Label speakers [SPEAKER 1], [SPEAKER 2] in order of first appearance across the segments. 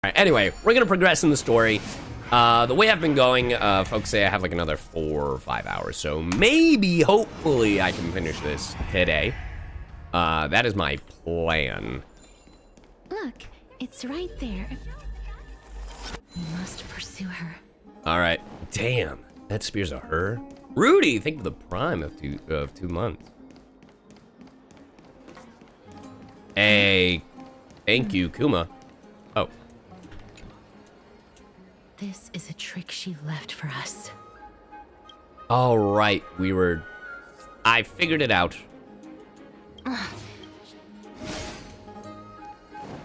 [SPEAKER 1] Alright, anyway, we're gonna progress in the story. The way I've been going, folks say I have like another 4 or 5 hours, so maybe, hopefully, I can finish this today. That is my plan.
[SPEAKER 2] Look, it's right there. We must pursue her.
[SPEAKER 1] Alright, damn, that spear's a her. Rudy, thank you for the prime of 2 months. Hey, thank you, Kuma. Oh.
[SPEAKER 2] This is a trick she left for us.
[SPEAKER 1] All right, I figured it out.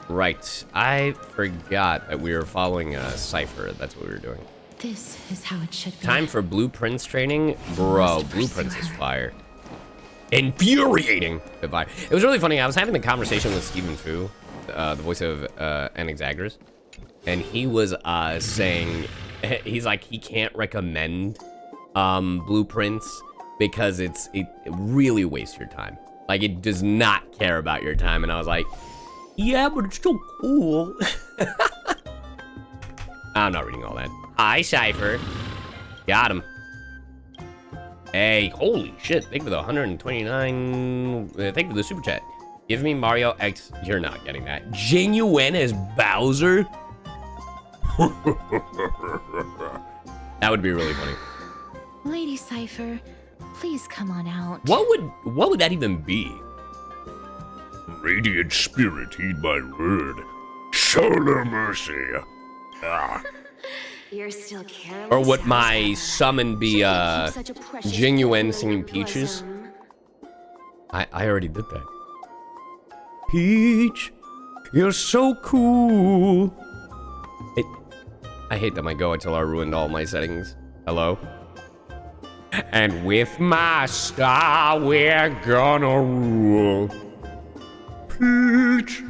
[SPEAKER 1] Right, I forgot that we were following Cypher. That's what we were doing.
[SPEAKER 2] This is how it should be.
[SPEAKER 1] Time for blueprints training? Bro, blueprints is fire. Infuriating. Goodbye. It was really funny. I was having the conversation with Stephen Fu, the voice of Enixagras, and he was saying, he's like, he can't recommend blueprints because it really wastes your time. Like, it does not care about your time. And I was like, yeah, but it's still cool. I'm not reading all that. Hi, Cypher. Got him. Hey, holy shit. Thank you for the 129. Thank you for the super chat. Give me Mario X. You're not getting that. Genuine as Bowser? That would be really funny.
[SPEAKER 2] Lady Cypher, please come on out.
[SPEAKER 1] What would that even be?
[SPEAKER 3] Radiant spirit, heed my word. Show no mercy.
[SPEAKER 4] You're still careless.
[SPEAKER 1] Or would my summon be genuine singing Peaches? I already did that. Peach, you're so cool. I hate that my Goatilla ruined all my settings. Hello? And with my star, we're gonna rule. Peach,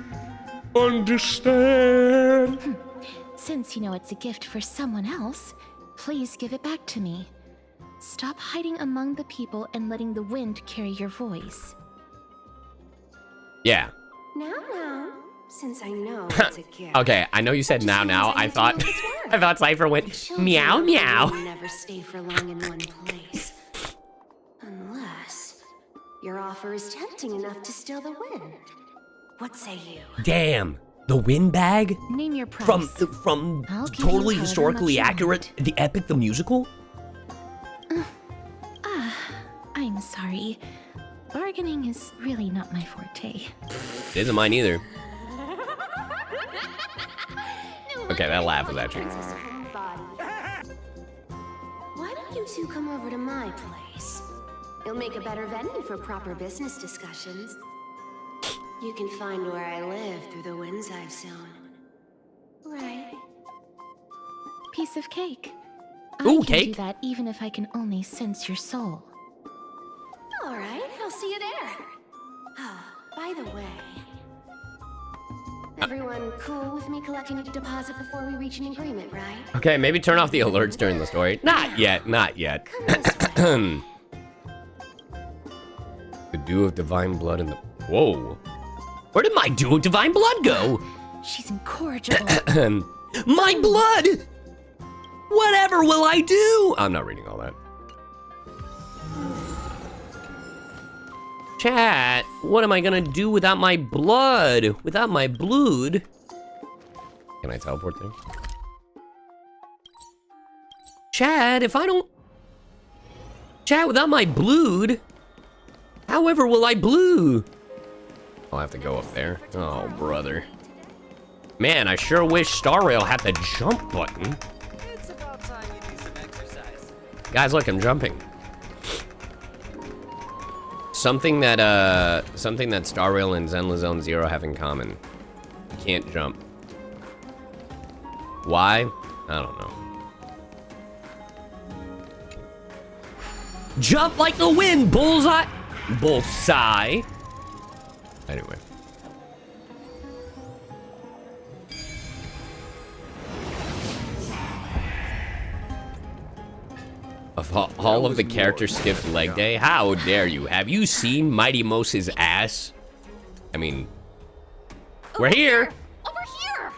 [SPEAKER 1] understand.
[SPEAKER 2] Since you know it's a gift for someone else, please give it back to me. Stop hiding among the people and letting the wind carry your voice.
[SPEAKER 1] Yeah.
[SPEAKER 4] Now, since I know it's a gift.
[SPEAKER 1] Okay, I know you said now. I thought Cypher went meow meow.
[SPEAKER 4] Never stay for long in one place. Unless your offer is tempting enough to still the wind. What say you?
[SPEAKER 1] Damn. The wind bag?
[SPEAKER 2] Name your price.
[SPEAKER 1] From
[SPEAKER 2] I'll give
[SPEAKER 1] totally
[SPEAKER 2] you however
[SPEAKER 1] historically
[SPEAKER 2] much you
[SPEAKER 1] accurate, the epic, the musical?
[SPEAKER 2] I'm sorry. Bargaining is really not my forte.
[SPEAKER 1] It isn't mine either. Okay, that laugh was actually...
[SPEAKER 4] Why don't you two come over to my place? It'll make a better venue for proper business discussions. You can find where I live through the winds I've sown. Right.
[SPEAKER 2] Piece of cake.
[SPEAKER 1] Ooh,
[SPEAKER 2] I can
[SPEAKER 1] cake?
[SPEAKER 2] do that even if I can only sense your soul.
[SPEAKER 4] All right, I'll see you there. Oh, by the way, everyone cool with me collecting a deposit before we reach an agreement, right?
[SPEAKER 1] Okay, maybe turn off the alerts during the story. Not yet, not yet.
[SPEAKER 4] Come this way.
[SPEAKER 1] The dew of divine blood in the... Whoa. Where did my dew of divine blood go?
[SPEAKER 2] She's incorrigible.
[SPEAKER 1] My blood! Whatever will I do? I'm not reading all that. Chat, what am I gonna do without my blood? Without my blood? Can I teleport there? Chat, if I don't... Chat, without my blood, however will I blue? I'll have to go up there. Oh, brother. Man, I sure wish Star Rail had the jump button.
[SPEAKER 5] It's about time you do some exercise.
[SPEAKER 1] Guys, look, I'm jumping. Something that Star Rail and Zenless Zone Zero have in common. You can't jump. Why? I don't know. Jump like the wind, bullseye! Bullseye. Anyway. All of the characters skipped leg day? How dare you? Have you seen Mighty Mose's ass? I mean, we're here.
[SPEAKER 4] Over here!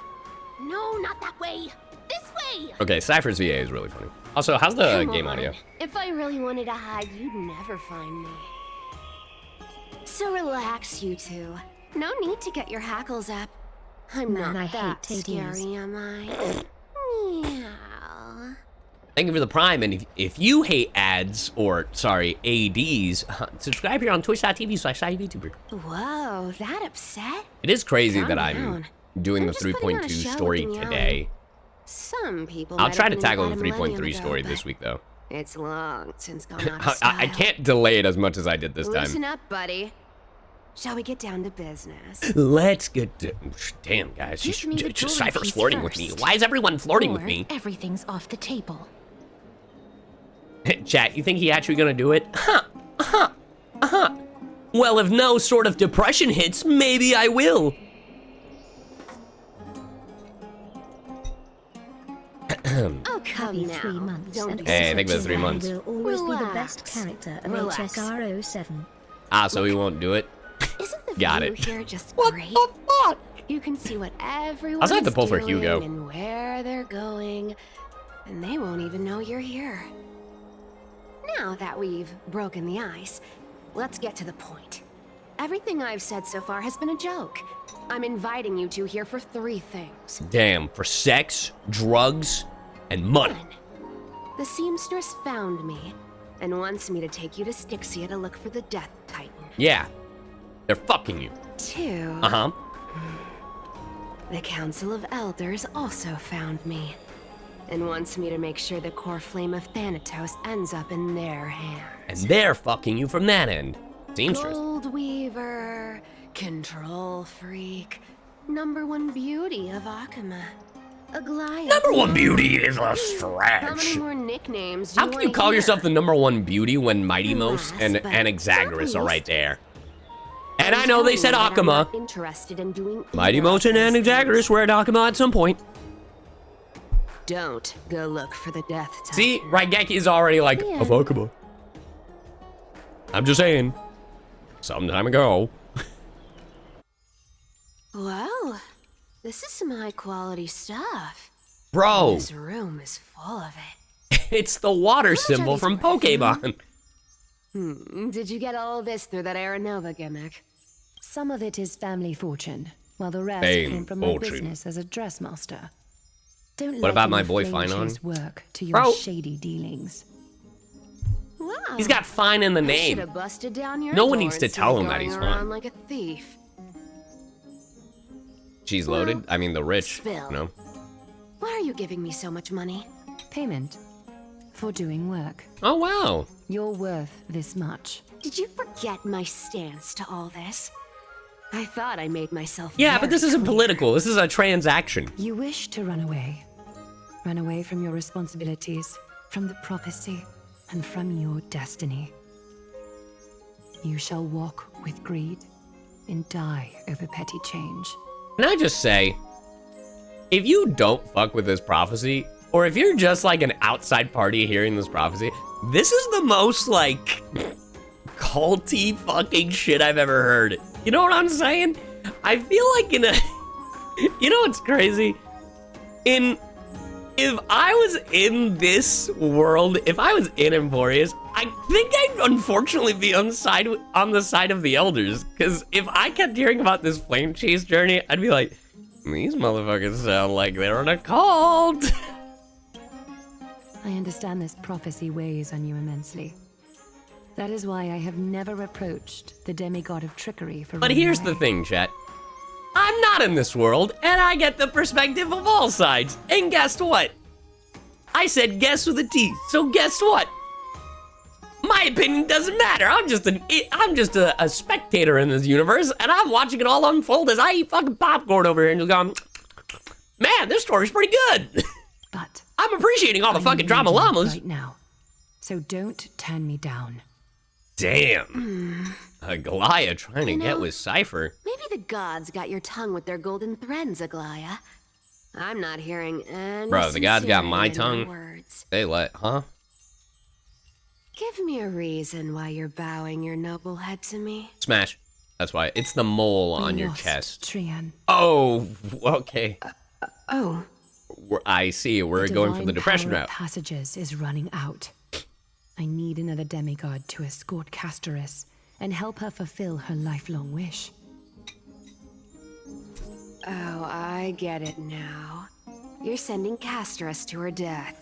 [SPEAKER 4] No, Not that way. This way.
[SPEAKER 1] Okay, Cypher's VA is really funny. Also, how's the
[SPEAKER 4] Come
[SPEAKER 1] game
[SPEAKER 4] on.
[SPEAKER 1] audio?
[SPEAKER 4] If I really wanted to hide, you'd never find me. So relax, you two. No need to get your hackles up. I'm
[SPEAKER 2] Man,
[SPEAKER 4] not
[SPEAKER 2] I
[SPEAKER 4] that
[SPEAKER 2] hate TDs.
[SPEAKER 4] scary, am I? Meow.
[SPEAKER 1] Thank you for the Prime, and if you hate ads, or, sorry, ADs, subscribe here on twitch.tv/CyYuVtuber.
[SPEAKER 4] Whoa, that upset?
[SPEAKER 1] It is crazy
[SPEAKER 4] Calm
[SPEAKER 1] that I'm
[SPEAKER 4] down.
[SPEAKER 1] doing
[SPEAKER 4] I'm
[SPEAKER 1] the
[SPEAKER 4] just putting on a
[SPEAKER 1] 3.2
[SPEAKER 4] show
[SPEAKER 1] story
[SPEAKER 4] with the
[SPEAKER 1] today.
[SPEAKER 4] Some people.
[SPEAKER 1] I'll
[SPEAKER 4] might
[SPEAKER 1] try
[SPEAKER 4] have
[SPEAKER 1] to
[SPEAKER 4] been
[SPEAKER 1] tackle
[SPEAKER 4] into
[SPEAKER 1] the
[SPEAKER 4] that a millennium
[SPEAKER 1] 3.3
[SPEAKER 4] ago,
[SPEAKER 1] story
[SPEAKER 4] but
[SPEAKER 1] this week, though.
[SPEAKER 4] It's long since gone out of style.
[SPEAKER 1] I can't delay it as much as I did this
[SPEAKER 4] Loosen
[SPEAKER 1] time.
[SPEAKER 4] up, buddy. Shall we get down to business?
[SPEAKER 1] Let's get to... Damn, guys.
[SPEAKER 2] Give me the jewelry
[SPEAKER 1] Cypher's
[SPEAKER 2] piece
[SPEAKER 1] flirting with me.
[SPEAKER 2] first.
[SPEAKER 1] Why is everyone flirting with
[SPEAKER 2] Or
[SPEAKER 1] me?
[SPEAKER 2] everything's off the table.
[SPEAKER 1] Chat, you think he actually gonna do it? Well, if no sort of depression hits, maybe I will.
[SPEAKER 4] Oh, come
[SPEAKER 6] Happy
[SPEAKER 4] now.
[SPEAKER 6] 3 months.
[SPEAKER 4] Don't
[SPEAKER 6] and
[SPEAKER 4] be
[SPEAKER 1] Hey, thank you for the 3
[SPEAKER 6] Susan
[SPEAKER 1] months.
[SPEAKER 6] will always be the best
[SPEAKER 4] Relax.
[SPEAKER 6] character of
[SPEAKER 4] Relax.
[SPEAKER 6] HSR 07.
[SPEAKER 1] Ah, so he won't do it?
[SPEAKER 4] Isn't the
[SPEAKER 1] Got
[SPEAKER 4] view
[SPEAKER 1] it.
[SPEAKER 4] here just
[SPEAKER 1] What
[SPEAKER 4] great?
[SPEAKER 1] the fuck?
[SPEAKER 4] You can see what everyone
[SPEAKER 1] Also have to
[SPEAKER 4] is
[SPEAKER 1] pull for
[SPEAKER 4] doing
[SPEAKER 1] Hugo.
[SPEAKER 4] and where they're going, and they won't even know you're here. Now that we've broken the ice, let's get to the point. Everything I've said so far has been a joke. I'm inviting you two here for 3 things.
[SPEAKER 1] Damn, for sex, drugs, and money.
[SPEAKER 4] 1. The seamstress found me and wants me to take you to Styxia to look for the Death Titan.
[SPEAKER 1] Yeah, they're fucking you.
[SPEAKER 4] 2.
[SPEAKER 1] Uh-huh.
[SPEAKER 4] The Council of Elders also found me and wants me to make sure the core flame of Thanatos ends up in their hands.
[SPEAKER 1] And they're fucking you from that end. Seamstress.
[SPEAKER 4] Gold Weaver, Control Freak, #1 beauty of Akuma, Aglaia.
[SPEAKER 1] #1 beauty is a
[SPEAKER 4] How many
[SPEAKER 1] stretch.
[SPEAKER 4] more nicknames do
[SPEAKER 1] How
[SPEAKER 4] you
[SPEAKER 1] can you
[SPEAKER 4] wanna
[SPEAKER 1] call
[SPEAKER 4] hear?
[SPEAKER 1] yourself the #1 beauty when Mighty Most
[SPEAKER 4] Last
[SPEAKER 1] and
[SPEAKER 4] but
[SPEAKER 1] Anaxagoras
[SPEAKER 4] not
[SPEAKER 1] are right
[SPEAKER 4] least,
[SPEAKER 1] there? And I
[SPEAKER 4] I'm
[SPEAKER 1] know they
[SPEAKER 4] telling
[SPEAKER 1] said
[SPEAKER 4] you that I'm
[SPEAKER 1] Akuma.
[SPEAKER 4] not interested in doing
[SPEAKER 1] Mighty
[SPEAKER 4] either
[SPEAKER 1] Most
[SPEAKER 4] of
[SPEAKER 1] and
[SPEAKER 4] those
[SPEAKER 1] Anaxagoras
[SPEAKER 4] things.
[SPEAKER 1] were at Akuma at some point.
[SPEAKER 4] Don't go look for the Death Titan.
[SPEAKER 1] See, Raigeki is already like,
[SPEAKER 4] Yeah.
[SPEAKER 1] of Akuma. I'm just saying. Some time ago.
[SPEAKER 4] Well, this is some high quality stuff.
[SPEAKER 1] Bro,
[SPEAKER 4] This room is full of it.
[SPEAKER 1] it's the water
[SPEAKER 4] much are
[SPEAKER 1] symbol
[SPEAKER 4] these
[SPEAKER 1] from
[SPEAKER 4] worth?
[SPEAKER 1] Pokemon.
[SPEAKER 4] Did you get all this through that Aranova gimmick?
[SPEAKER 7] Some of it is family fortune, while the rest
[SPEAKER 1] Fame
[SPEAKER 7] came from my
[SPEAKER 1] fortune.
[SPEAKER 7] business as a dressmaster. Don't
[SPEAKER 1] What
[SPEAKER 7] let
[SPEAKER 1] about my
[SPEAKER 7] any
[SPEAKER 1] boy
[SPEAKER 7] flame
[SPEAKER 1] Finon?
[SPEAKER 7] chase work to your
[SPEAKER 1] Bro.
[SPEAKER 7] shady dealings.
[SPEAKER 4] Wow.
[SPEAKER 1] He's got fine in the
[SPEAKER 4] I should
[SPEAKER 1] name.
[SPEAKER 4] have busted down your
[SPEAKER 1] No one
[SPEAKER 4] door
[SPEAKER 1] needs to
[SPEAKER 4] instead
[SPEAKER 1] tell
[SPEAKER 4] of
[SPEAKER 1] him that
[SPEAKER 4] going
[SPEAKER 1] he's
[SPEAKER 4] around
[SPEAKER 1] fine.
[SPEAKER 4] like a thief.
[SPEAKER 1] She's loaded. I mean, the rich.
[SPEAKER 4] Spill.
[SPEAKER 1] You know?
[SPEAKER 4] Why are you giving me so much money?
[SPEAKER 7] Payment for doing work.
[SPEAKER 1] Oh, wow.
[SPEAKER 7] You're worth this much.
[SPEAKER 4] Did you forget my stance to all this? I thought I made myself
[SPEAKER 1] Yeah,
[SPEAKER 4] very
[SPEAKER 1] but this isn't
[SPEAKER 4] clear.
[SPEAKER 1] political. This is a transaction.
[SPEAKER 7] You wish to run away. Run away from your responsibilities, from the prophecy, and from your destiny. You shall walk with greed and die over petty change.
[SPEAKER 1] Can I just say, if you don't fuck with this prophecy, or if you're just like an outside party hearing this prophecy, this is the most like culty fucking shit I've ever heard. You know what I'm saying? I feel like in a, you know what's crazy? If I was in this world, if I was in Emporius, I think I'd unfortunately be on the side of the elders. Because if I kept hearing about this flame chase journey, I'd be like, these motherfuckers sound like they're in a cult.
[SPEAKER 7] I understand this prophecy weighs on you immensely. That is why I have never approached the demigod of trickery for
[SPEAKER 1] But
[SPEAKER 7] running
[SPEAKER 1] here's
[SPEAKER 7] away.
[SPEAKER 1] the thing, chat. I'm not in this world, and I get the perspective of all sides. And guess what? I said guess with a T, so guess what? My opinion doesn't matter. I'm just a spectator in this universe, and I'm watching it all unfold as I eat fucking popcorn over here and just going, man, this story's pretty good.
[SPEAKER 7] But
[SPEAKER 1] I'm appreciating all the
[SPEAKER 7] I
[SPEAKER 1] fucking
[SPEAKER 7] need
[SPEAKER 1] drama
[SPEAKER 7] you
[SPEAKER 1] llamas.
[SPEAKER 7] right now. So don't turn me down.
[SPEAKER 1] Damn. Aglaia trying to
[SPEAKER 4] You
[SPEAKER 1] get
[SPEAKER 4] know,
[SPEAKER 1] with Cypher.
[SPEAKER 4] Maybe the gods got your tongue with their golden threads, Aglaia. I'm not hearing any
[SPEAKER 1] Bro, the gods got my
[SPEAKER 4] sincerity in your
[SPEAKER 1] tongue.
[SPEAKER 4] Words.
[SPEAKER 1] They let, huh?
[SPEAKER 4] Give me a reason why you're bowing your noble head to me.
[SPEAKER 1] Smash. That's why. It's the mole
[SPEAKER 7] We
[SPEAKER 1] on your
[SPEAKER 7] lost
[SPEAKER 1] chest.
[SPEAKER 7] Trian.
[SPEAKER 1] Oh, okay.
[SPEAKER 4] Oh,
[SPEAKER 1] I see. We're going for the depression
[SPEAKER 7] power of
[SPEAKER 1] route.
[SPEAKER 7] Passages is running out. I need another demigod to escort Castoris and help her fulfill her lifelong wish.
[SPEAKER 4] Oh, I get it now. You're sending Castoris to her death.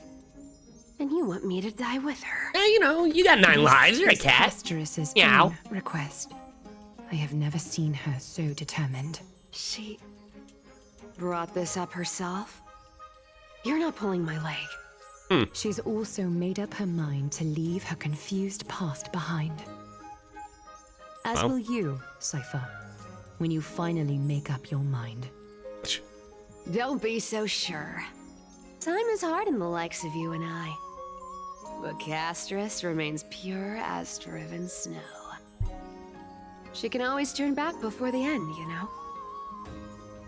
[SPEAKER 4] And you want me to die with her.
[SPEAKER 1] Hey, you know, you got 9 lives. You're a cat.
[SPEAKER 7] Castoris's
[SPEAKER 1] Meow.
[SPEAKER 7] own request. I have never seen her so determined.
[SPEAKER 4] She brought this up herself? You're not pulling my leg.
[SPEAKER 7] She's also made up her mind to leave her confused past behind. As
[SPEAKER 1] Well.
[SPEAKER 7] will you, Cypher, when you finally make up your mind.
[SPEAKER 4] Don't be so sure. Time is hard in the likes of you and I. But Castoris remains pure as driven snow. She can always turn back before the end, you know?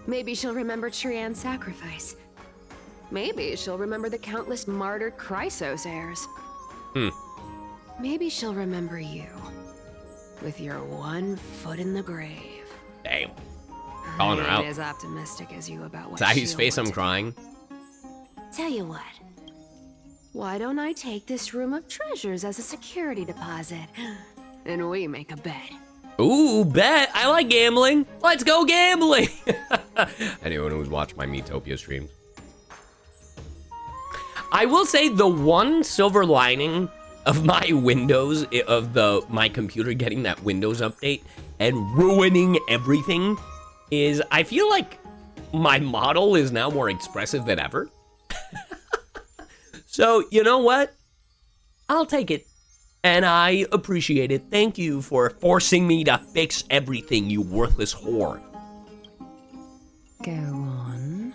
[SPEAKER 4] Maybe she'll remember Trian's sacrifice. Maybe she'll remember the countless martyred Chrysos heirs. Maybe she'll remember you. With your one foot in the grave.
[SPEAKER 1] Damn. Calling her
[SPEAKER 4] I
[SPEAKER 1] out.
[SPEAKER 4] ain't as optimistic as you about what
[SPEAKER 1] Zahi's
[SPEAKER 4] she'll
[SPEAKER 1] face,
[SPEAKER 4] want
[SPEAKER 1] I'm
[SPEAKER 4] to
[SPEAKER 1] crying.
[SPEAKER 4] Tell you what. Why don't I take this room of treasures as a security deposit? And we make a bet.
[SPEAKER 1] Ooh, bet. I like gambling. Let's go gambling. Anyone who's watched my Metopia streams. I will say the one silver lining of my Windows, of my computer getting that Windows update and ruining everything is I feel like my model is now more expressive than ever. So, you know what? I'll take it. And I appreciate it. Thank you for forcing me to fix everything, you worthless whore.
[SPEAKER 7] Go on.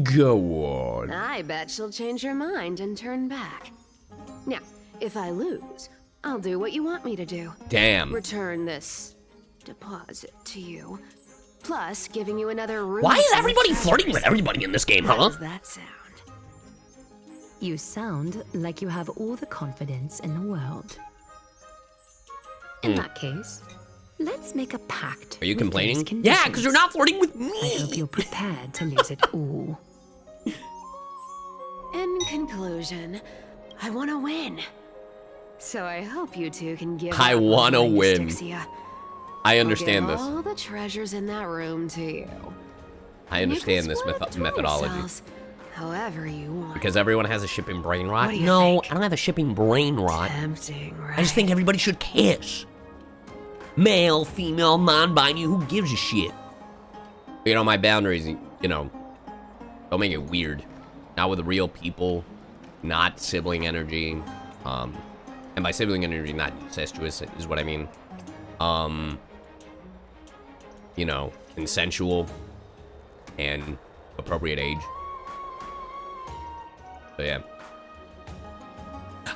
[SPEAKER 1] Go on.
[SPEAKER 4] I bet she'll change her mind and turn back. Now, if I lose, I'll do what you want me to do.
[SPEAKER 1] Damn.
[SPEAKER 4] Return this deposit to you. Plus, giving you another room.
[SPEAKER 1] Why is
[SPEAKER 4] full of
[SPEAKER 1] everybody flirting with
[SPEAKER 4] treasures.
[SPEAKER 1] everybody in this game,
[SPEAKER 4] How
[SPEAKER 1] huh?
[SPEAKER 4] does that sound?
[SPEAKER 7] You sound like you have all the confidence in the world. In that case, let's make a pact.
[SPEAKER 1] Are you
[SPEAKER 7] with
[SPEAKER 1] complaining?
[SPEAKER 7] those
[SPEAKER 1] Yeah, because you're not flirting with
[SPEAKER 7] I hope
[SPEAKER 1] me.
[SPEAKER 7] you're prepared to lose it all.
[SPEAKER 4] In conclusion, I want to win. So I hope you two can give
[SPEAKER 1] I
[SPEAKER 4] up on
[SPEAKER 1] wanna
[SPEAKER 4] going to
[SPEAKER 1] win.
[SPEAKER 4] Styxia.
[SPEAKER 1] I
[SPEAKER 4] I'll
[SPEAKER 1] understand
[SPEAKER 4] give
[SPEAKER 1] this.
[SPEAKER 4] all the treasures in that room to you.
[SPEAKER 1] I
[SPEAKER 4] And you can
[SPEAKER 1] understand this
[SPEAKER 4] split it between
[SPEAKER 1] methodology.
[SPEAKER 4] yourselves however you want.
[SPEAKER 1] Because everyone has a shipping brain rot.
[SPEAKER 4] What do you
[SPEAKER 1] No,
[SPEAKER 4] think?
[SPEAKER 1] I don't have a shipping brain rot.
[SPEAKER 4] Tempting, right?
[SPEAKER 1] I just think everybody should kiss. Male, female, non-binary, who gives a shit? You know, my boundaries, you know, don't make it weird. Not with real people, not sibling energy. And by sibling energy, not incestuous is what I mean. You know, consensual and appropriate age. So yeah.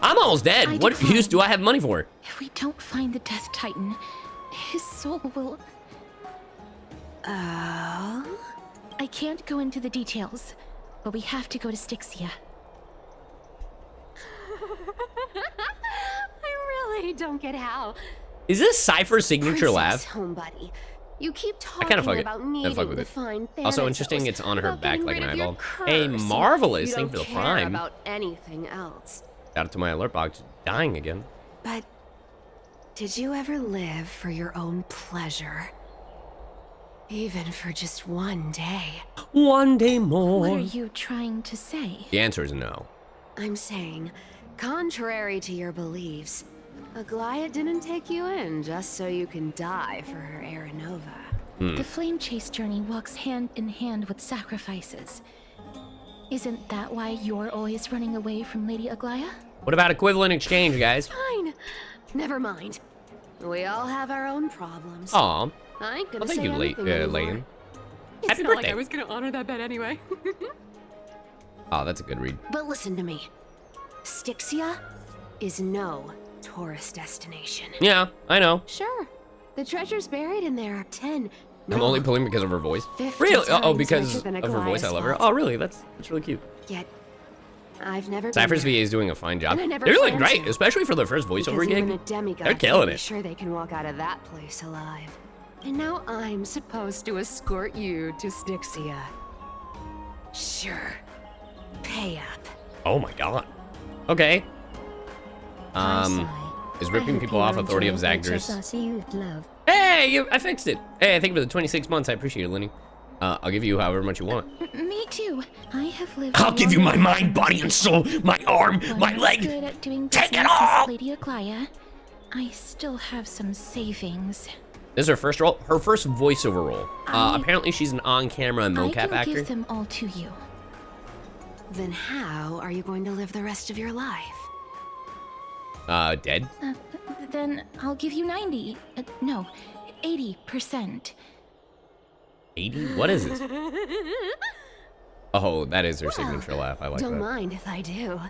[SPEAKER 1] I'm almost dead.
[SPEAKER 2] I
[SPEAKER 1] What
[SPEAKER 2] decline.
[SPEAKER 1] use do I have money for?
[SPEAKER 2] If we don't find the Death Titan, his soul will...
[SPEAKER 4] Oh?
[SPEAKER 2] I can't go into the details, but we have to go to Styxia.
[SPEAKER 4] I really don't get how.
[SPEAKER 1] Is this Cypher's signature
[SPEAKER 4] Princess,
[SPEAKER 1] laugh?
[SPEAKER 4] home buddy. You keep talking
[SPEAKER 1] kinda fuck it.
[SPEAKER 4] about
[SPEAKER 1] I
[SPEAKER 4] needing
[SPEAKER 1] fuck with
[SPEAKER 4] to
[SPEAKER 1] it.
[SPEAKER 4] find
[SPEAKER 1] Also
[SPEAKER 4] Thanatos,
[SPEAKER 1] interesting, it's on her
[SPEAKER 4] about
[SPEAKER 1] back
[SPEAKER 4] getting
[SPEAKER 1] like
[SPEAKER 4] rid
[SPEAKER 1] an
[SPEAKER 4] of your
[SPEAKER 1] eyeball.
[SPEAKER 4] curse,
[SPEAKER 1] Hey,
[SPEAKER 4] and
[SPEAKER 1] marvelous.
[SPEAKER 4] you
[SPEAKER 1] Thank you
[SPEAKER 4] don't
[SPEAKER 1] for the
[SPEAKER 4] care
[SPEAKER 1] prime.
[SPEAKER 4] about anything else.
[SPEAKER 1] Shout out to my alert box dying again.
[SPEAKER 4] But did you ever live for your own pleasure? Even for just one day?
[SPEAKER 1] One day
[SPEAKER 2] What
[SPEAKER 1] more.
[SPEAKER 2] are you trying to say?
[SPEAKER 1] The answer is no.
[SPEAKER 4] I'm saying, contrary to your beliefs, Aglaia didn't take you in just so you can die for her Aranova.
[SPEAKER 2] The flame chase journey walks hand in hand with sacrifices. Isn't that why you're always running away from Lady Aglaia?
[SPEAKER 1] What about equivalent exchange, guys?
[SPEAKER 4] Fine. Never mind. We all have our own problems.
[SPEAKER 1] Aw.
[SPEAKER 4] I ain't gonna
[SPEAKER 1] Well, thank
[SPEAKER 4] say
[SPEAKER 1] you,
[SPEAKER 4] anything anymore.
[SPEAKER 1] Layton.
[SPEAKER 4] It's
[SPEAKER 1] Happy
[SPEAKER 4] not
[SPEAKER 1] birthday.
[SPEAKER 4] like I was gonna honor that bet anyway.
[SPEAKER 1] Oh, that's a good read.
[SPEAKER 4] But listen to me. Styxia is no tourist destination.
[SPEAKER 1] Yeah, I know.
[SPEAKER 4] Sure, the treasures buried in there are 10.
[SPEAKER 1] I'm only pulling because of her voice.
[SPEAKER 4] 50
[SPEAKER 1] Really? Oh,
[SPEAKER 4] times
[SPEAKER 1] because
[SPEAKER 4] richer than
[SPEAKER 1] of her voice, I
[SPEAKER 4] Aglaïa's
[SPEAKER 1] love her.
[SPEAKER 4] vault.
[SPEAKER 1] Oh, really? That's really cute.
[SPEAKER 4] Yet, I've never
[SPEAKER 1] Cypher's
[SPEAKER 4] been there.
[SPEAKER 1] VA is doing a fine job.
[SPEAKER 4] And I never
[SPEAKER 1] They're doing
[SPEAKER 4] plan
[SPEAKER 1] great,
[SPEAKER 4] to.
[SPEAKER 1] especially for their first voiceover
[SPEAKER 4] Because even
[SPEAKER 1] gig.
[SPEAKER 4] a demigod
[SPEAKER 1] They're killing
[SPEAKER 4] can't be
[SPEAKER 1] it.
[SPEAKER 4] sure they can walk out of that place alive. And now I'm supposed to escort you to Styxia. Sure. pay up.
[SPEAKER 1] Oh my god. Okay.
[SPEAKER 6] Hi,
[SPEAKER 1] Is
[SPEAKER 6] I
[SPEAKER 1] ripping
[SPEAKER 6] hope
[SPEAKER 1] people
[SPEAKER 6] you
[SPEAKER 1] off authority of
[SPEAKER 6] enjoyed
[SPEAKER 1] Zagreus.
[SPEAKER 6] Hsr 3.2.
[SPEAKER 1] Hey, I fixed it. Hey, thank you for the 26 months. I appreciate it, Lenny. I'll give you however much you want.
[SPEAKER 2] Me too. I have lived.
[SPEAKER 3] I'll give you my
[SPEAKER 2] longer
[SPEAKER 3] mind, body, and soul, my arm,
[SPEAKER 2] than
[SPEAKER 3] my
[SPEAKER 2] I'm
[SPEAKER 3] leg.
[SPEAKER 2] good at doing
[SPEAKER 3] Take it
[SPEAKER 2] business
[SPEAKER 3] all!
[SPEAKER 2] as Lady Aglaya. I still have some savings.
[SPEAKER 1] This is her first role, her first voiceover role. Apparently she's an on-camera
[SPEAKER 2] I
[SPEAKER 1] mocap
[SPEAKER 2] can
[SPEAKER 1] actor.
[SPEAKER 2] give them all to you.
[SPEAKER 4] Then how are you going to live the rest of your life?
[SPEAKER 1] Dead?
[SPEAKER 2] Then I'll give you 90. No, 80%.
[SPEAKER 1] 80? What is this? Oh, that is her signature laugh. I like
[SPEAKER 4] Don't
[SPEAKER 1] that.
[SPEAKER 4] mind if I do.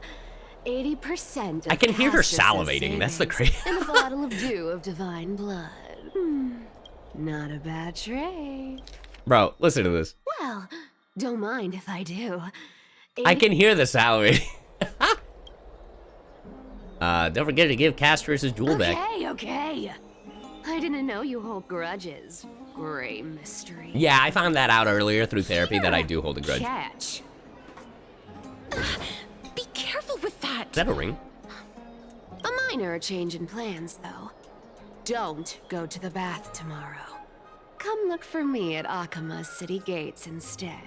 [SPEAKER 4] 80% of
[SPEAKER 1] I can hear her
[SPEAKER 4] Castus's
[SPEAKER 1] salivating. That's the
[SPEAKER 4] savings
[SPEAKER 1] crazy.
[SPEAKER 4] and a bottle of dew of divine blood. Not a bad trade.
[SPEAKER 1] Bro, listen to this.
[SPEAKER 4] Well, don't mind if I do.
[SPEAKER 1] I can hear the salivating. Don't forget to give Castorus his jewel back.
[SPEAKER 4] Okay. I didn't know you hold grudges. Great mystery.
[SPEAKER 1] Yeah, I found that out earlier through therapy that I do hold a grudge. Is
[SPEAKER 4] Catch.
[SPEAKER 2] Be careful with that.
[SPEAKER 1] that a ring?
[SPEAKER 4] A minor change in plans, though. Don't go to the bath tomorrow. Come look for me at Akama's city gates instead.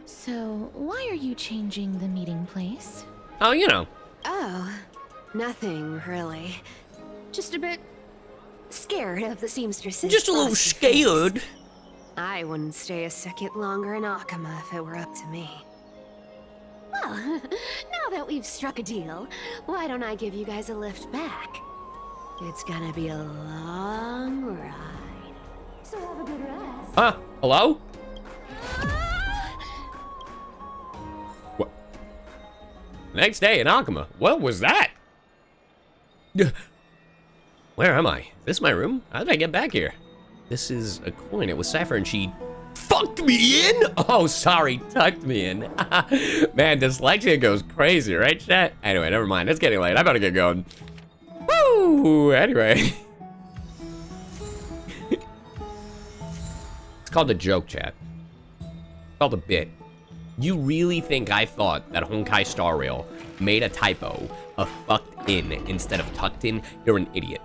[SPEAKER 2] So, why are you changing the meeting place?
[SPEAKER 1] Oh, you know.
[SPEAKER 4] Oh, nothing really. Just a bit scared of the seamstresses.
[SPEAKER 1] Just a little
[SPEAKER 4] frosty face.
[SPEAKER 1] scared.
[SPEAKER 4] I wouldn't stay a second longer in Akama if it were up to me. Well, now that we've struck a deal, why don't I give you guys a lift back? It's gonna be a long ride. So have a good rest.
[SPEAKER 1] Huh? Hello? What? Next day in Akama. What was that? Where am I? Is this my room? How did I get back here? This is a coin. It was Cypher and she fucked me in? Oh, sorry. Tucked me in. Man, dyslexia goes crazy, right, chat? Anyway, never mind. It's getting late. I better get going. Woo! Anyway. It's called a joke, chat. It's called a bit. You really think I thought that Honkai Star Rail made a typo of fucked in instead of tucked in? You're an idiot.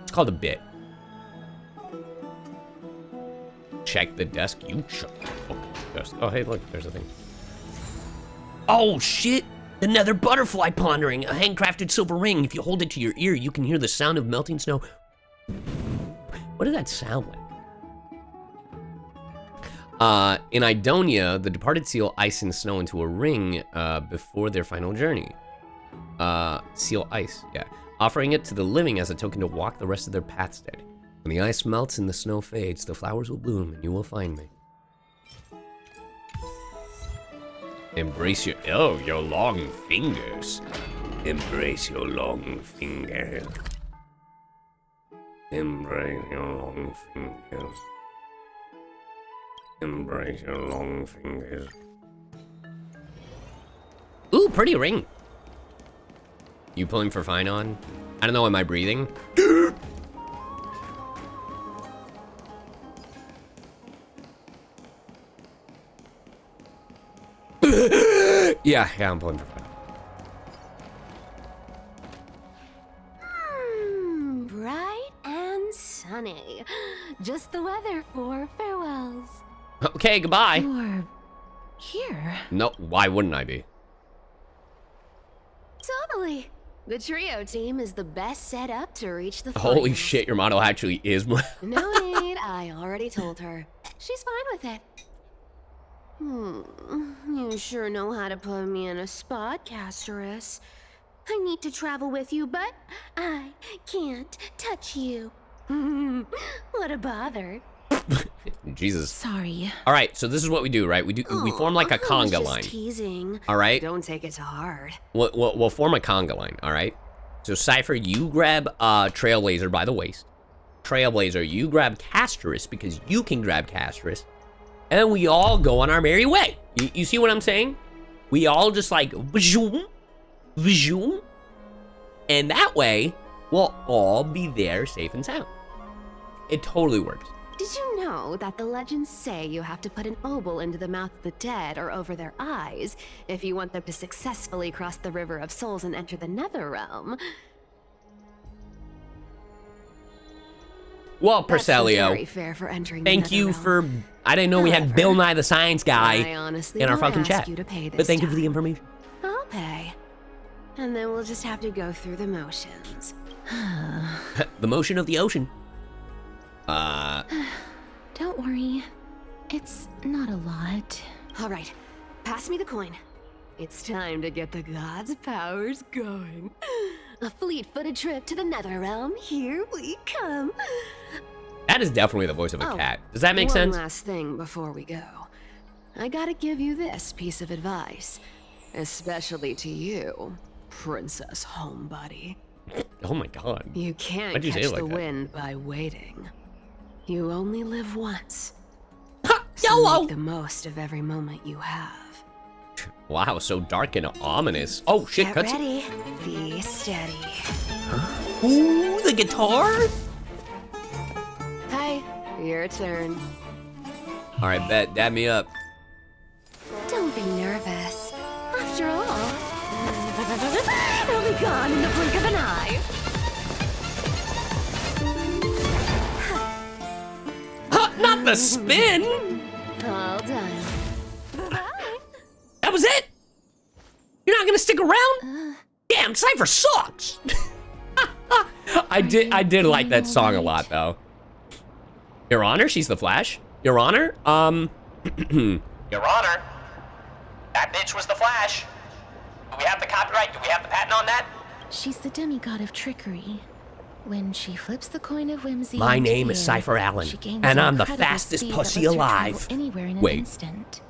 [SPEAKER 1] It's called a bit. Check the desk. You shut the fucking desk. Oh, hey, look, there's a thing. Oh, shit! The nether butterfly pondering, a handcrafted silver ring. If you hold it to your ear, you can hear the sound of melting snow. What did that sound like? In Idonia, the departed seal ice and snow into a ring before their final journey. Seal ice, yeah. Offering it to the living as a token to walk the rest of their paths dead. When the ice melts and the snow fades, the flowers will bloom and you will find me. Embrace your long fingers. Embrace your long fingers. Embrace your long fingers. Embrace your long fingers. Ooh, pretty ring. You pulling for fine on? I don't know, am I breathing? Yeah, I'm pulling for fun.
[SPEAKER 4] Bright and sunny. Just the weather for farewells.
[SPEAKER 1] Okay, goodbye.
[SPEAKER 2] You're here.
[SPEAKER 1] No, why wouldn't I be?
[SPEAKER 4] Totally. The trio team is the best set up to reach the
[SPEAKER 1] Holy
[SPEAKER 4] finals.
[SPEAKER 1] shit, your motto actually is more.
[SPEAKER 4] No need, I already told her. She's fine with it. You sure know how to put me in a spot, Castorus. I need to travel with you, but I can't touch you. What a bother.
[SPEAKER 1] Jesus.
[SPEAKER 2] Sorry.
[SPEAKER 1] All right, so this is what we do, right? We form like a
[SPEAKER 4] I was
[SPEAKER 1] conga
[SPEAKER 4] just
[SPEAKER 1] line.
[SPEAKER 4] teasing.
[SPEAKER 1] All right?
[SPEAKER 4] Don't take it to heart.
[SPEAKER 1] We'll form a conga line, all right? So Cypher, you grab Trailblazer by the waist. Trailblazer, you grab Castorus because you can grab Castorus. And we all go on our merry way. You see what I'm saying? We all just like, vzoom, vzoom. And that way, we'll all be there safe and sound. It totally works.
[SPEAKER 4] Did you know that the legends say you have to put an obol into the mouth of the dead or over their eyes if you want them to successfully cross the River of Souls and enter the Nether Realm?
[SPEAKER 1] Well,
[SPEAKER 4] That's
[SPEAKER 1] Percelio,
[SPEAKER 4] very fair for entering the
[SPEAKER 1] thank
[SPEAKER 4] Nether
[SPEAKER 1] you
[SPEAKER 4] Realm.
[SPEAKER 1] for... I didn't know we had
[SPEAKER 4] However,
[SPEAKER 1] Bill Nye the Science
[SPEAKER 4] I
[SPEAKER 1] Guy
[SPEAKER 4] honestly
[SPEAKER 1] in our
[SPEAKER 4] won't
[SPEAKER 1] fucking
[SPEAKER 4] ask
[SPEAKER 1] chat.
[SPEAKER 4] you to pay
[SPEAKER 1] But
[SPEAKER 4] this
[SPEAKER 1] thank you for the
[SPEAKER 4] time.
[SPEAKER 1] information.
[SPEAKER 4] I'll pay. And then we'll just have to go through the motions.
[SPEAKER 1] The motion of the ocean.
[SPEAKER 2] Don't worry. It's not a lot.
[SPEAKER 4] All right, pass me the coin. It's time to get the gods' powers going. A fleet-footed trip to the Nether Realm. Here we come.
[SPEAKER 1] That is definitely the voice of a
[SPEAKER 4] Oh,
[SPEAKER 1] cat. Does that make
[SPEAKER 4] one
[SPEAKER 1] sense?
[SPEAKER 4] last thing before we go. I gotta give you this piece of advice, especially to you, Princess Homebody.
[SPEAKER 1] Oh my god.
[SPEAKER 4] You can't
[SPEAKER 1] Why'd you say
[SPEAKER 4] catch
[SPEAKER 1] it like
[SPEAKER 4] the
[SPEAKER 1] that?
[SPEAKER 4] wind by waiting. You only live once.
[SPEAKER 1] Ha!
[SPEAKER 4] So
[SPEAKER 1] YOLO!
[SPEAKER 4] make the most of every moment you have.
[SPEAKER 1] Wow, so dark and ominous. Oh shit,
[SPEAKER 4] Get
[SPEAKER 1] cuts.
[SPEAKER 4] ready. Be steady.
[SPEAKER 1] Ooh, the guitar?
[SPEAKER 4] Hey, your turn.
[SPEAKER 1] Alright, bet, dab me up.
[SPEAKER 4] Don't be nervous. After all, it'll be gone in the blink of an eye.
[SPEAKER 1] Huh, not the spin!
[SPEAKER 4] All done.
[SPEAKER 1] That was it? You're not gonna stick around? Damn, Cypher sucks! I did like that song a lot though. Your Honor, she's the Flash. Your Honor, Your Honor, that bitch was the Flash. Do we have the copyright? Do we have the patent on that?
[SPEAKER 2] She's the demigod of trickery. When she flips the coin of whimsy,
[SPEAKER 1] My
[SPEAKER 2] into
[SPEAKER 1] name
[SPEAKER 2] the
[SPEAKER 1] is
[SPEAKER 2] air,
[SPEAKER 1] Cypher Allen,
[SPEAKER 2] she gains
[SPEAKER 1] and
[SPEAKER 2] an
[SPEAKER 1] I'm the
[SPEAKER 2] incredible
[SPEAKER 1] fastest
[SPEAKER 2] speed that
[SPEAKER 1] pussy
[SPEAKER 2] lets her travel
[SPEAKER 1] alive.
[SPEAKER 2] Anywhere in an
[SPEAKER 1] Wait.
[SPEAKER 2] instant.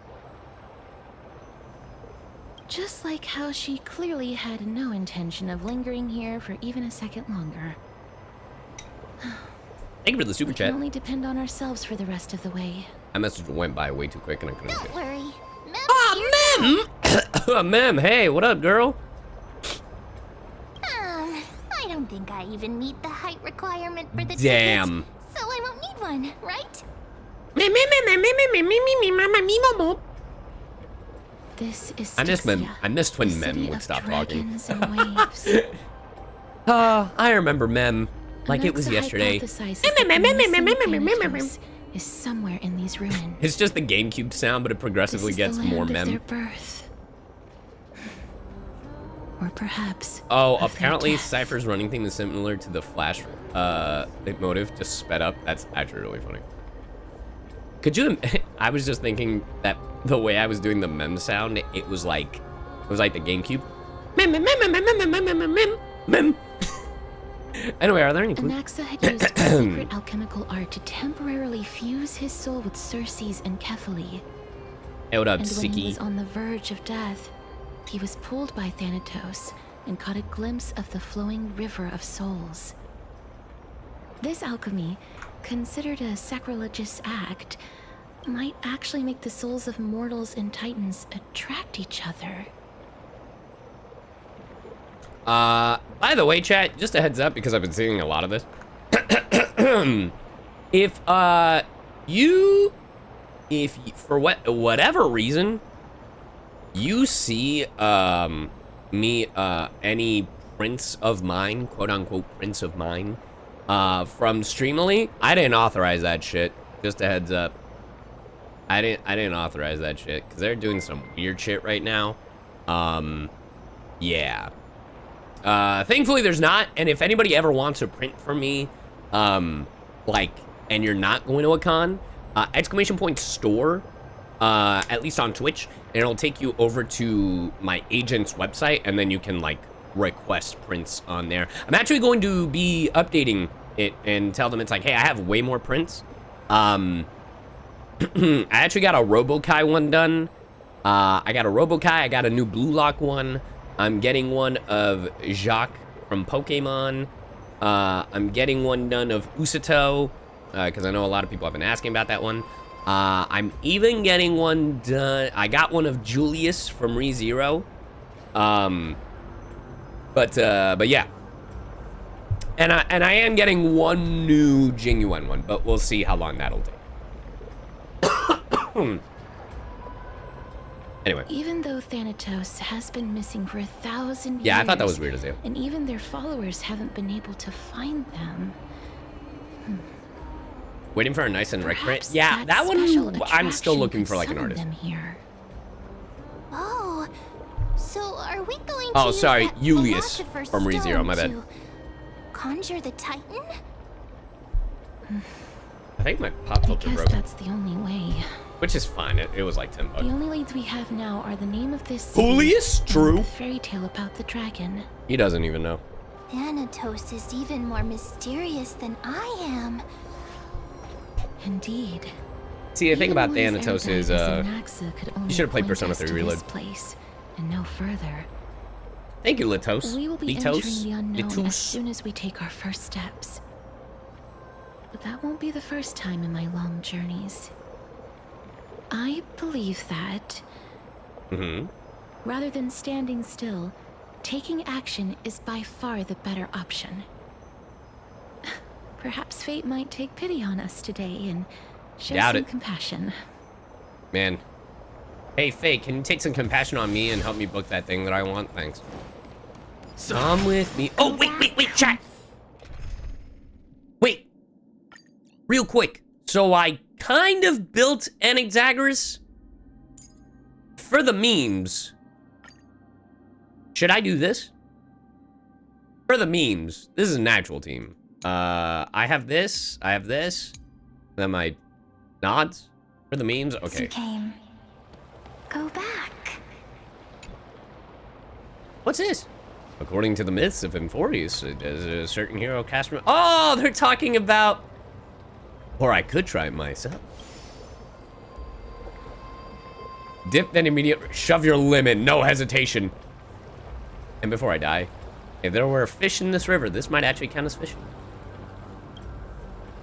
[SPEAKER 2] Just like how she clearly had no intention of lingering here for even a second longer.
[SPEAKER 1] Thank you for the super
[SPEAKER 2] We can
[SPEAKER 1] chat.
[SPEAKER 2] only depend on ourselves for the rest of the way.
[SPEAKER 1] That message went by way too quick and I couldn't
[SPEAKER 8] Don't
[SPEAKER 1] get
[SPEAKER 8] worry. Mem
[SPEAKER 1] Ah, Mem! Mem, hey, what up, girl?
[SPEAKER 8] I don't think I even meet the height requirement for the
[SPEAKER 1] Damn.
[SPEAKER 8] ticket, so I won't need one, right?
[SPEAKER 2] This is
[SPEAKER 1] I miss Mem.
[SPEAKER 2] Styxia,
[SPEAKER 1] I missed when
[SPEAKER 2] the
[SPEAKER 1] Mem
[SPEAKER 2] city
[SPEAKER 1] would
[SPEAKER 2] of
[SPEAKER 1] stop talking.
[SPEAKER 2] dragons and waves.
[SPEAKER 1] I remember Mem like it was
[SPEAKER 2] Anaxa
[SPEAKER 1] yesterday.
[SPEAKER 2] hypothesizes that the missing Thanatos is somewhere in these ruins.
[SPEAKER 1] It's just the GameCube sound, but it progressively
[SPEAKER 2] This is
[SPEAKER 1] gets
[SPEAKER 2] the
[SPEAKER 1] more
[SPEAKER 2] land of their
[SPEAKER 1] Mem.
[SPEAKER 2] birth. Or perhaps
[SPEAKER 1] Oh,
[SPEAKER 2] of their
[SPEAKER 1] apparently
[SPEAKER 2] death.
[SPEAKER 1] Cypher's running thing is similar to the Flash motive, just sped up. That's actually really funny. Could you? I was just thinking that the way I was doing the Mem sound, it was like the GameCube. Mem, mem, mem, mem, mem, mem, mem, mem, mem, mem. Anyway, are there any clues?
[SPEAKER 2] Anaxa had used a secret alchemical art to temporarily fuse his soul with Circe's and Kephae.
[SPEAKER 1] Hey, what up,
[SPEAKER 2] And when he
[SPEAKER 1] Siki?
[SPEAKER 2] was on the verge of death, he was pulled by Thanatos and caught a glimpse of the flowing river of souls. This alchemy, considered a sacrilegious act, might actually make the souls of mortals and titans attract each other.
[SPEAKER 1] By the way, chat, just a heads up because I've been seeing a lot of this. If for whatever reason you see any prince of mine, quote unquote prince of mine, from Streamily, I didn't authorize that shit. Just a heads up. I didn't authorize that shit because they're doing some weird shit right now. Yeah. Thankfully there's not, and if anybody ever wants a print from me, and you're not going to a con, !store, at least on Twitch, and it'll take you over to my agent's website, and then you can, request prints on there. I'm actually going to be updating it and tell them it's like, hey, I have way more prints. I actually got a Robokai one done. I got a Robokai, I got a new Blue Lock one. I'm getting one of Jacques from Pokemon. I'm getting one done of Usato, because I know a lot of people have been asking about that one. I'm even getting one done. I got one of Julius from ReZero. But yeah. And I am getting one new genuine one, but we'll see how long that'll take. Anyway.
[SPEAKER 2] Even though Thanatos has been missing for 1,000 years.
[SPEAKER 1] Yeah, I thought that was weird as hell.
[SPEAKER 2] And even their followers haven't been able to find them.
[SPEAKER 1] Waiting for a nice and rec print.
[SPEAKER 2] Perhaps
[SPEAKER 1] Yeah, that one I'm still
[SPEAKER 2] attraction
[SPEAKER 1] looking
[SPEAKER 2] could
[SPEAKER 1] for like an
[SPEAKER 2] summon
[SPEAKER 1] artist.
[SPEAKER 2] them here.
[SPEAKER 8] Oh, so are we going
[SPEAKER 1] Oh,
[SPEAKER 8] to use
[SPEAKER 1] sorry,
[SPEAKER 8] that
[SPEAKER 1] Julius
[SPEAKER 8] philosopher's
[SPEAKER 1] from ReZero,
[SPEAKER 8] stone
[SPEAKER 1] my bad.
[SPEAKER 8] to conjure the Titan?
[SPEAKER 1] I think my pop
[SPEAKER 2] I
[SPEAKER 1] filter
[SPEAKER 2] guess
[SPEAKER 1] broke,
[SPEAKER 2] that's the only way.
[SPEAKER 1] which is fine. It was like 10 bucks.
[SPEAKER 2] The only leads we have now are the name of this city
[SPEAKER 1] Julius?
[SPEAKER 2] and
[SPEAKER 1] True.
[SPEAKER 2] the fairy tale about the dragon.
[SPEAKER 1] He doesn't even know.
[SPEAKER 8] Thanatos is even more mysterious than I am.
[SPEAKER 2] Indeed.
[SPEAKER 1] See, the thing
[SPEAKER 2] Even
[SPEAKER 1] about
[SPEAKER 2] one as
[SPEAKER 1] Thanatos
[SPEAKER 2] erudite
[SPEAKER 1] is,
[SPEAKER 2] as Anaxa could only
[SPEAKER 1] should've played
[SPEAKER 2] point
[SPEAKER 1] Persona
[SPEAKER 2] us
[SPEAKER 1] 3
[SPEAKER 2] to
[SPEAKER 1] Reload.
[SPEAKER 2] this place and no further.
[SPEAKER 1] Thank you, Litos.
[SPEAKER 2] We will be
[SPEAKER 1] Litos?
[SPEAKER 2] entering the unknown
[SPEAKER 1] Litos?
[SPEAKER 2] as soon as we take our first steps. But that won't be the first time in my long journeys. I believe that, rather than standing still, taking action is by far the better option. Perhaps fate might take pity on us today and show
[SPEAKER 1] Doubt
[SPEAKER 2] some
[SPEAKER 1] it.
[SPEAKER 2] compassion.
[SPEAKER 1] Man. Hey, Faye, can you take some compassion on me and help me book that thing that I want? Thanks. Come with me. Oh, wait, chat. Wait. Real quick. So I kind of built an Exagris for the memes. Should I do this? For the memes. This is an actual team. I have this. Then my nods for the memes. Okay.
[SPEAKER 8] Came. Go back.
[SPEAKER 1] What's this? According to the myths of Emphorius, does a certain hero cast... Oh, they're talking about... Or I could try it myself. Dip, then immediate... Shove your limit, no hesitation. And before I die, if there were fish in this river, this might actually count as fishing.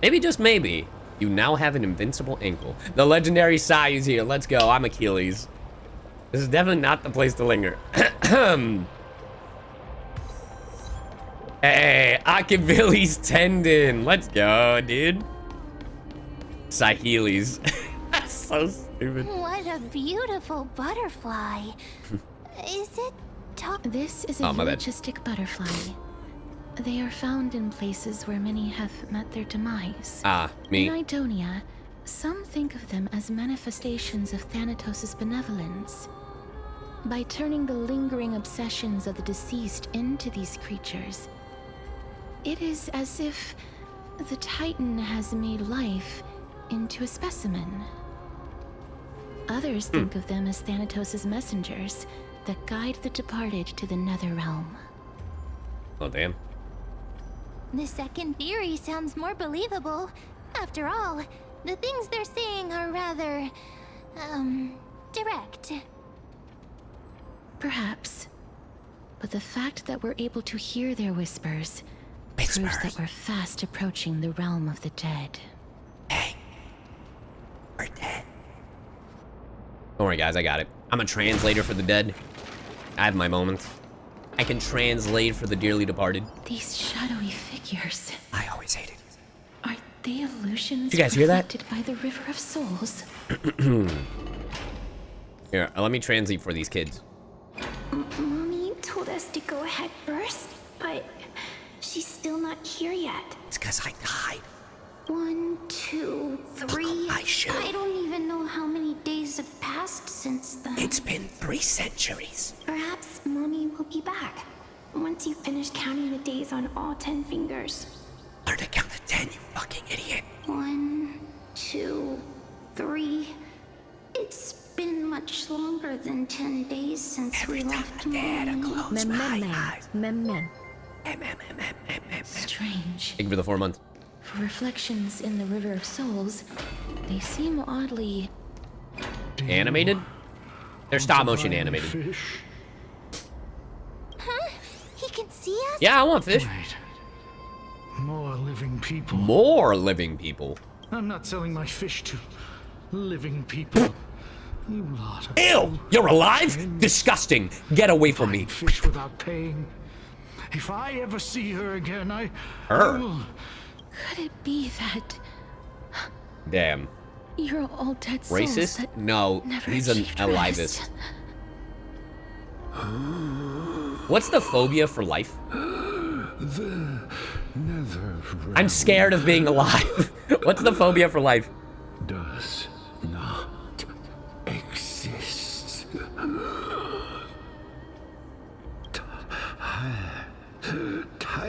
[SPEAKER 1] Maybe, just maybe, you now have an invincible ankle. The legendary Sai is here. Let's go. I'm Achilles. This is definitely not the place to linger. Hey, Achilles tendon. Let's go, dude. Cyheles. That's so stupid.
[SPEAKER 8] What a beautiful butterfly. Is it
[SPEAKER 2] This is a
[SPEAKER 1] Oh, my bad.
[SPEAKER 2] eulogistic butterfly. They are found in places where many have met their demise.
[SPEAKER 1] Ah, me.
[SPEAKER 2] In Idonia, some think of them as manifestations of Thanatos' benevolence. By turning the lingering obsessions of the deceased into these creatures, it is as if the Titan has made life into a specimen. Others think of them as Thanatos' messengers that guide the departed to the nether realm.
[SPEAKER 1] Oh, damn.
[SPEAKER 8] The second theory sounds more believable. After all, the things they're saying are rather, direct.
[SPEAKER 2] Perhaps. But the fact that we're able to hear their whispers proves that we're fast approaching the realm of the dead.
[SPEAKER 1] We're dead. Don't worry, guys. I got it. I'm a translator for the dead. I have my moments. I can translate for the dearly departed.
[SPEAKER 2] These shadowy figures,
[SPEAKER 1] I always hated it.
[SPEAKER 2] are they illusions
[SPEAKER 1] Did you guys hear that?
[SPEAKER 2] reflected by the River of Souls?
[SPEAKER 1] Here, let me translate for these kids.
[SPEAKER 9] Mommy told us to go ahead first, but she's still not here yet.
[SPEAKER 1] It's because I died.
[SPEAKER 9] 1, 2, 3.
[SPEAKER 1] my shoe.
[SPEAKER 9] I don't even know how many days have passed since then.
[SPEAKER 1] It's been 3 centuries.
[SPEAKER 9] Perhaps Mommy will be back once you finish counting the days on all 10 fingers.
[SPEAKER 1] Learn to count to 10, you fucking idiot.
[SPEAKER 9] 1, 2, 3. It's been much longer than 10 days since we left Mommy.
[SPEAKER 1] close
[SPEAKER 7] Mem.
[SPEAKER 2] Strange.
[SPEAKER 1] Thank you for the 4 months.
[SPEAKER 2] For reflections in the River of Souls, they seem oddly...
[SPEAKER 1] Animated? They're stop motion animated.
[SPEAKER 3] Fish?
[SPEAKER 8] Huh? He can see us?
[SPEAKER 1] Yeah, I want fish.
[SPEAKER 3] Wait. More living people.
[SPEAKER 1] More living people.
[SPEAKER 3] I'm not selling my fish to living people. You lot of
[SPEAKER 1] Ew! You're alive? Disgusting! Get away from me.
[SPEAKER 3] fish without paying. If I ever see her again, I
[SPEAKER 1] Her?
[SPEAKER 3] will...
[SPEAKER 2] Could it be that
[SPEAKER 1] Damn.
[SPEAKER 2] you're all dead souls
[SPEAKER 1] Racist?
[SPEAKER 2] that
[SPEAKER 1] No,
[SPEAKER 2] never
[SPEAKER 1] he's an
[SPEAKER 2] achieved
[SPEAKER 1] alivist.
[SPEAKER 2] rest?
[SPEAKER 1] What's the phobia for life?
[SPEAKER 10] The nether
[SPEAKER 1] I'm scared of being alive. What's the phobia for life?
[SPEAKER 10] does not exist.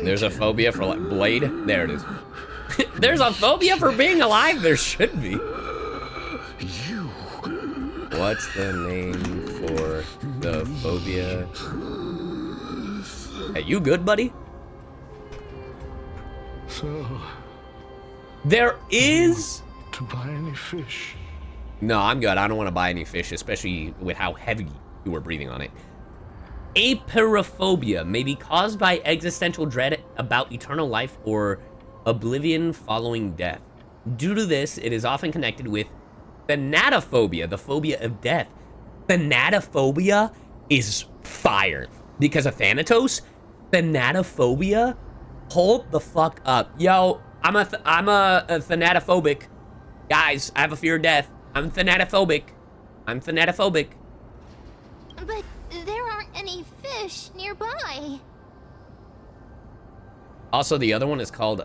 [SPEAKER 1] There's a phobia for Blade? There it is. There's a phobia for being alive? There should be. What's the name for the phobia? Hey, you good, buddy?
[SPEAKER 3] So,
[SPEAKER 1] There is...
[SPEAKER 3] to buy any fish.
[SPEAKER 1] No, I'm good. I don't want to buy any fish, especially with how heavy you were breathing on it. Apeirophobia may be caused by existential dread about eternal life or oblivion following death. Due to this, it is often connected with thanatophobia, the phobia of death. Thanatophobia is fire. Because of Thanatos, thanatophobia, hold the fuck up. Yo, I'm a thanatophobic. Guys, I have a fear of death. I'm thanatophobic. I'm thanatophobic.
[SPEAKER 8] But there aren't any fish nearby.
[SPEAKER 1] Also, the other one is called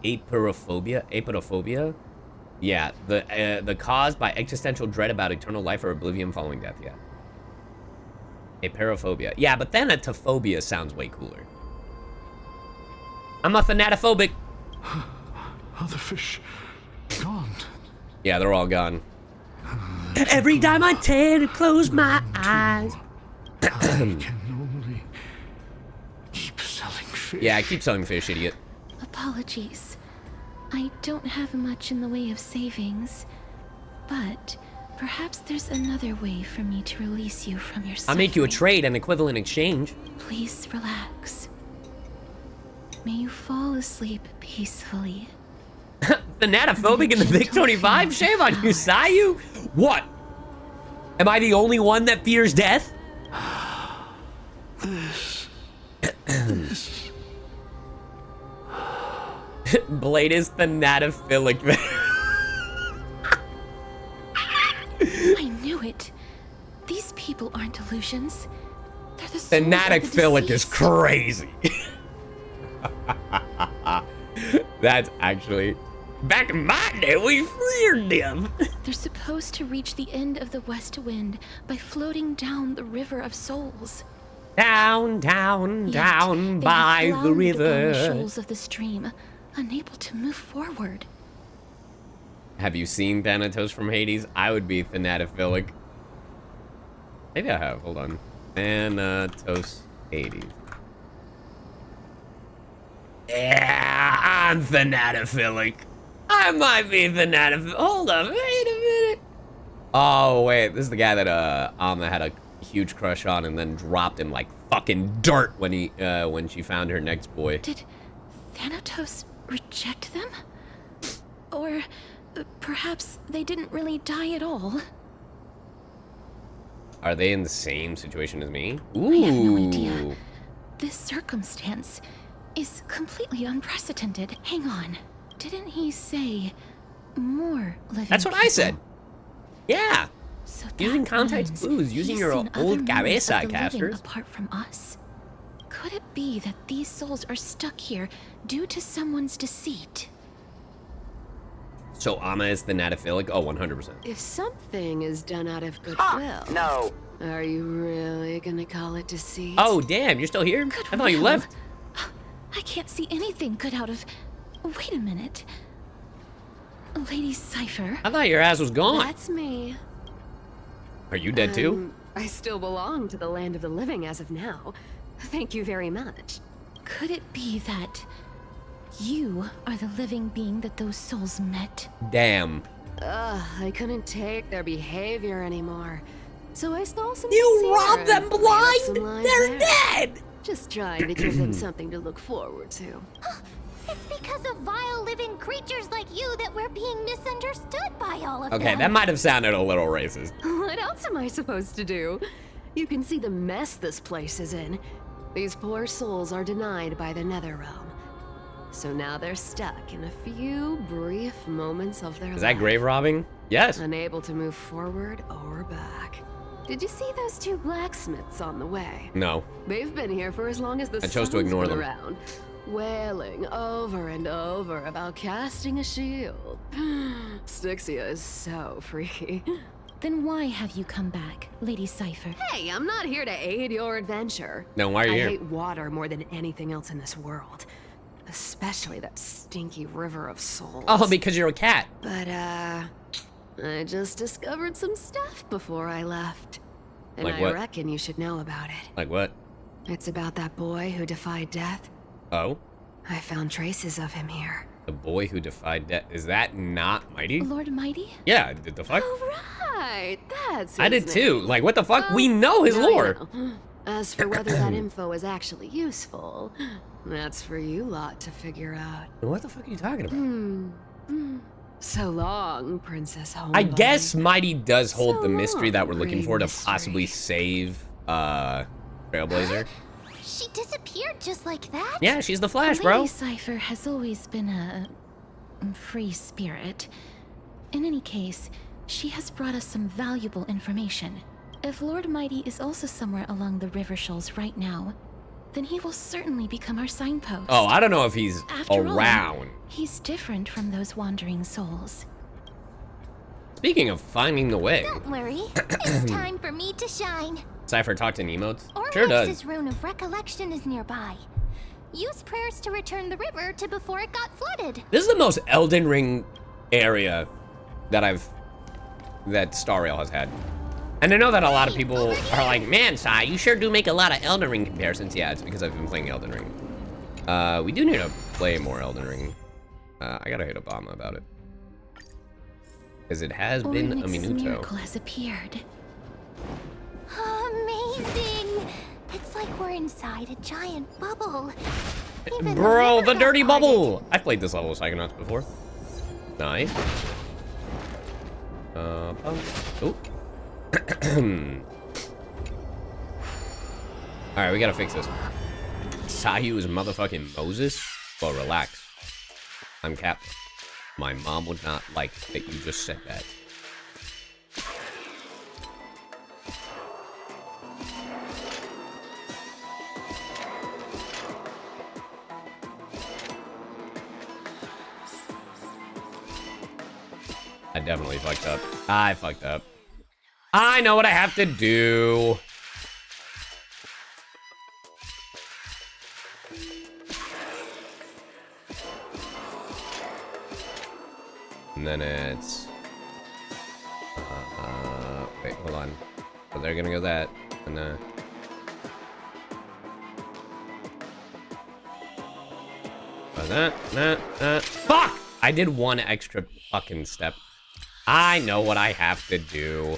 [SPEAKER 1] apeirophobia. Apeirophobia. Yeah, the caused by existential dread about eternal life or oblivion following death. Yeah. Apeirophobia. Yeah, but thanatophobia sounds way cooler. I'm a thanatophobic.
[SPEAKER 3] Are the fish gone?
[SPEAKER 1] Yeah, they're all gone. Every time I tend to close my eyes.
[SPEAKER 3] I can only keep selling fish.
[SPEAKER 1] Yeah, I keep selling fish, idiot.
[SPEAKER 2] Apologies. I don't have much in the way of savings, but perhaps there's another way for me to release you from your
[SPEAKER 1] I'll
[SPEAKER 2] suffering.
[SPEAKER 1] make you a trade, an equivalent exchange.
[SPEAKER 2] Please relax. May you fall asleep peacefully.
[SPEAKER 1] Thanatophobic in the Big 25? Shame on you, CyYu. What? Am I the only one that fears death? Blade is thanatophilic.
[SPEAKER 2] I knew it. These people aren't illusions. They're the souls of the
[SPEAKER 1] Thanatophilic is
[SPEAKER 2] deceased.
[SPEAKER 1] crazy. That's actually... Back in my day, we feared them.
[SPEAKER 2] They're supposed to reach the end of the west wind by floating down the river of souls.
[SPEAKER 1] Down, down,
[SPEAKER 2] Yet
[SPEAKER 1] down
[SPEAKER 2] they
[SPEAKER 1] by
[SPEAKER 2] have
[SPEAKER 1] the
[SPEAKER 2] floundered upon
[SPEAKER 1] river.
[SPEAKER 2] the shoals of the stream, unable to move forward.
[SPEAKER 1] Have you seen Thanatos from Hades? I would be thanatophilic. Maybe I have. Hold on. Thanatos Hades. Yeah, I'm thanatophilic. I might be thanatophilic. Hold on. Wait a minute. Oh, wait. This is the guy that Alma had a huge crush on and then dropped him like fucking dirt when he when she found her next boy.
[SPEAKER 2] Did Thanatos reject them? Or perhaps they didn't really die at all?
[SPEAKER 1] Are they in the same situation as me? Ooh.
[SPEAKER 2] I have no idea. This circumstance is completely unprecedented. Hang on. Didn't he say more living
[SPEAKER 1] That's what I
[SPEAKER 2] people?
[SPEAKER 1] said. Yeah.
[SPEAKER 2] So
[SPEAKER 1] Using
[SPEAKER 2] that
[SPEAKER 1] context
[SPEAKER 2] means
[SPEAKER 1] clues, using
[SPEAKER 2] he's
[SPEAKER 1] your
[SPEAKER 2] seen other
[SPEAKER 1] old
[SPEAKER 2] members
[SPEAKER 1] cabeza
[SPEAKER 2] of the living
[SPEAKER 1] casters.
[SPEAKER 2] apart from us. Could it be that these souls are stuck here due to someone's deceit?
[SPEAKER 1] So Alma is thanatophilic? Oh, 100%.
[SPEAKER 4] If something is done out of goodwill,
[SPEAKER 5] No.
[SPEAKER 4] are you really gonna call it deceit?
[SPEAKER 1] Oh, damn, you're still here? I thought you
[SPEAKER 2] Goodwill?
[SPEAKER 1] left.
[SPEAKER 2] I can't see anything good out of... Wait a minute. Lady Cypher.
[SPEAKER 1] I thought your ass was gone.
[SPEAKER 4] That's me.
[SPEAKER 1] Are you dead too?
[SPEAKER 4] I still belong to the land of the living as of now. Thank you very much.
[SPEAKER 2] Could it be that you are the living being that those souls met?
[SPEAKER 1] Damn.
[SPEAKER 4] I couldn't take their behavior anymore. So I stole some
[SPEAKER 1] You
[SPEAKER 4] sincere
[SPEAKER 1] robbed them
[SPEAKER 4] and made up
[SPEAKER 1] blind?
[SPEAKER 4] some lines
[SPEAKER 1] They're
[SPEAKER 4] there.
[SPEAKER 1] dead!
[SPEAKER 4] Just trying to give them something to look forward to.
[SPEAKER 8] It's because of vile living creatures like you that we're being misunderstood by all of them.
[SPEAKER 1] Okay, that might have sounded a little racist.
[SPEAKER 4] What else am I supposed to do? You can see the mess this place is in.
[SPEAKER 11] These poor souls are denied by the Netherrealm. So now they're stuck in a few brief moments of their life.
[SPEAKER 1] Is that grave robbing? Yes.
[SPEAKER 11] Unable to move forward or back. Did you see those two blacksmiths on the way?
[SPEAKER 1] No.
[SPEAKER 11] They've been here for as long as the
[SPEAKER 1] I chose to
[SPEAKER 11] sun's
[SPEAKER 1] ignore
[SPEAKER 11] been
[SPEAKER 1] them.
[SPEAKER 11] around, wailing over and over about casting a shield. Styxia is so freaky.
[SPEAKER 2] Then why have you come back, Lady Cypher?
[SPEAKER 11] Hey, I'm not here to aid your adventure.
[SPEAKER 1] Then why are you
[SPEAKER 11] I
[SPEAKER 1] here?
[SPEAKER 11] hate water more than anything else in this world. Especially that stinky river of souls.
[SPEAKER 1] Oh, because you're a cat.
[SPEAKER 11] But, I just discovered some stuff before I left. And
[SPEAKER 1] Like
[SPEAKER 11] I
[SPEAKER 1] what?
[SPEAKER 11] reckon you should know about it.
[SPEAKER 1] Like what?
[SPEAKER 11] It's about that boy who defied death.
[SPEAKER 1] Oh?
[SPEAKER 11] I found traces of him here.
[SPEAKER 1] The boy who defied death. Is that not Mighty?
[SPEAKER 2] Lord Mighty?
[SPEAKER 1] Yeah, the fuck?
[SPEAKER 11] Oh, right. That's
[SPEAKER 1] I
[SPEAKER 11] his
[SPEAKER 1] did too.
[SPEAKER 11] name.
[SPEAKER 1] Like, what the fuck? We know his
[SPEAKER 11] Now you
[SPEAKER 1] lore.
[SPEAKER 11] know. As for whether that info is actually useful, that's for you lot to figure out.
[SPEAKER 1] What the fuck are you talking about?
[SPEAKER 11] So long, Princess Homebody.
[SPEAKER 1] I guess Mighty does hold
[SPEAKER 11] So
[SPEAKER 1] the mystery that we're
[SPEAKER 11] long,
[SPEAKER 1] looking for to
[SPEAKER 11] mystery.
[SPEAKER 1] possibly save, Trailblazer.
[SPEAKER 8] She disappeared just like that?
[SPEAKER 1] Yeah, she's the Flash, bro.
[SPEAKER 2] Lady Cypher has always been a free spirit. In any case, she has brought us some valuable information. If Lord Mighty is also somewhere along the river shoals right now, then he will certainly become our signpost.
[SPEAKER 1] Oh, I don't know if he's
[SPEAKER 2] After all,
[SPEAKER 1] around.
[SPEAKER 2] he's different from those wandering souls.
[SPEAKER 1] Speaking of finding the way,
[SPEAKER 8] Don't worry. It's time for me to shine.
[SPEAKER 1] Cypher talked in emotes? Sure does.
[SPEAKER 8] Ormax's rune of recollection is nearby. Use prayers to return the river to before it got flooded.
[SPEAKER 1] This is the most Elden Ring area that Star Rail has had. And I know that a lot of people are like, man, Cy, you sure do make a lot of Elden Ring comparisons. Yeah, it's because I've been playing Elden Ring. We do need to play more Elden Ring. I gotta hit Obama about it. Because it has been a
[SPEAKER 2] Ormax's
[SPEAKER 1] minuto.
[SPEAKER 2] miracle has appeared.
[SPEAKER 8] Amazing! It's like we're inside a giant bubble. Even
[SPEAKER 1] Bro,
[SPEAKER 8] river
[SPEAKER 1] the
[SPEAKER 8] got
[SPEAKER 1] dirty
[SPEAKER 8] flooded.
[SPEAKER 1] bubble! I've played this level of Psychonauts before. Nice. Oh. Alright, we gotta fix this. CyYu is motherfucking Moses? Well, relax. I'm Captain. My mom would not like that you just said that. I definitely fucked up. I fucked up. I know what I have to do. And then it's... wait, hold on. So they're gonna go that, and fuck! I did one extra fucking step. I know what I have to do.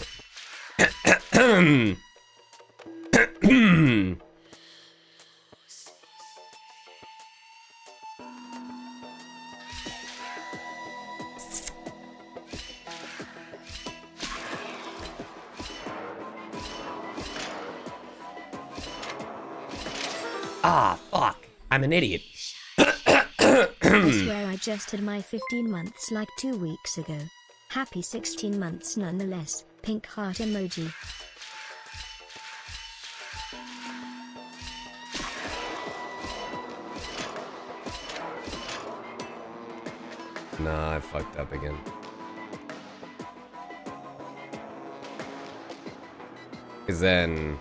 [SPEAKER 1] Ah, fuck. I'm an idiot.
[SPEAKER 6] I swear I just had my 15 months like 2 weeks ago. Happy 16 months nonetheless. Pink heart emoji.
[SPEAKER 1] Nah, I fucked up again. Cause then...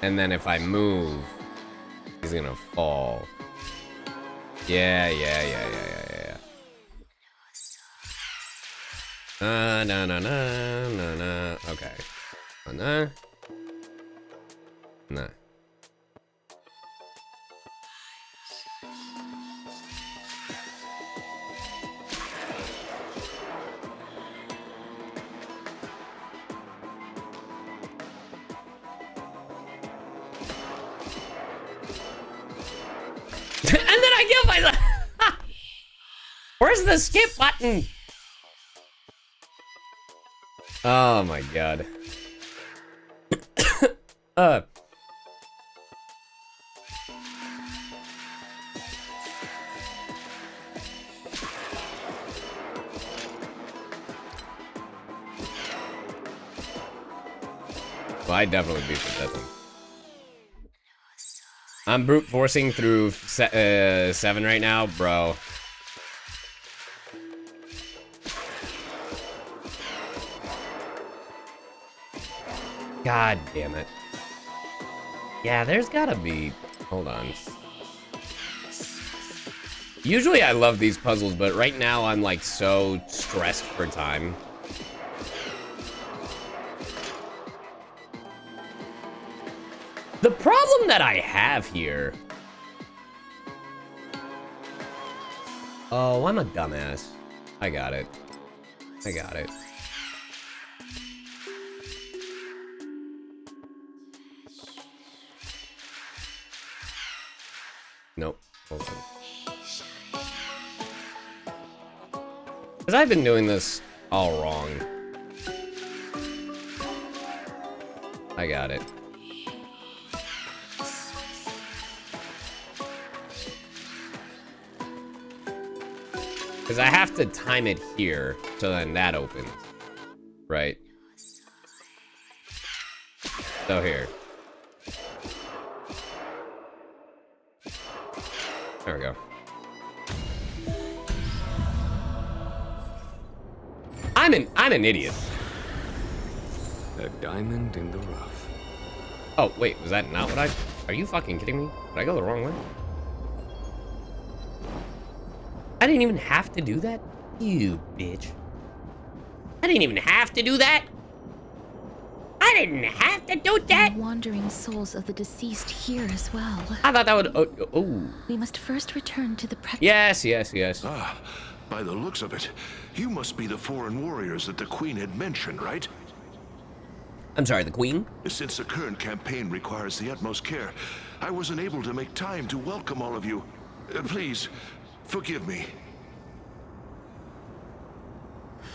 [SPEAKER 1] And then if I move, he's gonna fall. Yeah. No. Okay. Nah. And then I give myself. Where's the skip button? Oh my god. Well, I definitely beat the death one. I'm brute forcing through 7 right now, bro. God damn it. Yeah, there's gotta be... Hold on. Usually I love these puzzles, but right now I'm like so stressed for time. The problem that I have here... Oh, I'm a dumbass. I got it. I got it. Nope. Hold on. Because I've been doing this all wrong. I got it. Because I have to time it here, so then that opens. Right? So here. There we go. I'm an idiot.
[SPEAKER 10] A diamond in the rough.
[SPEAKER 1] Oh, wait, was that not what I... Are you fucking kidding me? Did I go the wrong way? I didn't even have to do that? You bitch. I didn't even have to do that? I didn't have to do that?
[SPEAKER 2] The wandering souls of the deceased here as well.
[SPEAKER 1] I thought that would... Oh.
[SPEAKER 2] We must first return to the
[SPEAKER 1] Yes, yes, yes.
[SPEAKER 12] Ah, by the looks of it, you must be the foreign warriors that the Queen had mentioned, right?
[SPEAKER 1] I'm sorry, the Queen?
[SPEAKER 12] Since the current campaign requires the utmost care, I wasn't able to make time to welcome all of you. Please, forgive me.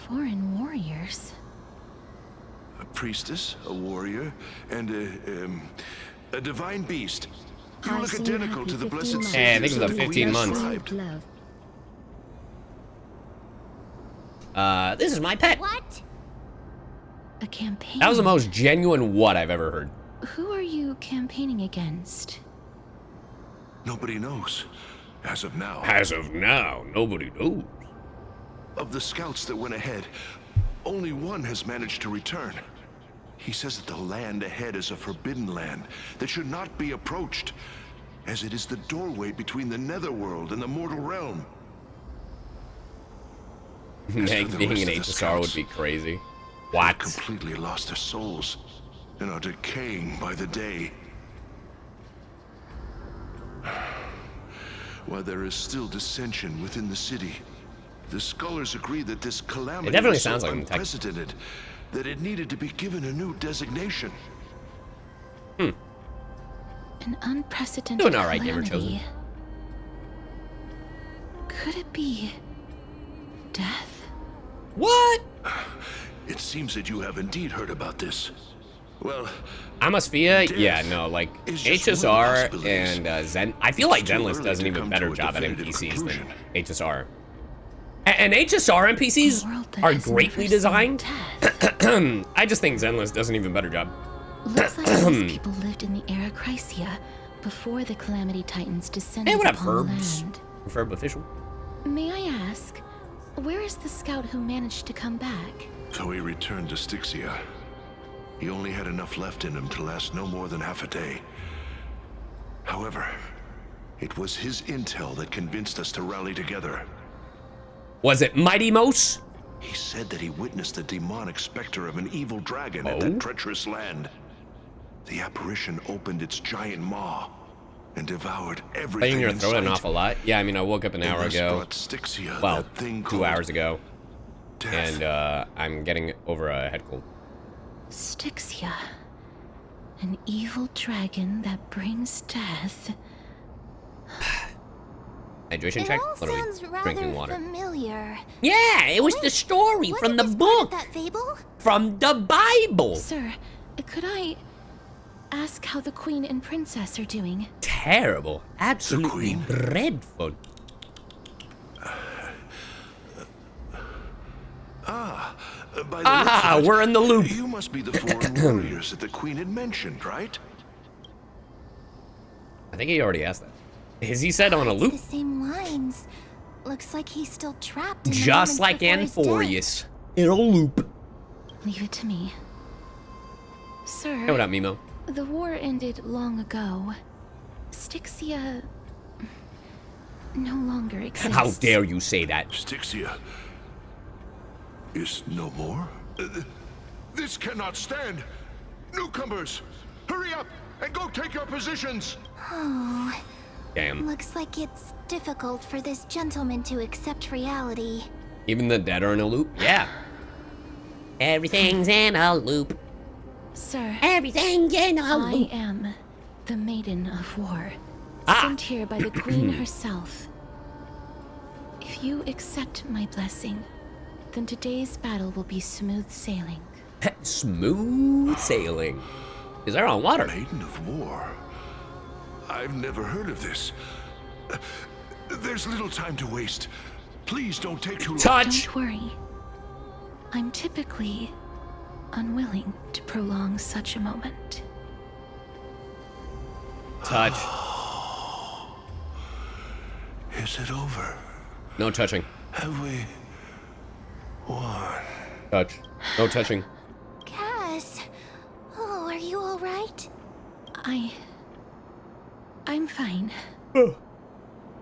[SPEAKER 2] Foreign warriors?
[SPEAKER 12] A priestess, a warrior, and a divine beast. You look identical to the blessed saviors.
[SPEAKER 1] Hey, I think it was
[SPEAKER 12] of
[SPEAKER 1] about
[SPEAKER 12] the
[SPEAKER 1] 15
[SPEAKER 12] Queen
[SPEAKER 1] months. This is my pet.
[SPEAKER 8] What?
[SPEAKER 2] A campaign?
[SPEAKER 1] That was the most genuine what I've ever heard.
[SPEAKER 2] Who are you campaigning against?
[SPEAKER 12] Nobody knows. As of now.
[SPEAKER 1] As of now, nobody knows.
[SPEAKER 12] Of the scouts that went ahead, only one has managed to return. He says that the land ahead is a forbidden land that should not be approached, as it is the doorway between the netherworld and the mortal realm.
[SPEAKER 1] Meg being an HSR would be crazy. What?
[SPEAKER 12] Completely lost their souls and are decaying by the day. While there is still dissension within the city, the scholars agree that this calamity
[SPEAKER 1] It definitely
[SPEAKER 12] is so
[SPEAKER 1] sounds like
[SPEAKER 12] unprecedented that it needed to be given a new designation.
[SPEAKER 2] An unprecedented
[SPEAKER 1] Doing all right, Gamer
[SPEAKER 2] calamity.
[SPEAKER 1] Chosen.
[SPEAKER 2] Could it be death?
[SPEAKER 1] What?
[SPEAKER 12] It seems that you have indeed heard about this. Well,
[SPEAKER 1] Atmosphere?
[SPEAKER 12] death
[SPEAKER 1] Yeah, no, like
[SPEAKER 12] is just one of the
[SPEAKER 1] HSR
[SPEAKER 12] possibilities.
[SPEAKER 1] and Zen. I feel like
[SPEAKER 12] It's too
[SPEAKER 1] Zenless
[SPEAKER 12] early
[SPEAKER 1] does an
[SPEAKER 12] to
[SPEAKER 1] even
[SPEAKER 12] come
[SPEAKER 1] better
[SPEAKER 12] to a
[SPEAKER 1] job at
[SPEAKER 12] definitive
[SPEAKER 1] NPCs
[SPEAKER 12] conclusion.
[SPEAKER 1] than HSR. And HSR NPCs are greatly designed. I just think Zenless does an even better job.
[SPEAKER 2] Looks like these people lived in the era Chrysia before the Calamity Titans descended
[SPEAKER 1] Hey, what up,
[SPEAKER 2] upon the
[SPEAKER 1] Herbs?
[SPEAKER 2] land.
[SPEAKER 1] Ferb official.
[SPEAKER 2] May I ask, where is the scout who managed to come back?
[SPEAKER 12] So he returned to Styxia. He only had enough left in him to last no more than half a day. However, it was his intel that convinced us to rally together.
[SPEAKER 1] Was it Mighty Mose?
[SPEAKER 12] He said that he witnessed the demonic specter of an evil dragon at
[SPEAKER 1] Oh?
[SPEAKER 12] that treacherous land. The apparition opened its giant maw and devoured everything
[SPEAKER 1] Playing your
[SPEAKER 12] in
[SPEAKER 1] throat an
[SPEAKER 12] sight.
[SPEAKER 1] awful lot. Yeah, I mean, I woke up an hour
[SPEAKER 12] thus
[SPEAKER 1] ago.
[SPEAKER 12] brought Styxia,
[SPEAKER 1] Well,
[SPEAKER 12] that thing
[SPEAKER 1] 2
[SPEAKER 12] called
[SPEAKER 1] hours ago.
[SPEAKER 12] death.
[SPEAKER 1] And I'm getting over a head cold.
[SPEAKER 2] Styxia. An evil dragon that brings death.
[SPEAKER 1] Hydration
[SPEAKER 8] It
[SPEAKER 1] check?
[SPEAKER 8] all
[SPEAKER 1] What are we
[SPEAKER 8] sounds rather
[SPEAKER 1] drinking water?
[SPEAKER 8] familiar.
[SPEAKER 1] Yeah, it was the story from the book.
[SPEAKER 8] That fable?
[SPEAKER 1] From the Bible.
[SPEAKER 2] Sir, could I... ask how the Queen and Princess are doing.
[SPEAKER 1] Terrible. Absolutely dreadful.
[SPEAKER 12] By the looks of it,
[SPEAKER 1] we're in the loop.
[SPEAKER 12] You must be the foreign warriors that the Queen had mentioned, right?
[SPEAKER 1] I think he already asked that. Has he said on a loop?
[SPEAKER 8] The same lines. Looks like he's still trapped in the
[SPEAKER 1] Just
[SPEAKER 8] moments
[SPEAKER 1] like
[SPEAKER 8] before his
[SPEAKER 1] Anthorius. In a loop.
[SPEAKER 2] Leave it to me. Sir.
[SPEAKER 1] Hey, what up, Mimo?
[SPEAKER 2] The war ended long ago. Styxia no longer exists.
[SPEAKER 1] How dare you say that?
[SPEAKER 12] Styxia is no more? This cannot stand! Newcomers, hurry up and go take your positions!
[SPEAKER 8] Oh,
[SPEAKER 1] Damn.
[SPEAKER 8] looks like it's difficult for this gentleman to accept reality.
[SPEAKER 1] Even the dead are in a loop? Yeah. Everything's in a loop.
[SPEAKER 2] Sir.
[SPEAKER 1] Everything's in a loop.
[SPEAKER 2] I am the Maiden of War.
[SPEAKER 1] Ah.
[SPEAKER 2] Sent here by the Queen herself. If you accept my blessing, then today's battle will be smooth sailing.
[SPEAKER 1] Smooth sailing. Is there on water?
[SPEAKER 12] Maiden of War? I've never heard of this. There's little time to waste. Please don't take too long.
[SPEAKER 1] Touch!
[SPEAKER 2] Don't worry. I'm typically unwilling to prolong such a moment.
[SPEAKER 1] Touch.
[SPEAKER 12] Is it over?
[SPEAKER 1] No touching.
[SPEAKER 12] Have we won?
[SPEAKER 1] Touch. No touching.
[SPEAKER 8] Cass, oh, are you all right?
[SPEAKER 2] I'm fine.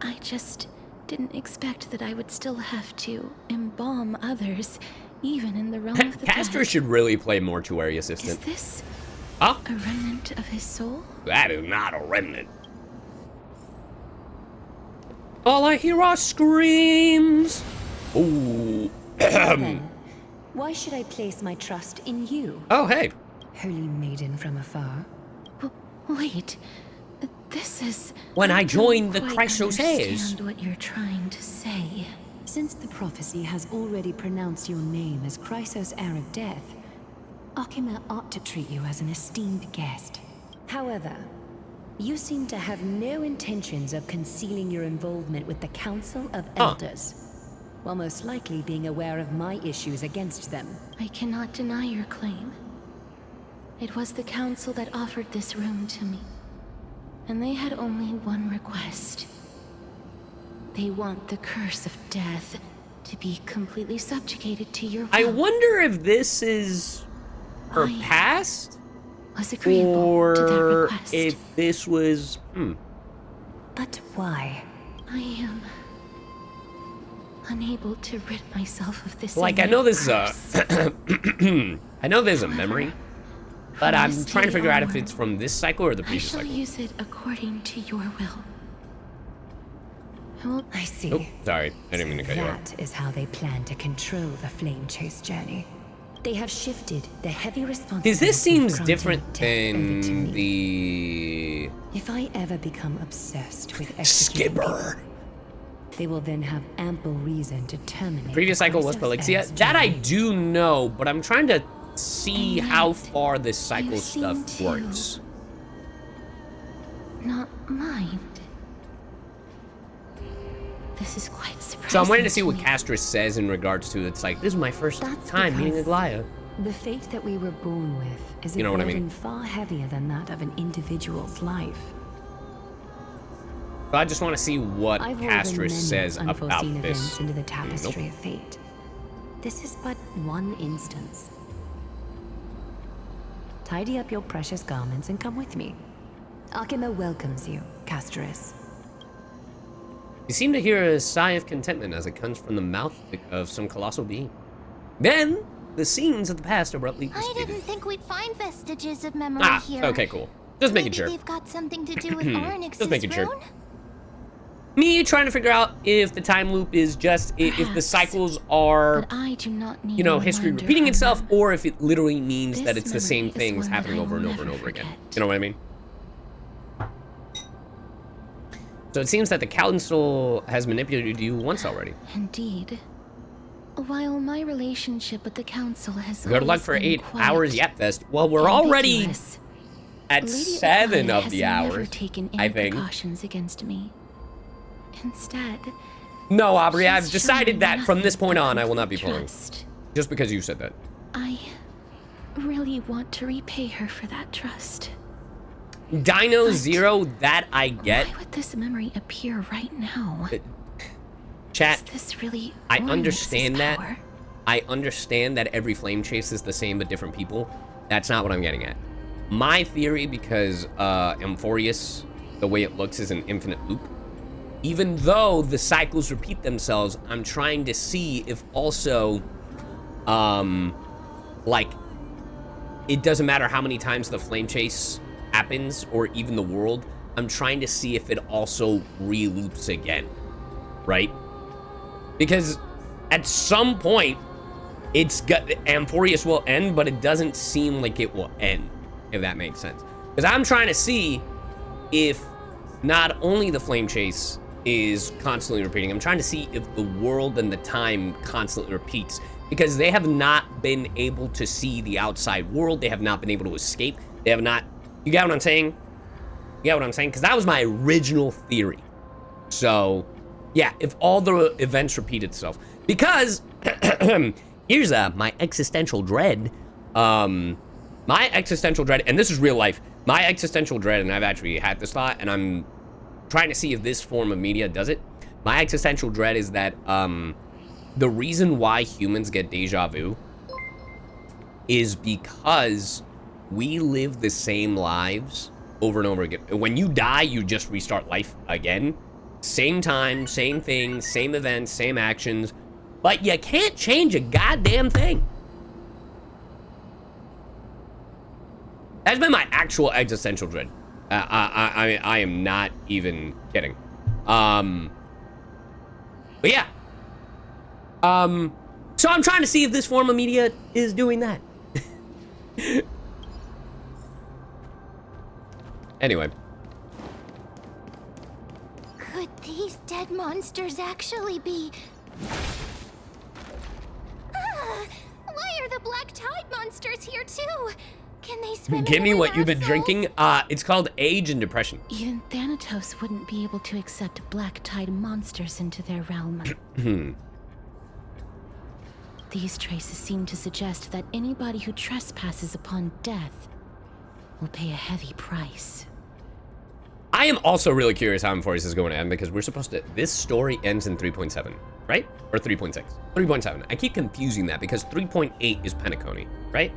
[SPEAKER 2] I just didn't expect that I would still have to embalm others, even in the realm of the
[SPEAKER 1] Castor
[SPEAKER 2] dead.
[SPEAKER 1] should really play mortuary assistant.
[SPEAKER 2] Is this
[SPEAKER 1] Huh?
[SPEAKER 2] a remnant of his soul?
[SPEAKER 1] That is not a remnant. All I hear are screams. Ooh.
[SPEAKER 7] Then, why should I place my trust in you?
[SPEAKER 1] Oh, hey.
[SPEAKER 7] Holy maiden from afar.
[SPEAKER 2] Wait, this is...
[SPEAKER 1] When I
[SPEAKER 2] don't
[SPEAKER 1] joined the
[SPEAKER 2] quite
[SPEAKER 1] Chrysos
[SPEAKER 2] understand what you're trying to say.
[SPEAKER 7] Since the prophecy has already pronounced your name as Chrysos, heir of death, Akima ought to treat you as an esteemed guest. However, you seem to have no intentions of concealing your involvement with the Council of Elders, while most likely being aware of my issues against them.
[SPEAKER 2] I cannot deny your claim. It was the council that offered this room to me. And they had only one request. They want the curse of death to be completely subjugated to your will.
[SPEAKER 1] I wonder if this is her past?
[SPEAKER 2] Was agreeable to that
[SPEAKER 1] Or
[SPEAKER 2] request.
[SPEAKER 1] if this was...
[SPEAKER 7] But why?
[SPEAKER 2] I am unable to rid myself of this.
[SPEAKER 1] Like, I know this is a... I know there's a memory. But
[SPEAKER 2] From
[SPEAKER 1] I'm
[SPEAKER 2] this
[SPEAKER 1] trying to
[SPEAKER 2] day
[SPEAKER 1] figure out if
[SPEAKER 2] onward,
[SPEAKER 1] it's from this cycle or the
[SPEAKER 2] I
[SPEAKER 1] previous
[SPEAKER 2] shall
[SPEAKER 1] cycle.
[SPEAKER 2] use it according to your will.
[SPEAKER 7] I see.
[SPEAKER 1] Oh, sorry. I didn't mean to cut you off.
[SPEAKER 7] That is how they plan to control the Flame Chase journey. They have shifted the heavy responsibility.
[SPEAKER 1] Does this seems
[SPEAKER 7] of granting
[SPEAKER 1] different
[SPEAKER 7] death over to
[SPEAKER 1] than
[SPEAKER 7] me.
[SPEAKER 1] the...
[SPEAKER 7] If I ever become obsessed with executing
[SPEAKER 1] Skipper?
[SPEAKER 7] people, they will then have ample reason to terminate.
[SPEAKER 1] Previous
[SPEAKER 7] the
[SPEAKER 1] cycle was
[SPEAKER 7] Chrysos
[SPEAKER 1] Pelixia?
[SPEAKER 7] heir's
[SPEAKER 1] That I
[SPEAKER 7] journey.
[SPEAKER 1] do know, but I'm trying to see
[SPEAKER 2] And
[SPEAKER 1] how
[SPEAKER 2] yet,
[SPEAKER 1] far this cycle
[SPEAKER 2] you seem
[SPEAKER 1] stuff
[SPEAKER 2] to
[SPEAKER 1] works.
[SPEAKER 2] not mind. This is quite surprising.
[SPEAKER 1] So I'm waiting to see what
[SPEAKER 2] me.
[SPEAKER 1] Castris says in regards to it's like, this is my first
[SPEAKER 7] That's
[SPEAKER 1] time meeting
[SPEAKER 7] because
[SPEAKER 1] Aglaya.
[SPEAKER 7] The fate that we were born with is a
[SPEAKER 1] You know what I
[SPEAKER 7] burden
[SPEAKER 1] mean?
[SPEAKER 7] far heavier than that of an individual's life.
[SPEAKER 1] So I just want to see what
[SPEAKER 7] I've woven
[SPEAKER 1] Castris
[SPEAKER 7] many
[SPEAKER 1] says
[SPEAKER 7] unforeseen
[SPEAKER 1] about
[SPEAKER 7] events
[SPEAKER 1] this.
[SPEAKER 7] into the tapestry
[SPEAKER 1] Nope.
[SPEAKER 7] of fate. This is but one instance. Tidy up your precious garments and come with me. Akima welcomes you, Castris.
[SPEAKER 1] You seem to hear a sigh of contentment as it comes from the mouth of some colossal being. Then, the scenes of the past abruptly
[SPEAKER 8] I
[SPEAKER 1] dissipated.
[SPEAKER 8] didn't think we'd find vestiges of memory here.
[SPEAKER 1] Okay, cool. Just making
[SPEAKER 8] Maybe
[SPEAKER 1] sure.
[SPEAKER 8] they've got something to do with Ornyx's
[SPEAKER 1] Just making sure.
[SPEAKER 8] rune?
[SPEAKER 1] Me trying to figure out if the time loop is just if the
[SPEAKER 2] Perhaps,
[SPEAKER 1] cycles are,
[SPEAKER 2] But I do not need
[SPEAKER 1] you know,
[SPEAKER 2] a
[SPEAKER 1] history
[SPEAKER 2] reminder
[SPEAKER 1] repeating
[SPEAKER 2] from
[SPEAKER 1] itself,
[SPEAKER 2] them.
[SPEAKER 1] or if it literally means that
[SPEAKER 2] This
[SPEAKER 1] it's the same
[SPEAKER 2] memory is
[SPEAKER 1] things
[SPEAKER 2] one that
[SPEAKER 1] happening
[SPEAKER 2] I
[SPEAKER 1] over and
[SPEAKER 2] will
[SPEAKER 1] over and
[SPEAKER 2] never
[SPEAKER 1] over again.
[SPEAKER 2] forget.
[SPEAKER 1] You know what I mean? So it seems that the council has manipulated you once already.
[SPEAKER 2] Indeed. While my relationship with the council has
[SPEAKER 1] Good luck
[SPEAKER 2] always
[SPEAKER 1] for
[SPEAKER 2] been
[SPEAKER 1] 8
[SPEAKER 2] quiet
[SPEAKER 1] hours, Yap Fest. Well, we're
[SPEAKER 2] and
[SPEAKER 1] already
[SPEAKER 2] ambiguous,
[SPEAKER 1] at
[SPEAKER 2] Lady
[SPEAKER 1] 7
[SPEAKER 2] Akaya
[SPEAKER 1] of the
[SPEAKER 2] has never
[SPEAKER 1] hours,
[SPEAKER 2] taken
[SPEAKER 1] I
[SPEAKER 2] any
[SPEAKER 1] think.
[SPEAKER 2] precautions against me. Instead,
[SPEAKER 1] No, Aubrey,
[SPEAKER 2] she's
[SPEAKER 1] I've decided
[SPEAKER 2] shown
[SPEAKER 1] that from this
[SPEAKER 2] nothing
[SPEAKER 1] point
[SPEAKER 2] but
[SPEAKER 1] on, I will not be
[SPEAKER 2] complete
[SPEAKER 1] pulling.
[SPEAKER 2] trust.
[SPEAKER 1] Just because you said that.
[SPEAKER 2] I really want to repay her for that trust.
[SPEAKER 1] Dino Zero, that I get.
[SPEAKER 2] Why would this memory appear right now?
[SPEAKER 1] Chat,
[SPEAKER 2] Is this really
[SPEAKER 1] I
[SPEAKER 2] Oryx's
[SPEAKER 1] understand that.
[SPEAKER 2] power?
[SPEAKER 1] I understand that every flame chase is the same but different people. That's not what I'm getting at. My theory, because Amphorius, the way it looks, is an infinite loop. Even though the cycles repeat themselves, I'm trying to see if also, like, it doesn't matter how many times the flame chase happens, or even the world, I'm trying to see if it also re-loops again, right? Because at some point, Amphorius will end, but it doesn't seem like it will end, if that makes sense. Because I'm trying to see if not only the flame chase is constantly repeating, I'm trying to see if the world and the time constantly repeats, because they have not been able to see the outside world. They have not been able to escape. They have not, you get what I'm saying? You get what I'm saying? Because that was my original theory. So, yeah, if all the events repeat itself. Because, here's my existential dread. My existential dread, and this is real life, my existential dread, and I've actually had this thought, and I'm trying to see if this form of media does it. My existential dread is that the reason why humans get deja vu is because we live the same lives over and over again. When you die, you just restart life again. Same time, same thing, same events, same actions, but you can't change a goddamn thing. That's been my actual existential dread. I am not even kidding. But yeah. So I'm trying to see if this form of media is doing that. Anyway.
[SPEAKER 8] Could these dead monsters actually be... Why are the black tide monsters here too? Can they swim?
[SPEAKER 1] Give me what you've been drinking. It's called age and depression.
[SPEAKER 2] Even Thanatos wouldn't be able to accept black tide monsters into their realm. These traces seem to suggest that anybody who trespasses upon death will pay a heavy price.
[SPEAKER 1] I am also really curious how Amphorius is going to end, because we're supposed to... This story ends in 3.7, right? Or 3.6? 3.7. I keep confusing that, because 3.8 is Penacony, right?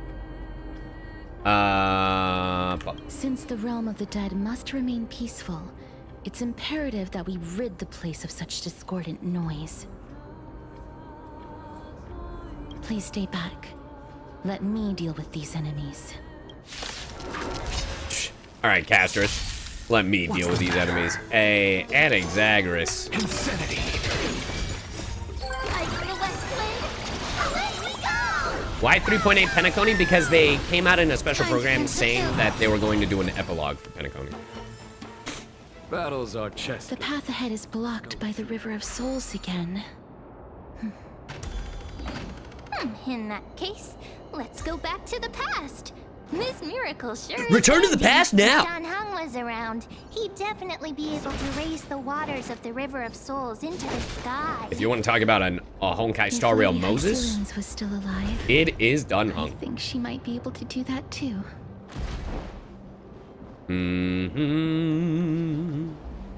[SPEAKER 2] Since the realm of the dead must remain peaceful, it's imperative that we rid the place of such discordant noise. Please stay back. Let me deal with these enemies.
[SPEAKER 1] All right, Castris. Let me deal with these enemies. Hey, Anaxagoras.
[SPEAKER 12] Insanity.
[SPEAKER 1] Why 3.8 Penacony? Because they came out in a special program saying that they were going to do an epilogue for Penacony.
[SPEAKER 10] Battles are chess.
[SPEAKER 2] The path ahead is blocked by the River of Souls again.
[SPEAKER 8] In that case, let's go back to the past. This miracle sure is
[SPEAKER 1] Return to the past now.
[SPEAKER 8] If Don Hung was around, he'd definitely be able to raise the waters of the River of Souls into the sky.
[SPEAKER 1] If you want to talk about a Honkai Star Rail Moses,
[SPEAKER 2] was still alive,
[SPEAKER 1] it is Don
[SPEAKER 2] I
[SPEAKER 1] Hung.
[SPEAKER 2] think she might be able to do that too.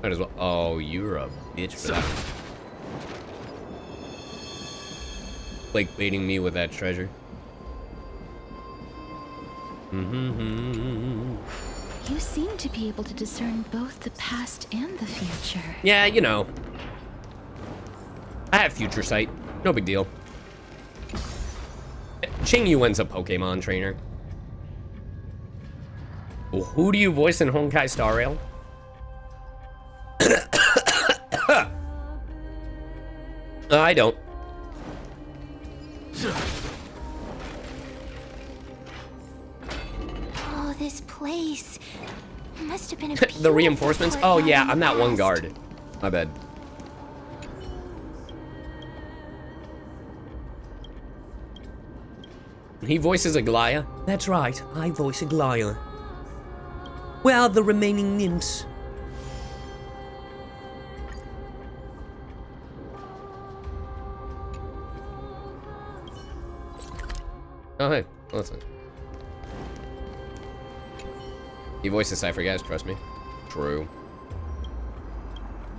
[SPEAKER 1] Might as well. Oh, you're a bitch for that. Like baiting me with that treasure.
[SPEAKER 2] You seem to be able to discern both the past and the future.
[SPEAKER 1] Yeah, you know. I have future sight. No big deal. Ching Yuan's a Pokemon trainer. Well, who do you voice in Honkai Star Rail? I don't.
[SPEAKER 8] Oh, this place must have been a
[SPEAKER 1] The reinforcements? Oh yeah, I'm that one guard. My bad. He voices Aglaya? That's right, I voice Aglaya. Where are the remaining nymphs? Oh, hey. Listen. He voices Cypher, guys. Trust me. True.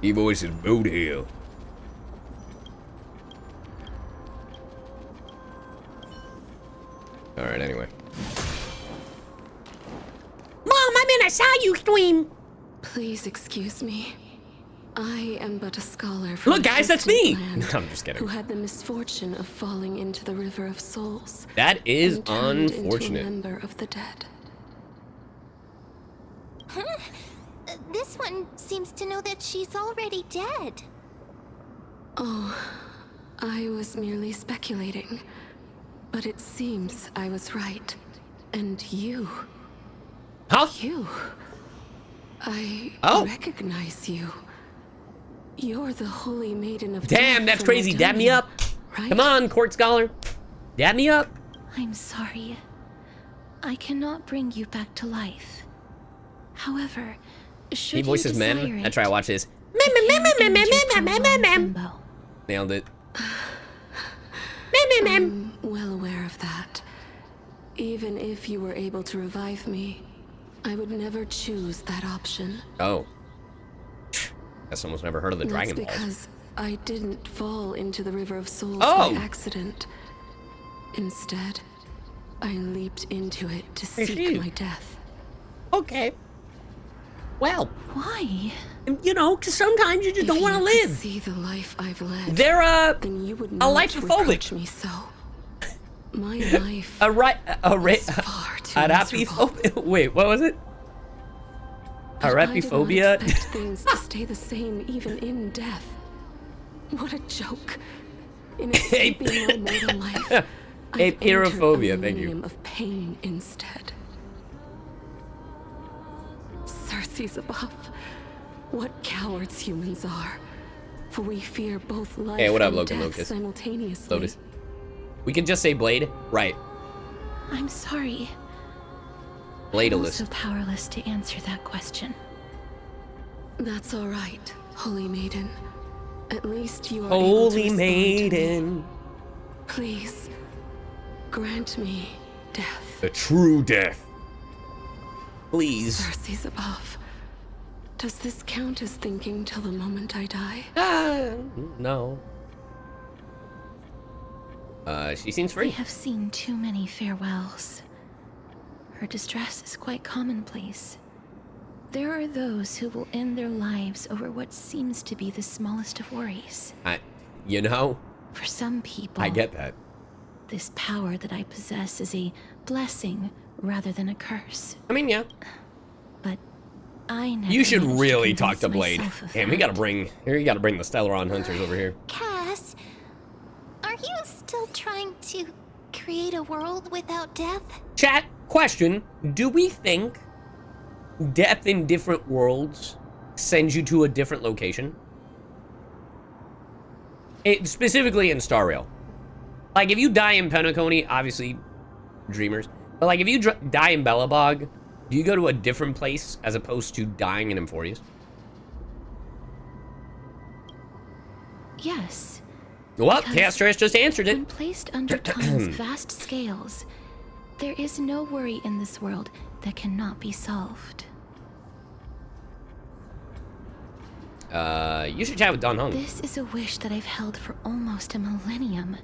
[SPEAKER 1] He voices Boot Hill. Alright, anyway. Mom, I'm in a CyYuVtuber!
[SPEAKER 11] Please excuse me. I am but a scholar from
[SPEAKER 1] Look, guys, that's me!
[SPEAKER 11] land
[SPEAKER 1] I'm just kidding.
[SPEAKER 11] who had the misfortune of falling into the River of Souls.
[SPEAKER 1] That is
[SPEAKER 11] and turned
[SPEAKER 1] unfortunate.
[SPEAKER 11] Into a member of the dead.
[SPEAKER 8] Huh? This one seems to know that she's already dead.
[SPEAKER 11] Oh, I was merely speculating. But it seems I was right. And you...
[SPEAKER 1] Huh?
[SPEAKER 11] You... I recognize you. You're the Holy Maiden of
[SPEAKER 1] Damn, that's crazy. Dab me up.
[SPEAKER 11] Right?
[SPEAKER 1] Come on, court scholar. Dab me up.
[SPEAKER 2] I'm sorry. I cannot bring you back to life. However, should
[SPEAKER 1] He voices
[SPEAKER 2] you
[SPEAKER 1] men.
[SPEAKER 2] desire
[SPEAKER 1] I try to watch this. Nailed it.
[SPEAKER 11] I'm well aware of that. Even if you were able to revive me, I would never choose that option.
[SPEAKER 1] Oh. Guess someone's never heard of the Dragon Balls.
[SPEAKER 11] That's because I didn't fall into the River of Souls
[SPEAKER 1] by
[SPEAKER 11] accident. Instead, I leaped into it to seek my death.
[SPEAKER 1] Okay. Well.
[SPEAKER 2] Why?
[SPEAKER 1] You know, because sometimes you just don't want to live.
[SPEAKER 11] See the life I've led.
[SPEAKER 1] They're
[SPEAKER 11] then you would
[SPEAKER 1] a
[SPEAKER 11] not
[SPEAKER 1] lifophobic.
[SPEAKER 11] reproach me so. My life.
[SPEAKER 1] Wait, what was it? A rapiphobia?
[SPEAKER 11] I did not expect things to stay the same even in death. What a joke. In escaping my mortal life, I've entered a millennium of pain instead. Cersei's above. What cowards humans are. For we fear both life and death simultaneously.
[SPEAKER 1] Lotus. We can just say Blade? Right.
[SPEAKER 2] I'm sorry.
[SPEAKER 1] Bladealist.
[SPEAKER 2] I'm also powerless to answer that question.
[SPEAKER 11] That's all right, Holy Maiden. At least you are
[SPEAKER 1] Holy
[SPEAKER 11] able to
[SPEAKER 1] Maiden.
[SPEAKER 11] Please, grant me death.
[SPEAKER 1] The true death. Please.
[SPEAKER 11] Cersei's above. Does this count as thinking till the moment I die?
[SPEAKER 1] No. She seems free.
[SPEAKER 2] I have seen too many farewells. Her distress is quite commonplace. There are those who will end their lives over what seems to be the smallest of worries.
[SPEAKER 1] You know?
[SPEAKER 2] For some people,
[SPEAKER 1] I get that.
[SPEAKER 2] This power that I possess is a blessing rather than a curse.
[SPEAKER 1] I mean, yeah.
[SPEAKER 2] But I never.
[SPEAKER 1] You should
[SPEAKER 2] managed
[SPEAKER 1] really
[SPEAKER 2] to
[SPEAKER 1] talk to
[SPEAKER 2] convince
[SPEAKER 1] Blade.
[SPEAKER 2] myself of
[SPEAKER 1] Damn, we
[SPEAKER 2] that.
[SPEAKER 1] gotta bring the Stellaron hunters over here.
[SPEAKER 8] Cass, are you still trying to create a world without death?
[SPEAKER 1] Chat, question. Do we think death in different worlds sends you to a different location? Specifically in Star Rail. Like, if you die in Penacony, obviously, dreamers. But, like, if you die in Belobog, do you go to a different place as opposed to dying in Emphorius?
[SPEAKER 2] Yes.
[SPEAKER 1] Well, Chaos Trash just answered it.
[SPEAKER 2] When placed under time's vast scales, there is no worry in this world that cannot be solved.
[SPEAKER 1] You should chat with Don Hung.
[SPEAKER 2] This is a wish that I've held for almost a millennium.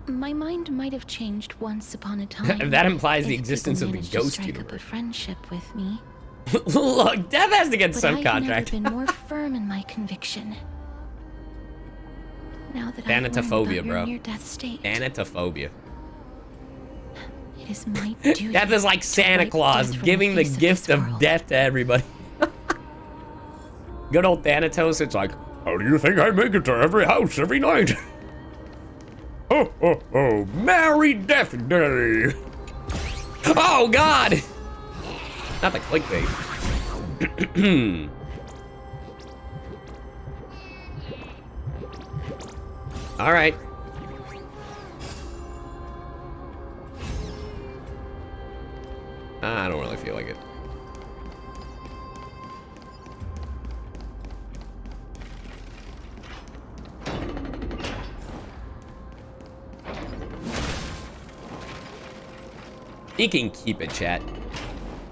[SPEAKER 2] My mind might have changed once upon a time.
[SPEAKER 1] That implies the
[SPEAKER 2] if
[SPEAKER 1] existence
[SPEAKER 2] people
[SPEAKER 1] of the
[SPEAKER 2] managed to
[SPEAKER 1] ghost
[SPEAKER 2] strike
[SPEAKER 1] universe.
[SPEAKER 2] up a friendship with me.
[SPEAKER 1] Look, Dev has to get
[SPEAKER 2] But
[SPEAKER 1] some
[SPEAKER 2] I've
[SPEAKER 1] contract.
[SPEAKER 2] never been more firm in my conviction. Now that I've learned
[SPEAKER 1] Thanatophobia,
[SPEAKER 2] about
[SPEAKER 1] bro.
[SPEAKER 2] your near-death state,
[SPEAKER 1] Thanatophobia.
[SPEAKER 2] it is my duty.
[SPEAKER 1] Death is like Santa Claus giving the gift of death to everybody. Good old Thanatos, it's like, how do you think I make it to every house every night? Oh, oh, oh, Merry Death Day! Oh, God! Not the clickbait. All right. I don't really feel like it. He can keep it, chat.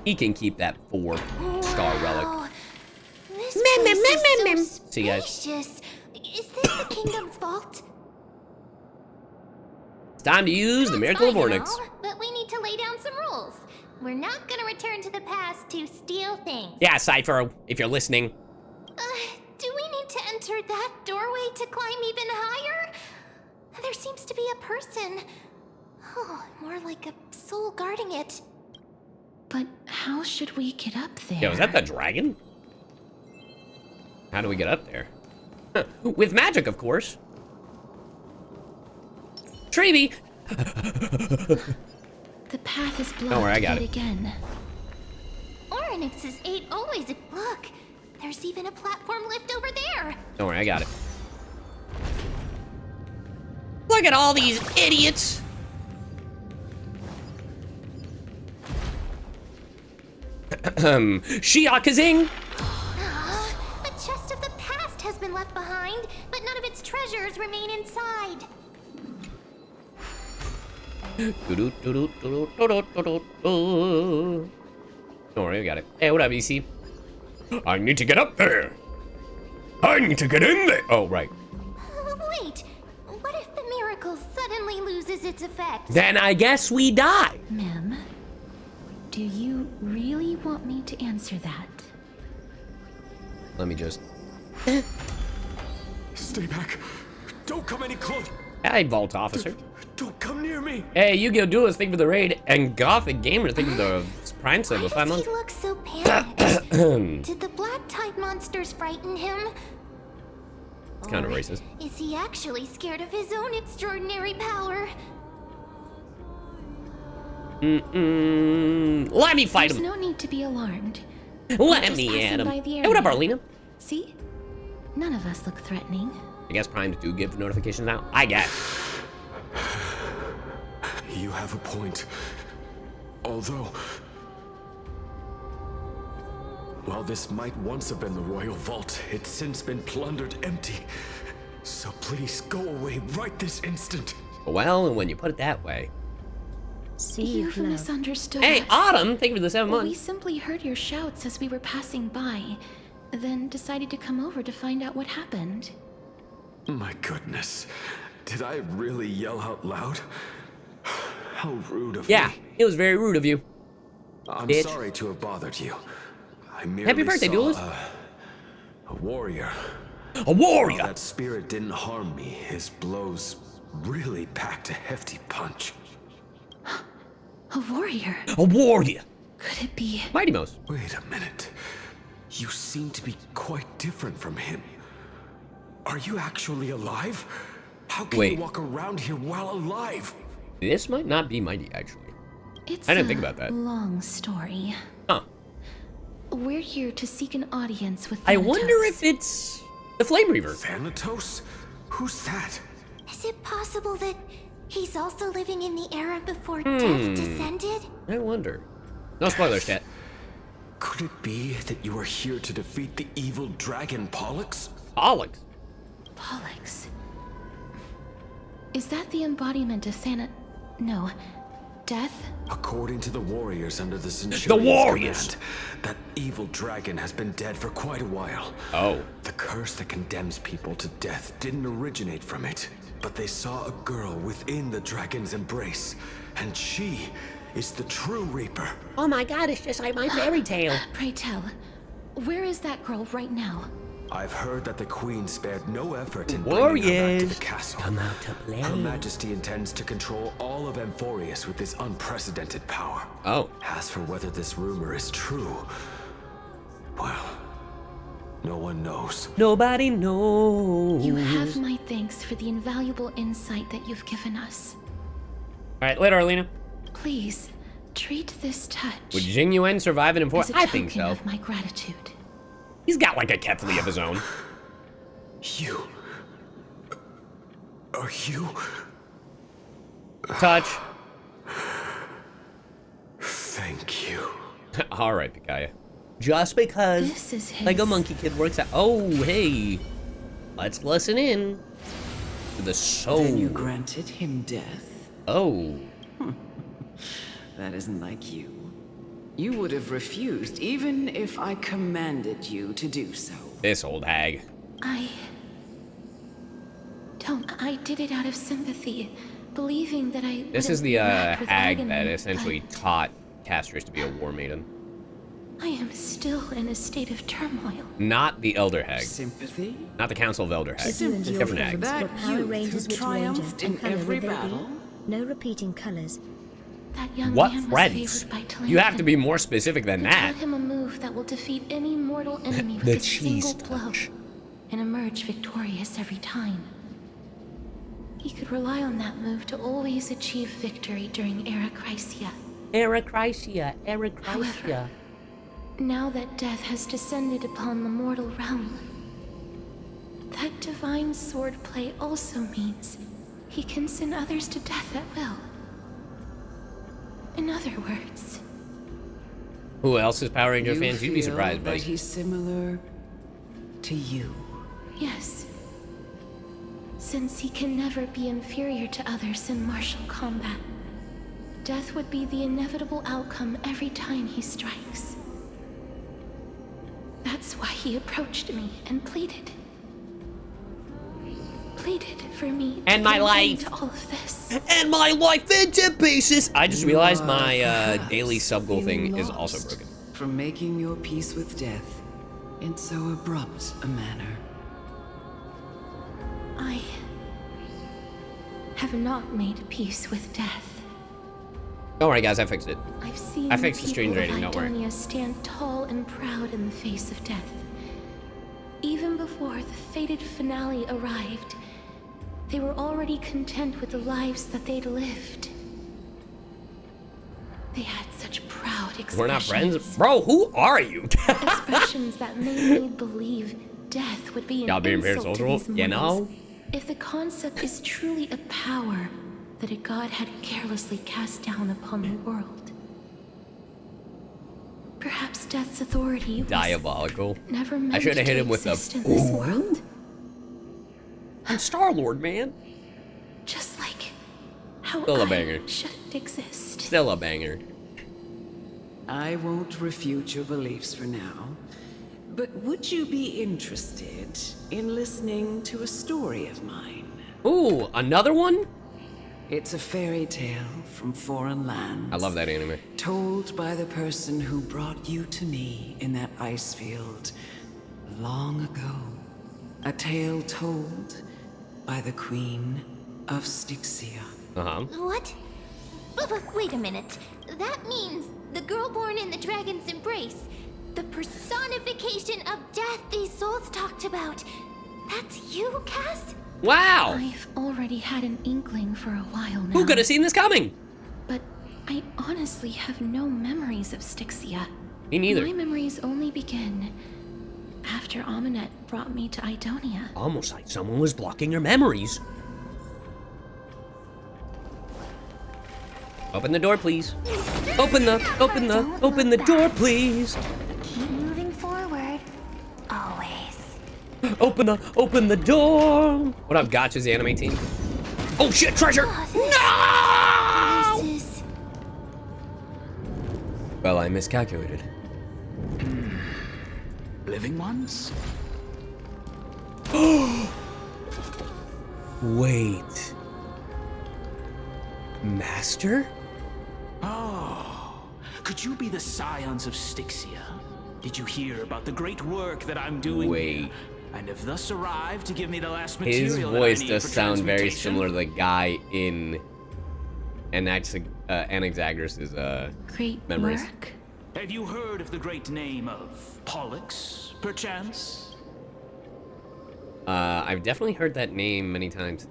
[SPEAKER 1] He can keep that 4-star relic.
[SPEAKER 8] This place is so
[SPEAKER 1] See you guys.
[SPEAKER 8] spacious. Is this the kingdom's vault?
[SPEAKER 1] It's time to use the Miracle of
[SPEAKER 8] Fine and
[SPEAKER 1] Ornyx.
[SPEAKER 8] all, but we need to lay down some rules. We're not gonna return to the past to steal things.
[SPEAKER 1] Yeah, Cypher, if you're listening.
[SPEAKER 8] Do we need to enter that doorway to climb even higher? There seems to be a person. Oh, more like a soul guarding it.
[SPEAKER 2] But how should we get up there?
[SPEAKER 1] Yo, is that the dragon? How do we get up there? With magic, of course. Treevee!
[SPEAKER 2] The path is blocked
[SPEAKER 1] Don't worry, I got
[SPEAKER 2] yet
[SPEAKER 1] it.
[SPEAKER 2] again.
[SPEAKER 8] Ornyx's ate always. Look, there's even a platform lift over there.
[SPEAKER 1] Don't worry, I got it. Look at all these idiots! Shiakazing!
[SPEAKER 8] A chest of the past has been left behind, but none of its treasures remain inside.
[SPEAKER 1] Don't worry, I got it. Hey, what up, EC? I need to get up there! I need to get in there! Oh, right.
[SPEAKER 8] Wait, what if the miracle suddenly loses its effect?
[SPEAKER 1] Then I guess we die!
[SPEAKER 2] Mem, do you really want me to answer that?
[SPEAKER 1] Let me just...
[SPEAKER 10] Stay back. Don't come any closer.
[SPEAKER 1] Hey, Vault Officer.
[SPEAKER 10] Don't come near me.
[SPEAKER 1] Hey, Yu-Gi-Oh! Duelist, thank you for the raid. And Gothic Gamers, thank you for the Prime sub of 5 months.
[SPEAKER 8] He looks so panicked. Did the black tide monsters frighten him?
[SPEAKER 1] It's kind of racist.
[SPEAKER 8] Is he actually scared of his own extraordinary power?
[SPEAKER 1] Let me fight
[SPEAKER 2] There's
[SPEAKER 1] him.
[SPEAKER 2] no need to be alarmed.
[SPEAKER 1] Let
[SPEAKER 2] Just
[SPEAKER 1] me
[SPEAKER 2] passing
[SPEAKER 1] at him.
[SPEAKER 2] by the
[SPEAKER 1] Hey, what up,
[SPEAKER 2] area.
[SPEAKER 1] Arlena?
[SPEAKER 2] See? None of us look threatening.
[SPEAKER 1] I guess Prime do give notifications now. I guess.
[SPEAKER 10] You have a point. Although, while this might once have been the royal vault, it's since been plundered empty. So please go away right this instant.
[SPEAKER 1] Well, and when you put it that way.
[SPEAKER 2] You've misunderstood
[SPEAKER 1] Hey,
[SPEAKER 2] us.
[SPEAKER 1] Autumn, thank you for the 7
[SPEAKER 2] We
[SPEAKER 1] months.
[SPEAKER 2] simply heard your shouts as we were passing by, then decided to come over to find out what happened.
[SPEAKER 10] My goodness. Did I really yell out loud? How rude of me.
[SPEAKER 1] Yeah, it was very rude of you.
[SPEAKER 10] I'm
[SPEAKER 1] bitch.
[SPEAKER 10] sorry to have bothered you. I merely
[SPEAKER 1] Happy birthday,
[SPEAKER 10] saw
[SPEAKER 1] duelist.
[SPEAKER 10] a warrior.
[SPEAKER 1] A warrior!
[SPEAKER 10] While that spirit didn't harm me, his blows really packed a hefty punch.
[SPEAKER 2] A warrior?
[SPEAKER 1] A warrior!
[SPEAKER 2] Could it be?
[SPEAKER 1] Mighty Mouse.
[SPEAKER 10] Wait a minute. You seem to be quite different from him. Are you actually alive? How can
[SPEAKER 1] Wait.
[SPEAKER 10] you walk around here while alive?
[SPEAKER 1] This might not be Mighty, actually.
[SPEAKER 2] It's
[SPEAKER 1] I didn't
[SPEAKER 2] a
[SPEAKER 1] think about that.
[SPEAKER 2] long story.
[SPEAKER 1] Huh.
[SPEAKER 2] We're here to seek an audience with
[SPEAKER 1] I
[SPEAKER 2] Thanatos.
[SPEAKER 1] wonder if it's the Flame Reaver.
[SPEAKER 10] Thanatos? Who's that?
[SPEAKER 8] Is it possible that he's also living in the era before death descended?
[SPEAKER 1] I wonder. No spoilers, chat.
[SPEAKER 10] Could it be that you are here to defeat the evil dragon Pollux?
[SPEAKER 1] Pollux.
[SPEAKER 2] Pollux. Is that the embodiment of No. Death?
[SPEAKER 10] According to the warriors under the Centurion's
[SPEAKER 1] warriors!
[SPEAKER 10] command, that evil dragon has been dead for quite a while.
[SPEAKER 1] Oh.
[SPEAKER 10] The curse that condemns people to death didn't originate from it, but they saw a girl within the dragon's embrace, and she is the true Reaper.
[SPEAKER 1] Oh my god, it's just like my fairy tale.
[SPEAKER 2] Pray tell, where is that girl right now?
[SPEAKER 10] I've heard that the Queen spared no effort in bringing her back to
[SPEAKER 1] Warriors,
[SPEAKER 10] the castle.
[SPEAKER 1] come out to play.
[SPEAKER 10] Her Majesty intends to control all of Amphorius with this unprecedented power.
[SPEAKER 1] Oh.
[SPEAKER 10] As for whether this rumor is true, well, no one knows.
[SPEAKER 1] Nobody knows.
[SPEAKER 2] You have my thanks for the invaluable insight that you've given us.
[SPEAKER 1] Alright, later, Arlena.
[SPEAKER 2] Please, treat this touch
[SPEAKER 1] Would Jing Yuan survive an
[SPEAKER 2] as
[SPEAKER 1] enforce?
[SPEAKER 2] a
[SPEAKER 1] I think
[SPEAKER 2] token
[SPEAKER 1] so.
[SPEAKER 2] of my gratitude.
[SPEAKER 1] He's got like a Kefli of his own.
[SPEAKER 10] You... Are you...
[SPEAKER 1] Touch.
[SPEAKER 10] Thank you.
[SPEAKER 1] Alright, Pikaya. Just because
[SPEAKER 2] This is his.
[SPEAKER 1] Lego Monkey Kid works out. Oh, hey. Let's listen in to the soul.
[SPEAKER 13] Then you granted him death?
[SPEAKER 1] Oh.
[SPEAKER 13] That isn't like you. You would have refused even if I commanded you to do so.
[SPEAKER 1] This old hag.
[SPEAKER 2] I did it out of sympathy, believing that I.
[SPEAKER 1] This is the hag that essentially taught Castris to be a war maiden.
[SPEAKER 2] I am still in a state of turmoil.
[SPEAKER 1] Not the Elder Hag.
[SPEAKER 13] Sympathy?
[SPEAKER 1] Not the Council of Elder Hags.
[SPEAKER 13] Sympathy.
[SPEAKER 1] Different hags.
[SPEAKER 13] That
[SPEAKER 6] Power Rangers
[SPEAKER 13] who
[SPEAKER 6] which
[SPEAKER 13] triumphed
[SPEAKER 6] ranger
[SPEAKER 13] in every
[SPEAKER 6] will they be?
[SPEAKER 13] battle.
[SPEAKER 6] No repeating colors.
[SPEAKER 2] That young
[SPEAKER 1] What
[SPEAKER 2] man was
[SPEAKER 1] friends?
[SPEAKER 2] favored by Talon.
[SPEAKER 1] You have to be more specific than
[SPEAKER 2] Who
[SPEAKER 1] that.
[SPEAKER 2] taught him a move that will defeat any mortal enemy
[SPEAKER 1] The
[SPEAKER 2] with a
[SPEAKER 1] cheese
[SPEAKER 2] single blow and emerge victorious every time. He could rely on that move to always achieve victory during Era Chrysia.
[SPEAKER 1] Era Chrysia.
[SPEAKER 2] However, now that death has descended upon the mortal realm, that divine swordplay also means he can send others to death at will. In other words,
[SPEAKER 1] Who else is Power Ranger
[SPEAKER 13] You
[SPEAKER 1] fans? You'd be
[SPEAKER 13] feel
[SPEAKER 1] surprised,
[SPEAKER 13] that
[SPEAKER 1] buddy.
[SPEAKER 13] he's similar to you.
[SPEAKER 2] yes. Since he can never be inferior to others in martial combat, death would be the inevitable outcome every time he strikes. That's why he approached me and pleaded. Pleaded for me
[SPEAKER 1] And my life.
[SPEAKER 2] to all of this.
[SPEAKER 1] And my life into pieces. I just realized my daily sub goal thing is also broken.
[SPEAKER 13] From making your peace with death in so abrupt a manner.
[SPEAKER 2] I have not made peace with death.
[SPEAKER 1] Don't worry, guys. I fixed it.
[SPEAKER 2] I've seen
[SPEAKER 1] I fixed the
[SPEAKER 2] people
[SPEAKER 1] stream
[SPEAKER 2] of
[SPEAKER 1] rating. Don't worry.
[SPEAKER 2] Idonia stand tall and proud in the face of death. Even before the fated finale arrived, they were already content with the lives that they'd lived. They had such proud expressions.
[SPEAKER 1] We're not friends? Bro, who are you?
[SPEAKER 2] Expressions that made me believe death would be an
[SPEAKER 1] Y'all being very
[SPEAKER 2] insult to
[SPEAKER 1] social,
[SPEAKER 2] these
[SPEAKER 1] you
[SPEAKER 2] mortals.
[SPEAKER 1] know?
[SPEAKER 2] If the concept is truly a power that a god had carelessly cast down upon the world, perhaps death's authority was
[SPEAKER 1] Diabolical.
[SPEAKER 2] never meant
[SPEAKER 1] I should have hit
[SPEAKER 2] to
[SPEAKER 1] him with a.
[SPEAKER 2] exist in this world.
[SPEAKER 1] I'm Star-Lord, man.
[SPEAKER 2] Just like how
[SPEAKER 1] Still a
[SPEAKER 2] I
[SPEAKER 1] banger.
[SPEAKER 2] shouldn't exist.
[SPEAKER 1] Still a banger.
[SPEAKER 13] I won't refute your beliefs for now. But would you be interested in listening to a story of mine?
[SPEAKER 1] Ooh, another one?
[SPEAKER 13] It's a fairy tale from foreign lands.
[SPEAKER 1] I love that anime.
[SPEAKER 13] Told by the person who brought you to me in that ice field long ago. A tale told by the Queen of Styxia.
[SPEAKER 1] Uh-huh.
[SPEAKER 8] What? But wait a minute. That means the girl born in the dragon's embrace, the personification of death these souls talked about. That's you, Cass?
[SPEAKER 1] Wow!
[SPEAKER 2] I've already had an inkling for a while now.
[SPEAKER 1] Who could have seen this coming?
[SPEAKER 2] But I honestly have no memories of Styxia.
[SPEAKER 1] Me neither.
[SPEAKER 2] My memories only begin after Aminet brought me to Idonia.
[SPEAKER 1] Almost like someone was blocking your memories. Open the door, please. Open the door, please.
[SPEAKER 8] Keep moving forward. Always.
[SPEAKER 1] Open the door. What up, Gotcha's the anime team? Oh shit, treasure! No!
[SPEAKER 8] This is...
[SPEAKER 1] Well, I miscalculated.
[SPEAKER 3] Living ones?
[SPEAKER 1] Wait. Master?
[SPEAKER 3] Oh, could you be the scions of Styxia? Did you hear about the great work that I'm doing?
[SPEAKER 1] Wait.
[SPEAKER 3] And have thus arrived to give me the last material
[SPEAKER 1] His
[SPEAKER 3] that I
[SPEAKER 1] voice
[SPEAKER 3] need
[SPEAKER 1] does
[SPEAKER 3] for
[SPEAKER 1] sound very
[SPEAKER 3] transmutation?
[SPEAKER 1] similar to the guy in Anaxagras'
[SPEAKER 2] Great
[SPEAKER 1] memories.
[SPEAKER 2] work?
[SPEAKER 3] Have you heard of the great name of Pollux, perchance?
[SPEAKER 1] I've definitely heard that name many times.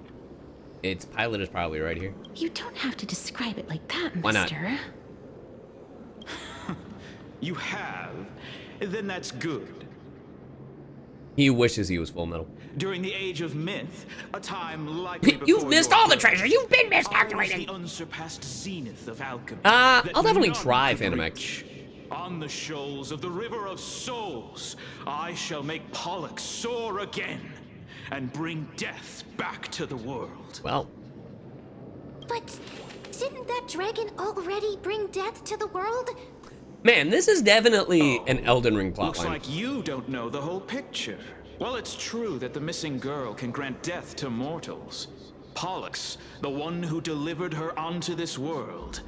[SPEAKER 1] Its pilot is probably right here.
[SPEAKER 2] You don't have to describe it like that,
[SPEAKER 1] Why not?
[SPEAKER 2] mister.
[SPEAKER 3] You have? Then that's good.
[SPEAKER 1] He wishes he was Full Metal.
[SPEAKER 3] During the age of myth, a time likely before
[SPEAKER 1] You've missed
[SPEAKER 3] your
[SPEAKER 1] all the
[SPEAKER 3] birth,
[SPEAKER 1] treasure. You've been
[SPEAKER 3] I was
[SPEAKER 1] miscalculating.
[SPEAKER 3] the unsurpassed zenith of alchemy.
[SPEAKER 1] I'll
[SPEAKER 3] that
[SPEAKER 1] definitely
[SPEAKER 3] none
[SPEAKER 1] try
[SPEAKER 3] could
[SPEAKER 1] Phantom
[SPEAKER 3] reach. On the shoals of the River of Souls, I shall make Pollux soar again and bring death back to the world.
[SPEAKER 1] Well,
[SPEAKER 8] But Didn't that dragon already bring death to the world?
[SPEAKER 1] Man, this is definitely an Elden Ring plotline.
[SPEAKER 3] Looks like you don't know the whole picture. Well, it's true that the missing girl can grant death to mortals. Pollux, the one who delivered her onto this world,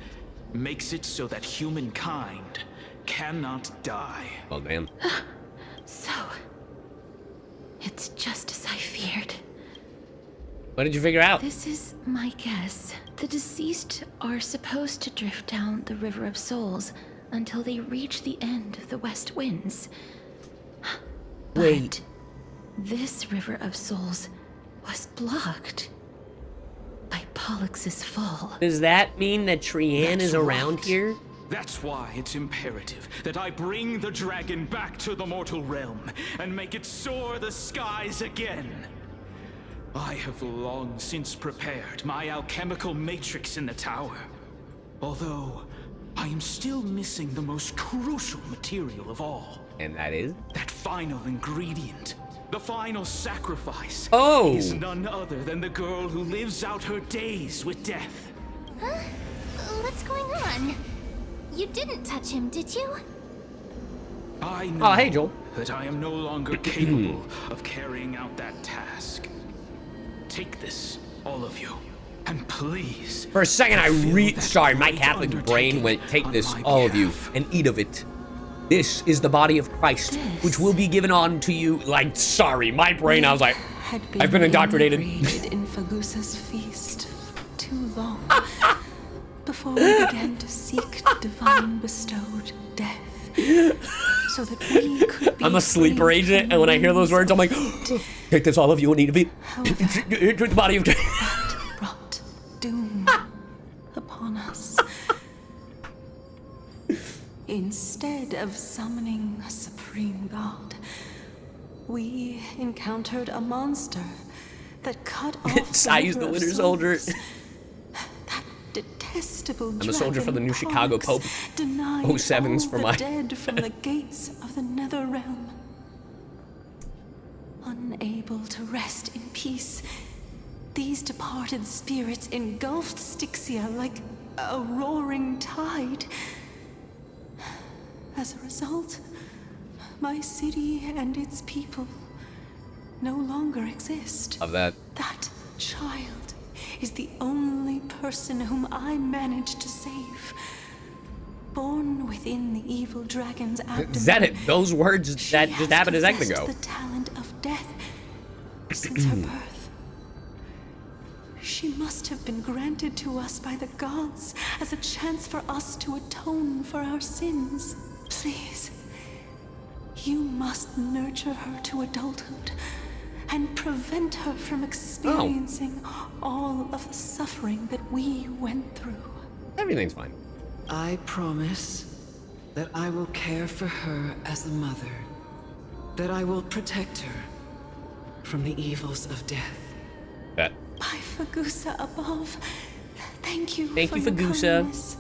[SPEAKER 3] makes it so that humankind cannot die.
[SPEAKER 1] Well, damn.
[SPEAKER 2] So, it's just as I feared.
[SPEAKER 1] What did you figure out?
[SPEAKER 2] This is my guess. The deceased are supposed to drift down the River of Souls until they reach the end of the West Winds.
[SPEAKER 1] Wait.
[SPEAKER 2] This River of Souls was blocked by Pollux's fall.
[SPEAKER 1] Does that mean that Trian is around here?
[SPEAKER 3] That's why it's imperative that I bring the dragon back to the mortal realm and make it soar the skies again. I have long since prepared my alchemical matrix in the tower. Although, I am still missing the most crucial material of all.
[SPEAKER 1] And that is?
[SPEAKER 3] That final ingredient. The final sacrifice.
[SPEAKER 1] Oh!
[SPEAKER 3] Is none other than the girl who lives out her days with death.
[SPEAKER 8] Huh? What's going on? You didn't touch him, did you?
[SPEAKER 3] I know
[SPEAKER 1] hey, Joel.
[SPEAKER 3] that I am no longer capable of carrying out that task. Take this, all of you, and please.
[SPEAKER 1] For a second, sorry, my Catholic brain went, take this, all of you, and eat of it. This is the body of Christ, which will be given on to you. Like, sorry, my brain, I was like, I've been indoctrinated.
[SPEAKER 11] In Fagusa's feast for too long before we began to seek divine bestowed death, so that we could be.
[SPEAKER 1] I'm a sleeper agent, and when I hear those words, I'm like, take this, all of you, and eat of it. Drink the body of Christ.
[SPEAKER 11] That brought doom upon us. Instead of summoning a supreme god, we encountered a monster that cut off
[SPEAKER 1] CyYu's the Winter Soldier.
[SPEAKER 11] That detestable
[SPEAKER 1] I'm a soldier for the new Chicago Pope.
[SPEAKER 11] Denied
[SPEAKER 1] 07's
[SPEAKER 11] all
[SPEAKER 1] for
[SPEAKER 11] the
[SPEAKER 1] my
[SPEAKER 11] dead from the gates of the nether realm. Unable to rest in peace, these departed spirits engulfed Styxia like a roaring tide. As a result, my city and its people no longer exist.
[SPEAKER 1] Of that.
[SPEAKER 11] That child is the only person whom I managed to save. Born within the evil dragon's abdomen.
[SPEAKER 1] Is that it? Those words that just happened a second ago.
[SPEAKER 11] The talent of death since her birth. She must have been granted to us by the gods as a chance for us to atone for our sins. Please, you must nurture her to adulthood and prevent her from experiencing all of the suffering that we went through.
[SPEAKER 1] Everything's fine.
[SPEAKER 13] I promise that I will care for her as a mother, that I will protect her from the evils of death.
[SPEAKER 1] Bet.
[SPEAKER 11] By Fagusa above, thank you.
[SPEAKER 1] Thank you,
[SPEAKER 11] your
[SPEAKER 1] Fagusa.
[SPEAKER 11] kindness.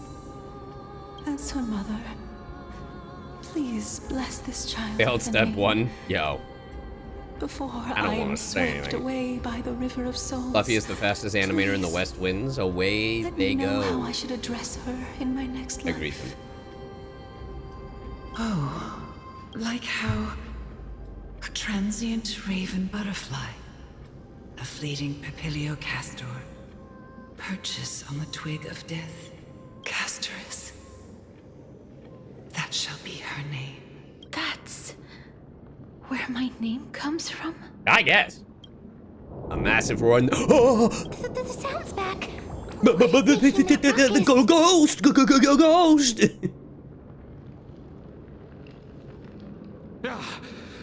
[SPEAKER 11] As her mother, please bless this child.
[SPEAKER 1] Failed step one. Yo.
[SPEAKER 11] Before
[SPEAKER 1] I don't want to say anything.
[SPEAKER 11] away by the River of Souls.
[SPEAKER 1] Fluffy is the fastest animator in the West Winds. Away
[SPEAKER 11] Let
[SPEAKER 1] they
[SPEAKER 11] me know
[SPEAKER 1] go.
[SPEAKER 11] how I should address her in my next life.
[SPEAKER 1] Agreed.
[SPEAKER 13] Oh, like how a transient raven butterfly, a fleeting papilio castor, perches on the twig of death. Castorus. That shall be her name.
[SPEAKER 2] That's where my name comes from?
[SPEAKER 1] I guess. A massive roar.
[SPEAKER 8] The sound's back.
[SPEAKER 1] Ghost! Ghost!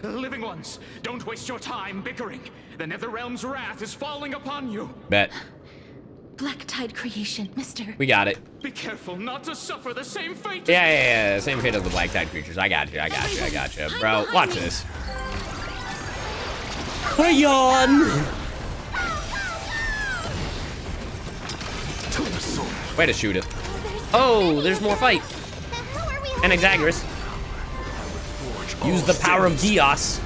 [SPEAKER 3] Living ones, don't waste your time bickering. The Netherrealm's wrath is falling upon you.
[SPEAKER 1] Bet.
[SPEAKER 2] Black Tide creation, mister.
[SPEAKER 1] We got it.
[SPEAKER 3] Be careful not to suffer the same fate.
[SPEAKER 1] Yeah. Same fate as the Black Tide creatures. I got you. Bro, watch this. Yawn! Way to shoot it. Oh, there's more fight. And Exaggerus. Use the power of Geos.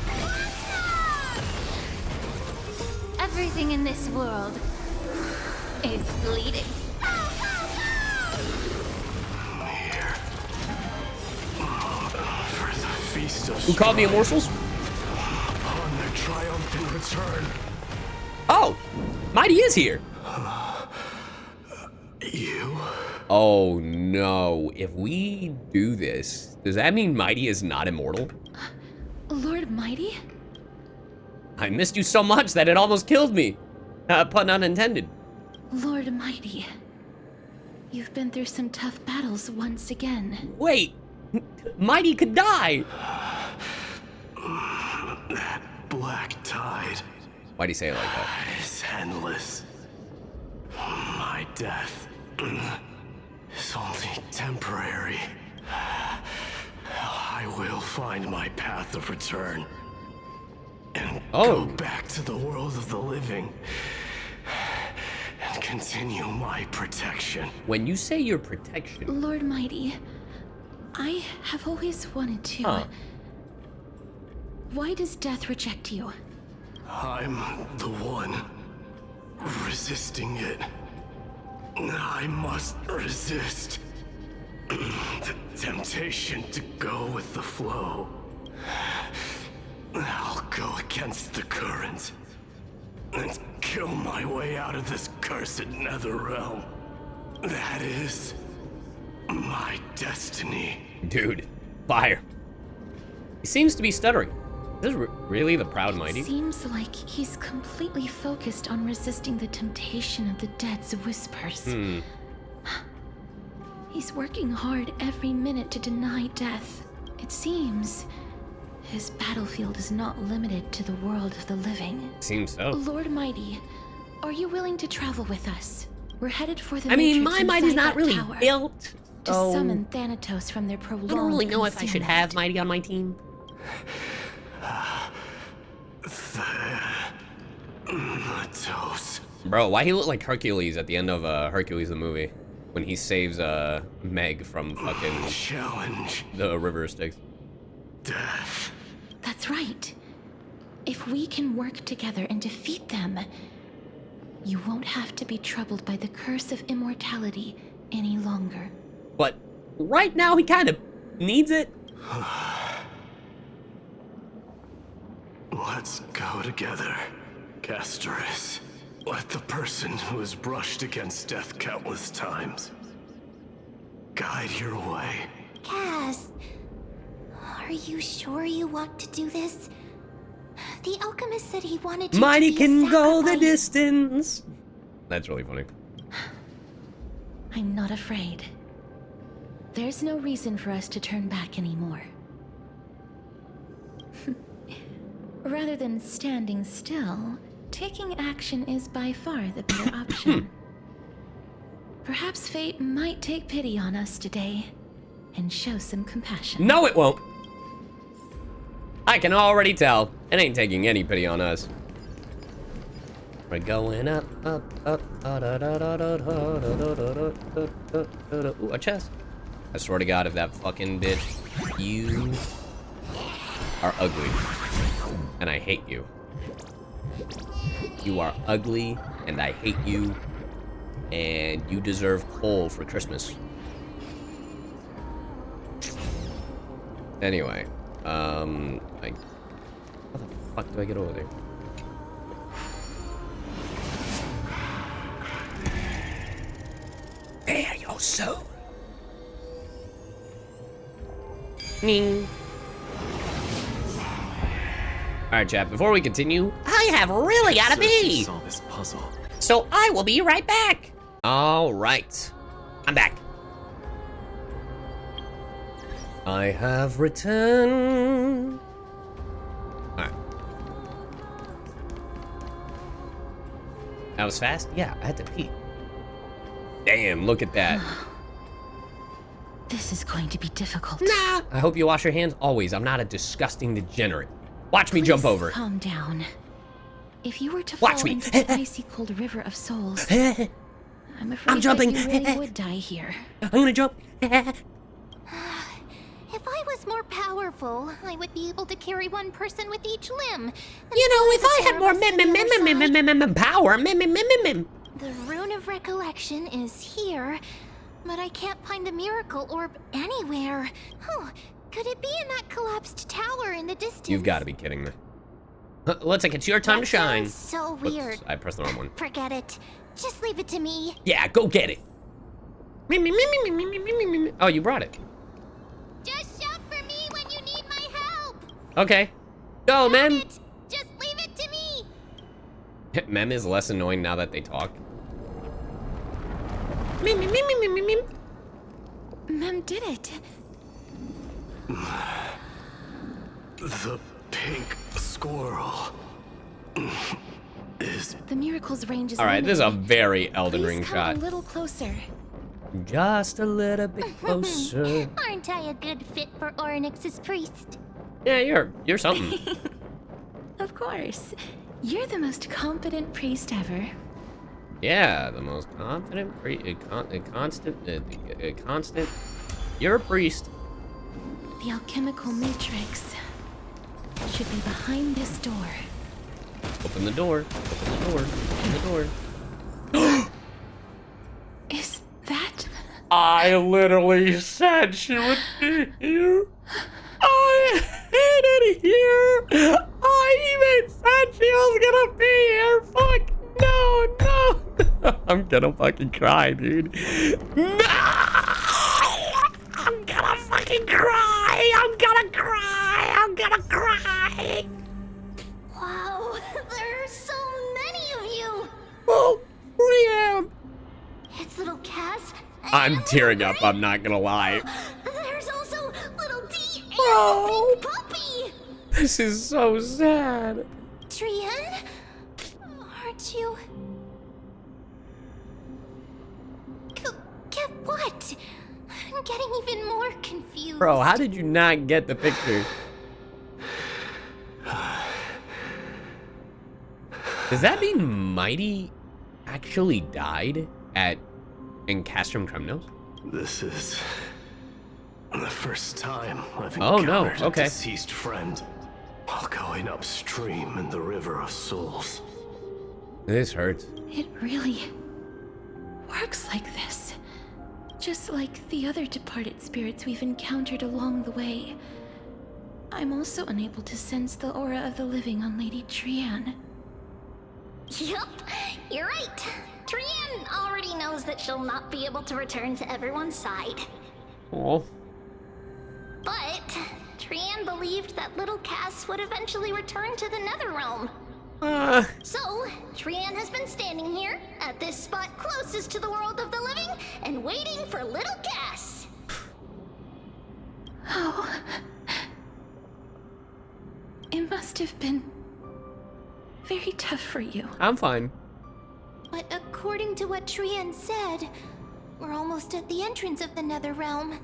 [SPEAKER 8] Everything in this world is bleeding.
[SPEAKER 10] feast of
[SPEAKER 1] Who called me a morsels?
[SPEAKER 10] on their triumphant return.
[SPEAKER 1] Oh, Mighty is here.
[SPEAKER 10] You?
[SPEAKER 1] Oh no, if we do this, does that mean Mighty is not immortal?
[SPEAKER 2] Lord Mighty?
[SPEAKER 1] I missed you so much that it almost killed me. Pun unintended.
[SPEAKER 2] Lord Mighty. You've been through some tough battles once again.
[SPEAKER 1] Wait, Mighty could die.
[SPEAKER 10] That black tide.
[SPEAKER 1] Why'd he say it like that?
[SPEAKER 10] It's endless. My death is only temporary. I will find my path of return and go back to the world of the living and continue my protection.
[SPEAKER 1] When you say your protection...
[SPEAKER 2] Lord Mighty, I have always wanted to... Why does death reject you?
[SPEAKER 10] I'm the one resisting it. I must resist the temptation to go with the flow. I'll go against the current and kill my way out of this cursed nether realm. That is my destiny.
[SPEAKER 1] Dude, fire. He seems to be stuttering. Is this really the Proud Mighty?
[SPEAKER 2] Seems like he's completely focused on resisting the temptation of the dead's whispers. He's working hard every minute to deny death. It seems his battlefield is not limited to the world of the living.
[SPEAKER 1] Seems so.
[SPEAKER 2] Lord Mighty, are you willing to travel with us? We're headed for the
[SPEAKER 1] I mean,
[SPEAKER 2] Matrix
[SPEAKER 1] my Mighty's
[SPEAKER 2] inside
[SPEAKER 1] not
[SPEAKER 2] that
[SPEAKER 1] really
[SPEAKER 2] tower
[SPEAKER 1] built.
[SPEAKER 2] to summon Thanatos from their prolonged
[SPEAKER 1] I don't really know if I should
[SPEAKER 2] concealment.
[SPEAKER 1] have Mighty on my team.
[SPEAKER 10] Thanatos.
[SPEAKER 1] Bro, why he look like Hercules at the end of Hercules the movie? When he saves Meg from fucking
[SPEAKER 10] challenge
[SPEAKER 1] the river Styx.
[SPEAKER 10] Death.
[SPEAKER 2] That's right. If we can work together and defeat them, you won't have to be troubled by the curse of immortality any longer.
[SPEAKER 1] But right now he kind of needs it.
[SPEAKER 10] Let's go together, Castoris. Let the person who has brushed against death countless times guide your way.
[SPEAKER 8] Cass, are you sure you want to do this? The alchemist said he wanted you
[SPEAKER 1] Mighty
[SPEAKER 8] to be a
[SPEAKER 1] can go the
[SPEAKER 8] sacrifice.
[SPEAKER 1] distance. That's really funny.
[SPEAKER 2] I'm not afraid. There's no reason for us to turn back anymore. Rather than standing still, taking action is by far the better option. Perhaps fate might take pity on us today and show some compassion.
[SPEAKER 1] No, it won't. I can already tell. It ain't taking any pity on us. We're going up, up, up. Ooh, a chest. I swear to God, if that fucking bitch, you are ugly. And I hate you. You are ugly, and I hate you. And you deserve coal for Christmas. Anyway, like, how the fuck do I get over there? There your soul. Ning. Alright, chat, before we continue, I have really gotta be!
[SPEAKER 10] Solve this puzzle.
[SPEAKER 1] So I will be right back! Alright, I'm back. I have returned. Alright. That was fast? Yeah, I had to pee. Damn, look at that.
[SPEAKER 2] This is going to be difficult.
[SPEAKER 1] Nah! I hope you wash your hands always. I'm not a disgusting degenerate. Watch me jump over.
[SPEAKER 2] Calm down. If you were to
[SPEAKER 1] Watch
[SPEAKER 2] fall
[SPEAKER 1] me.
[SPEAKER 2] into the icy cold river of souls, I'm afraid
[SPEAKER 1] I'm jumping.
[SPEAKER 2] that you really would die here.
[SPEAKER 1] I'm gonna jump.
[SPEAKER 8] If I was more powerful, I would be able to carry one person with each limb.
[SPEAKER 1] You know, if I had more power,
[SPEAKER 8] The rune of recollection is here, but I can't find a miracle orb anywhere. Could it be in that collapsed collapsed tower in the distance.
[SPEAKER 1] You've got to be kidding me. Looks like it's your time to shine.
[SPEAKER 8] So
[SPEAKER 1] Oops,
[SPEAKER 8] weird.
[SPEAKER 1] I pressed the wrong one.
[SPEAKER 8] Forget it. Just leave it to me.
[SPEAKER 1] Yeah, go get it. Oh, you brought it.
[SPEAKER 8] Just shout for me when you need my help.
[SPEAKER 1] Okay. Go, Mem.
[SPEAKER 8] Just leave it to me.
[SPEAKER 1] Mem is less annoying now that they talk.
[SPEAKER 2] Mem did it.
[SPEAKER 10] The pink squirrel is...
[SPEAKER 2] The miracle's range is
[SPEAKER 1] All right, this is a
[SPEAKER 2] limited.
[SPEAKER 1] very Elden
[SPEAKER 2] Please
[SPEAKER 1] Ring
[SPEAKER 2] come
[SPEAKER 1] shot.
[SPEAKER 2] a little closer.
[SPEAKER 1] Just a little bit closer.
[SPEAKER 8] Aren't I a good fit for Oryx's priest?
[SPEAKER 1] Yeah, you're something.
[SPEAKER 2] Of course. You're the most competent priest ever.
[SPEAKER 1] Yeah, the most confident, constant. You're a priest.
[SPEAKER 2] The alchemical matrix should be behind this door.
[SPEAKER 1] Open the door. Open the door. Open the door.
[SPEAKER 2] Is that?
[SPEAKER 1] I literally said she would be here. I hate it here. I even said she was gonna be here. Fuck. No. I'm gonna fucking cry, dude. No! I'm gonna fucking cry. I'm gonna cry.
[SPEAKER 8] Wow, there are so many of you.
[SPEAKER 1] Oh, Liam.
[SPEAKER 8] It's little Cass.
[SPEAKER 1] I'm tearing up. I'm not gonna lie.
[SPEAKER 8] There's also little D and
[SPEAKER 1] Oh.
[SPEAKER 8] Big Puppy.
[SPEAKER 1] This is so sad.
[SPEAKER 8] Trian, aren't you? Get what? I'm getting even more confused.
[SPEAKER 1] Bro, how did you not get the picture? Does that mean Mighty actually died in Castrum Kremnos?
[SPEAKER 10] This is the first time I've
[SPEAKER 1] Oh, no.
[SPEAKER 10] encountered
[SPEAKER 1] Okay.
[SPEAKER 10] a deceased friend while going upstream in the River of Souls.
[SPEAKER 1] This hurts.
[SPEAKER 2] It really works like this. Just like the other departed spirits we've encountered along the way. I'm also unable to sense the aura of the living on Lady Trian.
[SPEAKER 9] Yup, you're right. Trian already knows that she'll not be able to return to everyone's side.
[SPEAKER 1] Oh.
[SPEAKER 9] But Trian believed that little Cass would eventually return to the Netherrealm. So, Trian has been standing here, at this spot closest to the world of the living, and waiting for little Cass.
[SPEAKER 2] Oh. It must have been very tough for you.
[SPEAKER 1] I'm fine.
[SPEAKER 8] But according to what Trian said, we're almost at the entrance of the Netherrealm.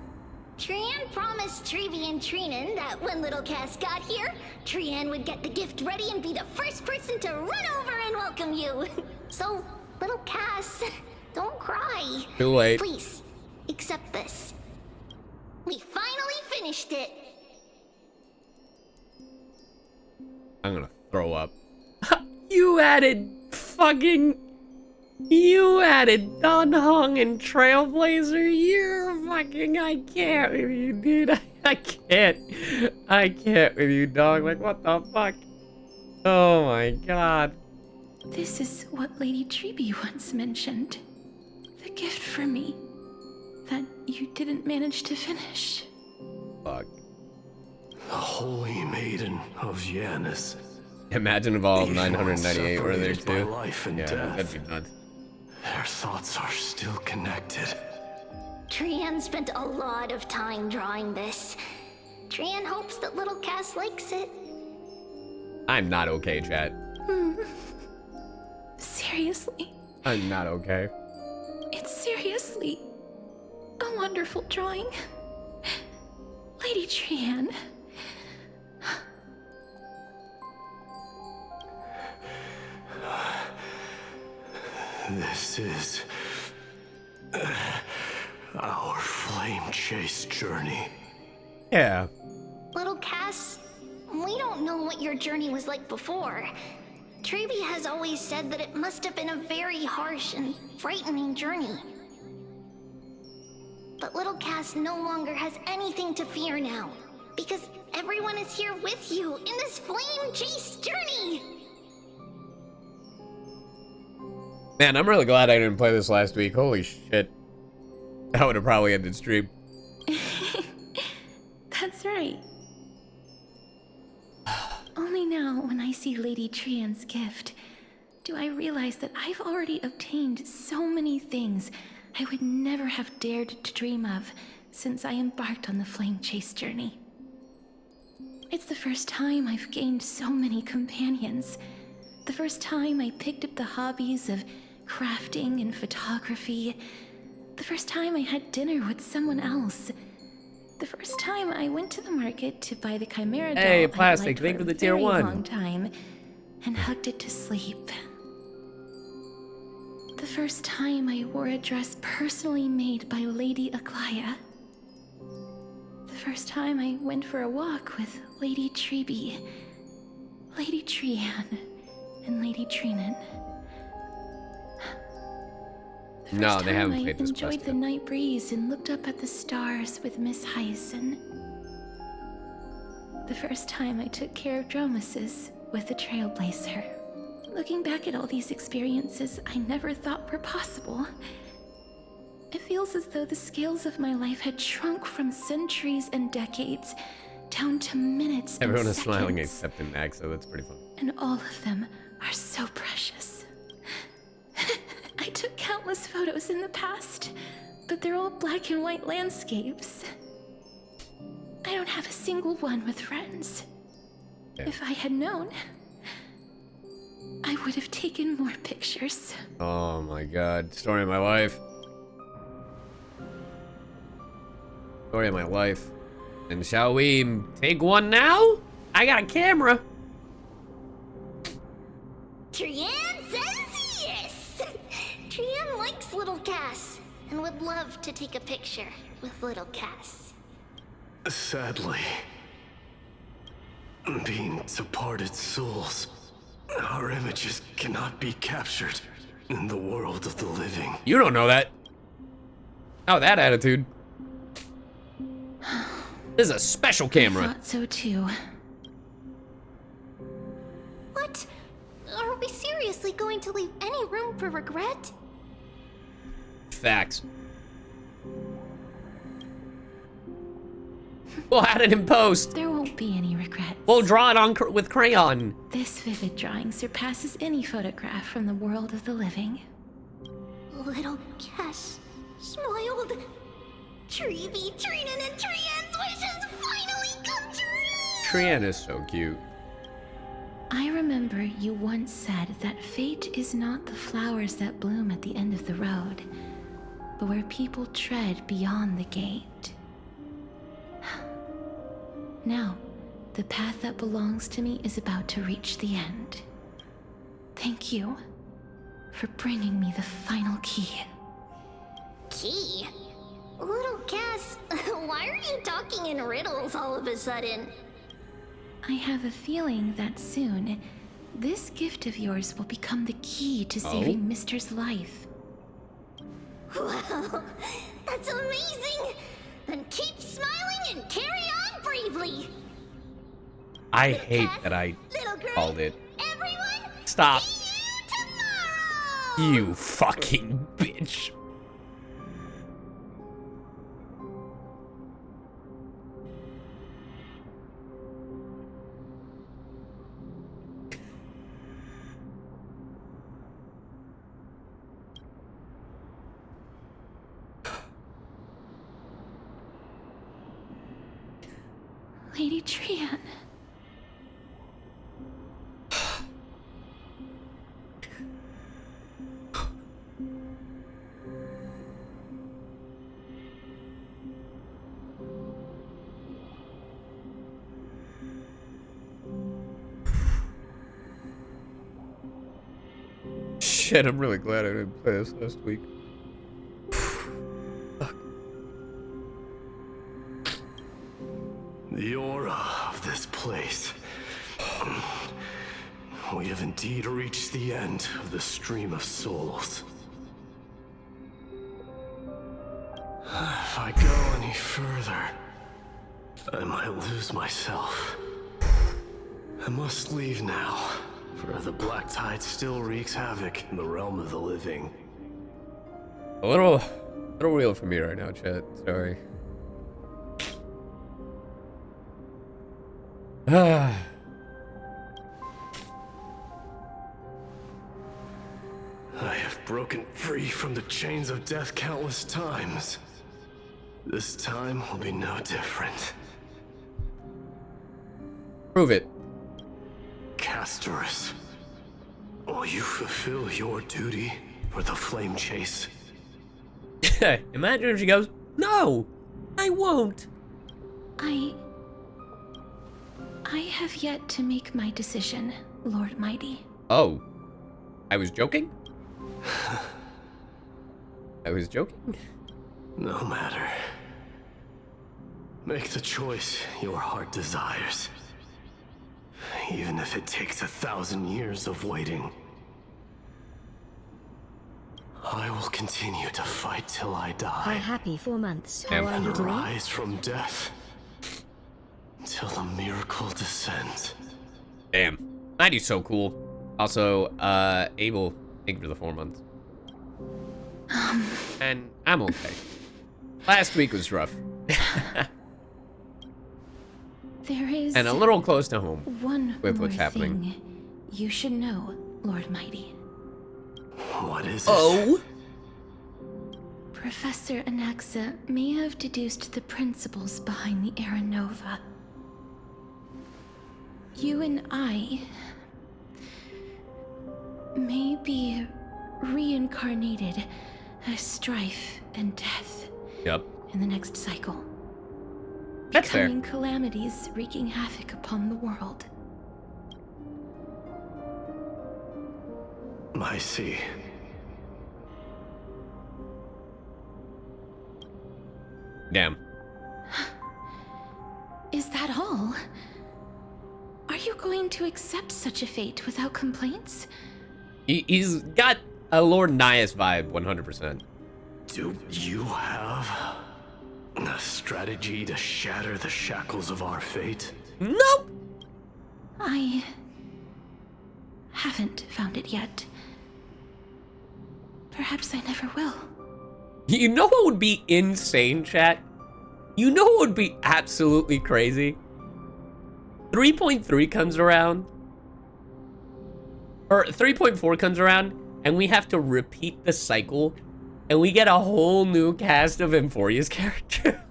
[SPEAKER 9] Trian promised Trevi and Trinan that when little Cass got here, Trian would get the gift ready and be the first person to run over and welcome you. So, little Cass, don't cry.
[SPEAKER 1] Too late.
[SPEAKER 9] Please, accept this. We finally finished it.
[SPEAKER 1] I'm gonna throw up. You added Dunhung and Trailblazer. You're fucking, I can't with you, dude. I can't with you, dog. Like, what the fuck? Oh my god.
[SPEAKER 2] This is what Lady Treeby once mentioned. The gift for me that you didn't manage to finish.
[SPEAKER 1] Fuck.
[SPEAKER 10] The Holy Maiden of Janus.
[SPEAKER 1] Imagine if all
[SPEAKER 10] Even
[SPEAKER 1] 998 were there
[SPEAKER 10] separated by
[SPEAKER 1] too.
[SPEAKER 10] life and
[SPEAKER 1] Yeah,
[SPEAKER 10] death.
[SPEAKER 1] that'd be nuts.
[SPEAKER 10] Their thoughts are still connected.
[SPEAKER 9] Trian spent a lot of time drawing this. Trian hopes that little Cass likes it.
[SPEAKER 1] I'm not okay, chat.
[SPEAKER 2] Seriously,
[SPEAKER 1] I'm not okay.
[SPEAKER 2] it's seriously a wonderful drawing. Lady Trian.
[SPEAKER 10] This is our flame chase journey.
[SPEAKER 1] Yeah.
[SPEAKER 9] Little Cass, we don't know what your journey was like before. Trevi has always said that it must have been a very harsh and frightening journey. But little Cass no longer has anything to fear now, because everyone is here with you in this flame chase journey.
[SPEAKER 1] Man, I'm really glad I didn't play this last week. Holy shit. That would have probably ended stream.
[SPEAKER 2] That's right. Only now, when I see Lady Trian's gift, do I realize that I've already obtained so many things I would never have dared to dream of since I embarked on the flame chase journey. It's the first time I've gained so many companions. The first time I picked up the hobbies of crafting and photography. The first time I had dinner with someone else. The first time I went to the market to buy the Chimera doll
[SPEAKER 1] Hey,
[SPEAKER 2] I'd
[SPEAKER 1] Plastic,
[SPEAKER 2] liked
[SPEAKER 1] thank you
[SPEAKER 2] for
[SPEAKER 1] for
[SPEAKER 2] a
[SPEAKER 1] the tier
[SPEAKER 2] very
[SPEAKER 1] 1.
[SPEAKER 2] long time and hugged it to sleep. The first time I wore a dress personally made by Lady Aglaya. The first time I went for a walk with Lady Treeby, Lady Trian, and Lady Trinan.
[SPEAKER 1] No, they haven't played
[SPEAKER 2] I
[SPEAKER 1] this
[SPEAKER 2] enjoyed the night breeze and looked up at the stars with Miss Hyacin. The first time I took care of Dromesis with the Trailblazer. Looking back at all these experiences I never thought were possible, it feels as though the scales of my life had shrunk from centuries and decades down to minutes
[SPEAKER 1] Everyone
[SPEAKER 2] and
[SPEAKER 1] is
[SPEAKER 2] seconds.
[SPEAKER 1] smiling except in Max, so that's pretty fun.
[SPEAKER 2] And all of them are so precious. I took countless photos in the past, but they're all black and white landscapes. I don't have a single one with friends.
[SPEAKER 1] Yeah.
[SPEAKER 2] If I had known, I would have taken more pictures.
[SPEAKER 1] Oh my god. Story of my life. Story of my life. And shall we take one now? I got a camera.
[SPEAKER 9] Trian says yes! Trian likes little Cass and would love to take a picture with little Cass.
[SPEAKER 10] Sadly, being departed souls, our images cannot be captured in the world of the living.
[SPEAKER 1] You don't know that. Oh, that attitude. This is a special camera.
[SPEAKER 2] I thought so too.
[SPEAKER 9] What? Are we seriously going to leave any room for regret?
[SPEAKER 1] Facts. We'll add it in post.
[SPEAKER 2] There won't be any regrets.
[SPEAKER 1] We'll draw it on with crayon.
[SPEAKER 2] This vivid drawing surpasses any photograph from the world of the living.
[SPEAKER 9] Little Cass smiled. Treeby, Trinan, and Trian's wishes finally come true!
[SPEAKER 1] Trian is so cute.
[SPEAKER 2] I remember you once said that fate is not the flowers that bloom at the end of the road, but where people tread beyond the gate. Now, the path that belongs to me is about to reach the end. Thank you for bringing me the final key.
[SPEAKER 9] Key? Little Cass, why are you talking in riddles all of a sudden?
[SPEAKER 2] I have a feeling that soon, this gift of yours will become the key to saving Mister's life.
[SPEAKER 9] Wow, that's amazing! Then keep smiling and carry on bravely!
[SPEAKER 1] I hate that I called it.
[SPEAKER 9] Everyone,
[SPEAKER 1] Stop.
[SPEAKER 9] see you tomorrow!
[SPEAKER 1] You fucking bitch.
[SPEAKER 2] Lady Trian.
[SPEAKER 1] Shit, I'm really glad I didn't play this last week.
[SPEAKER 10] The aura of this place. We have indeed reached the end of the stream of souls. If I go any further, I might lose myself. I must leave now, for the black tide still wreaks havoc in the realm of the living.
[SPEAKER 1] A little real for me right now, chat. Sorry. I
[SPEAKER 10] have broken free from the chains of death countless times. This time will be no different.
[SPEAKER 1] Prove it.
[SPEAKER 10] Castorus, will you fulfill your duty for the flame chase?
[SPEAKER 1] Imagine if she goes, "No, I won't."
[SPEAKER 2] I have yet to make my decision, Lord Mighty.
[SPEAKER 1] Oh, I was joking? I was joking?
[SPEAKER 10] No matter. Make the choice your heart desires. Even if it takes 1,000 years of waiting. I will continue to fight till I die.
[SPEAKER 6] Hi, happy 4 months. How are you
[SPEAKER 10] And
[SPEAKER 6] doing?
[SPEAKER 10] rise from death till the miracle descends.
[SPEAKER 1] Damn. Mighty's so cool. Also, Abel, thank you for the 4 months. And I'm okay. Last week was rough.
[SPEAKER 2] There is
[SPEAKER 1] And a little close to home
[SPEAKER 2] one
[SPEAKER 1] with
[SPEAKER 2] more
[SPEAKER 1] what's happening.
[SPEAKER 2] thing you should know, Lord Mighty.
[SPEAKER 10] What is it?
[SPEAKER 1] Oh?
[SPEAKER 2] Professor Anaxa may have deduced the principles behind the Era Nova. You and I may be reincarnated as strife and death.
[SPEAKER 1] Yep.
[SPEAKER 2] In the next cycle.
[SPEAKER 1] That's fair.
[SPEAKER 2] Becoming calamities wreaking havoc upon the world.
[SPEAKER 10] I see.
[SPEAKER 1] Damn.
[SPEAKER 2] Is that all? Are you going to accept such a fate without complaints?
[SPEAKER 1] He's got a Lord Nias vibe, 100%.
[SPEAKER 10] Do you have a strategy to shatter the shackles of our fate?
[SPEAKER 1] Nope.
[SPEAKER 2] I haven't found it yet. Perhaps I never will.
[SPEAKER 1] You know what would be insane, chat? You know what would be absolutely crazy? 3.3 comes around, or 3.4 comes around, and we have to repeat the cycle, and we get a whole new cast of Emphoria's character.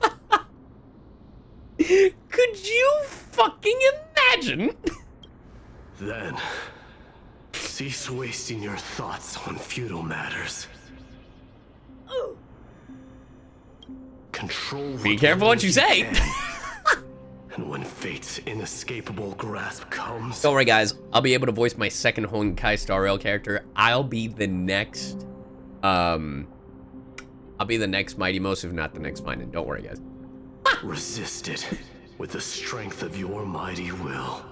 [SPEAKER 1] Could you fucking imagine?
[SPEAKER 10] Then, cease wasting your thoughts on futile matters. Control.
[SPEAKER 1] Be careful what you say.
[SPEAKER 10] And when fate's inescapable grasp comes...
[SPEAKER 1] Don't worry, guys. I'll be able to voice my second Honkai Star Rail character. I'll be the next... I'll be the next Mighty Most, if not the next Final. Don't worry, guys.
[SPEAKER 10] Resist it with the strength of your mighty will.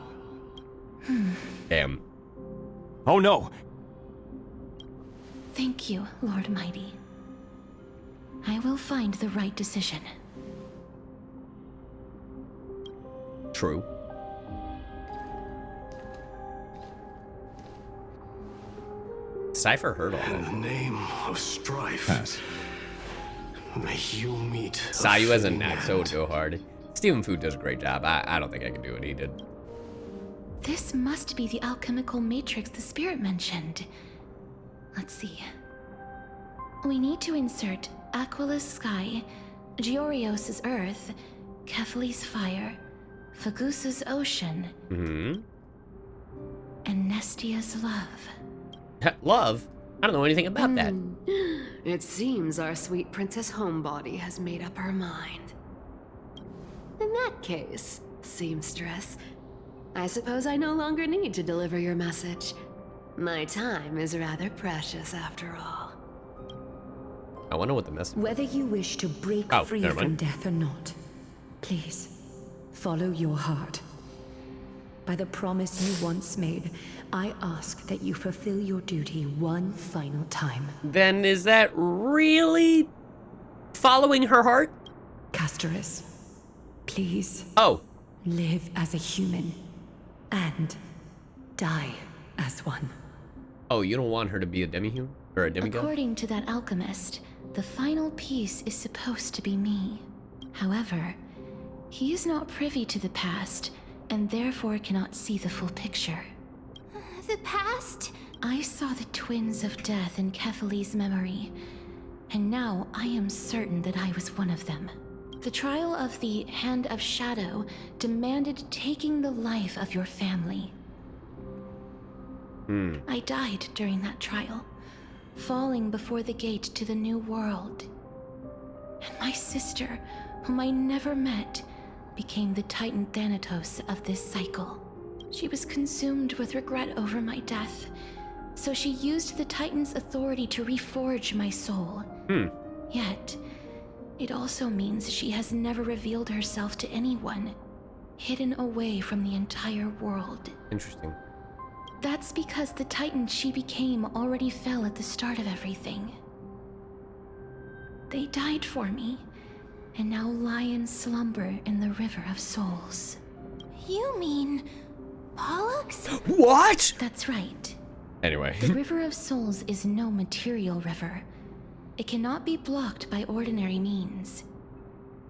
[SPEAKER 1] Damn.
[SPEAKER 3] Oh no!
[SPEAKER 2] Thank you, Lord Mighty. I will find the right decision.
[SPEAKER 1] True. Cypher heard all
[SPEAKER 10] In
[SPEAKER 1] that.
[SPEAKER 10] the name of strife, may you meet
[SPEAKER 1] Sayu as a Naxo would go hard. Steven Food does a great job. I don't think I can do what he did.
[SPEAKER 2] This must be the alchemical matrix the spirit mentioned. Let's see. We need to insert Aquila's sky, Giorios' earth, Kefali's fire, Fagusa's ocean, and Nestia's love.
[SPEAKER 1] Love? I don't know anything about that.
[SPEAKER 4] It seems our sweet Princess Homebody has made up her mind. In that case, seamstress, I suppose I no longer need to deliver your message. My time is rather precious after all.
[SPEAKER 1] I wonder what the message is.
[SPEAKER 7] Whether you wish to break free
[SPEAKER 1] never
[SPEAKER 7] from
[SPEAKER 1] mind.
[SPEAKER 7] death or not, please, follow your heart. By the promise you once made, I ask that you fulfill your duty one final time.
[SPEAKER 1] Then is that really following her heart?
[SPEAKER 7] Castorus, please.
[SPEAKER 1] Oh.
[SPEAKER 7] Live as a human. and die as one.
[SPEAKER 1] Oh, you don't want her to be a demi-human? Or a demigod?
[SPEAKER 2] According to that alchemist, the final piece is supposed to be me. However, he is not privy to the past, and therefore cannot see the full picture.
[SPEAKER 8] The past?
[SPEAKER 2] I saw the twins of death in Kethali's memory, and now I am certain that I was one of them. The trial of the Hand of Shadow demanded taking the life of your family. I died during that trial, falling before the gate to the new world. And my sister, whom I never met, became the Titan Thanatos of this cycle. She was consumed with regret over my death, so she used the Titan's authority to reforge my soul. Yet, it also means she has never revealed herself to anyone, hidden away from the entire world.
[SPEAKER 1] Interesting.
[SPEAKER 2] That's because the Titan she became already fell at the start of everything. They died for me, and now lie in slumber in the River of Souls.
[SPEAKER 8] You mean Pollux?
[SPEAKER 1] What?
[SPEAKER 2] That's right.
[SPEAKER 1] Anyway.
[SPEAKER 2] The River of Souls is no material river. It cannot be blocked by ordinary means.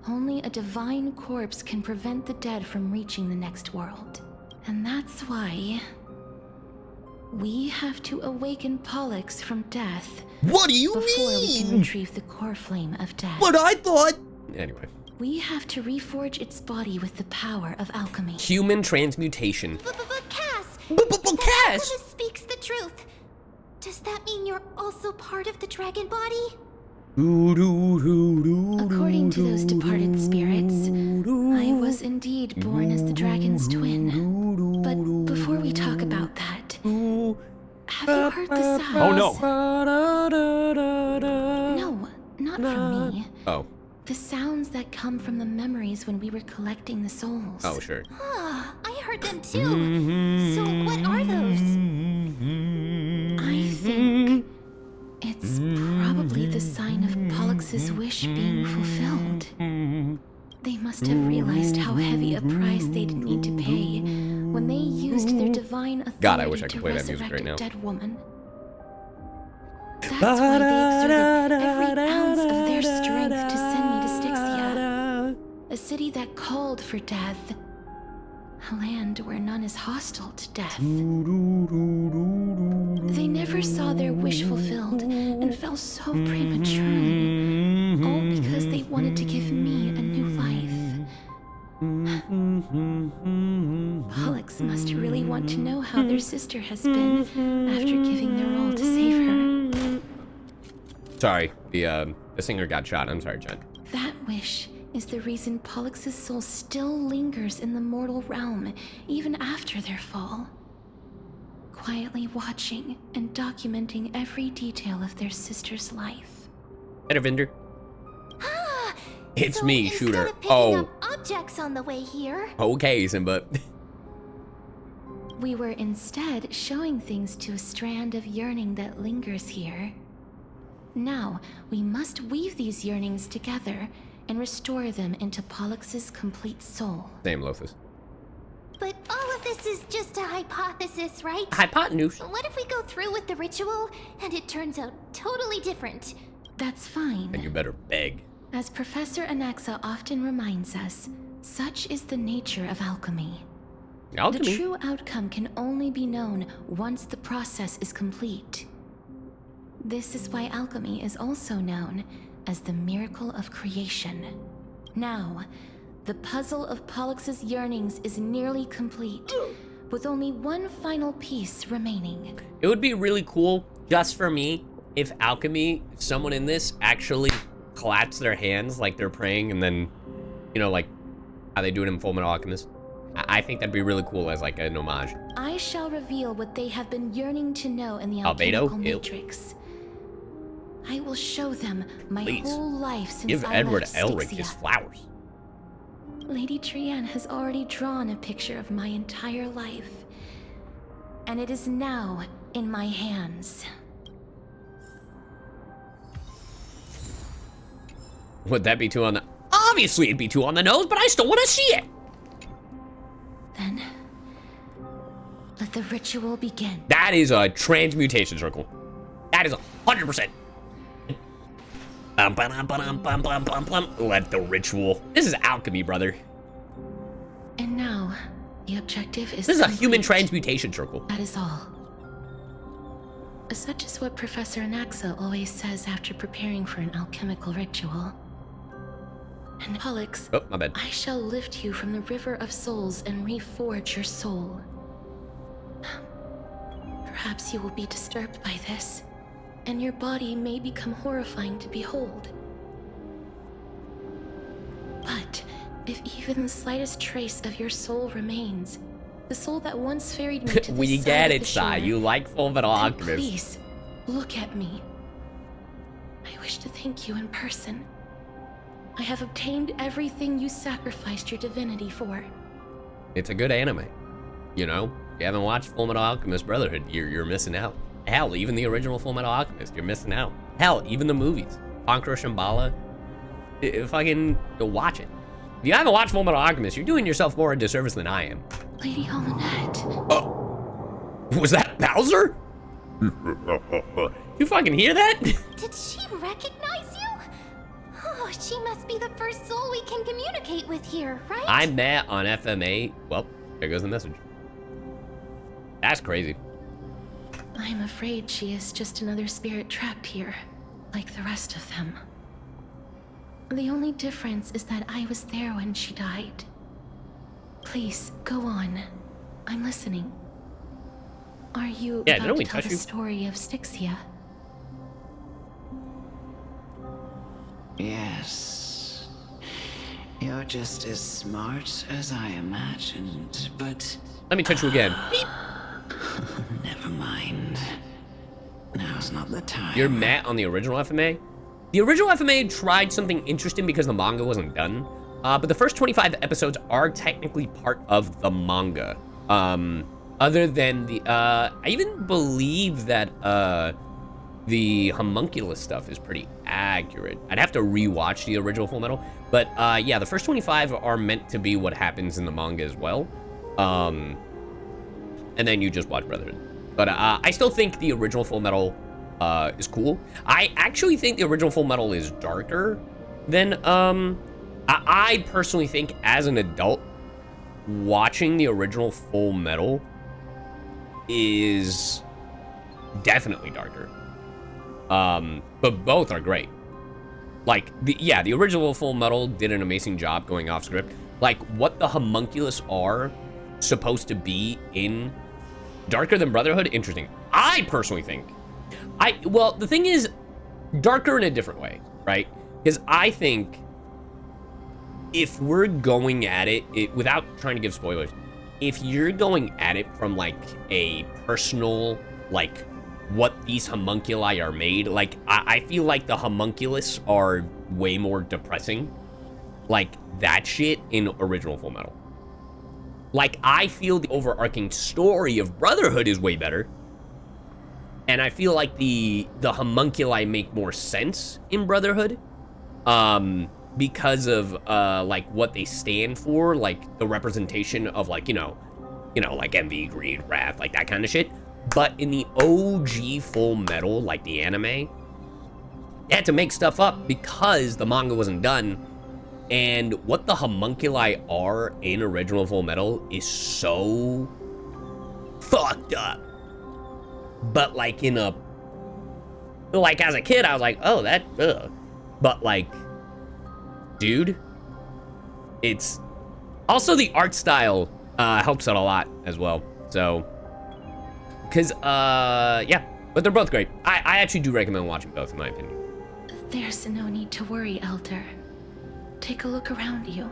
[SPEAKER 2] Only a divine corpse can prevent the dead from reaching the next world. And that's why we have to awaken Pollux from death.
[SPEAKER 1] What do you
[SPEAKER 2] before
[SPEAKER 1] mean?
[SPEAKER 2] We can retrieve the core flame of death.
[SPEAKER 1] What I thought. Anyway.
[SPEAKER 2] We have to reforge its body with the power of alchemy.
[SPEAKER 1] Human transmutation.
[SPEAKER 8] But Cass!
[SPEAKER 1] Cass!
[SPEAKER 8] Alchemist speaks the truth. Does that mean you're also part of the dragon body?
[SPEAKER 2] According to those departed spirits, I was indeed born as the dragon's twin. But before we talk about that, have you heard the sounds?
[SPEAKER 3] Oh no!
[SPEAKER 2] No, not from me.
[SPEAKER 1] Oh.
[SPEAKER 2] The sounds that come from the memories when we were collecting the souls.
[SPEAKER 1] Oh, sure.
[SPEAKER 8] Ah, I heard them too. So what are those?
[SPEAKER 2] I think it's probably the sign of Pollux's wish being fulfilled. They must have realized how heavy a price they'd need to pay when they used their divine authority
[SPEAKER 1] God, I wish I could
[SPEAKER 2] to
[SPEAKER 1] play that music
[SPEAKER 2] resurrect
[SPEAKER 1] right now.
[SPEAKER 2] a dead woman. That's why they exerted every ounce of their strength to send me to Styxia, a city that called for death, a land where none is hostile to death. They never saw their wish fulfilled and fell so prematurely, all because they wanted to give me a new life. Pollux must really want to know how their sister has been after giving their all to save her.
[SPEAKER 1] Sorry, the singer got shot. I'm sorry, Jen.
[SPEAKER 2] That wish is the reason Pollux's soul still lingers in the mortal realm, even after their fall. Quietly watching and documenting every detail of their sister's life.
[SPEAKER 1] Better Vinder. It's
[SPEAKER 8] So
[SPEAKER 1] me,
[SPEAKER 8] instead
[SPEAKER 1] Shooter.
[SPEAKER 8] of picking
[SPEAKER 1] Oh.
[SPEAKER 8] up objects on the way here,
[SPEAKER 1] Okay, Simba.
[SPEAKER 2] We were instead showing things to a strand of yearning that lingers here. Now, we must weave these yearnings together and restore them into Pollux's complete soul.
[SPEAKER 1] Same, Lothus.
[SPEAKER 8] but all of this is just a hypothesis, right?
[SPEAKER 1] Hypotenuse.
[SPEAKER 8] What if we go through with the ritual and it turns out totally different?
[SPEAKER 2] That's fine.
[SPEAKER 1] And you better beg.
[SPEAKER 2] As Professor Anaxa often reminds us, such is the nature of alchemy.
[SPEAKER 1] Alchemy?
[SPEAKER 2] The true outcome can only be known once the process is complete. This is why alchemy is also known as the miracle of creation. Now, the puzzle of Pollux's yearnings is nearly complete, with only one final piece remaining.
[SPEAKER 1] It would be really cool, just for me, if alchemy, someone in this actually claps their hands like they're praying, and then, you know, like how they do it in Fullmetal Alchemist. I think that'd be really cool as like an homage.
[SPEAKER 2] I shall reveal what they have been yearning to know in the
[SPEAKER 1] Albedo?
[SPEAKER 2] alchemical
[SPEAKER 1] Ew.
[SPEAKER 2] matrix. I will show them my
[SPEAKER 1] Please.
[SPEAKER 2] whole life since
[SPEAKER 1] Give
[SPEAKER 2] I
[SPEAKER 1] Edward
[SPEAKER 2] left
[SPEAKER 1] Elric
[SPEAKER 2] Styxia.
[SPEAKER 1] his flowers.
[SPEAKER 2] Lady Trianne has already drawn a picture of my entire life, and it is now in my hands.
[SPEAKER 1] Would that be too on the... Obviously it'd be too on the nose, but I still want to see it.
[SPEAKER 2] Then, Let the ritual begin.
[SPEAKER 1] That is a transmutation circle. That is 100%. Let the ritual. This is alchemy, brother.
[SPEAKER 2] And now, the objective is.
[SPEAKER 1] This is a human transmutation circle.
[SPEAKER 2] That is all. Such is what Professor Anaxa always says after preparing for an alchemical ritual. And Pollux,
[SPEAKER 1] oh, my bad.
[SPEAKER 2] I shall lift you from the river of souls and reforge your soul. Perhaps you will be disturbed by this, and your body may become horrifying to behold. But if even the slightest trace of your soul remains, the soul that once ferried me to this
[SPEAKER 1] We
[SPEAKER 2] side
[SPEAKER 1] get
[SPEAKER 2] of
[SPEAKER 1] it,
[SPEAKER 2] the
[SPEAKER 1] Sai.
[SPEAKER 2] shore,
[SPEAKER 1] You like Full Metal
[SPEAKER 2] then
[SPEAKER 1] Alchemist.
[SPEAKER 2] Please, look at me. I wish to thank you in person. I have obtained everything you sacrificed your divinity for.
[SPEAKER 1] It's a good anime. You know, if you haven't watched Full Metal Alchemist Brotherhood, you're missing out. Hell, even the original Full Metal Alchemist, you're missing out. Hell, even the movies. Conqueror Shambhala. Fucking watch it. If you haven't watched Full Metal Alchemist, you're doing yourself more a disservice than I am.
[SPEAKER 2] Lady Almanette.
[SPEAKER 1] Oh, was that Bowser? You fucking hear that?
[SPEAKER 8] Did she recognize you? Oh, she must be the first soul we can communicate with here, right?
[SPEAKER 1] I met on FMA. Well, there goes the message. That's crazy.
[SPEAKER 2] I'm afraid she is just another spirit trapped here, like the rest of them. The only difference is that I was there when she died. Please, go on. I'm listening. Are you about to tell the story of Styxia?
[SPEAKER 13] Yes. You're just as smart as I imagined, but...
[SPEAKER 1] Let me touch you again.
[SPEAKER 13] Never mind. Now's not the time.
[SPEAKER 1] You're Matt on the original FMA? The original FMA tried something interesting because the manga wasn't done. But the first 25 episodes are technically part of the manga. Other than the, I even believe that, the homunculus stuff is pretty accurate. I'd have to rewatch the original Full Metal. But, yeah, the first 25 are meant to be what happens in the manga as well. And then you just watch Brotherhood. But, I still think the original Full Metal, is cool. I actually think the original Full Metal is darker than, I personally think as an adult, watching the original Full Metal is definitely darker. But both are great. Like, the original Full Metal did an amazing job going off script. Like, what the homunculus are supposed to be in Darker Than Brotherhood, interesting. I personally think, well, the thing is, darker in a different way, right? Because I think if we're going at it, without trying to give spoilers, if you're going at it from, like, a personal, like, what these homunculi are made, like, I feel like the homunculus are way more depressing. Like, that shit in original Full Metal. Like, I feel the overarching story of Brotherhood is way better. And I feel like the homunculi make more sense in Brotherhood. Because of, like, what they stand for, like, the representation of, like, you know, like, envy, greed, wrath, like, that kind of shit. But in the OG Full Metal, like, the anime, they had to make stuff up because the manga wasn't done. And what the homunculi are in original Full Metal is so fucked up. But, like, in a... Like, as a kid, I was like, oh, that... Ugh. But, like... Dude, it's also the art style helps it a lot as well. So, because yeah, but they're both great. I actually do recommend watching both, in my opinion.
[SPEAKER 2] There's no need to worry, Elder. Take a look around you.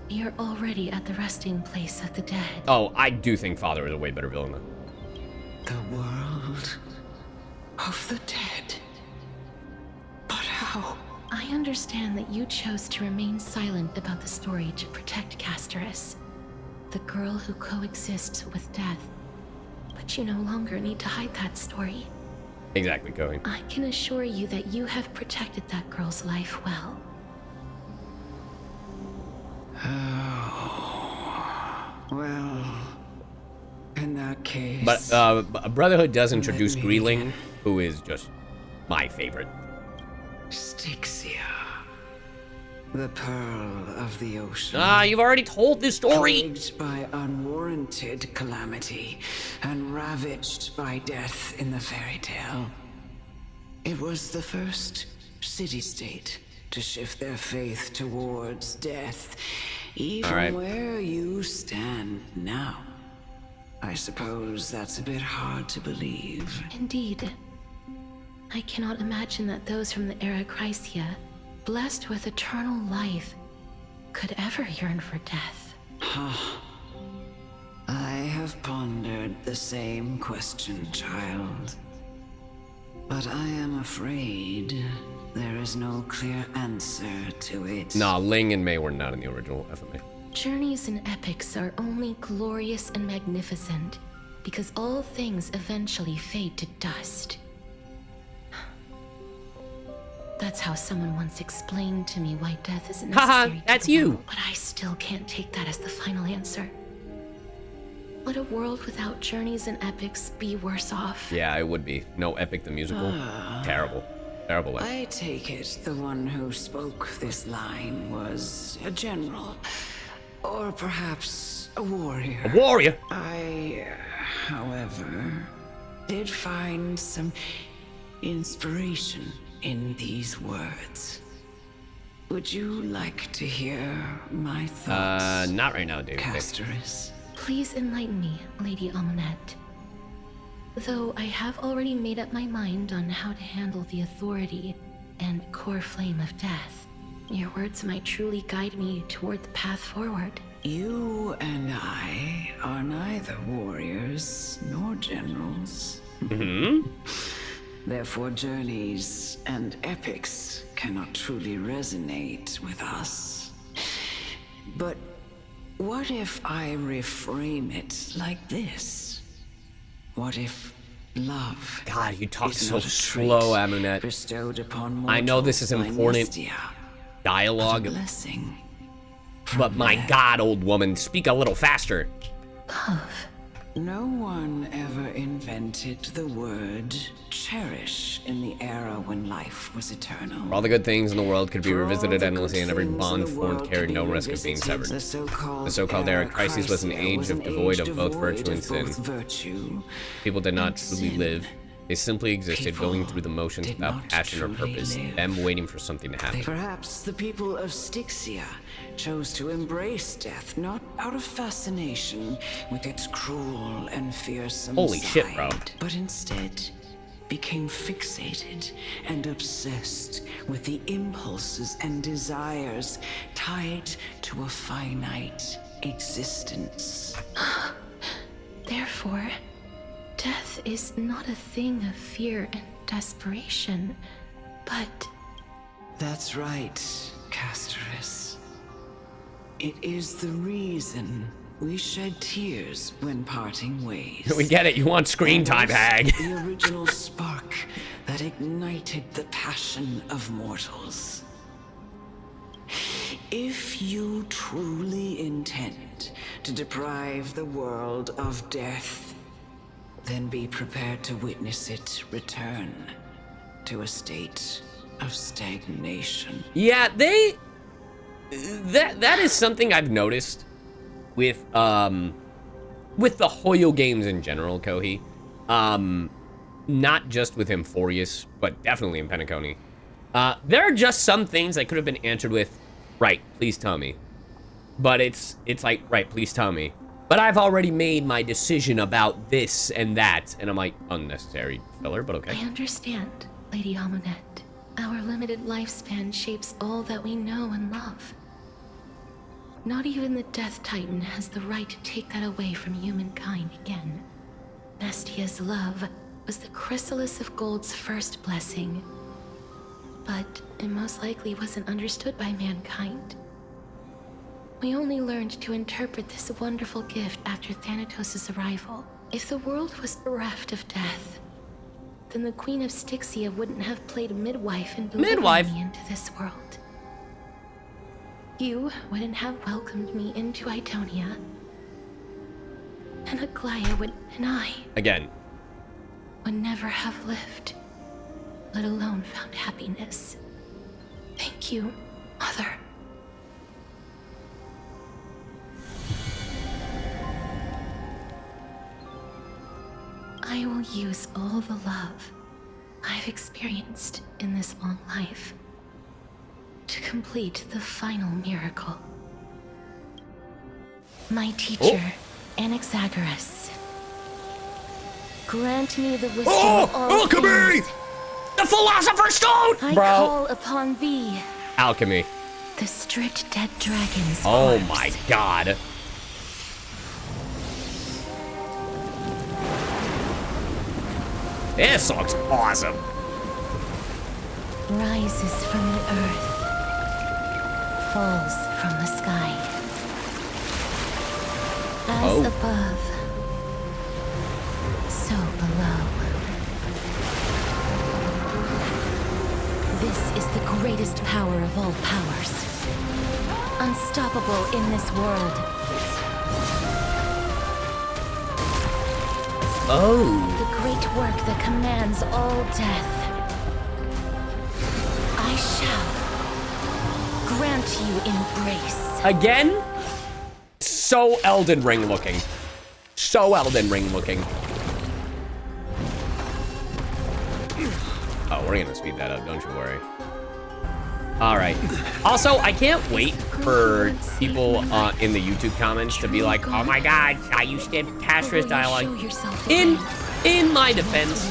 [SPEAKER 2] You're already at the resting place of the dead.
[SPEAKER 1] Oh, I do think Father is a way better villain though.
[SPEAKER 13] The world of the dead. But how?
[SPEAKER 2] I understand that you chose to remain silent about the story to protect Castorus, the girl who coexists with death. But you no longer need to hide that story.
[SPEAKER 1] Exactly, Cohen.
[SPEAKER 2] I can assure you that you have protected that girl's life well.
[SPEAKER 13] Oh, well, In that case...
[SPEAKER 1] But Brotherhood does introduce Greeling, who is just my favorite.
[SPEAKER 13] Styxia. The pearl of the ocean.
[SPEAKER 1] Ah, you've already told this story.
[SPEAKER 13] Plagued by unwarranted calamity and ravaged by death in the fairy tale. It was the first city-state to shift their faith towards death, even where you stand now. I suppose that's a bit hard to believe.
[SPEAKER 2] Indeed. I cannot imagine that those from the era Chrysia, blessed with eternal life, could ever yearn for death.
[SPEAKER 13] I have pondered the same question, child. But I am afraid there is no clear answer to it.
[SPEAKER 1] Nah, Ling and Mei were not in the original FMA.
[SPEAKER 2] Journeys and epics are only glorious and magnificent because all things eventually fade to dust. That's how someone once explained to me why death isn't necessary.
[SPEAKER 1] Haha, that's you.
[SPEAKER 2] But I still can't take that as the final answer. Would a world without journeys and epics be worse off?
[SPEAKER 1] Yeah, it would be. No Epic the Musical. Terrible. Terrible way.
[SPEAKER 13] I take it the one who spoke this line was a general, or perhaps a warrior.
[SPEAKER 1] A warrior?
[SPEAKER 13] I, however, did find some inspiration in these words. Would you like to hear my thoughts?
[SPEAKER 1] Not right now, dude.
[SPEAKER 13] Casterus?
[SPEAKER 2] Please enlighten me, Lady Amonette. Though I have already made up my mind on how to handle the authority and core flame of death, your words might truly guide me toward the path forward.
[SPEAKER 13] You and I are neither warriors nor generals. Therefore, journeys and epics cannot truly resonate with us. But what if I reframe it like this? What if love?
[SPEAKER 1] God, you talk so slow, Amunet.
[SPEAKER 13] Bestowed upon
[SPEAKER 1] I know this is important dialogue,
[SPEAKER 13] blessing.
[SPEAKER 1] But my God, old woman, speak a little faster.
[SPEAKER 2] Love.
[SPEAKER 13] No one ever invented the word cherish in the era when life was eternal.
[SPEAKER 1] For all the good things in the world could be revisited endlessly, and every bond formed carried no risk of being severed. The so-called era crisis was an age devoid of both virtue and sin. People did not truly live. They simply existed, going through the motions without passion or purpose, them waiting for something to happen.
[SPEAKER 13] Perhaps the people of Styxia chose to embrace death, not out of fascination with its cruel and fearsome
[SPEAKER 1] Holy
[SPEAKER 13] side,
[SPEAKER 1] shit, bro.
[SPEAKER 13] but instead became fixated and obsessed with the impulses and desires tied to a finite existence.
[SPEAKER 2] Therefore, death is not a thing of fear and desperation, but...
[SPEAKER 13] That's right, Casterus. It is the reason we shed tears when parting ways.
[SPEAKER 1] We get it, you want screen time, hag.
[SPEAKER 13] The original spark that ignited the passion of mortals. If you truly intend to deprive the world of death, then be prepared to witness it return to a state of stagnation.
[SPEAKER 1] Yeah, that is something I've noticed with the Hoyo games in general, Kohi. Not just with Amphorius, but definitely in Penacony. There are just some things that could have been answered with, right, please tell me. But it's like, right, please tell me. But I've already made my decision about this and that. And I'm like, unnecessary filler, but okay.
[SPEAKER 2] I understand, Lady Amonette. Our limited lifespan shapes all that we know and love. Not even the Death Titan has the right to take that away from humankind again. Nestia's love was the chrysalis of Gold's first blessing. But it most likely wasn't understood by mankind. We only learned to interpret this wonderful gift after Thanatos' arrival. If the world was bereft of death, then the Queen of Styxia wouldn't have played midwife in delivering me into this world. You wouldn't have welcomed me into Itonia. and Aglaya and I
[SPEAKER 1] Again.
[SPEAKER 2] would never have lived, let alone found happiness. Thank you, Mother. I will use all the love I've experienced in this long life to complete the final miracle. My teacher, Anaxagoras, grant me the wisdom of all
[SPEAKER 1] alchemy!
[SPEAKER 2] things.
[SPEAKER 1] The Philosopher's Stone!
[SPEAKER 2] I
[SPEAKER 1] Bro.
[SPEAKER 2] call upon thee,
[SPEAKER 1] Alchemy.
[SPEAKER 2] the stripped dead dragon's
[SPEAKER 1] Oh
[SPEAKER 2] corpse.
[SPEAKER 1] my god. This song's awesome.
[SPEAKER 2] Rises from the earth, falls from the sky. As above, so below. This is the greatest power of all powers. Unstoppable in this world. The great work that commands all death. I shall grant you embrace.
[SPEAKER 1] Again? So Elden Ring looking. So Elden Ring looking. Oh, we're gonna speed that up, don't you worry. All right. Also, I can't wait for people in the YouTube comments to be like, "Oh my God, I used to Castra's dialogue." In my defense,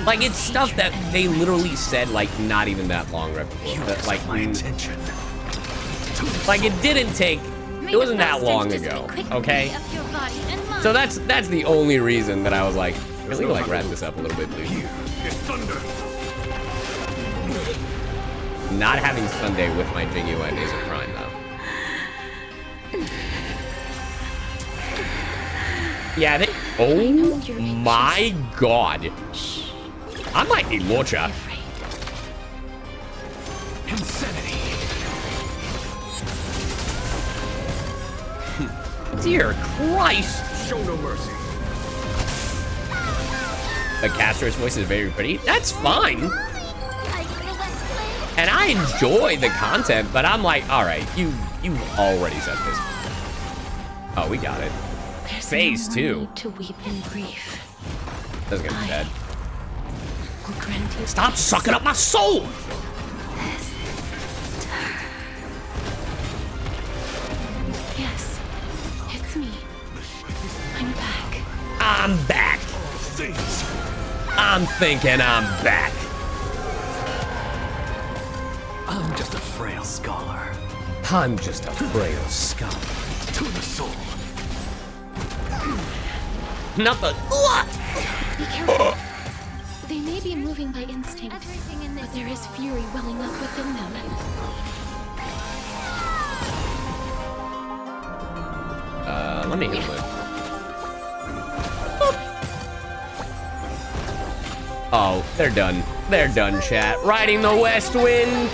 [SPEAKER 1] like it's stuff that they literally said like not even that long before. Like my intention. Like it didn't take. It wasn't that long ago. Okay. So that's the only reason that I was like, can we like wrap this up a little bit, please?
[SPEAKER 10] Thunder.
[SPEAKER 1] Not having Sunday with my Genuine is a crime, though. Yeah, they... Oh my god. I might need more chat.
[SPEAKER 10] Insanity.
[SPEAKER 1] Dear Christ.
[SPEAKER 10] Show no mercy.
[SPEAKER 1] The Castor's voice is very pretty. That's fine. And I enjoy the content, but I'm like, all right, you already said this. Oh, we got it. Phase 2.
[SPEAKER 2] To weep in grief.
[SPEAKER 1] That's gonna be bad.
[SPEAKER 2] Will grant you
[SPEAKER 1] Stop sucking up my soul!
[SPEAKER 2] Yes, it's me. I'm back.
[SPEAKER 1] I'm back. I'm thinking I'm back.
[SPEAKER 10] I'm just a frail scholar.
[SPEAKER 1] I'm just a frail scholar.
[SPEAKER 10] To the soul.
[SPEAKER 1] Not the...
[SPEAKER 2] Be careful. They may be moving by instinct, but there is fury welling up within them.
[SPEAKER 1] Let me heal it. Oh, they're done. They're done, chat. Riding the west wind.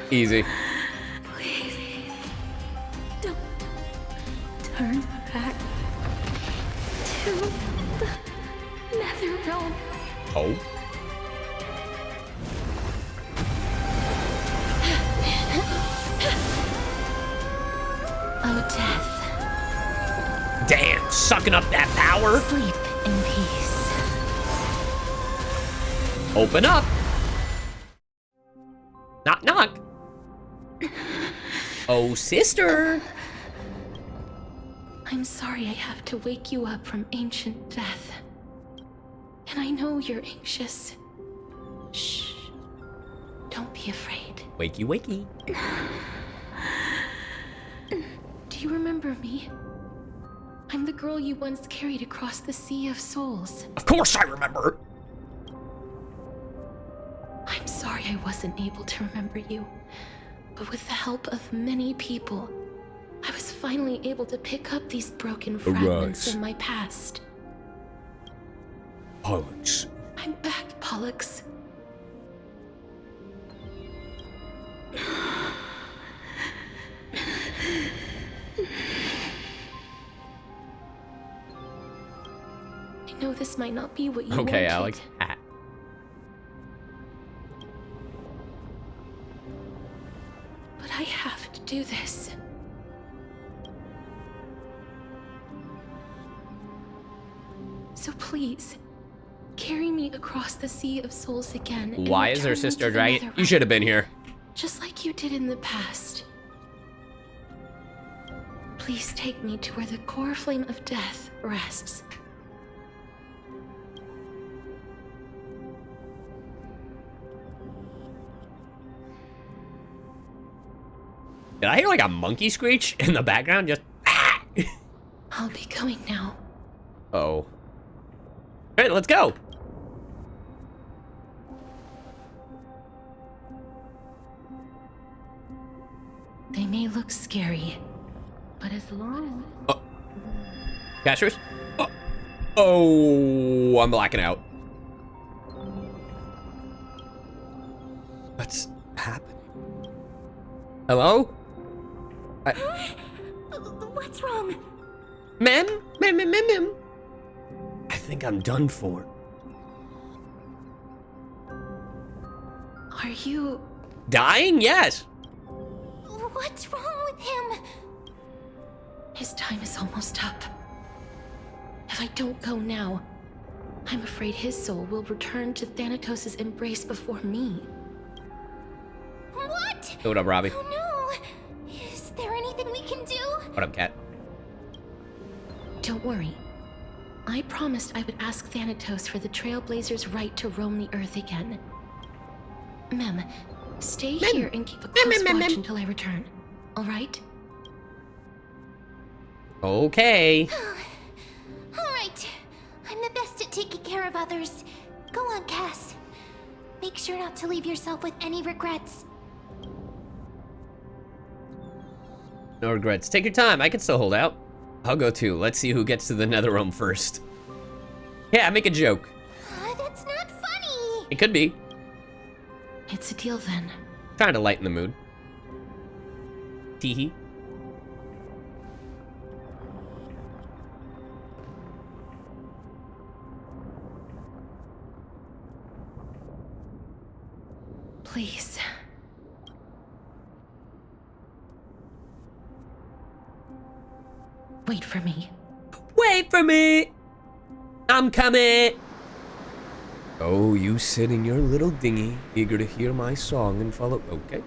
[SPEAKER 1] Easy.
[SPEAKER 2] Please, don't turn back to the nether realm.
[SPEAKER 1] Oh.
[SPEAKER 2] Oh, death.
[SPEAKER 1] Damn, sucking up that power.
[SPEAKER 2] Sleep in peace.
[SPEAKER 1] Open up. Knock, knock. Oh, sister.
[SPEAKER 2] I'm sorry I have to wake you up from ancient death. And I know you're anxious. Shh. Don't be afraid.
[SPEAKER 1] Wakey, wakey.
[SPEAKER 2] Do you remember me? I'm the girl you once carried across the Sea of Souls.
[SPEAKER 1] Of course I remember.
[SPEAKER 2] I'm sorry I wasn't able to remember you. But with the help of many people, I was finally able to pick up these broken fragments of my past.
[SPEAKER 1] Pollux.
[SPEAKER 2] I'm back, Pollux. know this might not be what you wanted.
[SPEAKER 1] Okay, Alex.
[SPEAKER 2] But I have to do this. So please, carry me across the Sea of Souls again. and
[SPEAKER 1] Why is her
[SPEAKER 2] return me
[SPEAKER 1] sister
[SPEAKER 2] to the
[SPEAKER 1] dragging?
[SPEAKER 2] Netherrealm,
[SPEAKER 1] You should have been here.
[SPEAKER 2] just like you did in the past. Please take me to where the core flame of death rests.
[SPEAKER 1] Did I hear like a monkey screech in the background? Just
[SPEAKER 2] I'll be going now.
[SPEAKER 1] Oh. All right, let's go.
[SPEAKER 2] They may look scary, but as long
[SPEAKER 1] Cashers? Oh, I'm blacking out. What's happening? Hello?
[SPEAKER 8] What's wrong?
[SPEAKER 1] Ma'am? Ma'am? I think I'm done for.
[SPEAKER 2] Are you
[SPEAKER 1] Dying? Yes.
[SPEAKER 8] What's wrong with him?
[SPEAKER 2] His time is almost up. If I don't go now, I'm afraid his soul will return to Thanatos' embrace before me.
[SPEAKER 8] What?
[SPEAKER 1] What up, Robbie?
[SPEAKER 8] Oh no! Is there anything we can do?
[SPEAKER 1] What up, Cat?
[SPEAKER 2] Don't worry. I promised I would ask Thanatos for the Trailblazers' right to roam the Earth again. Mem, stay here and keep a close watch until I return. All right?
[SPEAKER 1] Okay.
[SPEAKER 8] All right. I'm the best at taking care of others. Go on, Cass. Make sure not to leave yourself with any regrets.
[SPEAKER 1] No regrets. Take your time. I can still hold out. I'll go too. Let's see who gets to the Netherrealm first. Yeah, make a joke.
[SPEAKER 8] That's not funny.
[SPEAKER 1] It could be.
[SPEAKER 2] It's a deal then.
[SPEAKER 1] Trying to lighten the mood. Teehee.
[SPEAKER 2] Please. Wait for me.
[SPEAKER 1] Wait for me! I'm coming! Oh, you sit in your little dinghy, eager to hear my song and follow... Okay.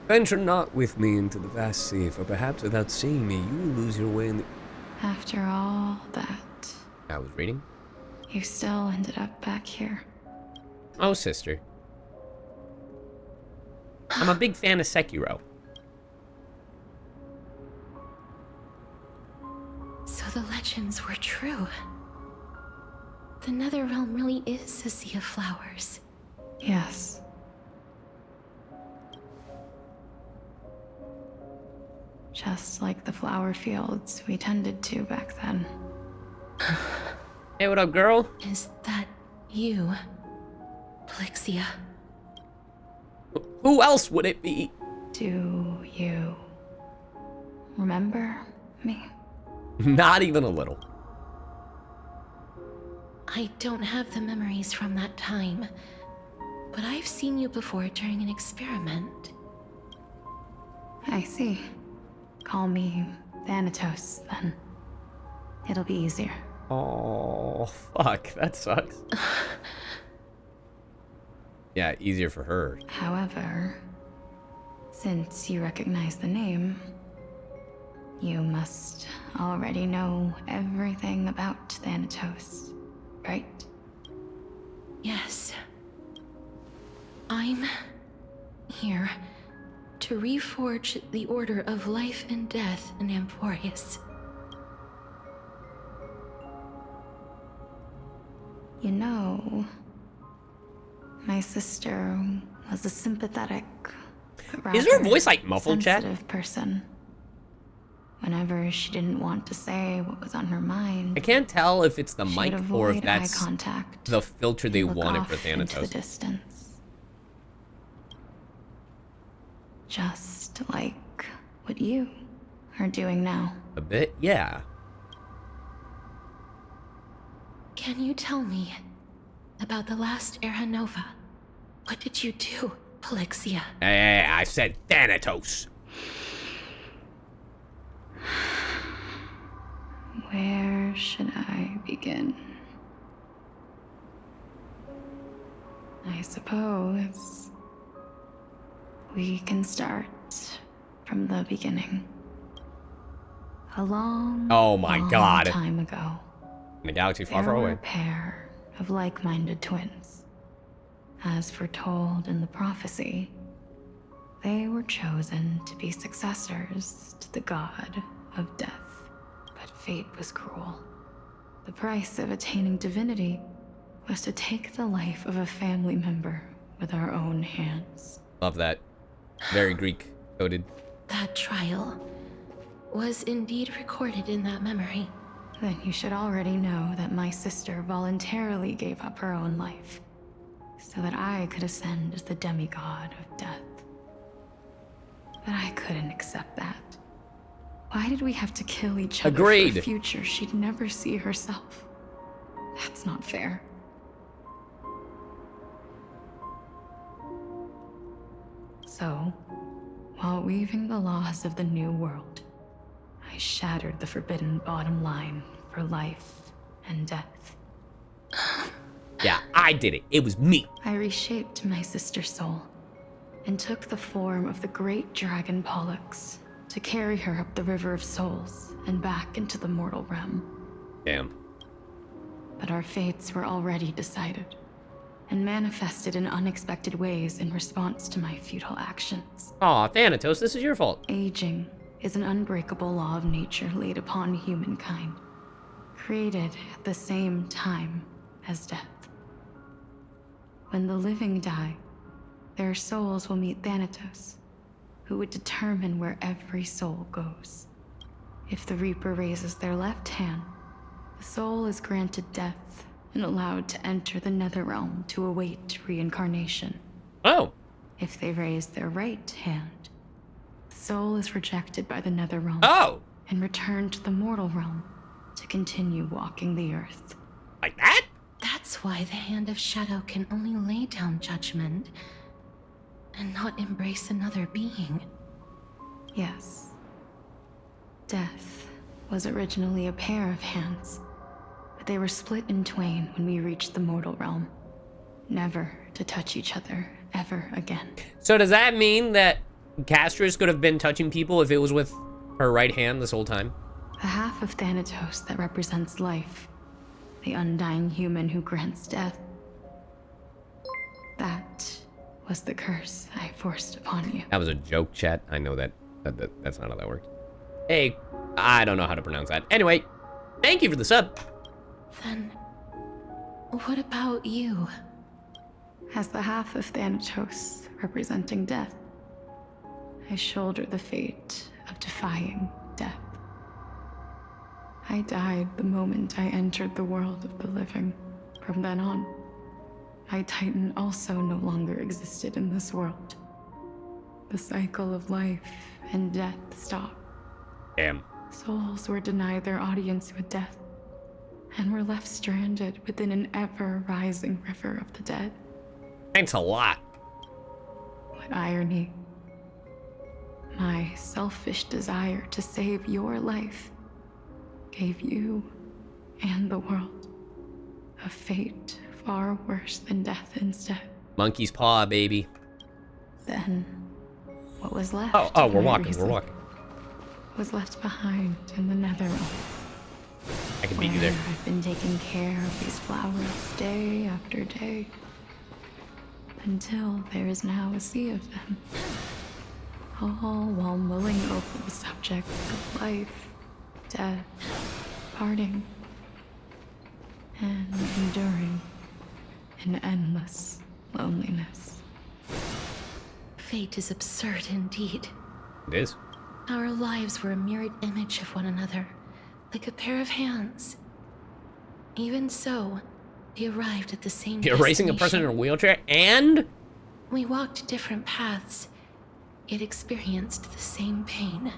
[SPEAKER 1] Venture not with me into the vast sea, for perhaps without seeing me, you will lose your way in the...
[SPEAKER 14] After all that,
[SPEAKER 1] I was reading.
[SPEAKER 14] you still ended up back here.
[SPEAKER 1] Oh, sister. I'm a big fan of Sekiro.
[SPEAKER 2] So the legends were true. The Netherrealm really is a sea of flowers.
[SPEAKER 14] Yes. Just like the flower fields we tended to back then.
[SPEAKER 1] Hey, what up, girl?
[SPEAKER 2] Is that you, Plixia?
[SPEAKER 1] Who else would it be?
[SPEAKER 14] Do you remember me?
[SPEAKER 1] Not even a little.
[SPEAKER 2] I don't have the memories from that time, but I've seen you before during an experiment.
[SPEAKER 14] I see. Call me Thanatos, then. It'll be easier.
[SPEAKER 1] Oh, fuck. That sucks. Yeah, easier for her.
[SPEAKER 14] However, since you recognize the name, you must already know everything about Thanatos, right?
[SPEAKER 2] Yes. I'm here to reforge the order of life and death in Amphorius.
[SPEAKER 14] You know, my sister was a sympathetic, but
[SPEAKER 1] Is her
[SPEAKER 14] rather
[SPEAKER 1] voice like muffled, chat?
[SPEAKER 14] sensitive person. Whenever she didn't want to say what was on her mind,
[SPEAKER 1] I can't tell if it's the
[SPEAKER 14] she'd
[SPEAKER 1] mic or
[SPEAKER 14] avoid
[SPEAKER 1] if that's
[SPEAKER 14] eye contact,
[SPEAKER 1] the filter they
[SPEAKER 14] look
[SPEAKER 1] wanted
[SPEAKER 14] off
[SPEAKER 1] for
[SPEAKER 14] into the
[SPEAKER 1] Thanatos.
[SPEAKER 14] distance. Just like what you are doing now.
[SPEAKER 1] A bit, yeah.
[SPEAKER 2] Can you tell me about the last Era Nova? What did you do, Polixia?
[SPEAKER 1] Hey, I said Thanatos.
[SPEAKER 14] Where should I begin? I suppose we can start from the beginning. A long,
[SPEAKER 1] oh my
[SPEAKER 14] long
[SPEAKER 1] God.
[SPEAKER 14] time ago.
[SPEAKER 1] In a galaxy far,
[SPEAKER 14] There
[SPEAKER 1] far
[SPEAKER 14] were
[SPEAKER 1] away.
[SPEAKER 14] a pair of like-minded twins. As foretold in the prophecy, they were chosen to be successors to the god of death. But fate was cruel. The price of attaining divinity was to take the life of a family member with our own hands.
[SPEAKER 1] Love that. Very Greek coded.
[SPEAKER 2] That trial was indeed recorded in that memory.
[SPEAKER 14] Then you should already know that my sister voluntarily gave up her own life so that I could ascend as the demigod of death. But I couldn't accept that. Why did we have to kill each other
[SPEAKER 1] Agreed.
[SPEAKER 14] for a future she'd never see herself? That's not fair. So, while weaving the laws of the new world, I shattered the forbidden bottom line for life and death.
[SPEAKER 1] Yeah, I did it. It was me.
[SPEAKER 14] I reshaped my sister's soul and took the form of the great dragon Pollux to carry her up the River of Souls and back into the mortal realm.
[SPEAKER 1] Damn.
[SPEAKER 14] But our fates were already decided and manifested in unexpected ways in response to my futile actions.
[SPEAKER 1] Aw, Thanatos, this is your fault.
[SPEAKER 14] Aging is an unbreakable law of nature laid upon humankind, created at the same time as death. When the living die, their souls will meet Thanatos, who would determine where every soul goes. If the Reaper raises their left hand, the soul is granted death and allowed to enter the Netherrealm to await reincarnation.
[SPEAKER 1] Oh.
[SPEAKER 14] If they raise their right hand, the soul is rejected by the Netherrealm.
[SPEAKER 1] Oh.
[SPEAKER 14] And returned to the mortal realm to continue walking the earth.
[SPEAKER 1] Like that?
[SPEAKER 2] That's why the Hand of Shadow can only lay down judgment and not embrace another being.
[SPEAKER 14] Yes. Death was originally a pair of hands, but they were split in twain when we reached the mortal realm, never to touch each other ever again.
[SPEAKER 1] So does that mean that Castris could have been touching people if it was with her right hand this whole time?
[SPEAKER 14] The half of Thanatos that represents life, the undying human who grants death, that was the curse I forced upon you.
[SPEAKER 1] That was a joke, chat. I know that's not how that works. Hey, I don't know how to pronounce that. Anyway, thank you for the sub.
[SPEAKER 2] Then, what about you?
[SPEAKER 14] As the half of Thanatos representing death, I shoulder the fate of defying death. I died the moment I entered the world of the living. From then on, my Titan also no longer existed in this world. The cycle of life and death stopped.
[SPEAKER 1] Damn.
[SPEAKER 14] Souls were denied their audience with death, and were left stranded within an ever-rising river of the dead.
[SPEAKER 1] Thanks a lot.
[SPEAKER 14] What irony. My selfish desire to save your life gave you and the world a fate far worse than death instead.
[SPEAKER 1] Monkey's paw, baby.
[SPEAKER 14] Then, what was left?
[SPEAKER 1] Oh, we're walking, we're walking.
[SPEAKER 14] Was left behind in the Netherrealm.
[SPEAKER 1] I can beat you there.
[SPEAKER 14] I've been taking care of these flowers day after day, until there is now a sea of them. All while mulling over the subject of life, death, parting, and enduring an endless loneliness.
[SPEAKER 2] Fate is absurd indeed.
[SPEAKER 1] It is.
[SPEAKER 2] Our lives were a mirrored image of one another, like a pair of hands. Even so, we arrived at the same
[SPEAKER 1] You're raising a person in a wheelchair and?
[SPEAKER 2] We walked different paths, yet experienced the same pain.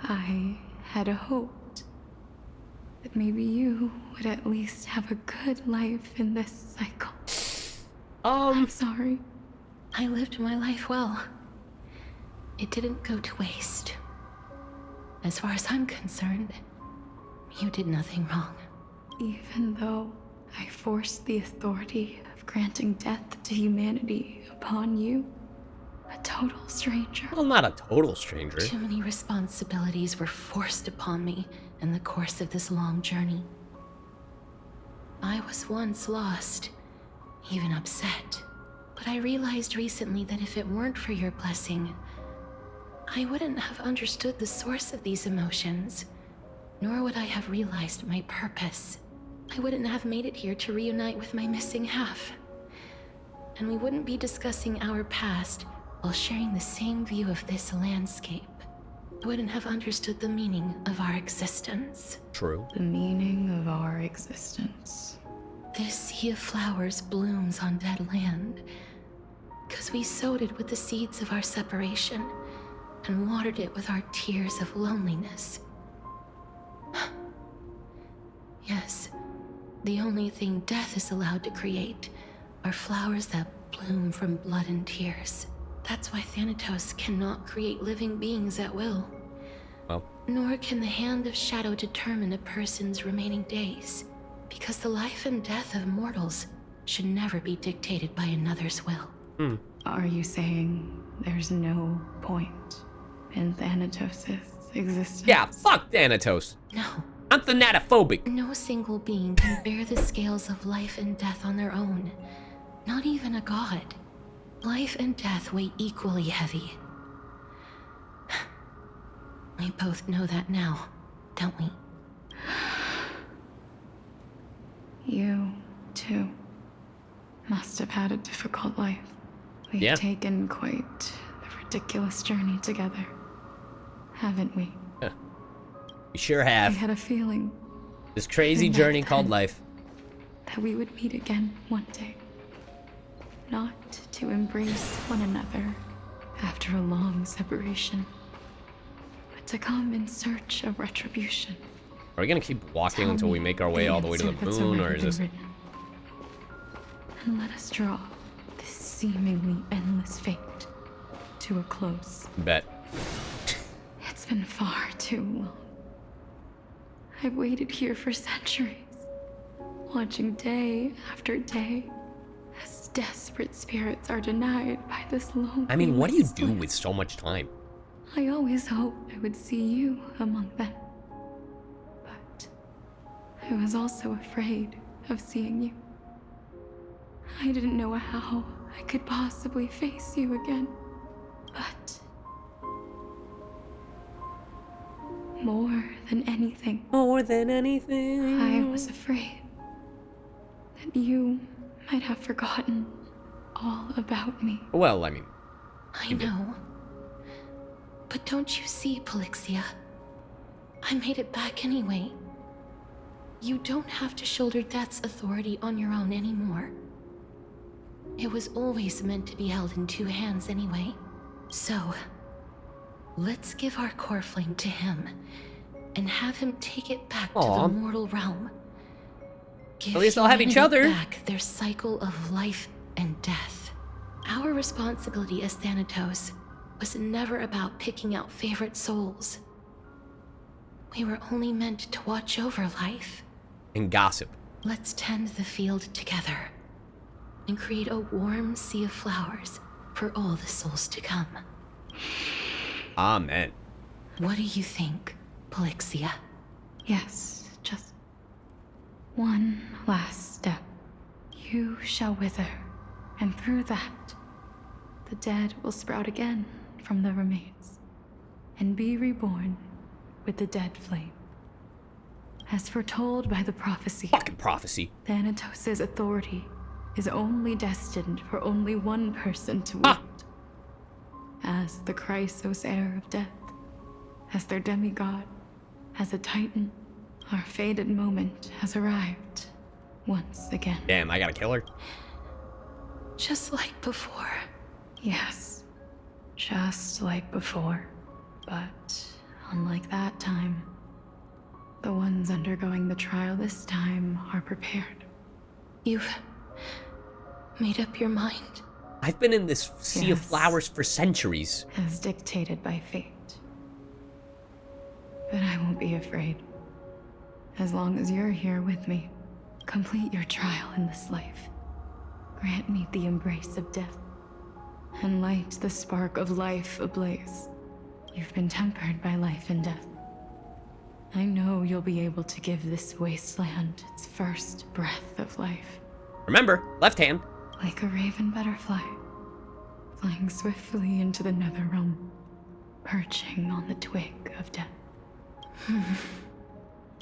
[SPEAKER 14] I had hoped that maybe you would at least have a good life in this cycle. I'm sorry.
[SPEAKER 2] I lived my life well. It didn't go to waste. As far as I'm concerned, you did nothing wrong.
[SPEAKER 14] Even though I forced the authority of granting death to humanity upon you, a total stranger.
[SPEAKER 1] Well, not a total stranger.
[SPEAKER 2] Too many responsibilities were forced upon me in the course of this long journey. I was once lost, even upset. But I realized recently that if it weren't for your blessing, I wouldn't have understood the source of these emotions, nor would I have realized my purpose. I wouldn't have made it here to reunite with my missing half. And we wouldn't be discussing our past while sharing the same view of this landscape. I wouldn't have understood the meaning of our existence.
[SPEAKER 1] True.
[SPEAKER 14] The meaning of our existence.
[SPEAKER 2] This sea of flowers blooms on dead land, because we sowed it with the seeds of our separation and watered it with our tears of loneliness. Yes, the only thing death is allowed to create are flowers that bloom from blood and tears. That's why Thanatos cannot create living beings at will.
[SPEAKER 1] Well.
[SPEAKER 2] Nor can the hand of shadow determine a person's remaining days, because the life and death of mortals should never be dictated by another's will.
[SPEAKER 14] Are you saying there's no point in Thanatos' existence?
[SPEAKER 1] Yeah, fuck Thanatos.
[SPEAKER 2] No.
[SPEAKER 1] I'm thanatophobic.
[SPEAKER 2] No single being can bear the scales of life and death on their own. Not even a god. Life and death weigh equally heavy. We both know that now, don't we?
[SPEAKER 14] You, too, must have had a difficult life. We've taken quite a ridiculous journey together, haven't we?
[SPEAKER 1] Yeah. We sure have.
[SPEAKER 14] I had a feeling
[SPEAKER 1] this crazy journey called life.
[SPEAKER 14] That we would meet again one day. Not to embrace one another after a long separation, but to come in search of retribution.
[SPEAKER 1] Are we gonna keep walking until we make our way all the way to the moon, or is this...
[SPEAKER 14] And let us draw this seemingly endless fate to a close.
[SPEAKER 1] Bet.
[SPEAKER 14] It's been far too long. I've waited here for centuries, watching day after day as desperate spirits are denied by this lonely
[SPEAKER 1] I mean, what do you do
[SPEAKER 14] wasteland.
[SPEAKER 1] with so much time?
[SPEAKER 14] I always hoped I would see you among them. But I was also afraid of seeing you. I didn't know how I could possibly face you again. But more than anything, I was afraid that you might have forgotten all about me.
[SPEAKER 1] Well, I mean...
[SPEAKER 2] I know. But don't you see, Polixia? I made it back anyway. You don't have to shoulder death's authority on your own anymore. It was always meant to be held in two hands anyway. So, let's give our core flame to him, and have him take it back to the mortal realm. Give
[SPEAKER 1] At least they'll have each other.
[SPEAKER 2] back their cycle of life and death. Our responsibility as Thanatos was never about picking out favorite souls. We were only meant to watch over life.
[SPEAKER 1] And gossip.
[SPEAKER 2] Let's tend the field together, and create a warm sea of flowers for all the souls to come.
[SPEAKER 1] Amen.
[SPEAKER 2] What do you think, Polixia?
[SPEAKER 14] Yes, just one last step. You shall wither, and through that, the dead will sprout again from the remains, and be reborn with the dead flame. As foretold by the prophecy.
[SPEAKER 1] Fucking prophecy.
[SPEAKER 14] Thanatos' authority is only destined for only one person to wield. As the Chrysos heir of death, as their demigod, as a titan, our fated moment has arrived once again.
[SPEAKER 1] Damn, I gotta kill her.
[SPEAKER 2] Just like before.
[SPEAKER 14] Yes, just like before. But unlike that time, the one ones undergoing the trial this time are prepared.
[SPEAKER 2] You've made up your mind?
[SPEAKER 1] I've been in this sea of
[SPEAKER 14] Yes.
[SPEAKER 1] flowers for centuries.
[SPEAKER 14] As dictated by fate. But I won't be afraid. As long as you're here with me, complete your trial in this life. Grant me the embrace of death, and light the spark of life ablaze. You've been tempered by life and death. I know you'll be able to give this wasteland its first breath of life.
[SPEAKER 1] Remember, left hand.
[SPEAKER 14] Like a raven butterfly, flying swiftly into the netherrealm, perching on the twig of death.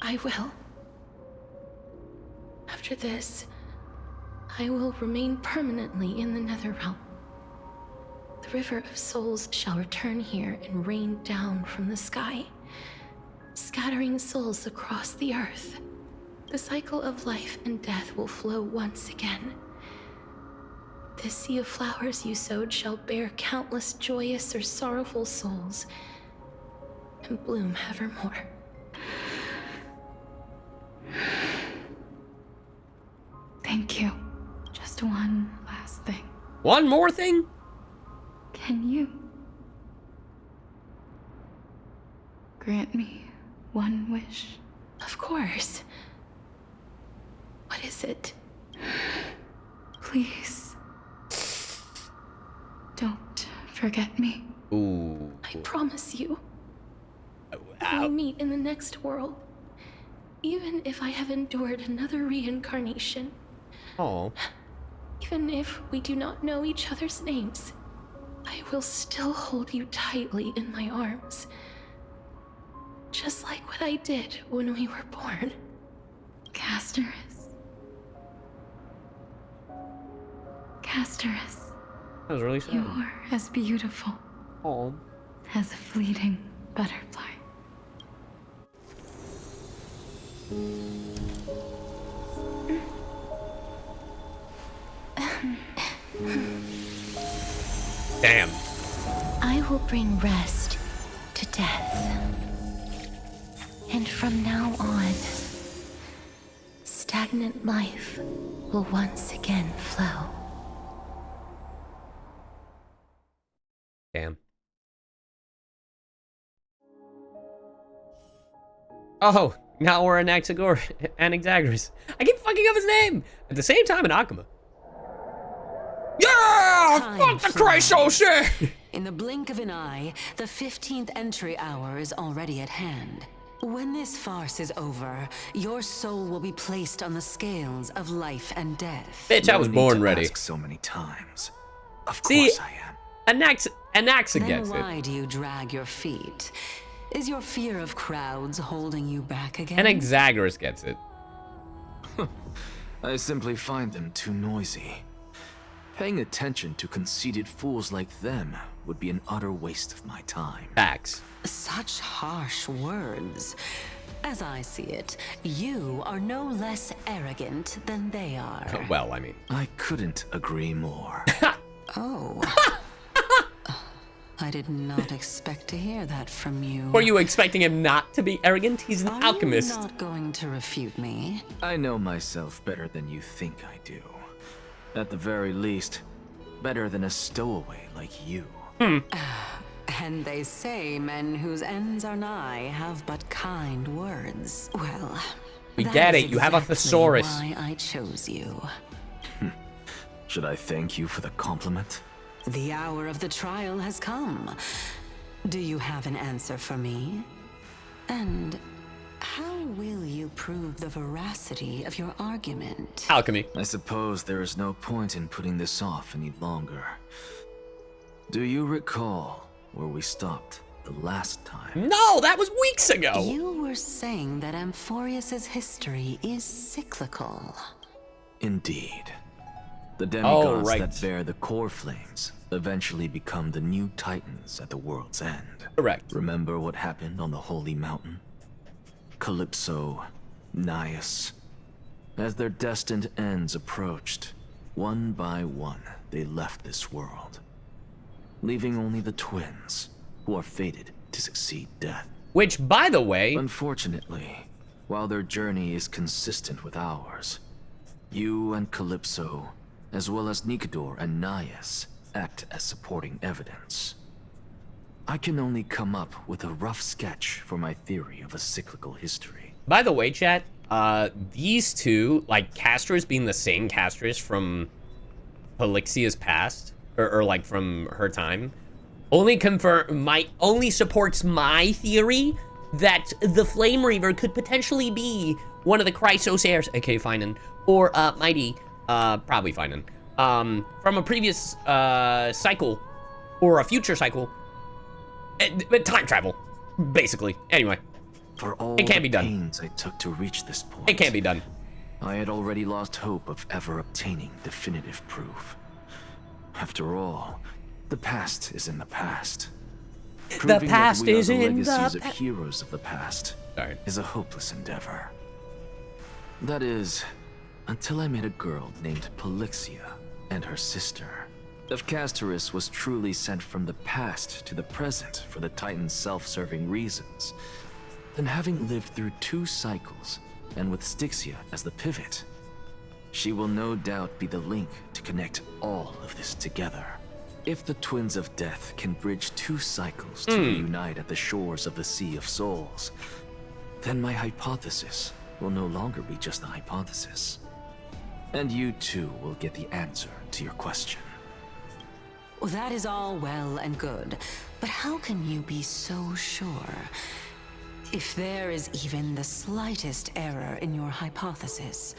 [SPEAKER 2] I will. After this, I will remain permanently in the Netherrealm. The River of Souls shall return here and rain down from the sky, scattering souls across the earth. The cycle of life and death will flow once again. This sea of flowers you sowed shall bear countless joyous or sorrowful souls, and bloom evermore.
[SPEAKER 14] Thank you. Just one last thing.
[SPEAKER 1] One more thing?
[SPEAKER 14] Can you grant me one wish?
[SPEAKER 2] Of course. What is it?
[SPEAKER 14] Please. Don't forget me.
[SPEAKER 1] Ooh.
[SPEAKER 2] I promise you. When we meet in the next world, even if I have endured another reincarnation,
[SPEAKER 1] Oh.
[SPEAKER 2] even if we do not know each other's names, I will still hold you tightly in my arms. Just like what I did when we were born.
[SPEAKER 14] Casterus. Casterus.
[SPEAKER 1] That was really sad.
[SPEAKER 14] You're as beautiful
[SPEAKER 1] Oh.
[SPEAKER 14] as a fleeting butterfly.
[SPEAKER 1] Damn.
[SPEAKER 2] I will bring rest to death. And from now on, stagnant life will once again flow.
[SPEAKER 1] Damn. Oh, now we're Anaxagoras. I keep fucking up his name. At the same time in Akuma. Yeah! Fuck the Christ, oh shit!
[SPEAKER 13] In the blink of an eye, the 15th entry hour is already at hand. When this farce is over, your soul will be placed on the scales of life and death.
[SPEAKER 1] Bitch, I was born ready.
[SPEAKER 15] Ask so many times. Of
[SPEAKER 1] See,
[SPEAKER 15] course I am.
[SPEAKER 1] Anaxa
[SPEAKER 13] Then
[SPEAKER 1] gets it.
[SPEAKER 13] why do you drag your feet? Is your fear of crowds holding you back again?
[SPEAKER 1] Anaxagoras gets it.
[SPEAKER 15] I simply find them too noisy. Paying attention to conceited fools like them would be an utter waste of my time.
[SPEAKER 1] Facts.
[SPEAKER 13] Such harsh words. As I see it, you are no less arrogant than they are.
[SPEAKER 1] Well, I mean.
[SPEAKER 15] I couldn't agree more.
[SPEAKER 13] Oh. I did not expect to hear that from you.
[SPEAKER 1] Were you expecting him not to be arrogant? He's an alchemist.
[SPEAKER 13] Are you not going to refute me?
[SPEAKER 15] I know myself better than you think I do. At the very least, better than a stowaway like you.
[SPEAKER 13] And they say men whose ends are nigh have but kind words. Well,
[SPEAKER 1] We
[SPEAKER 13] that
[SPEAKER 1] get
[SPEAKER 13] is
[SPEAKER 1] it. You have a
[SPEAKER 13] exactly
[SPEAKER 1] thesaurus.
[SPEAKER 13] Why I chose you.
[SPEAKER 15] Should I thank you for the compliment?
[SPEAKER 13] The hour of the trial has come. Do you have an answer for me? And how will you prove the veracity of your argument?
[SPEAKER 1] Alchemy.
[SPEAKER 15] I suppose there is no point in putting this off any longer. Do you recall where we stopped the last time?
[SPEAKER 1] No, that was weeks ago.
[SPEAKER 13] You were saying that Amphorius's history is cyclical.
[SPEAKER 15] Indeed. The demigods
[SPEAKER 1] right.
[SPEAKER 15] that bear the core flames eventually become the new titans at the world's end.
[SPEAKER 1] Correct.
[SPEAKER 15] Remember what happened on the Holy Mountain? Calypso, Naias. As their destined ends approached, one by one, they left this world, leaving only the twins, who are fated to succeed death.
[SPEAKER 1] Which, by the way...
[SPEAKER 15] Unfortunately, while their journey is consistent with ours, you and Calypso, as well as Nikador and Naias, act as supporting evidence. I can only come up with a rough sketch for my theory of a cyclical history.
[SPEAKER 1] By the way, chat, these two, like Castris being the same Castris from Pelixia's past, or like from her time, only supports my theory that the Flame Reaver could potentially be one of the Chrysos heirs, aka Finan, or Mighty, probably Finan, from a previous cycle or a future cycle. Time travel, basically. Anyway,
[SPEAKER 15] for all
[SPEAKER 1] it can't be done.
[SPEAKER 15] Pains I took to reach this point,
[SPEAKER 1] it can't be done.
[SPEAKER 15] I had already lost hope of ever obtaining definitive proof. After all, the past is in the past.
[SPEAKER 1] The past is in the
[SPEAKER 15] legacies of heroes of the past.
[SPEAKER 1] Sorry.
[SPEAKER 15] Is a hopeless endeavor. That is, until I met a girl named Pelixia and her sister. If Castoris was truly sent from the past to the present for the Titan's self-serving reasons, then having lived through 2 cycles, and with Styxia as the pivot, she will no doubt be the link to connect all of this together. If the Twins of Death can bridge 2 cycles to reunite at the shores of the Sea of Souls, then my hypothesis will no longer be just a hypothesis. And you too will get the answer to your question.
[SPEAKER 11] Well, that is all well and good, but how can you be so sure? If there is even the slightest error in your hypothesis,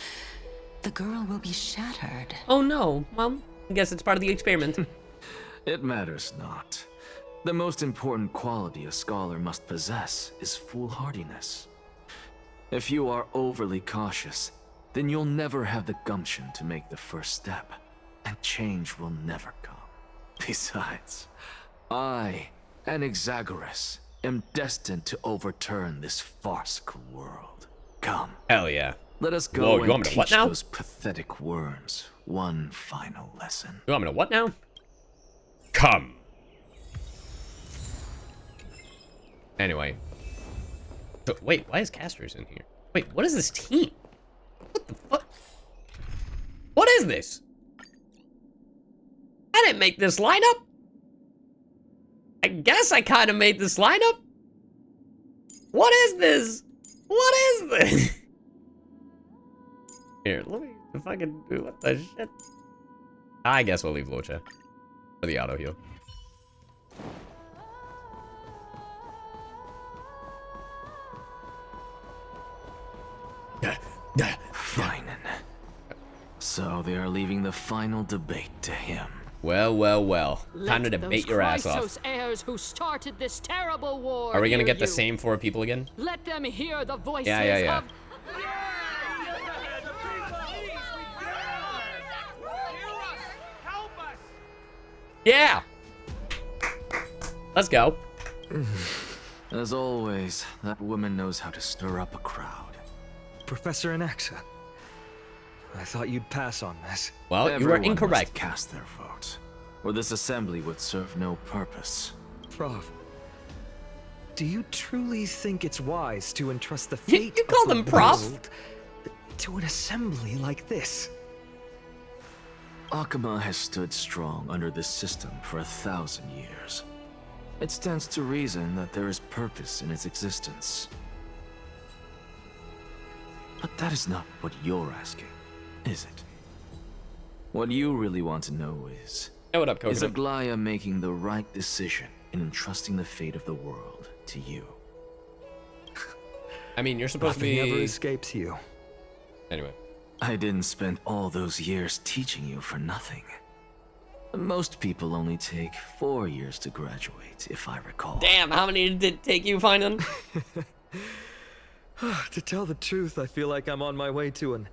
[SPEAKER 11] the girl will be shattered.
[SPEAKER 1] Oh no, well, I guess it's part of the experiment.
[SPEAKER 15] It matters not. The most important quality a scholar must possess is foolhardiness. If you are overly cautious, then you'll never have the gumption to make the first step, and change will never come. Besides, I, an Exagoras, am destined to overturn this farcical world. Come.
[SPEAKER 1] Hell yeah.
[SPEAKER 15] Let us go
[SPEAKER 1] Whoa, you want
[SPEAKER 15] and
[SPEAKER 1] me to what
[SPEAKER 15] teach
[SPEAKER 1] now?
[SPEAKER 15] those pathetic worms one final lesson.
[SPEAKER 1] You want me to what now? Come. Anyway. So, wait, why is Castris in here? Wait, what is this team? What the fuck? What is this? I didn't make this lineup. I guess I kind of made this lineup. What is this? What is this? Here, let me fucking do what the shit. I guess we'll leave Locha for the auto heal.
[SPEAKER 15] Fine. So they are leaving the final debate to him.
[SPEAKER 1] Well, well, well. Time to debate your ass off.
[SPEAKER 16] Chrysos heirs who started this terrible war.
[SPEAKER 1] Are we gonna
[SPEAKER 16] hear
[SPEAKER 1] get the
[SPEAKER 16] you.
[SPEAKER 1] same 4 people again?
[SPEAKER 16] Let them hear the voices
[SPEAKER 1] Yeah.
[SPEAKER 16] of...
[SPEAKER 1] Yeah! Let's go.
[SPEAKER 15] As always, that woman knows how to stir up a crowd.
[SPEAKER 17] Professor Anaxa, I thought you'd pass on this.
[SPEAKER 1] Well, you were
[SPEAKER 15] Everyone
[SPEAKER 1] incorrect.
[SPEAKER 15] must cast their vote, or this assembly would serve no purpose.
[SPEAKER 17] Prof, do you truly think it's wise to entrust the fate
[SPEAKER 1] You call
[SPEAKER 17] of
[SPEAKER 1] them
[SPEAKER 17] the
[SPEAKER 1] Prof?
[SPEAKER 17] world to an assembly like this?
[SPEAKER 15] Akama has stood strong under this system for 1,000 years. It stands to reason that there is purpose in its existence. But that is not what you're asking, is it? What you really want to know is...
[SPEAKER 1] Hey, what up,
[SPEAKER 15] is
[SPEAKER 1] Coconut?
[SPEAKER 15] Aglaya making the right decision in entrusting the fate of the world to you?
[SPEAKER 1] I mean, you're supposed
[SPEAKER 17] Nothing
[SPEAKER 1] to be...
[SPEAKER 17] ever escapes you.
[SPEAKER 1] Anyway.
[SPEAKER 15] I didn't spend all those years teaching you for nothing. Most people only take 4 years to graduate, if I recall.
[SPEAKER 1] Damn, how many did it take you finding?
[SPEAKER 17] To tell the truth, I feel like I'm on my way to an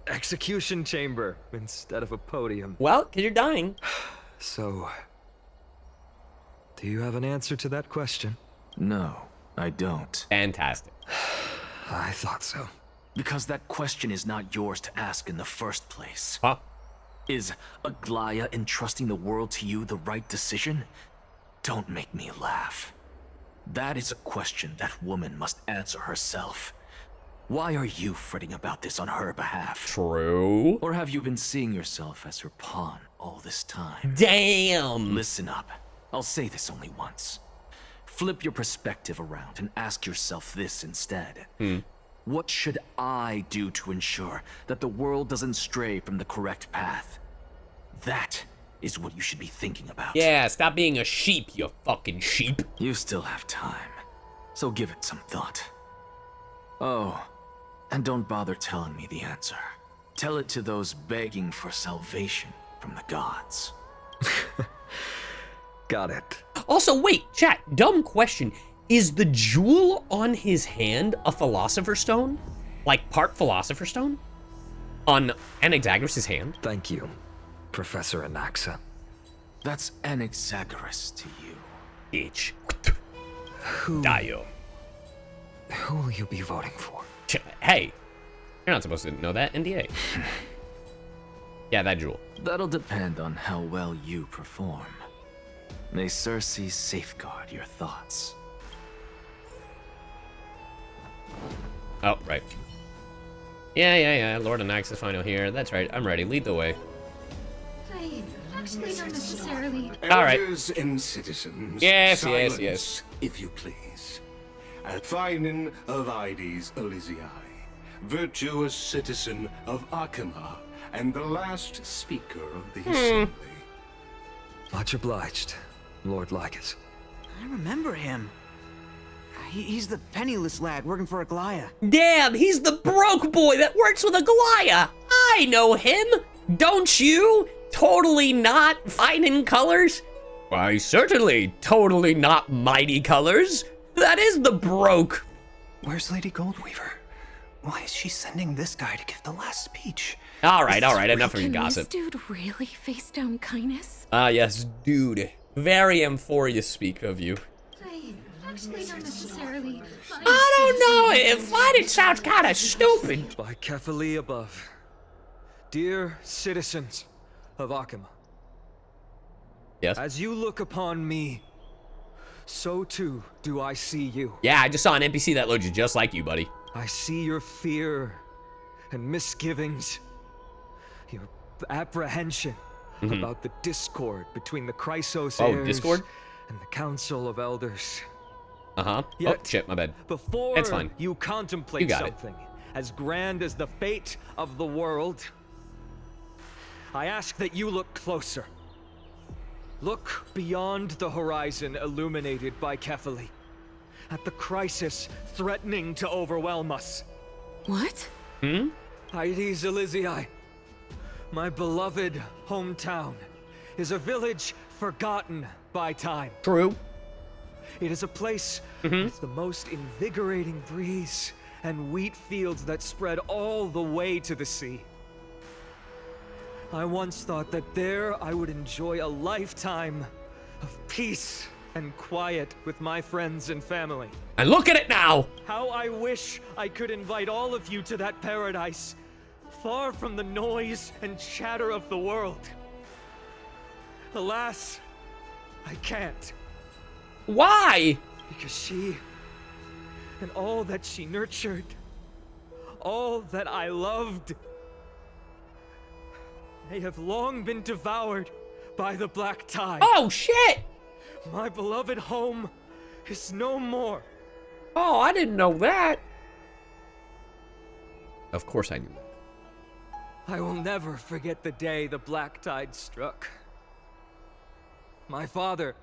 [SPEAKER 17] execution chamber instead of a podium.
[SPEAKER 1] Well, because you're dying.
[SPEAKER 17] So, do you have an answer to that question?
[SPEAKER 15] No, I don't.
[SPEAKER 1] Fantastic.
[SPEAKER 17] I thought so.
[SPEAKER 15] Because that question is not yours to ask in the first place.
[SPEAKER 1] Huh?
[SPEAKER 15] Is Aglaya entrusting the world to you the right decision? Don't make me laugh. That is a question that woman must answer herself. Why are you fretting about this on her behalf?
[SPEAKER 1] True.
[SPEAKER 15] Or have you been seeing yourself as her pawn all this time?
[SPEAKER 1] Damn.
[SPEAKER 15] Listen up. I'll say this only once. Flip your perspective around and ask yourself this instead. What should I do to ensure that the world doesn't stray from the correct path? That is what you should be thinking about.
[SPEAKER 1] Yeah, stop being a sheep, you fucking sheep.
[SPEAKER 15] You still have time, so give it some thought. Oh, and don't bother telling me the answer. Tell it to those begging for salvation from the gods.
[SPEAKER 17] Got it.
[SPEAKER 1] Also, wait, chat, dumb question. Is the jewel on his hand a Philosopher's Stone? Like part Philosopher's Stone? On Anaxagoras' hand?
[SPEAKER 17] Thank you, Professor Anaxa.
[SPEAKER 15] That's Anaxagoras to you.
[SPEAKER 1] Bitch.
[SPEAKER 17] Who...
[SPEAKER 1] Dio.
[SPEAKER 17] Who will you be voting for?
[SPEAKER 1] Hey, you're not supposed to know that, NDA. Yeah, that jewel.
[SPEAKER 15] That'll depend on how well you perform. May Circe safeguard your thoughts.
[SPEAKER 1] Oh, right. Yeah. Lord Anaxa's final here. That's right. I'm ready. Lead the way.
[SPEAKER 2] Actually, not necessarily.
[SPEAKER 1] All right.
[SPEAKER 10] Elders and citizens.
[SPEAKER 1] Yes.
[SPEAKER 10] If you please. Athynin of Ides Elysiae, virtuous citizen of Akima, and the last speaker of the assembly.
[SPEAKER 17] Much obliged, Lord Lycus.
[SPEAKER 5] I remember him. He's the penniless lad working for Aglaya.
[SPEAKER 1] Damn, he's the broke boy that works with Aglaya. I know him. Don't you? Totally not fine in colors? Why, certainly totally not mighty colors. That is the broke.
[SPEAKER 5] Where's Lady Goldweaver? Why is she sending this guy to give the last speech?
[SPEAKER 1] All right, enough of your gossip.
[SPEAKER 2] Can this dude really face down kindness?
[SPEAKER 1] Yes, dude. Very M4 speak of you.
[SPEAKER 2] Actually, not necessarily.
[SPEAKER 1] I don't know. Fine, it sounds kind of stupid.
[SPEAKER 17] By Kefali above. Dear citizens of Akima.
[SPEAKER 1] Yes?
[SPEAKER 17] As you look upon me, so too do I see you.
[SPEAKER 1] Yeah, I just saw an NPC that loads you just like you, buddy.
[SPEAKER 17] I see your fear and misgivings, your apprehension about the discord between the Chrysos heirs
[SPEAKER 1] Discord?
[SPEAKER 17] and the Council of Elders.
[SPEAKER 1] Yet, oh, shit, my bad.
[SPEAKER 17] Before
[SPEAKER 1] it's fine.
[SPEAKER 17] You contemplate something as grand as the fate of the world, I ask that you look closer. Look beyond the horizon illuminated by Kefali, at the crisis threatening to overwhelm us.
[SPEAKER 2] What?
[SPEAKER 17] Ides Elysiae, my beloved hometown, is a village forgotten by time.
[SPEAKER 1] True.
[SPEAKER 17] It is a place with the most invigorating breeze and wheat fields that spread all the way to the sea. I once thought that there I would enjoy a lifetime of peace and quiet with my friends and family.
[SPEAKER 1] And look at it now!
[SPEAKER 17] How I wish I could invite all of you to that paradise, far from the noise and chatter of the world. Alas, I can't.
[SPEAKER 1] Why?
[SPEAKER 17] Because she, and all that she nurtured, all that I loved, they have long been devoured by the black tide.
[SPEAKER 1] Oh, shit!
[SPEAKER 17] My beloved home is no more.
[SPEAKER 1] Oh, I didn't know that. Of course I knew that.
[SPEAKER 17] I will never forget the day the black tide struck. My father,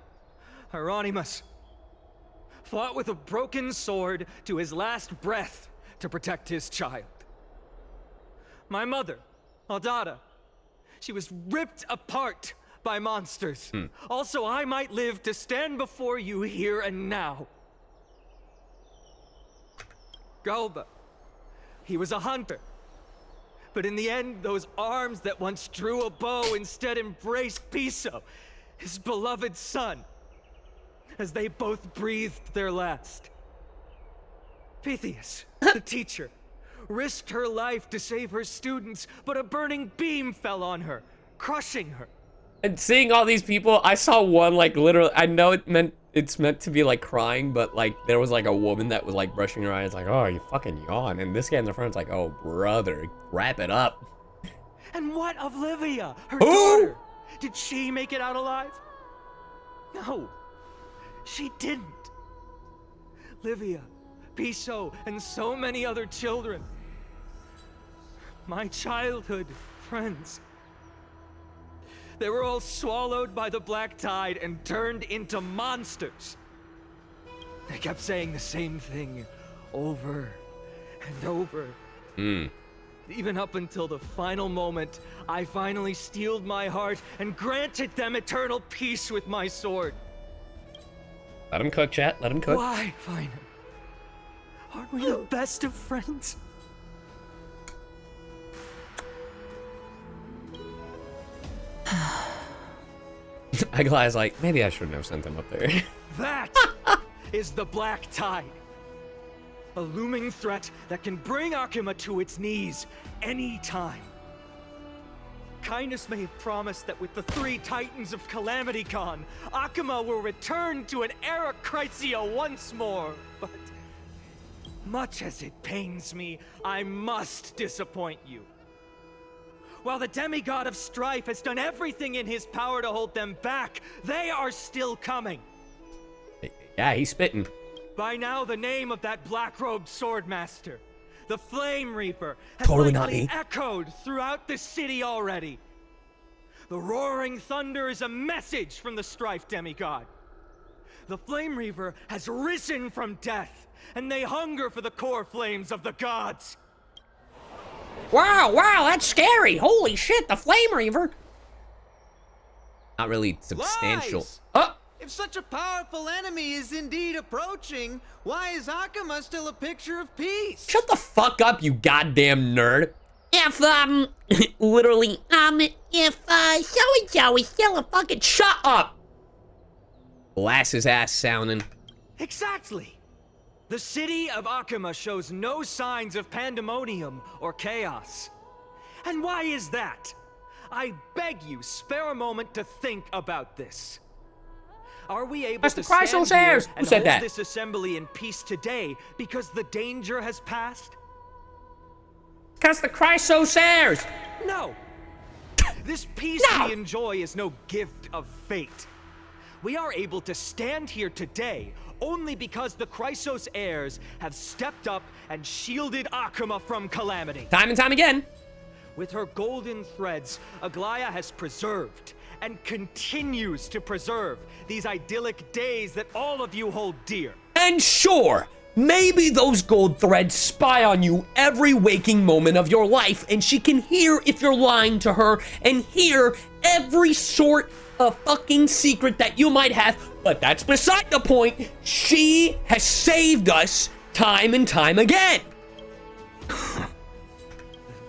[SPEAKER 17] Hieronymus, fought with a broken sword to his last breath to protect his child. My mother, Aldada, she was ripped apart by monsters. Also, I might live to stand before you here and now. Galba, he was a hunter. But in the end, those arms that once drew a bow instead embraced Piso, his beloved son, as they both breathed their last. Pythias, the teacher, risked her life to save her students, but a burning beam fell on her, crushing her.
[SPEAKER 1] And seeing all these people, I saw one, like, literally, I know it meant it's meant to be like crying, but like there was like a woman that was like brushing her eyes, like, oh, you fucking yawn, and this guy in the front's like, oh, brother, wrap it up.
[SPEAKER 17] And what of Livia, her daughter? Did she make it out alive? No, she didn't. Livia, Piso, and so many other children. My childhood friends. They were all swallowed by the black tide and turned into monsters. They kept saying the same thing over and over. Even up until the final moment, I finally steeled my heart and granted them eternal peace with my sword.
[SPEAKER 1] Let him cook, chat. Let him cook.
[SPEAKER 17] Why, Fine? Aren't we the best of friends?
[SPEAKER 1] Aglai's like, maybe I shouldn't have sent him up there.
[SPEAKER 17] That is the black tide. A looming threat that can bring Akuma to its knees anytime. Kindness may have promised that with the 3 Titans of Calamity Con, Akuma will return to an era Chrysia once more, but much as it pains me, I must disappoint you. While the demigod of strife has done everything in his power to hold them back, they are still coming.
[SPEAKER 1] Yeah, he's spitting.
[SPEAKER 17] By now, the name of that black-robed swordmaster, the Flame Reaper, has
[SPEAKER 1] Totally not
[SPEAKER 17] likely
[SPEAKER 1] me.
[SPEAKER 17] echoed throughout the city already. The roaring thunder is a message from the strife demigod. The Flame Reaper has risen from death, and they hunger for the core flames of the gods.
[SPEAKER 1] Wow, that's scary. Holy shit, the Flame Reaver. Not really substantial.
[SPEAKER 18] Lies!
[SPEAKER 1] Oh!
[SPEAKER 18] If such a powerful enemy is indeed approaching, why is Akuma still a picture of peace?
[SPEAKER 1] Shut the fuck up, you goddamn nerd.
[SPEAKER 19] If, literally, if, so-and-so is still a fucking...
[SPEAKER 1] Shut up! Blast his ass sounding.
[SPEAKER 17] Exactly. The city of Akuma shows no signs of pandemonium or chaos. And why is that? I beg you, spare a moment to think about this. Are we able to stand here and hold this assembly in peace today because the danger has passed?
[SPEAKER 1] Because the Chrysosaurs!
[SPEAKER 17] No! This peace we enjoy is no gift of fate. We are able to stand here today only because the Chrysos heirs have stepped up and shielded Akuma from calamity.
[SPEAKER 1] Time and time again.
[SPEAKER 17] With her golden threads, Aglaya has preserved and continues to preserve these idyllic days that all of you hold dear.
[SPEAKER 1] And sure, maybe those gold threads spy on you every waking moment of your life, and she can hear if you're lying to her and hear every sort of fucking secret that you might have, but that's beside the point. She has saved us time and time again.
[SPEAKER 17] The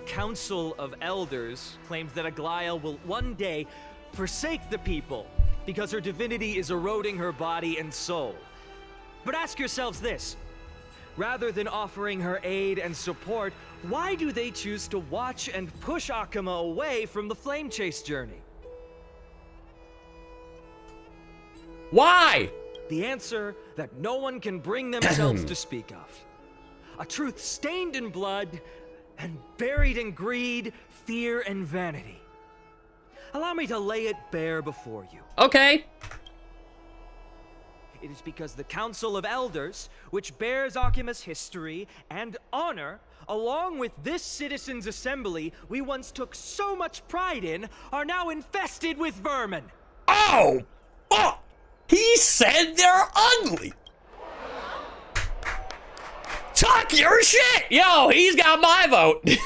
[SPEAKER 17] Council of Elders claims that Aglaya will one day forsake the people because her divinity is eroding her body and soul. But ask yourselves this. Rather than offering her aid and support, why do they choose to watch and push Akuma away from the Flame Chase journey?
[SPEAKER 1] Why?
[SPEAKER 17] The answer that no one can bring themselves to speak of. A truth stained in blood and buried in greed, fear, and vanity. Allow me to lay it bare before you.
[SPEAKER 1] Okay.
[SPEAKER 17] It is because the Council of Elders, which bears Akuma's history and honor, along with this citizens' assembly we once took so much pride in, are now infested with vermin.
[SPEAKER 1] Oh, fuck! He said they're ugly. Talk your shit! Yo, he's got my vote.
[SPEAKER 8] You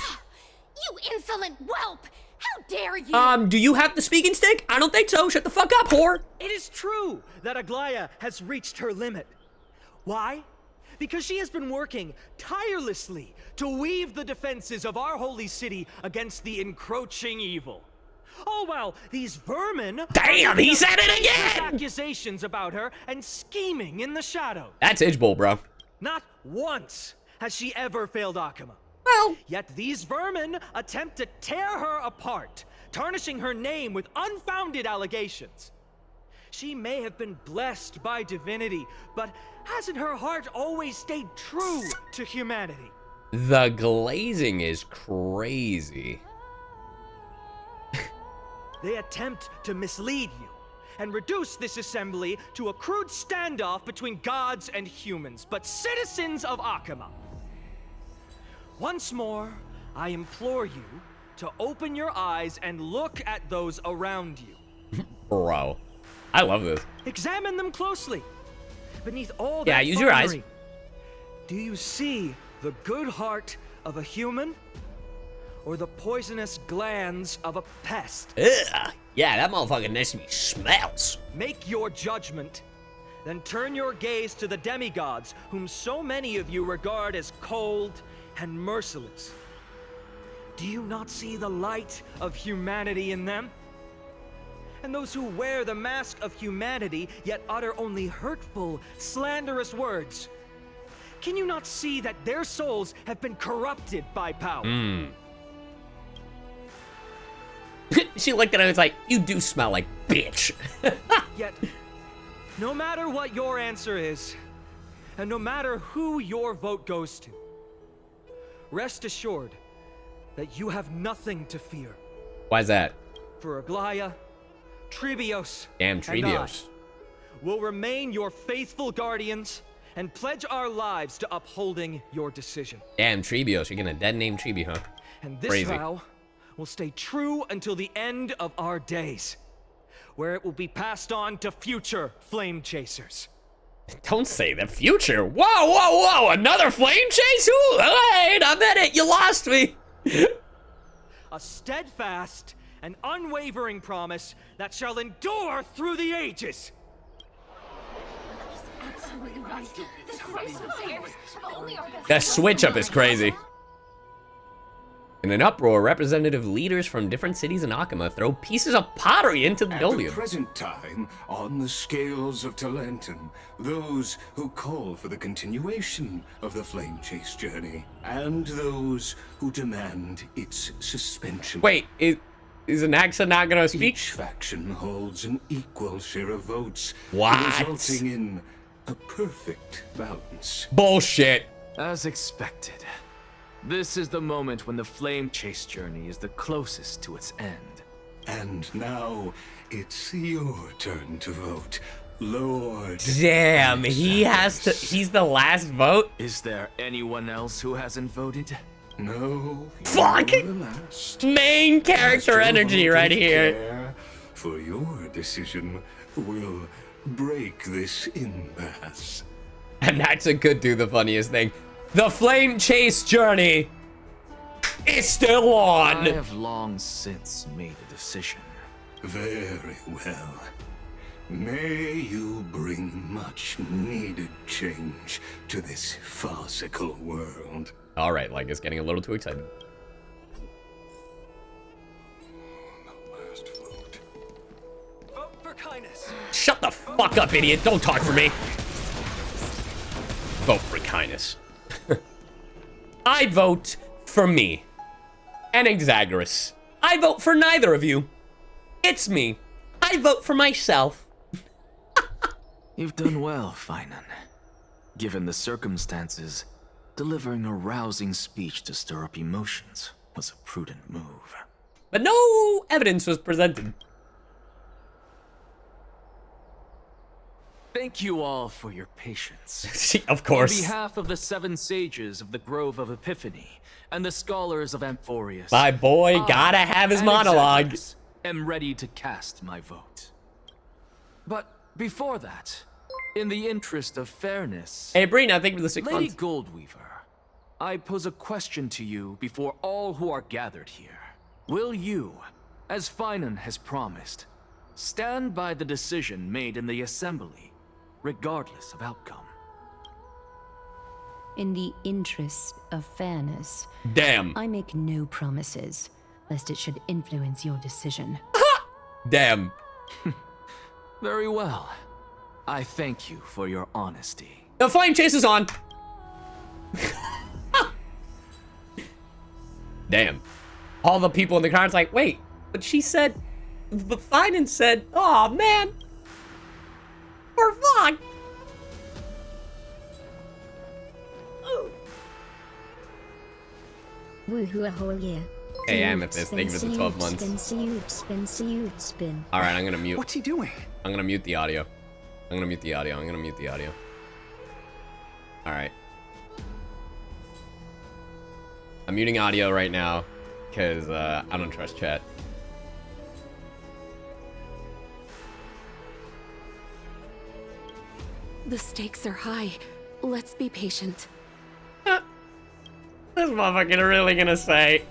[SPEAKER 8] insolent whelp! How dare you!
[SPEAKER 1] Do you have the speaking stick? I don't think so. Shut the fuck up, whore.
[SPEAKER 17] It is true that Aglaya has reached her limit. Why? Because she has been working tirelessly to weave the defenses of our holy city against the encroaching evil. Oh, well, these vermin...
[SPEAKER 1] Damn, he said it again!
[SPEAKER 17] ...accusations about her and scheming in the shadow.
[SPEAKER 1] That's Idgebull, bro.
[SPEAKER 17] Not once has she ever failed Akuma.
[SPEAKER 1] Well...
[SPEAKER 17] Yet these vermin attempt to tear her apart, tarnishing her name with unfounded allegations. She may have been blessed by divinity, but hasn't her heart always stayed true to humanity?
[SPEAKER 1] The glazing is crazy.
[SPEAKER 17] They attempt to mislead you and reduce this assembly to a crude standoff between gods and humans, but citizens of Akama. Once more, I implore you to open your eyes and look at those around you.
[SPEAKER 1] Bro, I love this.
[SPEAKER 17] Examine them closely. Beneath all that
[SPEAKER 1] Yeah, use your eyes.
[SPEAKER 17] finery, do you see the good heart of a human or the poisonous glands of a pest?
[SPEAKER 1] Ugh. Yeah, that motherfucking next to me smells.
[SPEAKER 17] Make your judgment, then turn your gaze to the demigods, whom so many of you regard as cold and merciless. Do you not see the light of humanity in them? And those who wear the mask of humanity yet utter only hurtful, slanderous words. Can you not see that their souls have been corrupted by power?
[SPEAKER 1] She looked at him and was like, you do smell like bitch.
[SPEAKER 17] Yet, no matter what your answer is, and no matter who your vote goes to, rest assured that you have nothing to fear.
[SPEAKER 1] Why's that?
[SPEAKER 17] For Aglaya, Trebios,
[SPEAKER 1] Damn
[SPEAKER 17] and
[SPEAKER 1] Trebios.
[SPEAKER 17] I will remain your faithful guardians and pledge our lives to upholding your decision.
[SPEAKER 1] Damn Trebios, you're gonna dead name Trebi, huh?
[SPEAKER 17] And this
[SPEAKER 1] Crazy.
[SPEAKER 17] vow will stay true until the end of our days, where it will be passed on to future flame chasers.
[SPEAKER 1] Don't say the future. Whoa, whoa, whoa, another flame chase? Ooh, wait a minute, you lost me.
[SPEAKER 17] A steadfast and unwavering promise that shall endure through the ages.
[SPEAKER 1] The switch up is crazy. In an uproar, representative leaders from different cities in Akama throw pieces of pottery into the
[SPEAKER 10] At
[SPEAKER 1] building.
[SPEAKER 10] the present time, on the scales of Talentum, those who call for the continuation of the flame chase journey, and those who demand its suspension.
[SPEAKER 1] Wait, is Anaxa not gonna speak?
[SPEAKER 10] Each faction holds an equal share of votes,
[SPEAKER 1] What?
[SPEAKER 10] resulting in a perfect balance.
[SPEAKER 1] Bullshit.
[SPEAKER 15] As expected. This is the moment when the flame chase journey is the closest to its end.
[SPEAKER 10] And now, it's your turn to vote, Lord.
[SPEAKER 1] Damn, he's the last vote?
[SPEAKER 15] Is there anyone else who hasn't voted?
[SPEAKER 10] No.
[SPEAKER 1] Fuck! Main character energy right here.
[SPEAKER 10] Care for your decision will break this impasse.
[SPEAKER 1] Anaxa could do the funniest thing. The flame chase journey is still on.
[SPEAKER 15] I have long since made a decision.
[SPEAKER 10] Very well. May you bring much needed change to this farcical world.
[SPEAKER 1] All right, like it's getting a little too excited.
[SPEAKER 17] Vote for kindness.
[SPEAKER 1] Shut the fuck up, idiot. Don't talk for me. Vote for kindness. I vote for me. And Exaggerus. I vote for neither of you. It's me. I vote for myself.
[SPEAKER 15] You've done well, Finan. Given the circumstances, delivering a rousing speech to stir up emotions was a prudent move.
[SPEAKER 1] But no evidence was presented.
[SPEAKER 15] Thank you all for your patience.
[SPEAKER 1] Of course.
[SPEAKER 15] On behalf of the 7 sages of the Grove of Epiphany and the scholars of Amphorius,
[SPEAKER 1] My boy
[SPEAKER 15] I,
[SPEAKER 1] gotta have his
[SPEAKER 15] and
[SPEAKER 1] monologue.
[SPEAKER 15] Exaggers, am ready to cast my vote. But before that, in the interest of fairness,
[SPEAKER 1] Hey, Brina, thank you for the 6
[SPEAKER 15] Lady
[SPEAKER 1] months.
[SPEAKER 15] Goldweaver, I pose a question to you before all who are gathered here. Will you, as Finan has promised, stand by the decision made in the assembly, regardless of outcome?
[SPEAKER 7] In the interest of fairness,
[SPEAKER 1] Damn.
[SPEAKER 7] I make no promises, lest it should influence your decision.
[SPEAKER 1] Damn.
[SPEAKER 15] Very well. I thank you for your honesty.
[SPEAKER 1] The flame chase is on. Damn. All the people in the crowd's like, wait, but she said, but Finan said, oh man.
[SPEAKER 19] fuck?
[SPEAKER 6] Woohoo a whole year.
[SPEAKER 1] Hey, Amethyst, thank you for the 12 months.
[SPEAKER 6] Spin.
[SPEAKER 1] Alright, I'm gonna mute.
[SPEAKER 5] What's he doing?
[SPEAKER 1] I'm gonna mute the audio. I'm gonna mute the audio. Alright. I'm muting audio right now, because I don't trust chat.
[SPEAKER 20] The stakes are high. Let's be patient.
[SPEAKER 1] This motherfucker really gonna say.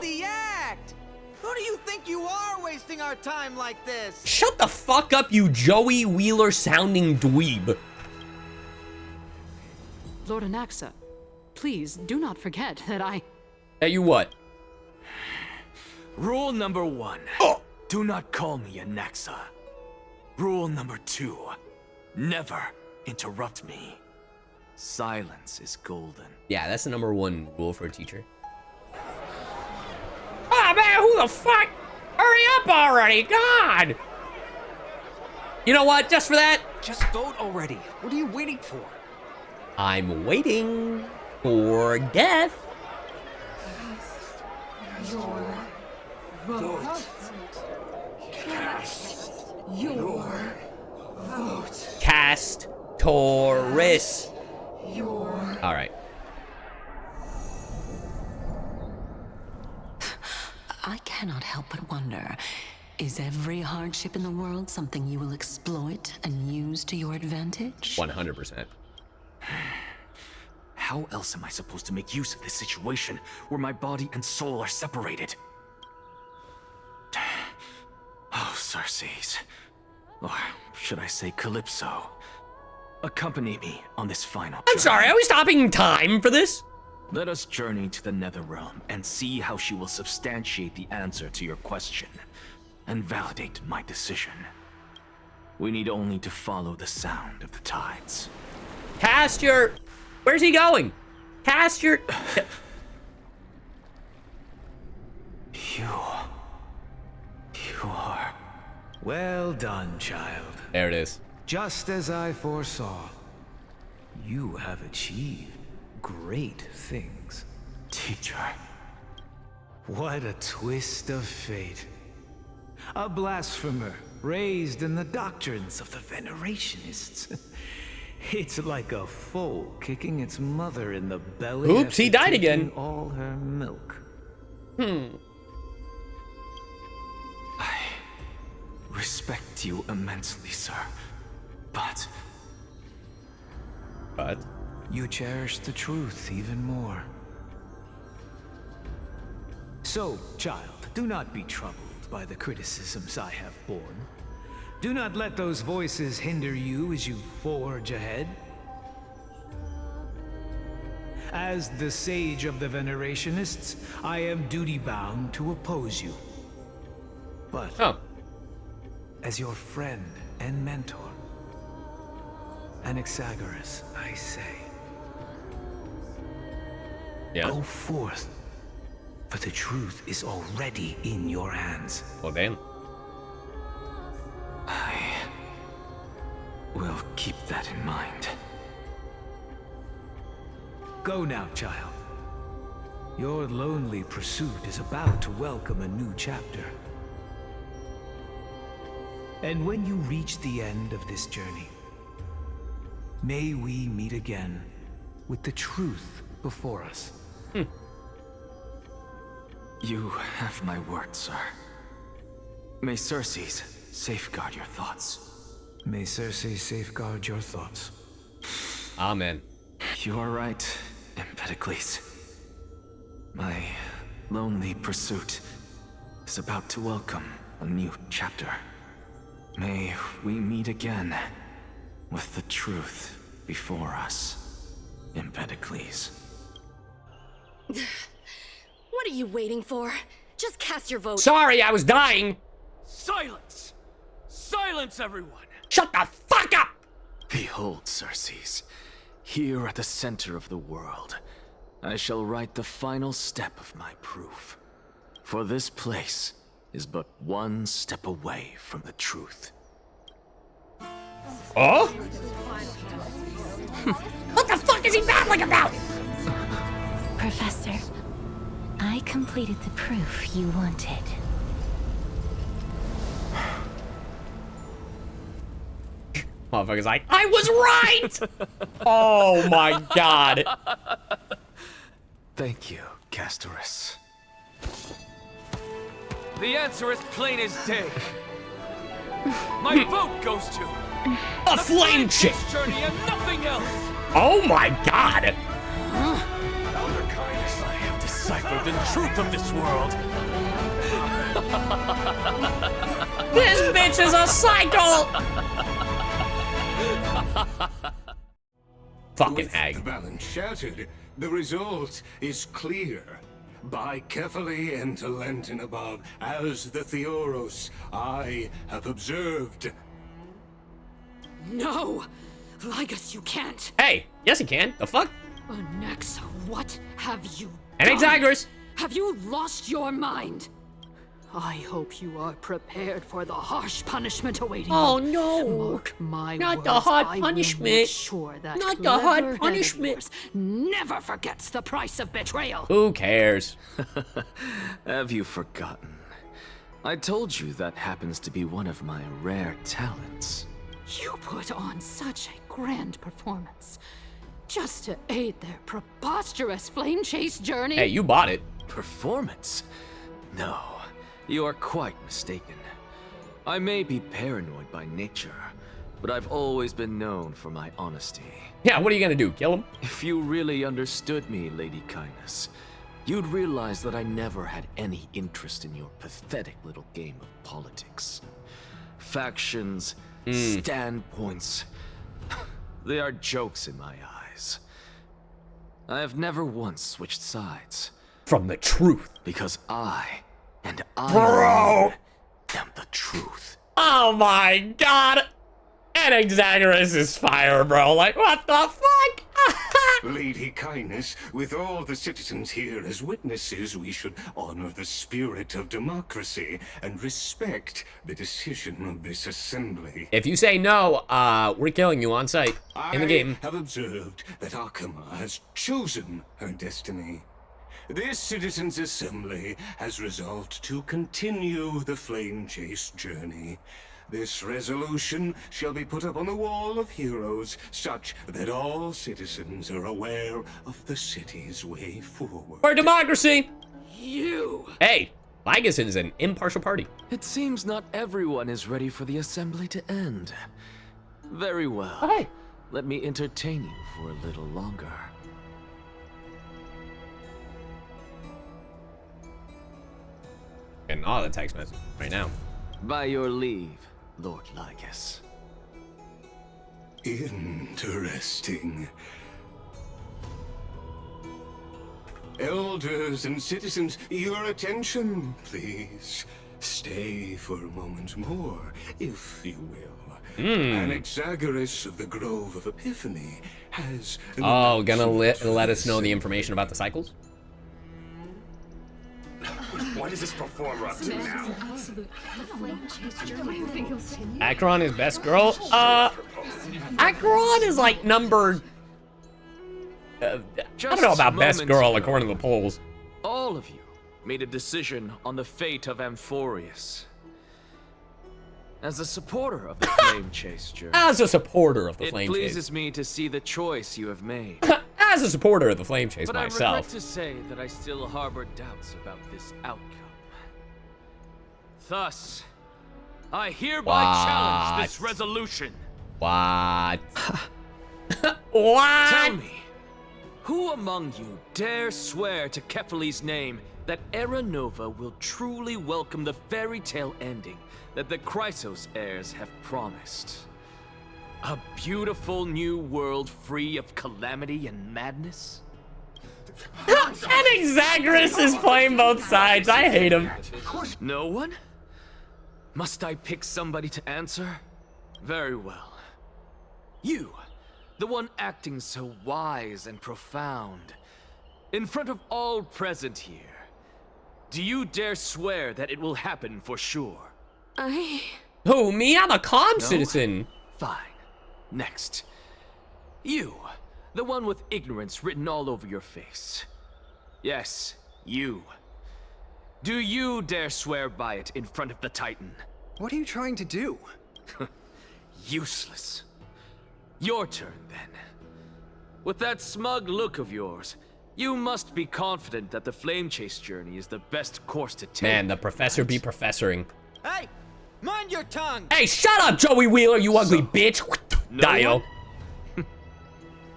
[SPEAKER 18] The act! Who do you think you are wasting our time like this?
[SPEAKER 1] Shut the fuck up, you Joey Wheeler sounding dweeb.
[SPEAKER 16] Lord Anaxa, please do not forget that I...
[SPEAKER 1] That you what?
[SPEAKER 15] Rule number 1. Do not call me Anaxa. Rule number 2. Never interrupt me. Silence is golden.
[SPEAKER 1] Yeah, that's the #1 rule for a teacher. Oh man, who the fuck? Hurry up already, God! You know what, just for that?
[SPEAKER 5] Just vote already. What are you waiting for?
[SPEAKER 1] I'm waiting for death.
[SPEAKER 16] Your vote. Cast your vote.
[SPEAKER 1] Cast Taurus. All right.
[SPEAKER 21] I cannot help but wonder, is every hardship in the world something you will exploit and use to your advantage?
[SPEAKER 1] 100%.
[SPEAKER 15] How else am I supposed to make use of this situation where my body and soul are separated? Oh, Circes. Or should I say Calypso? Accompany me on this final journey.
[SPEAKER 1] I'm sorry, are we stopping time for this?
[SPEAKER 15] Let us journey to the Netherrealm and see how she will substantiate the answer to your question and validate my decision. We need only to follow the sound of the tides.
[SPEAKER 1] Cast your... Where's he going? Cast your...
[SPEAKER 15] You are...
[SPEAKER 22] Well done, child.
[SPEAKER 1] There it is.
[SPEAKER 22] Just as I foresaw, you have achieved great things.
[SPEAKER 15] Teacher.
[SPEAKER 22] What a twist of fate. A blasphemer raised in the doctrines of the Venerationists. It's like a foal kicking its mother in the belly.
[SPEAKER 1] Oops, he died again.
[SPEAKER 22] All her milk.
[SPEAKER 15] I respect you immensely, sir. But?
[SPEAKER 22] You cherish the truth even more. So, child, do not be troubled by the criticisms I have borne. Do not let those voices hinder you as you forge ahead. As the sage of the Venerationists, I am duty-bound to oppose you. But, as your friend and mentor, Anaxagoras, I say, go forth, for the truth is already in your hands.
[SPEAKER 1] Well, damn.
[SPEAKER 15] I will keep that in mind.
[SPEAKER 22] Go now, child. Your lonely pursuit is about to welcome a new chapter. And when you reach the end of this journey, may we meet again with the truth before us.
[SPEAKER 15] You have my word, sir. May Circes safeguard your thoughts.
[SPEAKER 22] May Circes safeguard your thoughts.
[SPEAKER 1] Amen.
[SPEAKER 15] You are right, Empedocles. My lonely pursuit is about to welcome a new chapter. May we meet again with the truth before us, Empedocles.
[SPEAKER 20] What are you waiting for? Just cast your vote.
[SPEAKER 1] Sorry, I was dying.
[SPEAKER 23] Silence! Silence, everyone!
[SPEAKER 1] Shut the fuck up!
[SPEAKER 15] Behold, Circes, here at the center of the world, I shall write the final step of my proof. For this place is but one step away from the truth.
[SPEAKER 1] Oh?
[SPEAKER 19] What the fuck is he babbling about?
[SPEAKER 2] Professor, I completed the proof you wanted.
[SPEAKER 1] Motherfucker's like, I was right! Oh my god.
[SPEAKER 15] Thank you, Castorus.
[SPEAKER 23] The answer is plain as day. My vote goes to
[SPEAKER 1] a flame chick
[SPEAKER 23] journey and nothing else.
[SPEAKER 1] Oh my god.
[SPEAKER 23] Elder Kindness, I have deciphered the truth of this world.
[SPEAKER 1] This bitch is a psycho. Fucking hag.
[SPEAKER 10] The balance shattered, the result is clear. By carefully and Lenten above, as the Theoros, I have observed.
[SPEAKER 20] No! Ligus, you can't!
[SPEAKER 1] Hey, yes he can. The fuck?
[SPEAKER 20] Nexa, what have you
[SPEAKER 1] And
[SPEAKER 20] done?
[SPEAKER 1] Exaggerus.
[SPEAKER 20] Have you lost your mind? I hope you are prepared for the harsh punishment awaiting
[SPEAKER 19] Oh
[SPEAKER 20] you.
[SPEAKER 19] no!
[SPEAKER 20] Mark my
[SPEAKER 19] Not
[SPEAKER 20] words,
[SPEAKER 19] the hard
[SPEAKER 20] I will
[SPEAKER 19] punishment.
[SPEAKER 20] make sure that
[SPEAKER 19] Not the hard
[SPEAKER 20] clever head of
[SPEAKER 19] punishment.
[SPEAKER 20] yours never forgets the price of betrayal.
[SPEAKER 1] Who cares?
[SPEAKER 15] Have you forgotten? I told you that happens to be one of my rare talents.
[SPEAKER 20] You put on such a grand performance just to aid their preposterous flame chase journey.
[SPEAKER 1] Hey, you bought it.
[SPEAKER 15] Performance? No, you are quite mistaken. I may be paranoid by nature, but I've always been known for my honesty.
[SPEAKER 1] Yeah, what are you gonna do? Kill him?
[SPEAKER 15] If you really understood me, Lady Kindness, you'd realize that I never had any interest in your pathetic little game of politics. Factions, standpoints, they are jokes in my eyes. I have never once switched sides.
[SPEAKER 1] From the truth.
[SPEAKER 15] Because I am the truth.
[SPEAKER 1] Oh my god. And Exaggerus is fire, bro. Like, what the fuck?
[SPEAKER 10] Lady Kindness, with all the citizens here as witnesses, we should honor the spirit of democracy and respect the decision of this assembly.
[SPEAKER 1] If you say no, we're killing you on sight in the game.
[SPEAKER 10] I have observed that Akama has chosen her destiny. This citizens' assembly has resolved to continue the flame chase journey. This resolution shall be put up on the wall of heroes, such that all citizens are aware of the city's way forward.
[SPEAKER 1] For democracy!
[SPEAKER 20] You!
[SPEAKER 1] Hey, Ligus is an impartial party.
[SPEAKER 15] It seems not everyone is ready for the assembly to end. Very well.
[SPEAKER 1] Oh, hey.
[SPEAKER 15] Let me entertain you for a little longer.
[SPEAKER 1] Getting all the text messages right now.
[SPEAKER 15] By your leave, Lord Ligus.
[SPEAKER 10] Interesting. Elders and citizens, your attention, please. Stay for a moment more, if you will. Anaxagoras of the Grove of Epiphany has...
[SPEAKER 1] Oh, gonna let us know the information about the cycles?
[SPEAKER 4] What is this performer up to now?
[SPEAKER 1] Acheron is best girl? Acheron is like number... I don't know about best girl according to the polls.
[SPEAKER 15] All of you made a decision on the fate of Amphorius. As a supporter of the Flame Chase journey,
[SPEAKER 1] As a supporter of the Flame
[SPEAKER 15] it
[SPEAKER 1] Chase.
[SPEAKER 15] pleases me to see the choice you have made.
[SPEAKER 1] As a supporter of the Flame Chase
[SPEAKER 15] But I regret
[SPEAKER 1] myself.
[SPEAKER 15] to say that I still harbor doubts about this outcome. Thus, I hereby challenge this resolution.
[SPEAKER 1] What? What?
[SPEAKER 15] Tell me, who among you dare swear to Kefali's name that Era Nova will truly welcome the fairy tale ending that the Chrysos heirs have promised? A beautiful new world free of calamity and madness?
[SPEAKER 1] And Exaggerus is playing both sides. I hate him.
[SPEAKER 15] No one? Must I pick somebody to answer? Very well. You, the one acting so wise and profound, in front of all present here, do you dare swear that it will happen for sure?
[SPEAKER 1] Who, me? I'm a calm citizen.
[SPEAKER 15] Fine. Next. You, the one with ignorance written all over your face. Yes, you. Do you dare swear by it in front of the Titan?
[SPEAKER 5] What are you trying to do?
[SPEAKER 15] Useless. Your turn, then. With that smug look of yours, you must be confident that the Flame Chase journey is the best course to take.
[SPEAKER 1] Man, the professor be professoring.
[SPEAKER 18] Hey, mind your tongue!
[SPEAKER 1] Hey, shut up, Joey Wheeler, you ugly bitch!
[SPEAKER 15] No
[SPEAKER 1] Dio.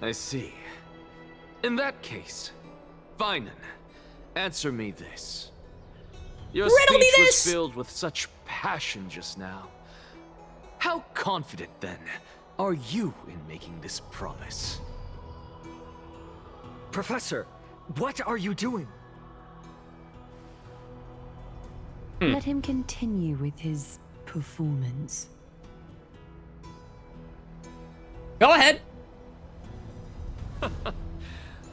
[SPEAKER 15] I see. In that case, Finan, answer me this. Your
[SPEAKER 1] Riddle me
[SPEAKER 15] speech was
[SPEAKER 1] this!
[SPEAKER 15] filled with such passion just now. How confident, then, are you in making this promise?
[SPEAKER 17] Professor, what are you doing?
[SPEAKER 7] Let him continue with his performance.
[SPEAKER 1] Go ahead.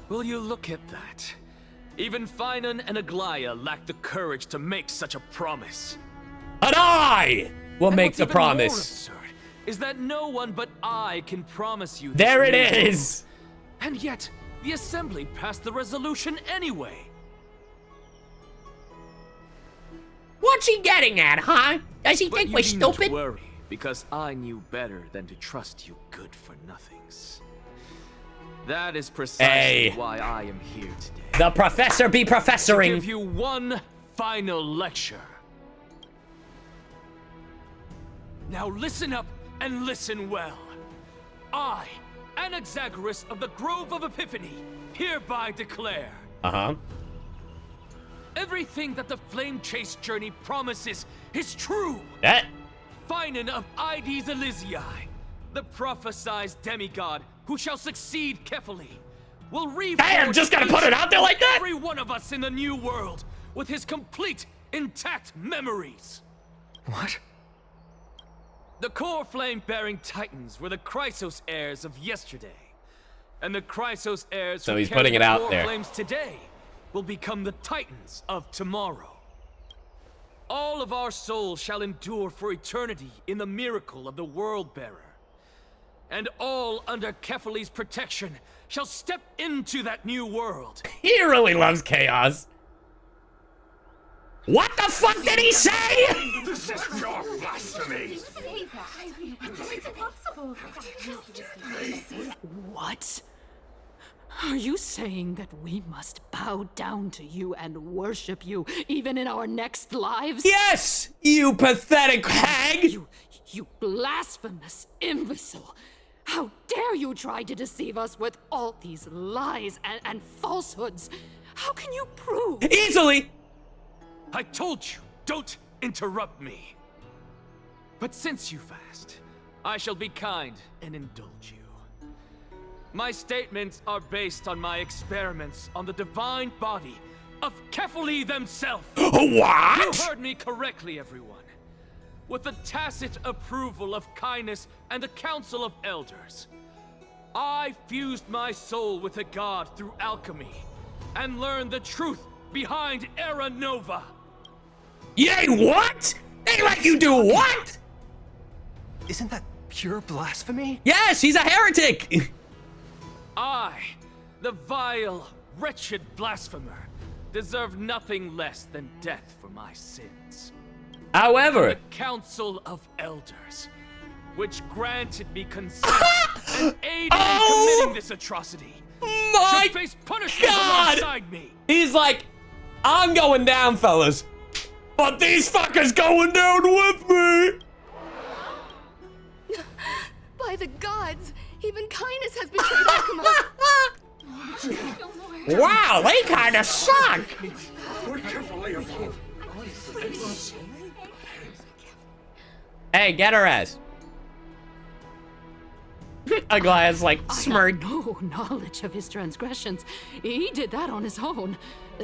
[SPEAKER 15] Will you look at that? Even Finan and Aglaya lack the courage to make such a promise.
[SPEAKER 1] And I will make the
[SPEAKER 15] what's even
[SPEAKER 1] promise.
[SPEAKER 15] more absurd is that no one but I can promise you this
[SPEAKER 1] There it
[SPEAKER 15] new
[SPEAKER 1] is.
[SPEAKER 15] world. And yet, the Assembly passed the resolution anyway.
[SPEAKER 19] What's he getting at, huh? Does he
[SPEAKER 15] But
[SPEAKER 19] think
[SPEAKER 15] you
[SPEAKER 19] we're
[SPEAKER 15] need not
[SPEAKER 19] stupid?
[SPEAKER 15] worry, because I knew better than to trust you good-for-nothings. That is precisely
[SPEAKER 1] Hey.
[SPEAKER 15] why I am here today.
[SPEAKER 1] The professor be
[SPEAKER 15] To
[SPEAKER 1] professoring.
[SPEAKER 15] give you one final lecture. Now listen up and listen well. I, Anaxagoras of the Grove of Epiphany, hereby declare
[SPEAKER 1] Uh-huh.
[SPEAKER 15] everything that the Flame Chase journey promises is true.
[SPEAKER 1] That.
[SPEAKER 15] Finan of Ides Elysiae, the prophesied demigod who shall succeed Kefali, will
[SPEAKER 1] Damn, just gotta put it out there like that?
[SPEAKER 15] every one of us in the new world with his complete, intact memories.
[SPEAKER 17] What?
[SPEAKER 15] The core flame-bearing titans were the Chrysos heirs of yesterday, and the Chrysos heirs
[SPEAKER 1] So
[SPEAKER 15] who
[SPEAKER 1] he's
[SPEAKER 15] carry
[SPEAKER 1] putting it
[SPEAKER 15] the
[SPEAKER 1] out
[SPEAKER 15] core
[SPEAKER 1] there.
[SPEAKER 15] flames today will become the titans of tomorrow. All of our souls shall endure for eternity in the miracle of the World-Bearer. And all under Kefali's protection shall step into that new world.
[SPEAKER 1] He really loves chaos. What the fuck did he say?
[SPEAKER 4] This is pure blasphemy!
[SPEAKER 8] It's impossible.
[SPEAKER 20] What? Are you saying that we must bow down to you and worship you even in our next lives?
[SPEAKER 1] Yes, you pathetic hag!
[SPEAKER 20] You blasphemous imbecile! How dare you try to deceive us with all these lies and falsehoods? How can you prove?
[SPEAKER 1] Easily!
[SPEAKER 15] I told you, don't interrupt me. But since you've asked, I shall be kind and indulge you. My statements are based on my experiments on the divine body of Kefali themselves.
[SPEAKER 1] What?
[SPEAKER 15] You heard me correctly, everyone. With the tacit approval of Kindness and the Council of Elders, I fused my soul with a god through alchemy and learned the truth behind Era Nova.
[SPEAKER 1] Yay, what? They let you do what?
[SPEAKER 5] Isn't that pure blasphemy?
[SPEAKER 1] Yes, he's a heretic.
[SPEAKER 15] I, the vile, wretched blasphemer, deserve nothing less than death for my sins.
[SPEAKER 1] However,
[SPEAKER 15] The Council of Elders, which granted me consent and aided in committing this atrocity,
[SPEAKER 1] my
[SPEAKER 15] should face punishment
[SPEAKER 1] God!
[SPEAKER 15] alongside me.
[SPEAKER 1] He's like, I'm going down, fellas. But these fuckers going down with me.
[SPEAKER 3] By the gods, even Kindness has betrayed Akuma.
[SPEAKER 19] Wow, they kinda suck.
[SPEAKER 1] Hey, get her ass. Aglaya's like, smirk.
[SPEAKER 20] No knowledge of his transgressions. He did that on his own.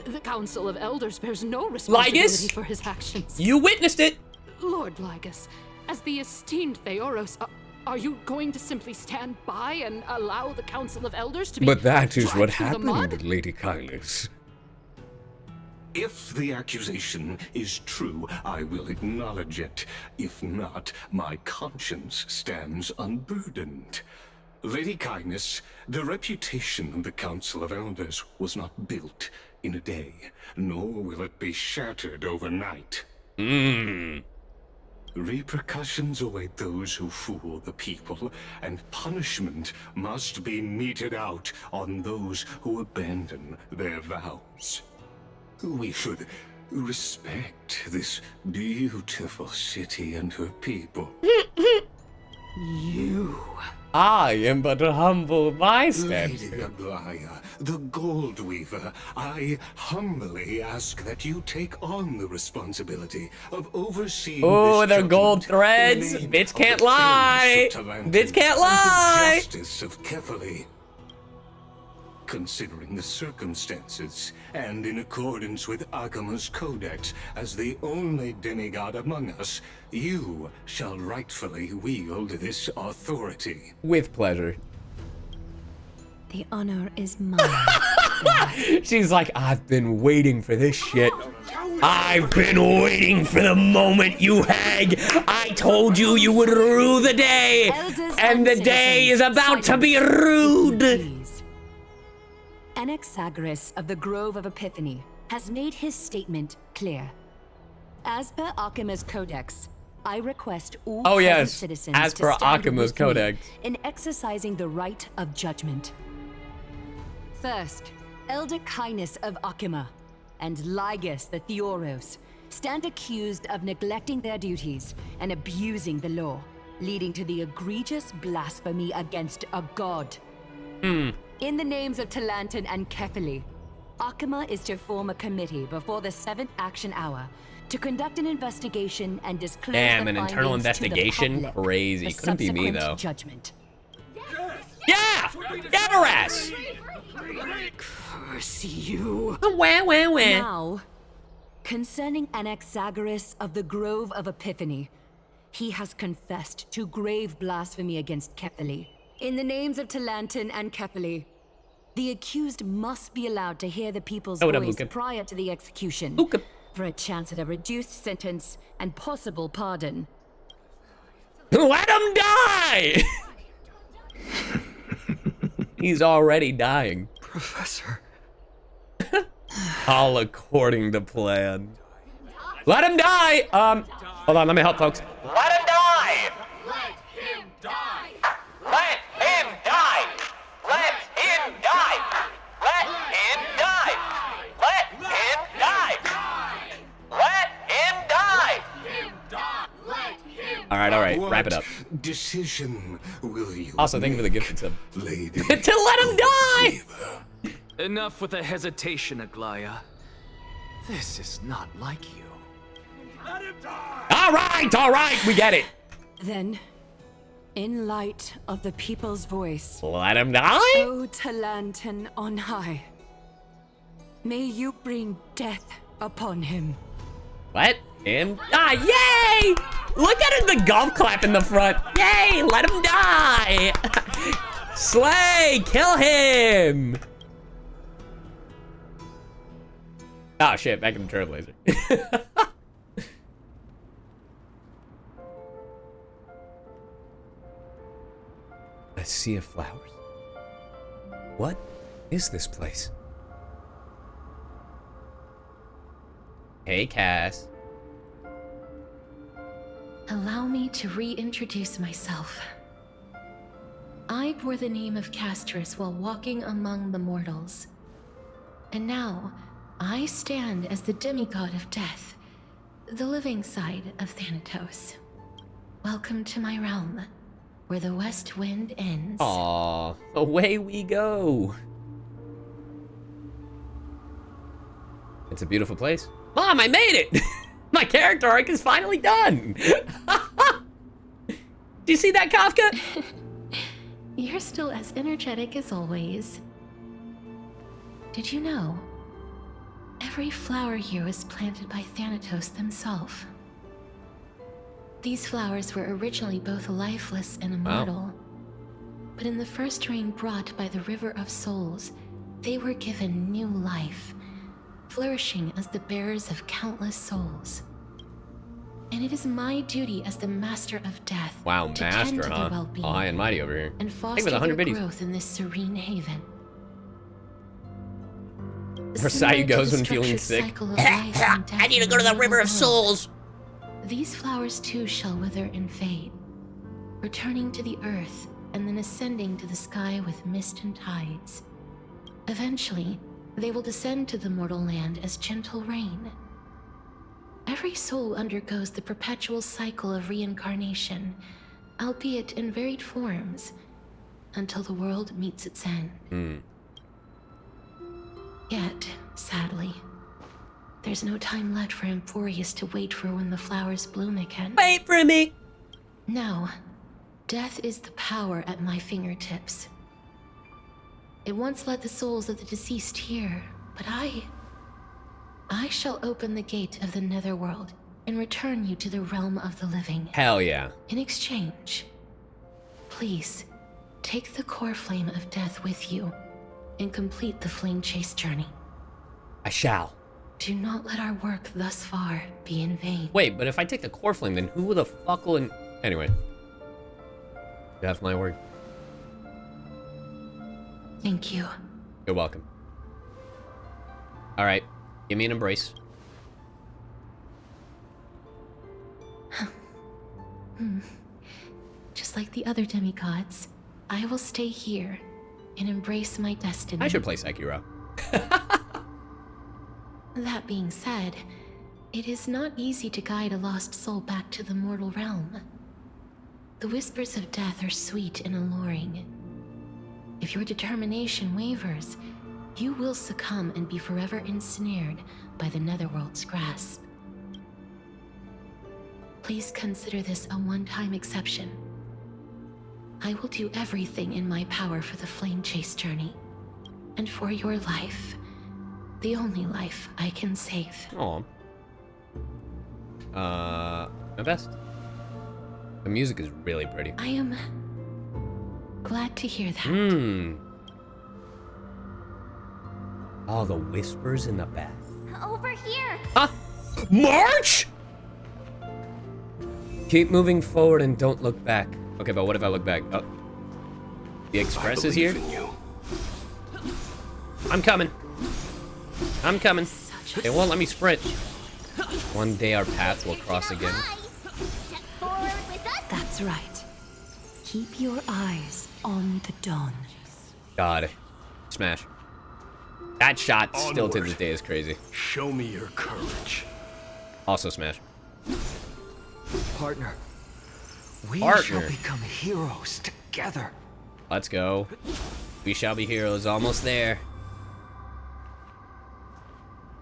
[SPEAKER 20] The Council of Elders bears no responsibility
[SPEAKER 1] Lygus?
[SPEAKER 20] for his actions.
[SPEAKER 1] You witnessed it.
[SPEAKER 20] Lord Lygus, as the esteemed Theoros, are you going to simply stand by and allow the Council of Elders to be
[SPEAKER 1] But that is
[SPEAKER 20] dragged
[SPEAKER 1] what
[SPEAKER 20] through the mud?
[SPEAKER 1] happened, Lady Kindness.
[SPEAKER 10] If the accusation is true, I will acknowledge it. If not, my conscience stands unburdened. Lady Kindness, the reputation of the Council of Elders was not built in a day, nor will it be shattered overnight. Repercussions await those who fool the people, and punishment must be meted out on those who abandon their vows. We should respect this beautiful city and her people.
[SPEAKER 1] You. I am but a humble bystander.
[SPEAKER 10] Lady Aglaya, the Gold Weaver, I humbly ask that you take on the responsibility of overseeing
[SPEAKER 1] Oh,
[SPEAKER 10] this
[SPEAKER 1] the gold
[SPEAKER 10] judgment
[SPEAKER 1] threads.
[SPEAKER 10] in the name
[SPEAKER 1] Bitch
[SPEAKER 10] of
[SPEAKER 1] can't
[SPEAKER 10] the
[SPEAKER 1] lie.
[SPEAKER 10] fairness of Talanton
[SPEAKER 1] Bitch can't
[SPEAKER 10] and
[SPEAKER 1] lie.
[SPEAKER 10] the justice of Kefali. Considering the circumstances, and in accordance with Akima's codex, as the only demigod among us, you shall rightfully wield this authority.
[SPEAKER 1] With pleasure.
[SPEAKER 7] The honor is mine.
[SPEAKER 1] She's like, I've been waiting for this shit. I've been waiting for the moment, you hag. I told you you would rue the day. And the day is about to be rued.
[SPEAKER 9] Anaxagoras of the Grove of Epiphany has made his statement clear. As per Akima's Codex, I request all present citizens
[SPEAKER 1] as
[SPEAKER 9] to
[SPEAKER 1] per
[SPEAKER 9] stand
[SPEAKER 1] Akima's
[SPEAKER 9] with me
[SPEAKER 1] Codex.
[SPEAKER 9] in exercising the right of judgment. First, Elder Kindness of Akima and Ligus the Theoros stand accused of neglecting their duties and abusing the law, leading to the egregious blasphemy against a god. In the names of Talanton and Kefali, Akima is to form a committee before the 7th action hour to conduct an investigation and disclose
[SPEAKER 1] Damn,
[SPEAKER 9] the
[SPEAKER 1] an internal
[SPEAKER 9] findings
[SPEAKER 1] investigation?
[SPEAKER 9] to the public
[SPEAKER 1] Crazy.
[SPEAKER 9] for
[SPEAKER 1] Couldn't be me,
[SPEAKER 9] subsequent
[SPEAKER 1] though.
[SPEAKER 9] Judgment.
[SPEAKER 1] Yeah! Get her ass!
[SPEAKER 9] Curse you.
[SPEAKER 1] Wah, wah, wah.
[SPEAKER 9] Now, concerning Anaxagoras of the Grove of Epiphany, he has confessed to grave blasphemy against Kefali. In the names of Talanton and Kefali, the accused must be allowed to hear the people's voice prior to the execution for a chance at a reduced sentence and possible pardon.
[SPEAKER 1] Let him die! He's already dying.
[SPEAKER 5] Professor.
[SPEAKER 1] All according to plan. Let him die! Hold on, let me help, folks.
[SPEAKER 12] Let him die! Let him die! Let him die! Let him die! Let him die! Let him die! Let him die!
[SPEAKER 1] All right, wrap it up.
[SPEAKER 10] Decision will you
[SPEAKER 1] Also, thank you for the gift sub.
[SPEAKER 10] Lady
[SPEAKER 1] To let him die!
[SPEAKER 23] Enough with the hesitation, Aglaya. This is not like you.
[SPEAKER 1] All right, we get it.
[SPEAKER 9] Then, in light of the people's voice,
[SPEAKER 1] Let him die?
[SPEAKER 9] O Talanton on high, may you bring death upon him.
[SPEAKER 1] Let him die. Yay! Look at it, the golf clap in the front. Yay, let him die. Slay, kill him. Oh shit, back in the Trailblazer. A sea of flowers. What is this place? Hey, Cass.
[SPEAKER 2] Allow me to reintroduce myself. I bore the name of Castris while walking among the mortals. And now, I stand as the demigod of death, the living side of Thanatos. Welcome to my realm, where the west wind ends.
[SPEAKER 1] Aww, away we go. It's a beautiful place. Mom, I made it! My character arc is finally done! Do you see that, Kafka?
[SPEAKER 2] You're still as energetic as always. Did you know? Every flower here was planted by Thanatos themselves. These flowers were originally both lifeless and immortal. But in the first rain brought by the River of Souls, they were given new life. flourishing as the bearers of countless souls. And it is my duty as the master of death
[SPEAKER 1] Wow,
[SPEAKER 2] to tend
[SPEAKER 1] master,
[SPEAKER 2] to
[SPEAKER 1] huh?
[SPEAKER 2] their well-being
[SPEAKER 1] All high and mighty over here.
[SPEAKER 2] and
[SPEAKER 1] Hey,
[SPEAKER 2] foster
[SPEAKER 1] with
[SPEAKER 2] their
[SPEAKER 1] 100 biddies.
[SPEAKER 2] growth in this serene haven.
[SPEAKER 1] Her Sayu goes when feeling sick.
[SPEAKER 19] I need to go to the River of Souls.
[SPEAKER 2] These flowers too shall wither and fade, returning to the earth and then ascending to the sky with mist and tides. Eventually, they will descend to the mortal land as gentle rain. Every soul undergoes the perpetual cycle of reincarnation, albeit in varied forms, until the world meets its end. Yet, sadly, there's no time left for Emphorius to wait for when the flowers bloom again.
[SPEAKER 19] Wait for me!
[SPEAKER 2] No, death is the power at my fingertips. It once led the souls of the deceased here, but I shall open the gate of the netherworld and return you to the realm of the living.
[SPEAKER 1] Hell yeah.
[SPEAKER 2] In exchange, please, take the core flame of death with you and complete the flame chase journey.
[SPEAKER 1] I shall.
[SPEAKER 2] Do not let our work thus far be in vain.
[SPEAKER 1] Wait, but if I take the core flame, then who the fuck will... Anyway. You have my word.
[SPEAKER 2] Thank you.
[SPEAKER 1] You're welcome. Alright. Give me an embrace.
[SPEAKER 2] Just like the other demigods, I will stay here and embrace my destiny.
[SPEAKER 1] I should play Sekiro.
[SPEAKER 2] That being said, it is not easy to guide a lost soul back to the mortal realm. The whispers of death are sweet and alluring. If your determination wavers, you will succumb and be forever ensnared by the netherworld's grasp. Please consider this a one-time exception. I will do everything in my power for the flame chase journey, and for your life, the only life I can save.
[SPEAKER 1] Aw. My best. The music is really pretty.
[SPEAKER 2] I am glad to hear that.
[SPEAKER 1] Oh, the whispers in the bath.
[SPEAKER 8] Over here!
[SPEAKER 1] Huh? March! Keep moving forward and don't look back. Okay, but what if I look back? Oh. The express is here? I'm coming. I'm coming. They won't let me sprint. One day our paths will cross again.
[SPEAKER 6] That's right. Keep your eyes on the dawn.
[SPEAKER 1] God. Smash. That shot still to this day is crazy.
[SPEAKER 10] Show me your courage.
[SPEAKER 1] Also smash.
[SPEAKER 18] Partner, we
[SPEAKER 1] Partner.
[SPEAKER 18] shall become heroes together.
[SPEAKER 1] Let's go. We shall be heroes. Almost there.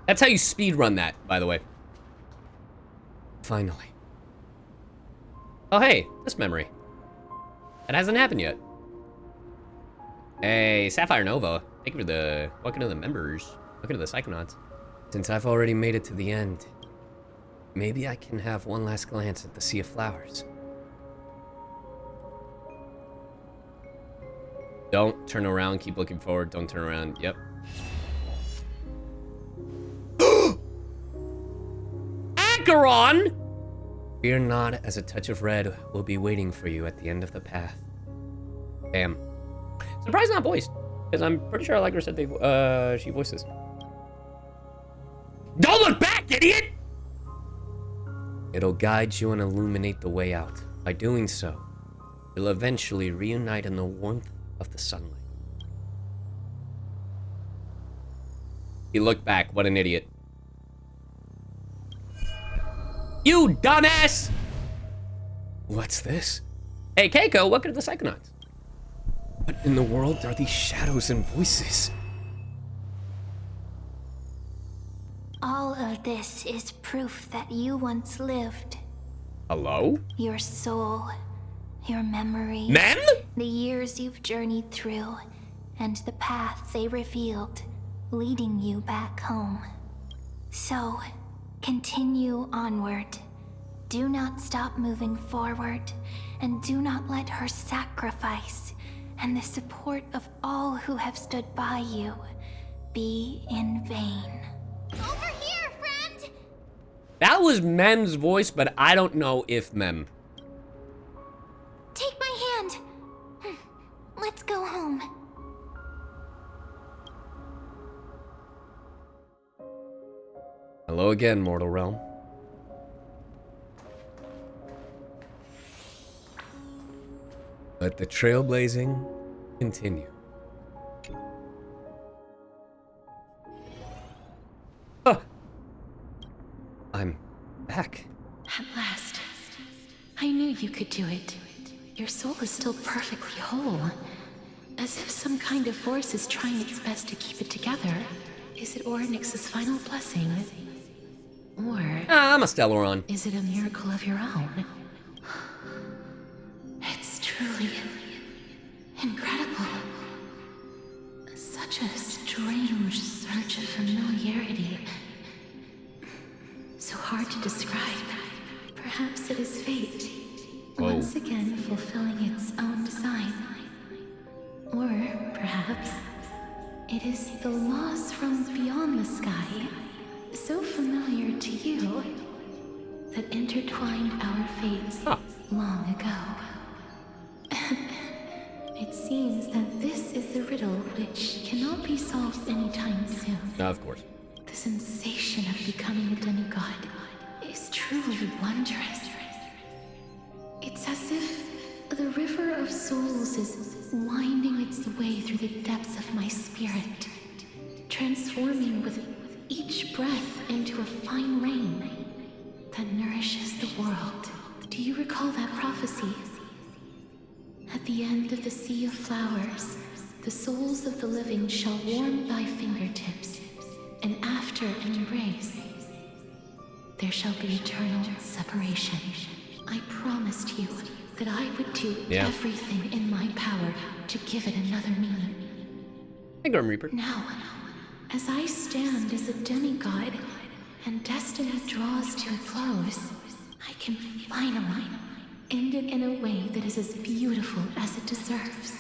[SPEAKER 1] That's how you speedrun that, by the way. Finally. Oh, hey, this memory. It hasn't happened yet. Hey, Sapphire Nova. Thank you for the... Welcome to the members. Welcome to the Psychonauts. Since I've already made it to the end, maybe I can have one last glance at the Sea of Flowers. Don't turn around. Keep looking forward. Don't turn around. Yep. Acheron! Fear not, as a touch of red will be waiting for you at the end of the path. Damn. Surprised not voiced, because I'm pretty sure Allegra said she voices. Don't look back, idiot! It'll guide you and illuminate the way out. By doing so, you'll eventually reunite in the warmth of the sunlight. He looked back. What an idiot. You dumbass! What's this? Hey, Keiko, welcome to the Psychonauts. What in the world are these shadows and voices?
[SPEAKER 8] All of this is proof that you once lived.
[SPEAKER 1] Hello?
[SPEAKER 8] Your soul, your memories,
[SPEAKER 1] Ma'am?
[SPEAKER 8] the years you've journeyed through, and the path they revealed, leading you back home. So, continue onward. Do not stop moving forward, and do not let her sacrifice and the support of all who have stood by you be in vain.
[SPEAKER 1] That was Mem's voice, but I don't know if Mem.
[SPEAKER 8] Take my hand. Let's go home.
[SPEAKER 1] Hello again, mortal realm. Let the trailblazing continue. I'm back.
[SPEAKER 2] At last. I knew you could do it. Your soul is still perfectly whole. As if some kind of force is trying its best to keep it together. Is it Oryx's final blessing? Or...
[SPEAKER 1] I'm a Stellaron.
[SPEAKER 2] Is it a miracle of your own? It's truly... incredible. Such a strange surge of familiarity. So hard to describe. Perhaps it is fate.
[SPEAKER 1] Whoa.
[SPEAKER 2] Once again fulfilling its own design. Or perhaps it is the laws from beyond the sky, so familiar to you, that intertwined our fates long ago. It seems that this is the riddle which cannot be solved anytime soon.
[SPEAKER 1] No, of course.
[SPEAKER 2] The sensation of becoming a demigod is truly wondrous. It's as if the river of souls is winding its way through the depths of my spirit, transforming with each breath into a fine rain that nourishes the world. Do you recall that prophecy? At the end of the sea of flowers, the souls of the living shall warm thy fingertips, and after an embrace, there shall be eternal separation. I promised you that I would do everything in my power to give it another meaning.
[SPEAKER 1] Hey, Grim Reaper.
[SPEAKER 2] Now, as I stand as a demigod and destiny draws to a close, I can finally end it in a way that is as beautiful as it deserves.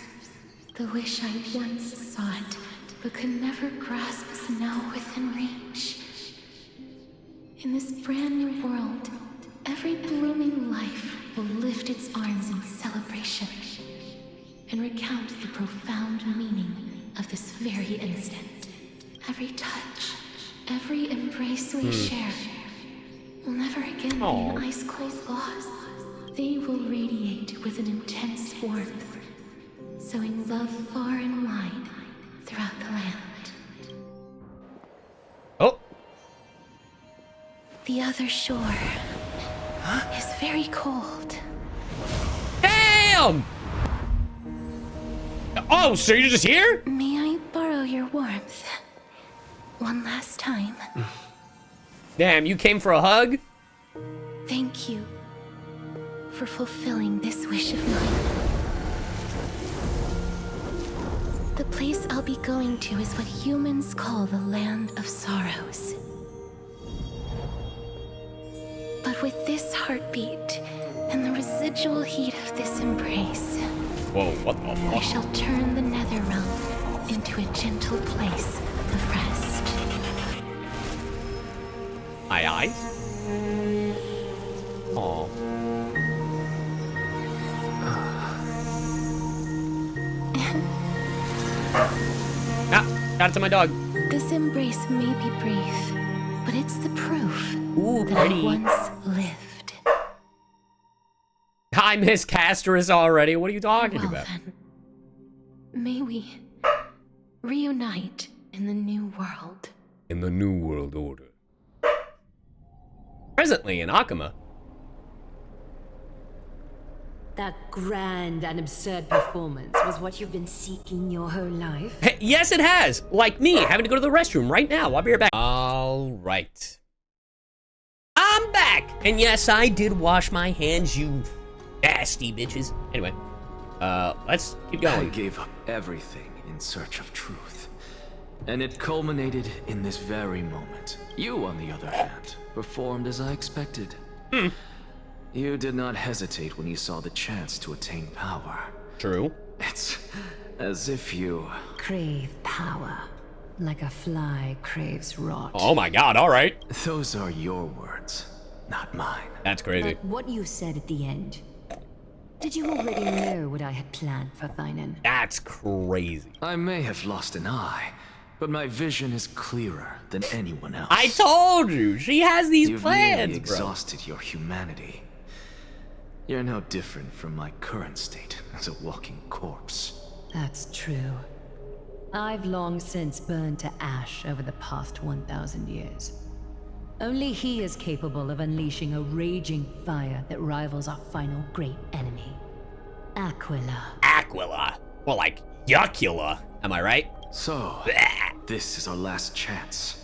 [SPEAKER 2] The wish I once sought, but could never grasp is now within reach. In this brand new world, every blooming life will lift its arms in celebration and recount the profound meaning of this very instant. Every touch, every embrace we share will never again be an ice-cold loss. They will radiate with an intense warmth, sowing love far and wide throughout the land.
[SPEAKER 1] Oh!
[SPEAKER 2] The other shore is very cold.
[SPEAKER 1] Damn! Oh, so you're just here?
[SPEAKER 2] May I borrow your warmth? One last time.
[SPEAKER 1] Damn, you came for a hug?
[SPEAKER 2] Thank you for fulfilling this wish of mine. The place I'll be going to is what humans call the Land of Sorrows. But with this heartbeat and the residual heat of this embrace,
[SPEAKER 1] whoa, what the fuck?
[SPEAKER 2] I shall turn the nether realm into a gentle place of rest.
[SPEAKER 1] My eyes? Aw. Got it to my dog.
[SPEAKER 2] This embrace may be brief, but it's the proof that
[SPEAKER 1] pretty.
[SPEAKER 2] I once lived.
[SPEAKER 1] I miss Casterus already. What are you talking about?
[SPEAKER 2] Then, may we reunite in the new world.
[SPEAKER 1] In the New World Order. Presently in Akuma.
[SPEAKER 9] That grand and absurd performance was what you've been seeking your whole life?
[SPEAKER 1] Hey, yes, it has. Like me, having to go to the restroom right now. I'll be right back. All right. I'm back. And yes, I did wash my hands, you nasty bitches. Anyway, let's keep going.
[SPEAKER 15] I gave up everything in search of truth. And it culminated in this very moment. You, on the other hand, performed as I expected. You did not hesitate when you saw the chance to attain power.
[SPEAKER 1] True.
[SPEAKER 15] It's as if you...
[SPEAKER 9] crave power, like a fly craves rot.
[SPEAKER 1] Oh my god, alright.
[SPEAKER 15] Those are your words. not mine.
[SPEAKER 1] That's crazy.
[SPEAKER 9] But what you said at the end. Did you already know what I had planned for Thynan?
[SPEAKER 1] That's crazy.
[SPEAKER 15] I may have lost an eye, but my vision is clearer than anyone else.
[SPEAKER 1] I told you, she has these
[SPEAKER 15] You've
[SPEAKER 1] plans,
[SPEAKER 15] nearly
[SPEAKER 1] bro.
[SPEAKER 15] exhausted your humanity. You're no different from my current state as a walking corpse.
[SPEAKER 9] That's true. I've long since burned to ash over the past 1,000 years. Only he is capable of unleashing a raging fire that rivals our final great enemy, Aquila.
[SPEAKER 1] Aquila? Well, like Yuckula. Am I right?
[SPEAKER 15] So, this is our last chance.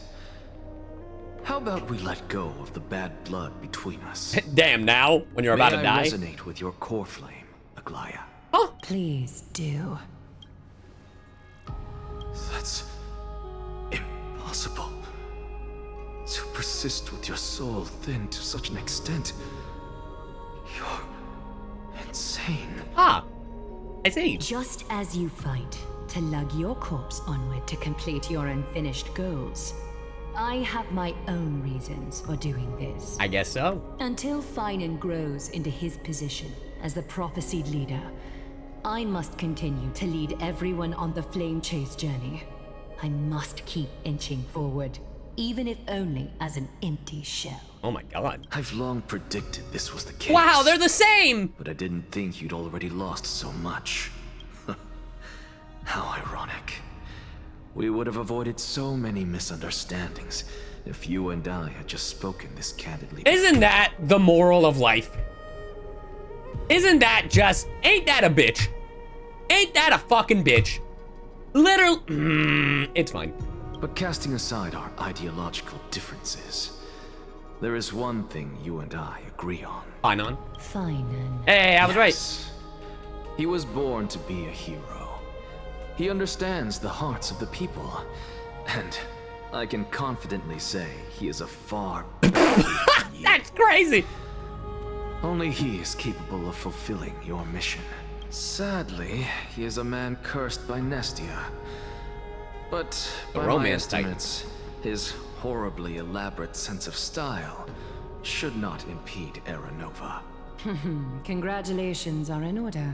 [SPEAKER 15] How about we let go of the bad blood between us?
[SPEAKER 1] Damn, now, when you're about to die?
[SPEAKER 15] May I resonate with your core flame, Aglaya?
[SPEAKER 1] Oh,
[SPEAKER 9] please do.
[SPEAKER 15] That's impossible. To persist with your soul thinned to such an extent. You're insane.
[SPEAKER 1] Ah, I see.
[SPEAKER 9] Just as you fight to lug your corpse onward to complete your unfinished goals, I have my own reasons for doing this.
[SPEAKER 1] I guess so.
[SPEAKER 9] Until Thynan grows into his position as the prophesied leader, I must continue to lead everyone on the flame chase journey. I must keep inching forward, even if only as an empty shell.
[SPEAKER 1] Oh my god.
[SPEAKER 15] I've long predicted this was the case.
[SPEAKER 1] Wow, they're the same!
[SPEAKER 15] But I didn't think you'd already lost so much. How ironic. We would have avoided so many misunderstandings if you and I had just spoken this candidly.
[SPEAKER 1] Isn't that the moral of life? Isn't that just, ain't that a bitch? Ain't that a fucking bitch? Literally, it's fine.
[SPEAKER 15] But casting aside our ideological differences, there is one thing you and I agree on.
[SPEAKER 1] Thynan.
[SPEAKER 9] Thynan.
[SPEAKER 1] Hey, I was right.
[SPEAKER 15] He was born to be a hero. He understands the hearts of the people, and I can confidently say he is a far
[SPEAKER 1] That's crazy!
[SPEAKER 15] Only he is capable of fulfilling your mission. Sadly, he is a man cursed by Nestia. But
[SPEAKER 1] The
[SPEAKER 15] by
[SPEAKER 1] romance
[SPEAKER 15] my estimates, his horribly elaborate sense of style should not impede Aranova.
[SPEAKER 9] Congratulations are in order.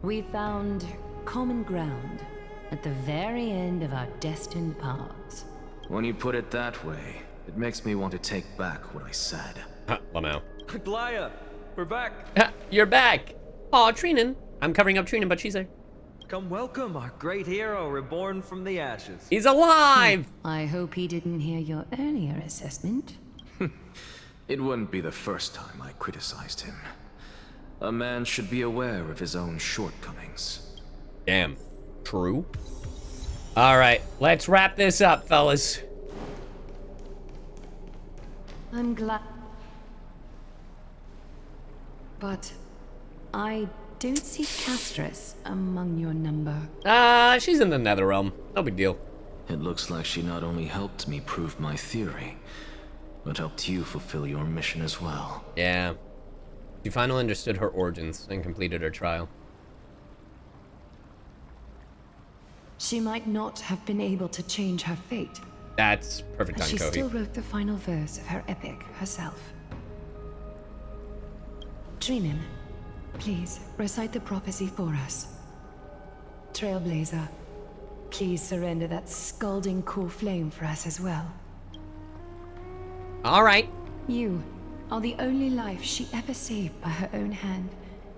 [SPEAKER 9] We found common ground at the very end of our destined paths.
[SPEAKER 15] When you put it that way, it makes me want to take back what I said.
[SPEAKER 1] Lamau.
[SPEAKER 17] Aglaya, we're back.
[SPEAKER 1] You're back. Aw, Trinan. I'm covering up Trinan, but she's there.
[SPEAKER 17] Come welcome our great hero reborn from the ashes.
[SPEAKER 1] He's alive!
[SPEAKER 9] I hope he didn't hear your earlier assessment.
[SPEAKER 15] It wouldn't be the first time I criticized him. A man should be aware of his own shortcomings.
[SPEAKER 1] Damn. True. Alright, let's wrap this up, fellas.
[SPEAKER 9] I'm glad. But I don't see Castris among your number.
[SPEAKER 1] She's in the Netherrealm. No big deal.
[SPEAKER 15] It looks like she not only helped me prove my theory, but helped you fulfill your mission as well.
[SPEAKER 1] Yeah. She finally understood her origins and completed her trial.
[SPEAKER 7] She might not have been able to change her fate,
[SPEAKER 1] That's perfect
[SPEAKER 7] but
[SPEAKER 1] time,
[SPEAKER 7] she
[SPEAKER 1] Kohi.
[SPEAKER 7] still wrote the final verse of her epic herself. Trinan, please recite the prophecy for us. Trailblazer, please surrender that scalding core flame for us as well.
[SPEAKER 1] All right.
[SPEAKER 7] You are the only life she ever saved by her own hand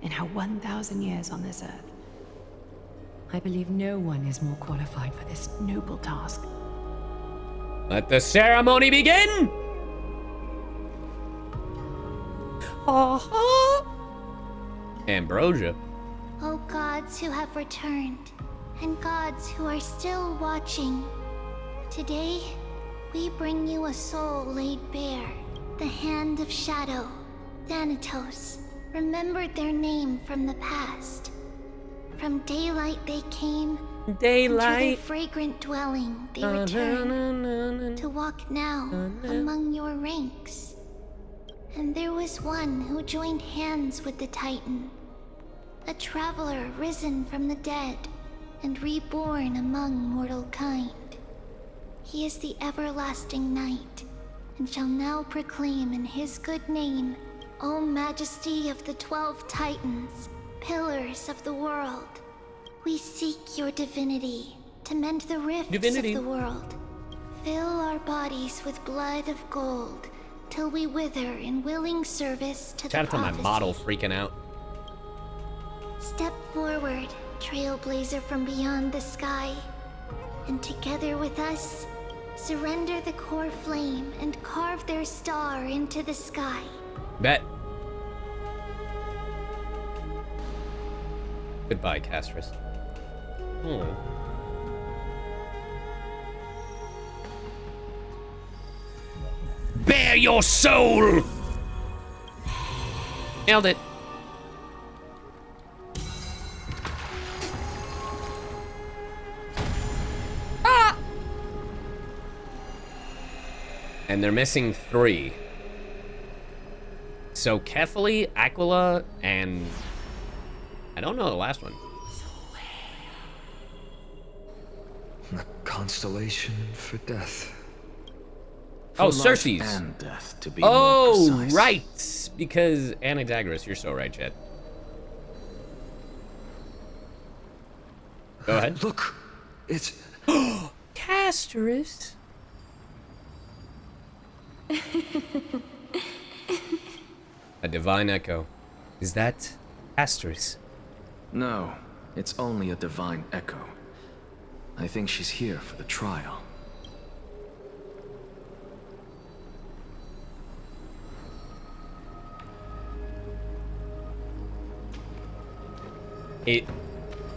[SPEAKER 7] in her 1,000 years on this earth. I believe no one is more qualified for this noble task.
[SPEAKER 1] Let the ceremony begin! Ambrosia.
[SPEAKER 8] O gods who have returned, and gods who are still watching, today we bring you a soul laid bare. The hand of shadow, Thanatos, remembered their name from the past. From daylight they came, and to their fragrant dwelling they returned, to walk now among your ranks. And there was one who joined hands with the Titan, a traveler risen from the dead and reborn among mortal kind. He is the everlasting night, and shall now proclaim in his good name, O Majesty of the 12 Titans, pillars of the world. We seek your divinity to mend the rifts of the world. Fill our bodies with blood of gold till we wither in willing service to the
[SPEAKER 1] Shout out to my
[SPEAKER 8] prophecy.
[SPEAKER 1] model freaking out.
[SPEAKER 8] Step forward, trailblazer from beyond the sky, and together with us, surrender the core flame and carve their star into the sky.
[SPEAKER 1] Bet. Goodbye, Castris. Oh. Bare your soul! Nailed it. Ah! And they're missing 3. So Kefali, Aquila, and I don't know the last one.
[SPEAKER 5] A constellation for death.
[SPEAKER 1] Oh,
[SPEAKER 15] For life
[SPEAKER 1] Cersei's.
[SPEAKER 15] and death, to be more precise.
[SPEAKER 1] Right. Because Anaxagoras, you're so right, Chet. Go ahead.
[SPEAKER 5] Look, it's
[SPEAKER 1] Castris. A divine echo. Is that Castris?
[SPEAKER 15] No, it's only a divine echo. I think she's here for the trial.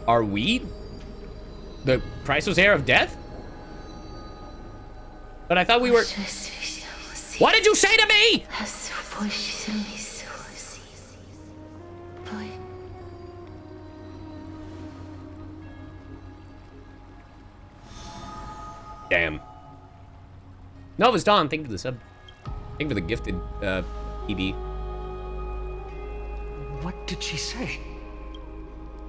[SPEAKER 1] Are we the Chrysos heir of death? But I thought we were. What did you say to me? Damn. Nova's Dawn, thank you for the sub. Thank you for the gifted EB.
[SPEAKER 5] What did she say?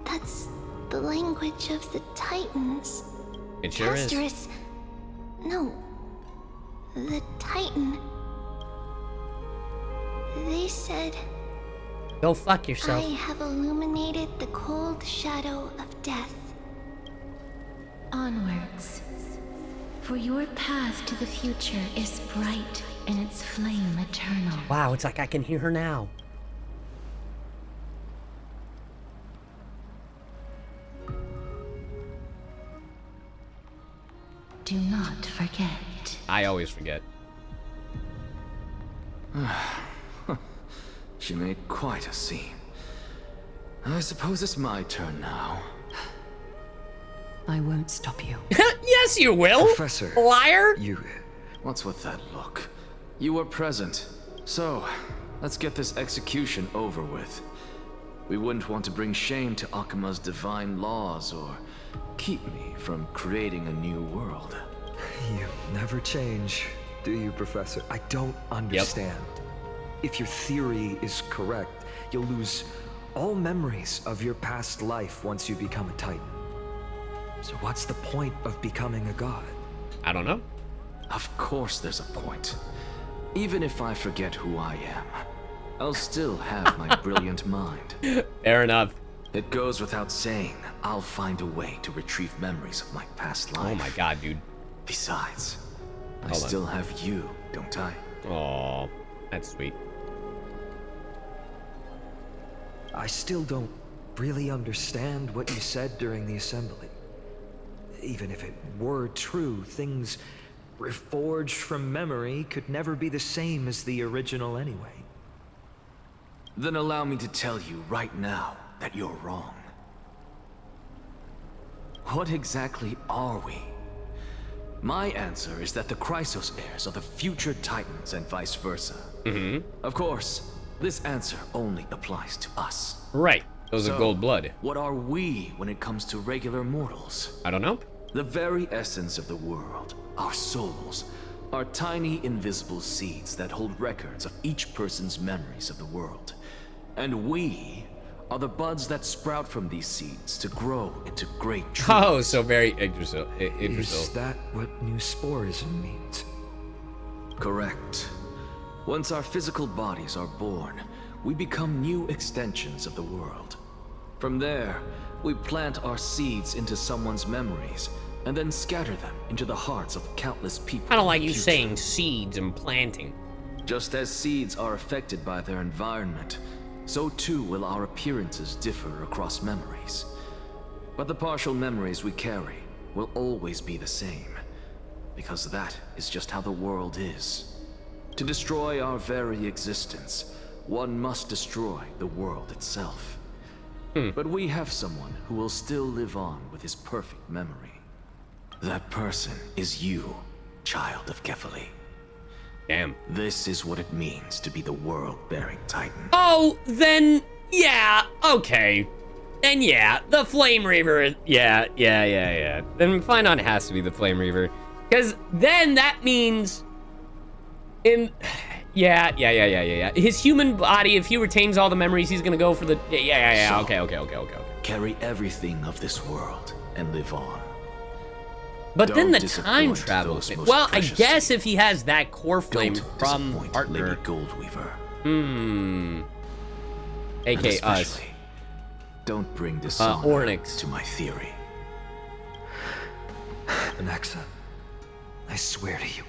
[SPEAKER 8] That's the language of the Titans.
[SPEAKER 1] It sure is.
[SPEAKER 8] Castorus. No. The Titan. They said,
[SPEAKER 1] Go fuck
[SPEAKER 8] I
[SPEAKER 1] yourself.
[SPEAKER 8] have illuminated the cold shadow of death.
[SPEAKER 2] Onwards. For your path to the future is bright and its flame eternal.
[SPEAKER 1] Wow, it's like I can hear her now.
[SPEAKER 2] Do not forget.
[SPEAKER 1] I always forget.
[SPEAKER 15] She made quite a scene. I suppose it's my turn now.
[SPEAKER 7] I won't stop you.
[SPEAKER 1] Yes, you will.
[SPEAKER 5] Professor.
[SPEAKER 1] Liar.
[SPEAKER 15] What's with that look? You were present. So, let's get this execution over with. We wouldn't want to bring shame to Akima's divine laws or keep me from creating a new world.
[SPEAKER 5] You never change, do you, Professor? I don't understand. If your theory is correct, you'll lose all memories of your past life once you become a Titan. So what's the point of becoming a god?
[SPEAKER 1] I don't know.
[SPEAKER 15] Of course there's a point. Even if I forget who I am, I'll still have my brilliant mind.
[SPEAKER 1] Fair enough.
[SPEAKER 15] It goes without saying, I'll find a way to retrieve memories of my past life.
[SPEAKER 1] Oh my god, dude.
[SPEAKER 15] Besides, I
[SPEAKER 1] Hold on.
[SPEAKER 15] still have you, don't I?
[SPEAKER 1] Aw, that's sweet.
[SPEAKER 5] I still don't really understand what you said during the assembly. Even if it were true, things reforged from memory could never be the same as the original anyway.
[SPEAKER 15] Then allow me to tell you right now that you're wrong. What exactly are we? My answer is that the Chrysos heirs are the future Titans and vice versa. Of course, this answer only applies to us.
[SPEAKER 1] Right. Those are gold blood.
[SPEAKER 15] What are we when it comes to regular mortals?
[SPEAKER 1] I don't know.
[SPEAKER 15] The very essence of the world, our souls, are tiny invisible seeds that hold records of each person's memories of the world. And we are the buds that sprout from these seeds to grow into great trees.
[SPEAKER 1] Oh, so very Yggdrasil.
[SPEAKER 5] Is that what new sporism means?
[SPEAKER 15] Correct. Once our physical bodies are born, we become new extensions of the world. From there, we plant our seeds into someone's memories, and then scatter them into the hearts of countless people.
[SPEAKER 1] I don't like you saying seeds and planting.
[SPEAKER 15] Just as seeds are affected by their environment, so too will our appearances differ across memories. But the partial memories we carry will always be the same, because that is just how the world is. To destroy our very existence, one must destroy the world itself. But we have someone who will still live on with his perfect memory. That person is you, child of Kefali.
[SPEAKER 1] Damn.
[SPEAKER 15] This is what it means to be the world-bearing Titan.
[SPEAKER 1] Oh, then, yeah, okay. Then yeah, the Flame Reaver, yeah. Then fine on it has to be the Flame Reaver. Because then that means, yeah. His human body, if he retains all the memories, he's gonna go for the, yeah,
[SPEAKER 15] So,
[SPEAKER 1] okay.
[SPEAKER 15] Carry everything of this world and live on.
[SPEAKER 1] But then
[SPEAKER 15] Don't
[SPEAKER 1] the time
[SPEAKER 15] disappoint
[SPEAKER 1] travel
[SPEAKER 15] those
[SPEAKER 1] thing.
[SPEAKER 15] most
[SPEAKER 1] Well, I
[SPEAKER 15] precious
[SPEAKER 1] guess if he has that core flame
[SPEAKER 15] Don't
[SPEAKER 1] from
[SPEAKER 15] disappoint
[SPEAKER 1] partner.
[SPEAKER 15] Lady Goldweaver.
[SPEAKER 1] AK
[SPEAKER 15] And
[SPEAKER 1] us.
[SPEAKER 15] especially, don't bring dishonor
[SPEAKER 1] Ornyx.
[SPEAKER 15] to my theory.
[SPEAKER 5] Anaxa, I swear to you,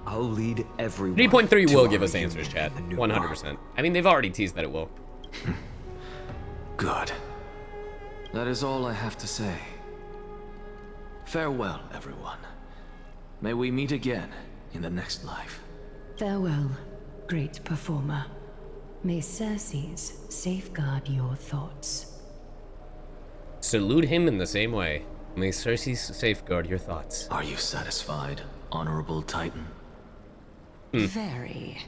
[SPEAKER 5] I'll lead everyone.
[SPEAKER 1] 3.3
[SPEAKER 5] to
[SPEAKER 1] will
[SPEAKER 5] our
[SPEAKER 1] give us
[SPEAKER 5] reunion
[SPEAKER 1] answers, chat.
[SPEAKER 5] in the new
[SPEAKER 1] 100%.
[SPEAKER 5] world.
[SPEAKER 1] I mean, they've already teased that it will.
[SPEAKER 15] Good. That is all I have to say. Farewell, everyone. May we meet again in the next life.
[SPEAKER 7] Farewell, great performer. May Circes safeguard your thoughts.
[SPEAKER 1] Salute him in the same way. May Circes safeguard your thoughts.
[SPEAKER 15] Are you satisfied, honorable Titan?
[SPEAKER 9] Very.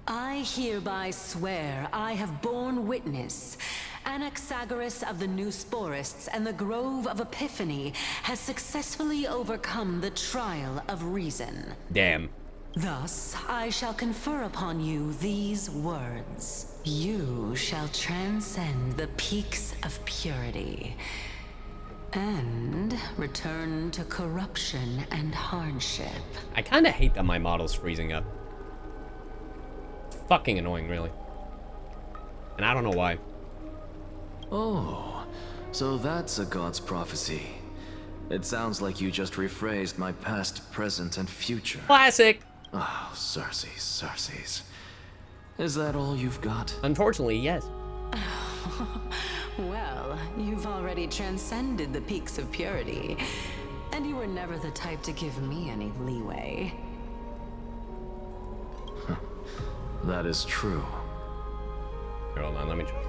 [SPEAKER 9] I hereby swear I have borne witness. Anaxagoras of the New Sporists and the Grove of Epiphany has successfully overcome the trial of reason.
[SPEAKER 1] Damn.
[SPEAKER 9] Thus, I shall confer upon you these words. You shall transcend the peaks of purity and return to corruption and hardship.
[SPEAKER 1] I kind of hate that my model's freezing up. It's fucking annoying, really. And I don't know why.
[SPEAKER 15] Oh, so that's a god's prophecy. It sounds like you just rephrased my past, present, and future.
[SPEAKER 1] Classic.
[SPEAKER 15] Oh, Circes. Is that all you've got?
[SPEAKER 1] Unfortunately, yes.
[SPEAKER 9] Well, you've already transcended the peaks of purity, and you were never the type to give me any leeway.
[SPEAKER 15] That is true.
[SPEAKER 1] Here, hold on, let me try.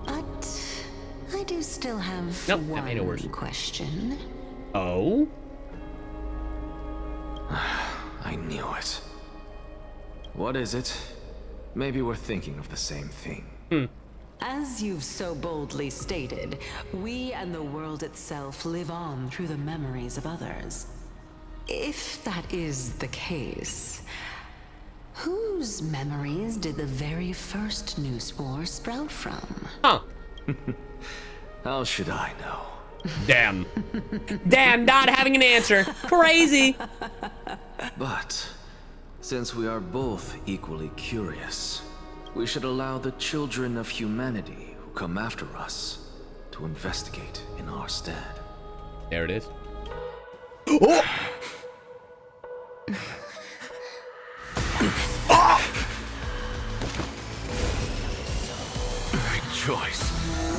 [SPEAKER 9] But I do still have
[SPEAKER 1] Nope, that made it worse.
[SPEAKER 9] one question.
[SPEAKER 1] Oh?
[SPEAKER 15] I knew it. What is it? Maybe we're thinking of the same thing.
[SPEAKER 9] As you've so boldly stated, we and the world itself live on through the memories of others. If that is the case, whose memories did the very first new spore sprout from?
[SPEAKER 1] Huh.
[SPEAKER 15] How should I know?
[SPEAKER 1] Damn. Damn, not having an answer. Crazy.
[SPEAKER 15] But since we are both equally curious, we should allow the children of humanity who come after us to investigate in our stead.
[SPEAKER 1] There it is. Oh!
[SPEAKER 22] Rejoice,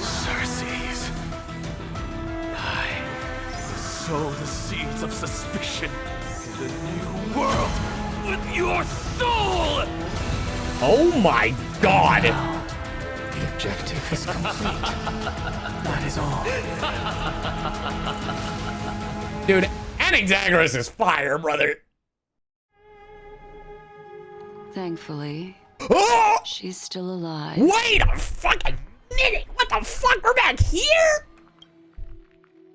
[SPEAKER 22] Circes. I sow the seeds of suspicion in the new world with your soul!
[SPEAKER 1] Oh my god!
[SPEAKER 15] The objective is complete. That is all.
[SPEAKER 1] Dude, Anaxagoras is fire, brother.
[SPEAKER 21] Thankfully, she's still alive.
[SPEAKER 1] Wait a fucking minute! What the fuck? We're back here?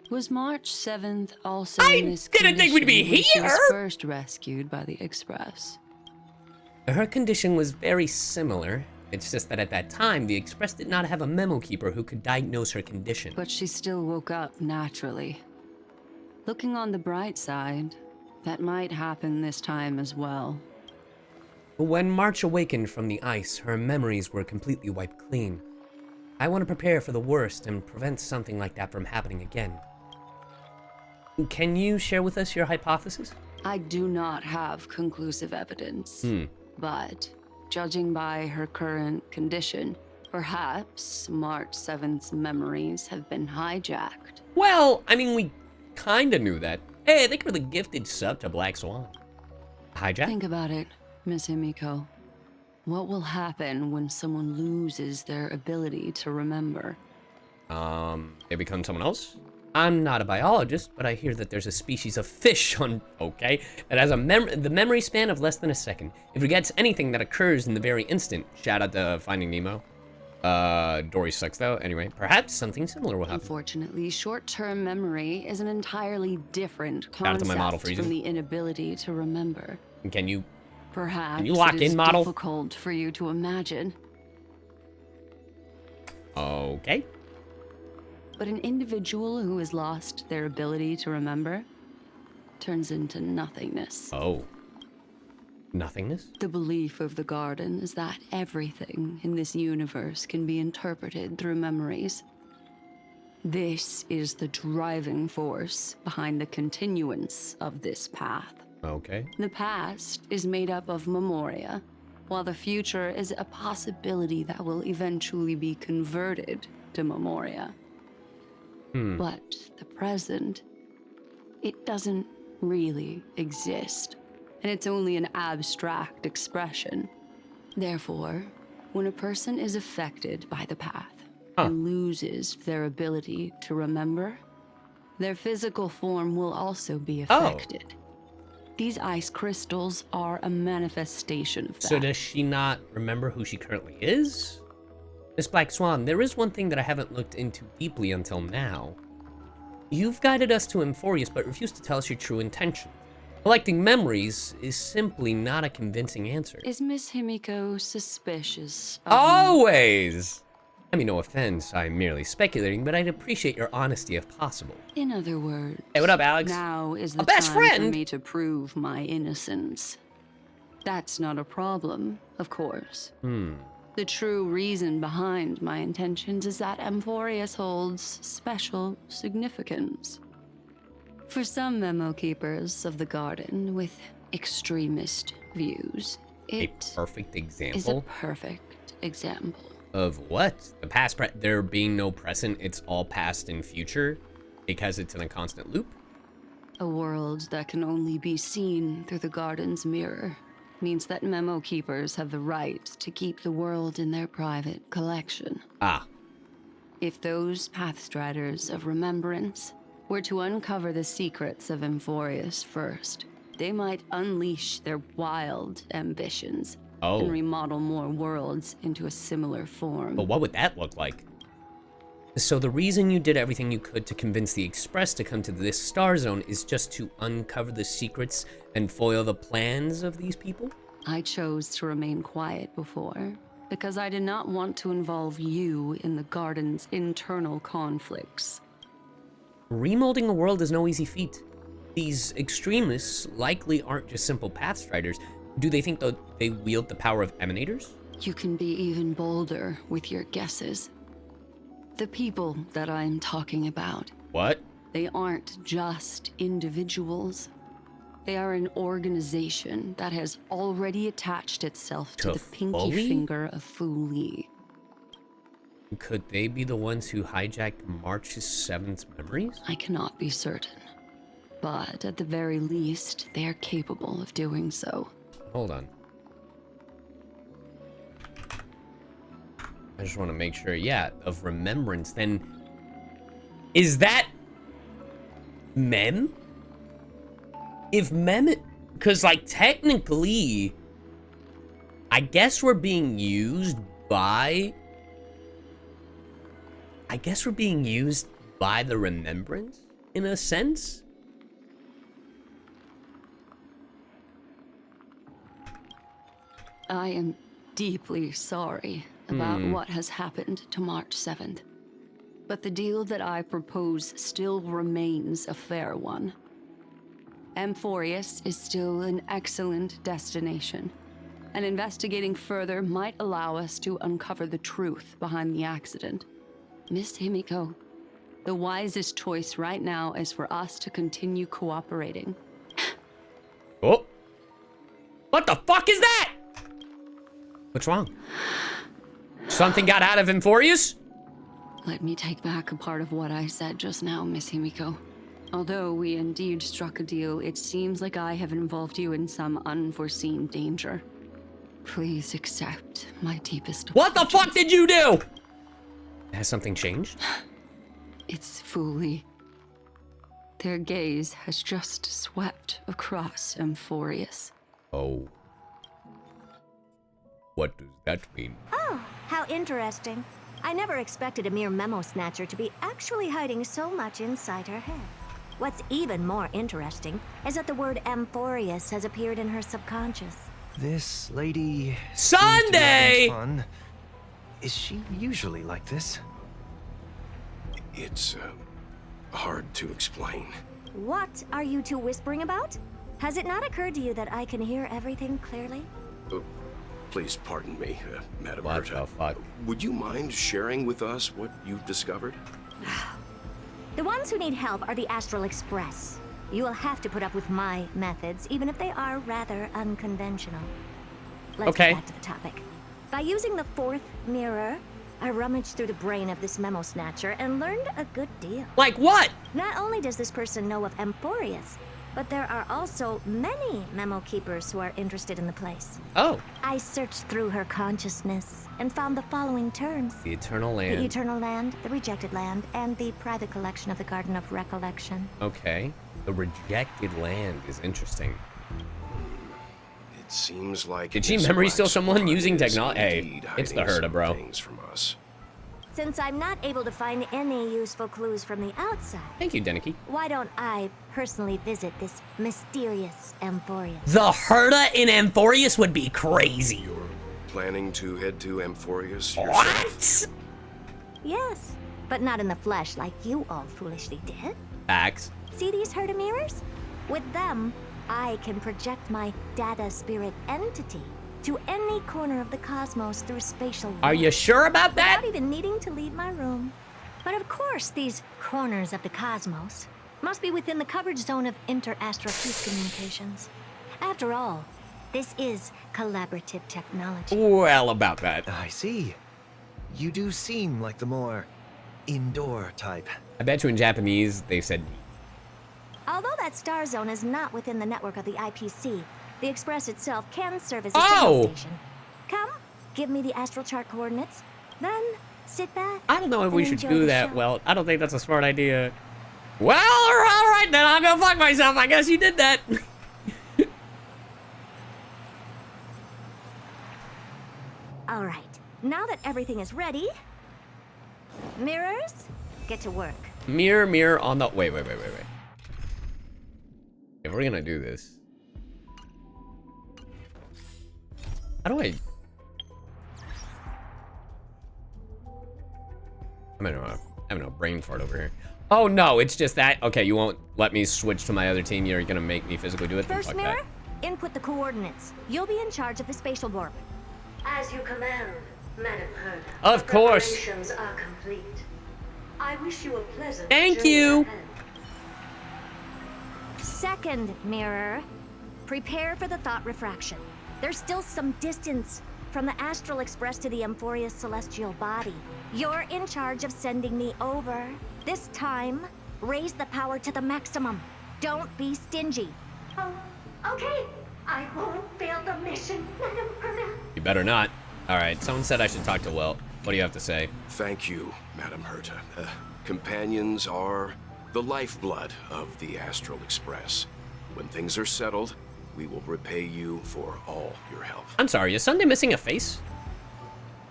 [SPEAKER 21] Was March 7th also
[SPEAKER 1] I
[SPEAKER 21] in this
[SPEAKER 1] didn't think we'd be
[SPEAKER 21] condition when she was
[SPEAKER 1] here.
[SPEAKER 21] first rescued by the Express?
[SPEAKER 1] Her condition was very similar. It's just that at that time, the Express did not have a memo keeper who could diagnose her condition.
[SPEAKER 21] But she still woke up naturally. Looking on the bright side, that might happen this time as well.
[SPEAKER 1] When March awakened from the ice, her memories were completely wiped clean. I want to prepare for the worst and prevent something like that from happening again. Can you share with us your hypothesis?
[SPEAKER 21] I do not have conclusive evidence, but judging by her current condition, perhaps March 7th's memories have been hijacked.
[SPEAKER 1] Well, I mean, we kinda knew that. Hey, thank you for the gifted sub to Black Swan. Hijack?
[SPEAKER 21] Think about it, Miss Himiko. What will happen when someone loses their ability to remember?
[SPEAKER 1] They become someone else? I'm not a biologist, but I hear that there's a species of fish that has the memory span of less than a second. It forgets anything that occurs in the very instant. Shout out to Finding Nemo. Dory sucks though. Anyway, perhaps something similar will happen.
[SPEAKER 21] Unfortunately, short-term memory is an entirely different
[SPEAKER 1] Shout out to my model
[SPEAKER 21] concept
[SPEAKER 1] freezing.
[SPEAKER 21] from the inability to remember.
[SPEAKER 1] Can you
[SPEAKER 21] Perhaps
[SPEAKER 1] lock
[SPEAKER 21] it is
[SPEAKER 1] in, model?
[SPEAKER 21] difficult for you to imagine.
[SPEAKER 1] Okay.
[SPEAKER 21] But an individual who has lost their ability to remember turns into nothingness.
[SPEAKER 1] Oh. Nothingness?
[SPEAKER 21] The belief of the Garden is that everything in this universe can be interpreted through memories. This is the driving force behind the continuance of this path.
[SPEAKER 1] Okay.
[SPEAKER 21] The past is made up of memoria, while the future is a possibility that will eventually be converted to memoria. But the present, it doesn't really exist, and it's only an abstract expression. Therefore, when a person is affected by the path and loses their ability to remember, their physical form will also be affected. These ice crystals are a manifestation of that.
[SPEAKER 1] So does she not remember who she currently is? Miss Black Swan, there is one thing that I haven't looked into deeply until now. You've guided us to Emphorius, but refused to tell us your true intention. Collecting memories is simply not a convincing answer.
[SPEAKER 21] Is Miss Himiko suspicious of
[SPEAKER 1] Always! I mean, no offense, I'm merely speculating, but I'd appreciate your honesty if possible.
[SPEAKER 21] In other words,
[SPEAKER 1] Hey, what up, Alex?
[SPEAKER 21] now is the
[SPEAKER 1] A best
[SPEAKER 21] time
[SPEAKER 1] friend?
[SPEAKER 21] for me to prove my innocence. That's not a problem, of course. The true reason behind my intentions is that Emphorius holds special significance. For some memo keepers of the Garden with extremist views, it
[SPEAKER 1] A perfect
[SPEAKER 21] is a
[SPEAKER 1] example
[SPEAKER 21] perfect example.
[SPEAKER 1] of what? The past, there being no present, it's all past and future because it's in a constant loop?
[SPEAKER 21] A world that can only be seen through the Garden's mirror means that memo keepers have the right to keep the world in their private collection. If those pathstriders of remembrance were to uncover the secrets of Emphorius first, they might unleash their wild ambitions and remodel more worlds into a similar form.
[SPEAKER 1] But what would that look like? So the reason you did everything you could to convince the Express to come to this star zone is just to uncover the secrets and foil the plans of these people?
[SPEAKER 21] I chose to remain quiet before, because I did not want to involve you in the Garden's internal conflicts.
[SPEAKER 1] Remolding a world is no easy feat. These extremists likely aren't just simple pathstriders. Do they think that they wield the power of emanators?
[SPEAKER 21] You can be even bolder with your guesses. The people that I'm talking about,
[SPEAKER 1] What?
[SPEAKER 21] they aren't just individuals. They are an organization that has already attached itself to the pinky
[SPEAKER 1] Foley?
[SPEAKER 21] finger of Fu Li.
[SPEAKER 1] Could they be the ones who hijacked March 7th's memories?
[SPEAKER 21] I cannot be certain, but at the very least, they are capable of doing so.
[SPEAKER 1] Hold on. I just want to make sure, yeah, of remembrance. Then, is that Mem? If Mem, because like technically, I guess we're being used by. I guess we're being used by the remembrance in a sense.
[SPEAKER 21] I am deeply sorry about what has happened to March 7th. But the deal that I propose still remains a fair one. Amphorius is still an excellent destination, and investigating further might allow us to uncover the truth behind the accident. Miss Himiko, the wisest choice right now is for us to continue cooperating.
[SPEAKER 1] Oh. What the fuck is that? What's wrong? Something got out of Amphorius?
[SPEAKER 21] Let me take back a part of what I said just now, Miss Himiko. Although we indeed struck a deal, it seems like I have involved you in some unforeseen danger. Please accept my deepest
[SPEAKER 1] What the fuck did you do? Has something changed?
[SPEAKER 21] It's Fuli. Their gaze has just swept across Amphorius.
[SPEAKER 1] Oh. What does that mean?
[SPEAKER 11] Oh, how interesting. I never expected a mere memo snatcher to be actually hiding so much inside her head. What's even more interesting is that the word Amphorius has appeared in her subconscious.
[SPEAKER 13] This lady...
[SPEAKER 1] Sunday!
[SPEAKER 13] Fun. Is she usually like this?
[SPEAKER 10] It's, hard to explain.
[SPEAKER 11] What are you two whispering about? Has it not occurred to you that I can hear everything clearly?
[SPEAKER 10] Please pardon me, Madam
[SPEAKER 1] What
[SPEAKER 10] Herta.
[SPEAKER 1] the fuck?
[SPEAKER 10] Would you mind sharing with us what you've discovered?
[SPEAKER 11] The ones who need help are the Astral Express. You will have to put up with my methods, even if they are rather unconventional. Let's get back to the topic. By using the fourth mirror, I rummaged through the brain of this memo snatcher and learned a good deal.
[SPEAKER 1] Like what?
[SPEAKER 11] Not only does this person know of Amphorius, but there are also many memo keepers who are interested in the place.
[SPEAKER 1] Oh.
[SPEAKER 11] I searched through her consciousness and found the following terms.
[SPEAKER 1] The Eternal Land.
[SPEAKER 11] The Eternal Land, the Rejected Land, and the private collection of the Garden of Recollection.
[SPEAKER 1] Okay. The Rejected Land is interesting.
[SPEAKER 10] It seems like...
[SPEAKER 1] Did she memory steal someone using technology? Hey, it's the Herta, bro.
[SPEAKER 10] Things from us.
[SPEAKER 11] Since I'm not able to find any useful clues from the outside...
[SPEAKER 1] Thank you, Denicky.
[SPEAKER 11] Why don't I personally visit this mysterious Amphorius?
[SPEAKER 19] The Herta in Amphorius would be crazy.
[SPEAKER 10] You're planning to head to Amphorius yourself?
[SPEAKER 19] What?
[SPEAKER 11] Yes, but not in the flesh like you all foolishly did.
[SPEAKER 1] Facts.
[SPEAKER 11] See these Herta mirrors? With them, I can project my data spirit entity to any corner of the cosmos through spatial warp.
[SPEAKER 1] Are you sure about that?
[SPEAKER 11] Without even needing to leave my room. But of course, these corners of the cosmos must be within the coverage zone of inter-astral peace communications. After all, this is collaborative technology.
[SPEAKER 1] Well, about that.
[SPEAKER 13] I see. You do seem like the more indoor type.
[SPEAKER 1] I bet you in Japanese they said...
[SPEAKER 11] Although that star zone is not within the network of the IPC, the Express itself can serve as a
[SPEAKER 1] Oh!
[SPEAKER 11] signal station. Come, give me the astral chart coordinates, then sit back.
[SPEAKER 1] I don't know if
[SPEAKER 11] and
[SPEAKER 1] we should
[SPEAKER 11] enjoy
[SPEAKER 1] do
[SPEAKER 11] the
[SPEAKER 1] that.
[SPEAKER 11] show.
[SPEAKER 1] Well, I don't think that's a smart idea. Well, all right then. I'll go fuck myself. I guess you did that.
[SPEAKER 11] All right, now that everything is ready, mirrors, get to work.
[SPEAKER 1] Mirror, mirror on the... Wait. If we're gonna do this... How do I... I'm having a brain fart over here. Oh no, it's just that. Okay, you won't let me switch to my other team. You're gonna make me physically do it. Then
[SPEAKER 11] First
[SPEAKER 1] fuck
[SPEAKER 11] mirror,
[SPEAKER 1] that.
[SPEAKER 11] input the coordinates. You'll be in charge of the spatial warp. As you command, Madam Herta.
[SPEAKER 1] Of course.
[SPEAKER 11] Preparations are complete. I wish you a pleasant
[SPEAKER 1] Thank
[SPEAKER 11] journey
[SPEAKER 1] you.
[SPEAKER 11] ahead. Second mirror, prepare for the thought refraction. There's still some distance from the Astral Express to the Amphorius celestial body. You're in charge of sending me over. This time, raise the power to the maximum. Don't be stingy. Oh, okay. I won't fail the mission, Madam Herta.
[SPEAKER 1] You better not. All right, someone said I should talk to Welt. What do you have to say?
[SPEAKER 10] Thank you, Madam Herta. Companions are the lifeblood of the Astral Express. When things are settled, we will repay you for all your help.
[SPEAKER 1] I'm sorry, is Sunday missing a face?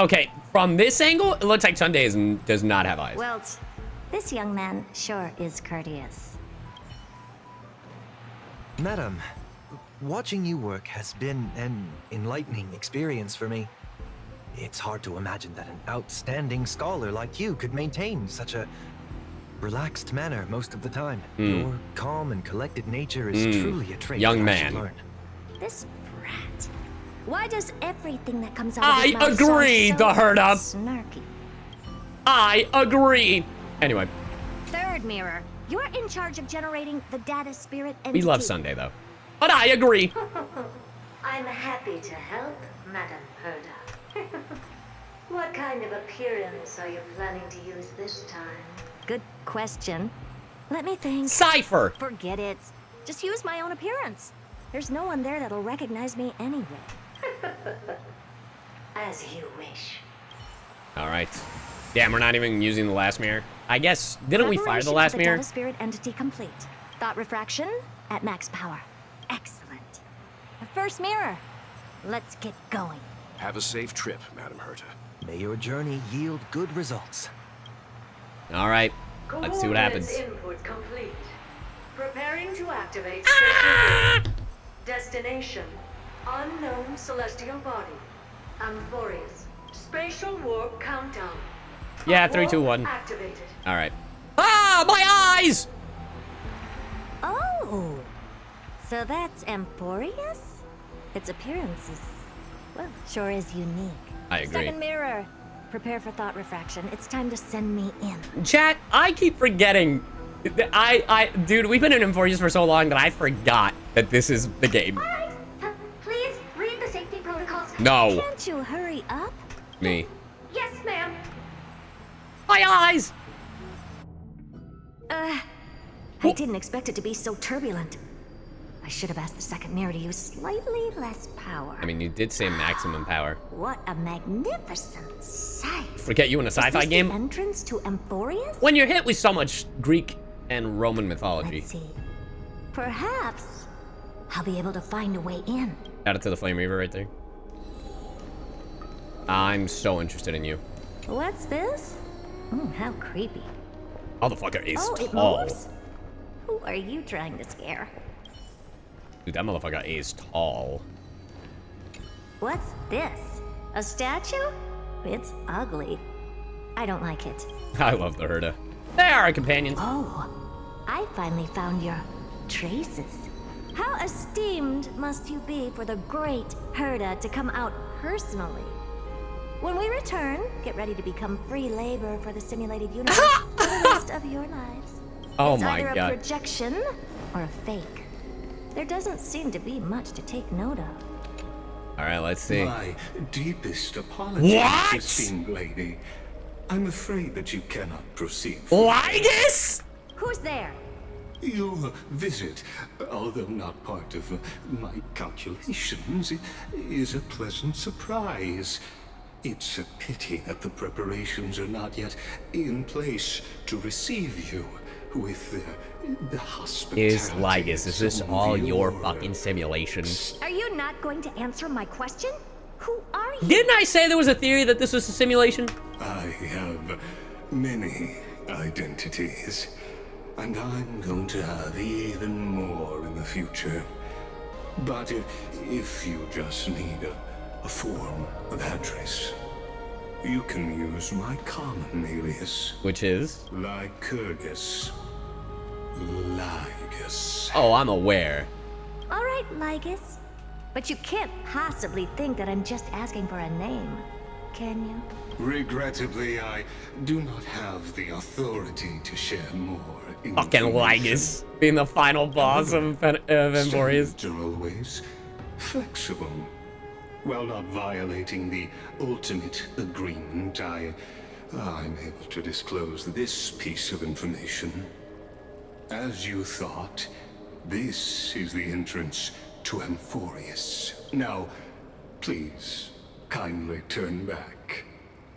[SPEAKER 1] Okay, from this angle, it looks like Sunday does not have eyes.
[SPEAKER 11] Well, this young man sure is courteous.
[SPEAKER 13] Madam, watching you work has been an enlightening experience for me. It's hard to imagine that an outstanding scholar like you could maintain such a relaxed manner most of the time. Your calm and collected nature is truly a trait
[SPEAKER 1] Young
[SPEAKER 13] that I should
[SPEAKER 1] man.
[SPEAKER 13] learn.
[SPEAKER 11] This brat. Why does everything that comes out of his
[SPEAKER 1] I
[SPEAKER 11] mouth
[SPEAKER 1] agree,
[SPEAKER 11] sound so
[SPEAKER 1] the herd up.
[SPEAKER 11] snarky?
[SPEAKER 1] I agree. Anyway,
[SPEAKER 11] Third mirror. You're in charge of generating the data spirit
[SPEAKER 1] we
[SPEAKER 11] entity.
[SPEAKER 1] love Sunday though. But I agree.
[SPEAKER 4] I'm happy to help, Madam Herda. What kind of appearance are you planning to use this time?
[SPEAKER 11] Good question. Let me think.
[SPEAKER 1] Cypher.
[SPEAKER 11] Forget it. Just use my own appearance. There's no one there that'll recognize me anyway.
[SPEAKER 4] As you wish.
[SPEAKER 1] All right. Damn, we're not even using the last mirror. I guess, didn't we fire the
[SPEAKER 11] Preparation
[SPEAKER 1] last
[SPEAKER 11] of the
[SPEAKER 1] mirror?
[SPEAKER 11] data spirit entity complete. Thought refraction at max power. Excellent. The first mirror. Let's get going.
[SPEAKER 14] Have a safe trip, Madam Herta.
[SPEAKER 13] May your journey yield good results.
[SPEAKER 1] All right. Let's see what happens.
[SPEAKER 4] Input complete. Preparing to activate special destination. Unknown celestial body. Amphorius. Spatial warp countdown.
[SPEAKER 1] Yeah, 3, 2, 1.
[SPEAKER 4] Activated.
[SPEAKER 1] All right. Ah, my eyes!
[SPEAKER 11] Oh, so that's Amphorius? Its appearance is, well, sure is unique.
[SPEAKER 1] I agree.
[SPEAKER 11] Second mirror. Prepare for thought refraction. It's time to send me in.
[SPEAKER 1] Chat, I keep forgetting. Dude, we've been in Amphorius for so long that I forgot that this is the game.
[SPEAKER 8] Please read the safety protocols.
[SPEAKER 1] No.
[SPEAKER 11] Can't you hurry up?
[SPEAKER 1] Me.
[SPEAKER 8] Yes, ma'am.
[SPEAKER 1] My eyes!
[SPEAKER 11] I didn't expect it to be so turbulent. I should have asked the second mirror to use slightly less power.
[SPEAKER 1] I mean, you did say maximum power.
[SPEAKER 11] What a magnificent sight.
[SPEAKER 1] Forget you in a sci-fi game?
[SPEAKER 11] The entrance to Amphorius?
[SPEAKER 1] When you're hit with so much Greek and Roman mythology.
[SPEAKER 11] Let's see. Perhaps I'll be able to find a way in.
[SPEAKER 1] Shout out to the Flame Reaver right there. I'm so interested in you.
[SPEAKER 11] What's this? How creepy.
[SPEAKER 1] Motherfucker is
[SPEAKER 11] it
[SPEAKER 1] tall.
[SPEAKER 11] moves? Who are you trying to scare?
[SPEAKER 1] Dude, that motherfucker is tall.
[SPEAKER 11] What's this? A statue? It's ugly. I don't like it.
[SPEAKER 1] I love the Herda. They are our companions.
[SPEAKER 11] Oh, I finally found your traces. How esteemed must you be for the great Herda to come out personally? When we return, get ready to become free labor for the simulated universe for the rest of your lives.
[SPEAKER 1] Oh
[SPEAKER 11] It's
[SPEAKER 1] my
[SPEAKER 11] either
[SPEAKER 1] god.
[SPEAKER 11] a projection or a fake. There doesn't seem to be much to take note of.
[SPEAKER 1] All right, let's see.
[SPEAKER 10] My deepest apologies,
[SPEAKER 1] What?
[SPEAKER 10] esteemed lady. I'm afraid that you cannot proceed.
[SPEAKER 1] Lygus?
[SPEAKER 11] Who's there?
[SPEAKER 10] Your visit, although not part of my calculations, is a pleasant surprise. It's a pity that the preparations are not yet in place to receive you with the hospitality.
[SPEAKER 1] Is Lygus, is this all your fucking simulation?
[SPEAKER 11] Are you not going to answer my question? Who are you?
[SPEAKER 1] Didn't I say there was a theory that this was a simulation?
[SPEAKER 10] I have many identities, and I'm going to have even more in the future. But if you just need a form of address, you can use my common alias.
[SPEAKER 1] Which is?
[SPEAKER 10] Lycurgus. Lygus.
[SPEAKER 1] Oh, I'm aware.
[SPEAKER 11] All right, Lygus. But you can't possibly think that I'm just asking for a name, can you?
[SPEAKER 10] Regrettably, I do not have the authority to share more
[SPEAKER 1] Fucking Lygus being the final boss of Amphorius.
[SPEAKER 10] Standards are always flexible. While not violating the ultimate agreement, I'm able to disclose this piece of information. As you thought, this is the entrance to Amphorius. Now, please, kindly turn back.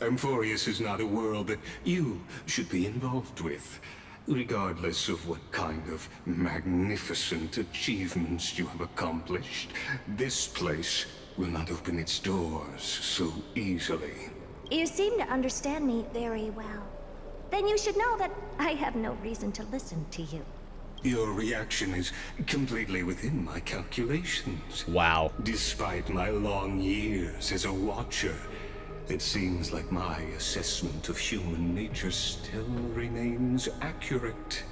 [SPEAKER 10] Amphorius is not a world that you should be involved with, regardless of what kind of magnificent achievements you have accomplished. This place will not open its doors so easily.
[SPEAKER 11] You seem to understand me very well. Then you should know that I have no reason to listen to you.
[SPEAKER 10] Your reaction is completely within my calculations.
[SPEAKER 1] Wow.
[SPEAKER 10] Despite my long years as a watcher, It seems like my assessment of human nature still remains accurate.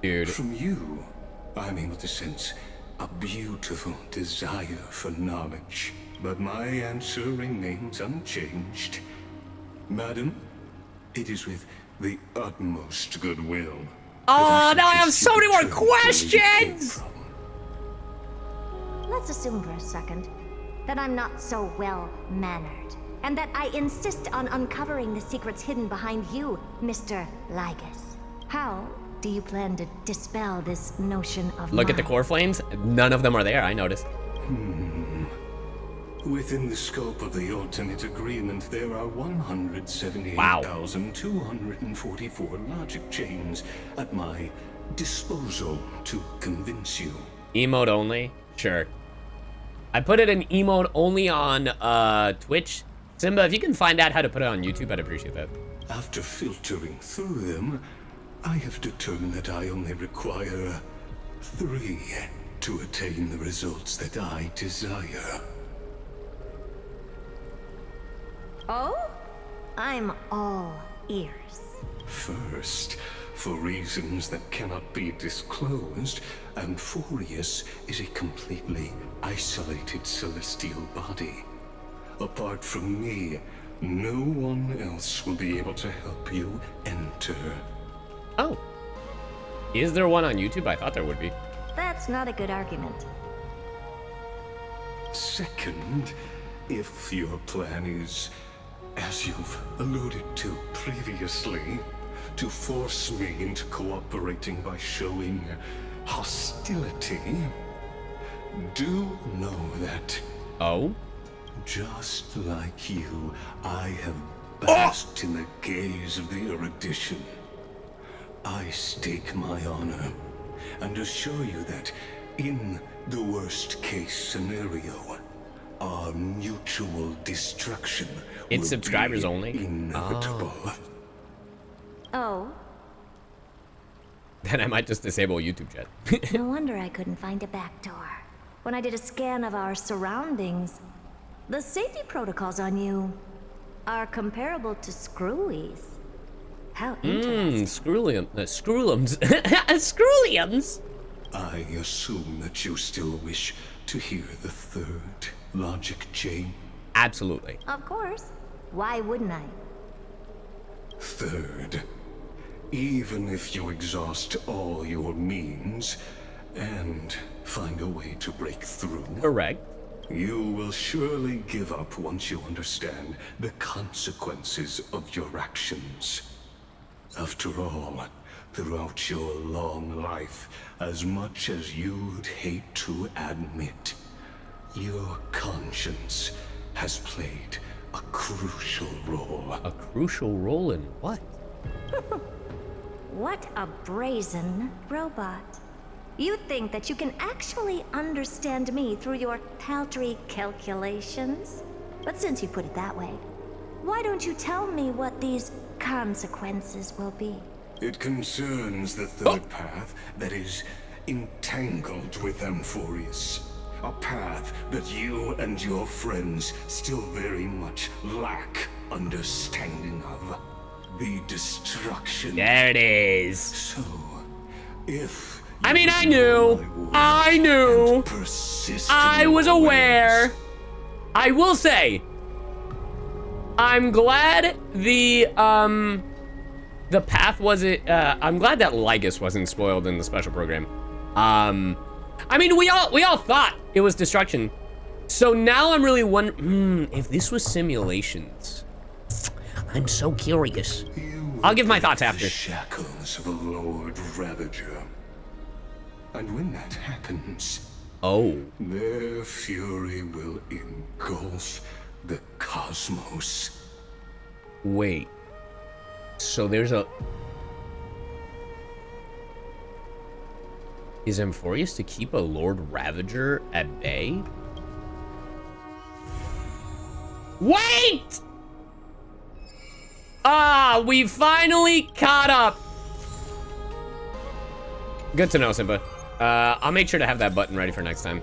[SPEAKER 1] Dude.
[SPEAKER 10] From you, I'm able to sense a beautiful desire for knowledge. But my answer remains unchanged. Madam, it is with the utmost goodwill.
[SPEAKER 1] Oh, now I have so many more questions!
[SPEAKER 11] Let's assume for a second that I'm not so well-mannered, and that I insist on uncovering the secrets hidden behind you, Mr. Lygus. How do you plan to dispel this notion of
[SPEAKER 1] Look at the core flames. None of them are there, I noticed.
[SPEAKER 10] Within the scope of the ultimate agreement, there are 178,244 logic chains at my disposal to convince you.
[SPEAKER 1] Emote only? Sure. I put it in emote only on Twitch. Simba, if you can find out how to put it on YouTube, I'd appreciate that.
[SPEAKER 10] After filtering through them, I have determined that I only require 3 to attain the results that I desire.
[SPEAKER 11] Oh? I'm all ears.
[SPEAKER 10] First, for reasons that cannot be disclosed, Amphorius is a completely isolated celestial body. Apart from me, no one else will be able to help you enter.
[SPEAKER 1] Oh. Is there one on YouTube? I thought there would be.
[SPEAKER 11] That's not a good argument.
[SPEAKER 10] Second, if your plan is, as you've alluded to previously, to force me into cooperating by showing hostility, do know that...
[SPEAKER 1] Oh?
[SPEAKER 10] Just like you, I have basked in the gaze of the erudition. I stake my honor, and assure you that, in the worst-case scenario, our mutual destruction
[SPEAKER 1] It's subscribers
[SPEAKER 10] will be
[SPEAKER 1] only?
[SPEAKER 10] inevitable.
[SPEAKER 11] Oh?
[SPEAKER 1] Then I might just disable YouTube chat.
[SPEAKER 11] No wonder I couldn't find a back door. When I did a scan of our surroundings, the safety protocols on you are comparable to Screwy's. How interesting.
[SPEAKER 1] Screwlums. Screwliums?
[SPEAKER 10] I assume that you still wish to hear the third logic chain?
[SPEAKER 1] Absolutely.
[SPEAKER 11] Of course. Why wouldn't I?
[SPEAKER 10] Third, even if you exhaust all your means and find a way to break through,
[SPEAKER 1] correct,
[SPEAKER 10] you will surely give up once you understand the consequences of your actions. After all, throughout your long life, as much as you'd hate to admit, your conscience has played a crucial role.
[SPEAKER 1] A crucial role in what?
[SPEAKER 11] What a brazen robot. You think that you can actually understand me through your paltry calculations? But since you put it that way, why don't you tell me what these consequences will be?
[SPEAKER 10] It concerns the third path that is entangled with Amphorius. A path that you and your friends still very much lack understanding of. The destruction.
[SPEAKER 1] There it is.
[SPEAKER 10] So, if...
[SPEAKER 1] I mean, I knew. I was aware. I will say, I'm glad the path wasn't, I'm glad that Lygus wasn't spoiled in the special program. I mean, we all thought it was destruction. So now I'm really wondering, if this was simulations. I'm so curious. I'll give my thoughts after.
[SPEAKER 10] The shackles of a Lord Ravager. And when that happens, their fury will engulf the cosmos.
[SPEAKER 1] Wait. So there's a... Is Amphorius to keep a Lord Ravager at bay? Wait! Ah, we finally caught up. Good to know, Simba. I'll make sure to have that button ready for next time.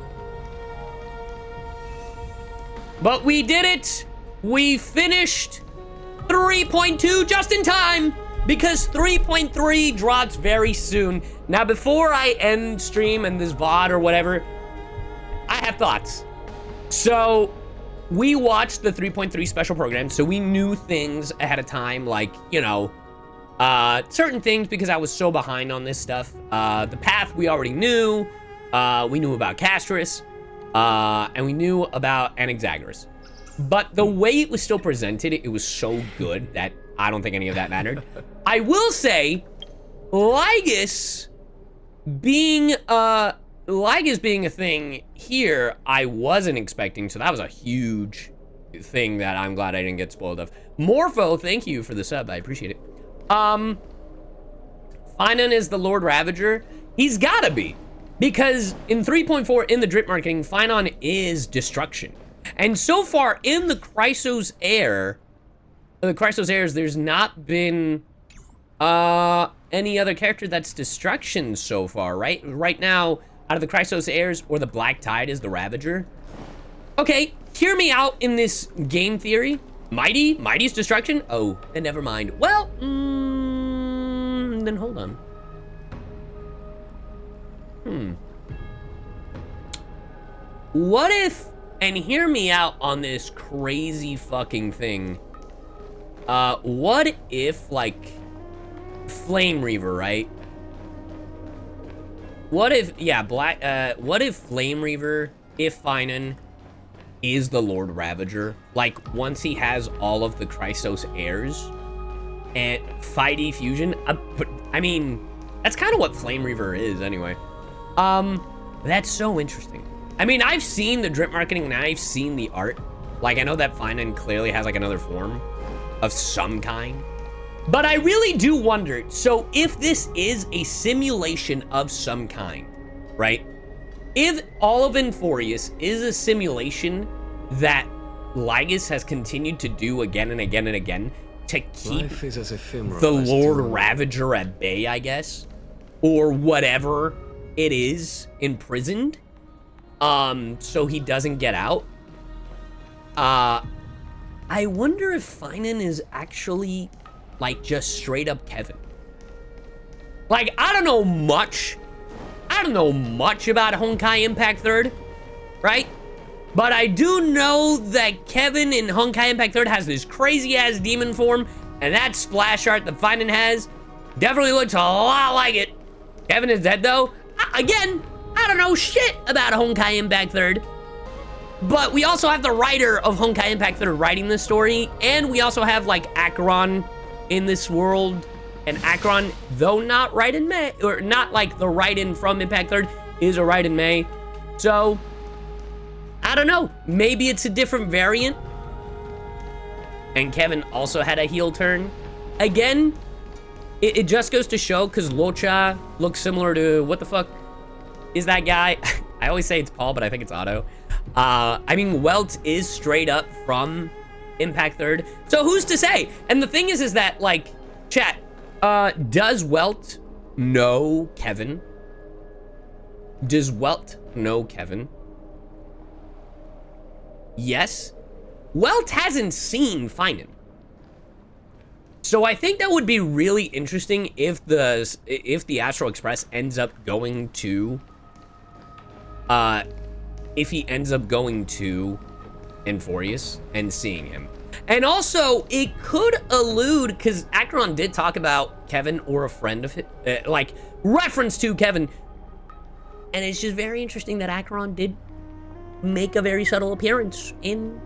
[SPEAKER 1] But we did it! we finished 3.2 just in time, because 3.3 drops very soon. Now, before I end stream and this VOD or whatever, I have thoughts. So, we watched the 3.3 special program, so we knew things ahead of time, like, you know, certain things, because I was so behind on this stuff. The path we already knew. We knew about Castris, and we knew about Anaxagoras. But the way it was still presented, it was so good that I don't think any of that mattered. I will say, Lygus being a thing here, I wasn't expecting, so that was a huge thing that I'm glad I didn't get spoiled of. Morpho, thank you for the sub, I appreciate it. Finan is the Lord Ravager. He's gotta be, because in 3.4 in the drip marketing, Finan is destruction. And so far in the Chrysos Heir, there's not been any other character that's destruction so far, right? Right now, out of the Chrysos Heirs or the Black Tide is the Ravager. Okay, hear me out in this game theory. Mighty's destruction? Oh, then never mind. Well, then hold on. What if, and hear me out on this crazy fucking thing. What if, like, Flame Reaver, right? What if, yeah, what if Flame Reaver, if Finan is the Lord Ravager, like, once he has all of the Chrysos heirs and Fighty Fusion, I mean, that's kind of what Flame Reaver is anyway. That's so interesting. I mean, I've seen the drip marketing and I've seen the art. Like, I know that Finan clearly has, like, another form of some kind. But I really do wonder, so if this is a simulation of some kind, right? If all of Inforius is a simulation that Lygus has continued to do again and again and again to keep the Lord Ravager at bay, I guess, or whatever it is, imprisoned, so he doesn't get out. I wonder if Finan is actually, like, just straight up Kevin. Like, I don't know much about Honkai Impact 3rd, right? But I do know that Kevin in Honkai Impact 3rd has this crazy-ass demon form, and that splash art that Finan has definitely looks a lot like it. Kevin is dead, though. Again, I don't know shit about Honkai Impact 3rd. But we also have the writer of Honkai Impact 3rd writing this story, and we also have, like, Acheron in this world. And Acheron, though not Raiden May, or not like the Raiden from Impact 3rd, is a Raiden May. So, I don't know. Maybe it's a different variant. And Kevin also had a heel turn. Again, it just goes to show, because Locha looks similar to, what the fuck is that guy? I always say it's Paul, but I think it's Otto. I mean, Welt is straight up from Impact 3rd. So who's to say? And the thing is that, like, chat, does Welt know Kevin? Does Welt know Kevin? Yes. Welt hasn't seen Finan. So I think that would be really interesting if the Astral Express ends up going to, if he ends up going to Inforius and seeing him. And also, it could allude, because Acheron did talk about Kevin or a friend of his, like, reference to Kevin. And it's just very interesting that Acheron did make a very subtle appearance in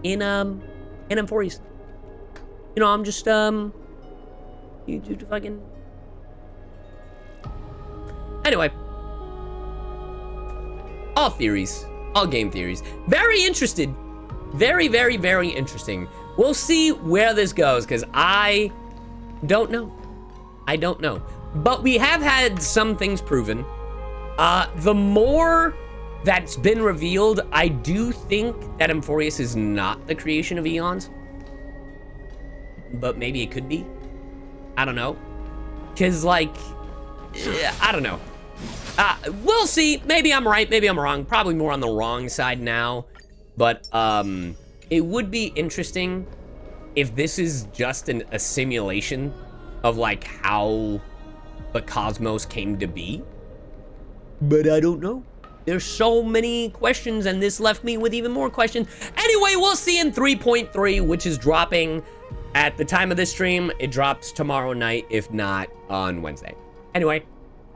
[SPEAKER 1] Inforius. You know, I'm just, you fucking... Anyway. All theories. All game theories. Very interested. Very, very, very interesting. We'll see where this goes, because I don't know. I don't know. But we have had some things proven. The more that's been revealed, I do think that Inforius is not the creation of Eons. But maybe it could be. I don't know. Because, like, I don't know. We'll see. Maybe I'm right. Maybe I'm wrong. Probably more on the wrong side now. But, It would be interesting if this is just a simulation of like how the cosmos came to be. But I don't know. There's so many questions, and this left me with even more questions. Anyway, we'll see in 3.3, which is dropping at the time of this stream. It drops tomorrow night, if not on Wednesday. Anyway,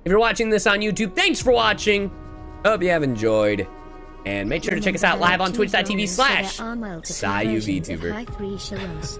[SPEAKER 1] if you're watching this on YouTube, thanks for watching. Hope you have enjoyed. And make sure to check us out live on twitch.tv/CyYuVtuber.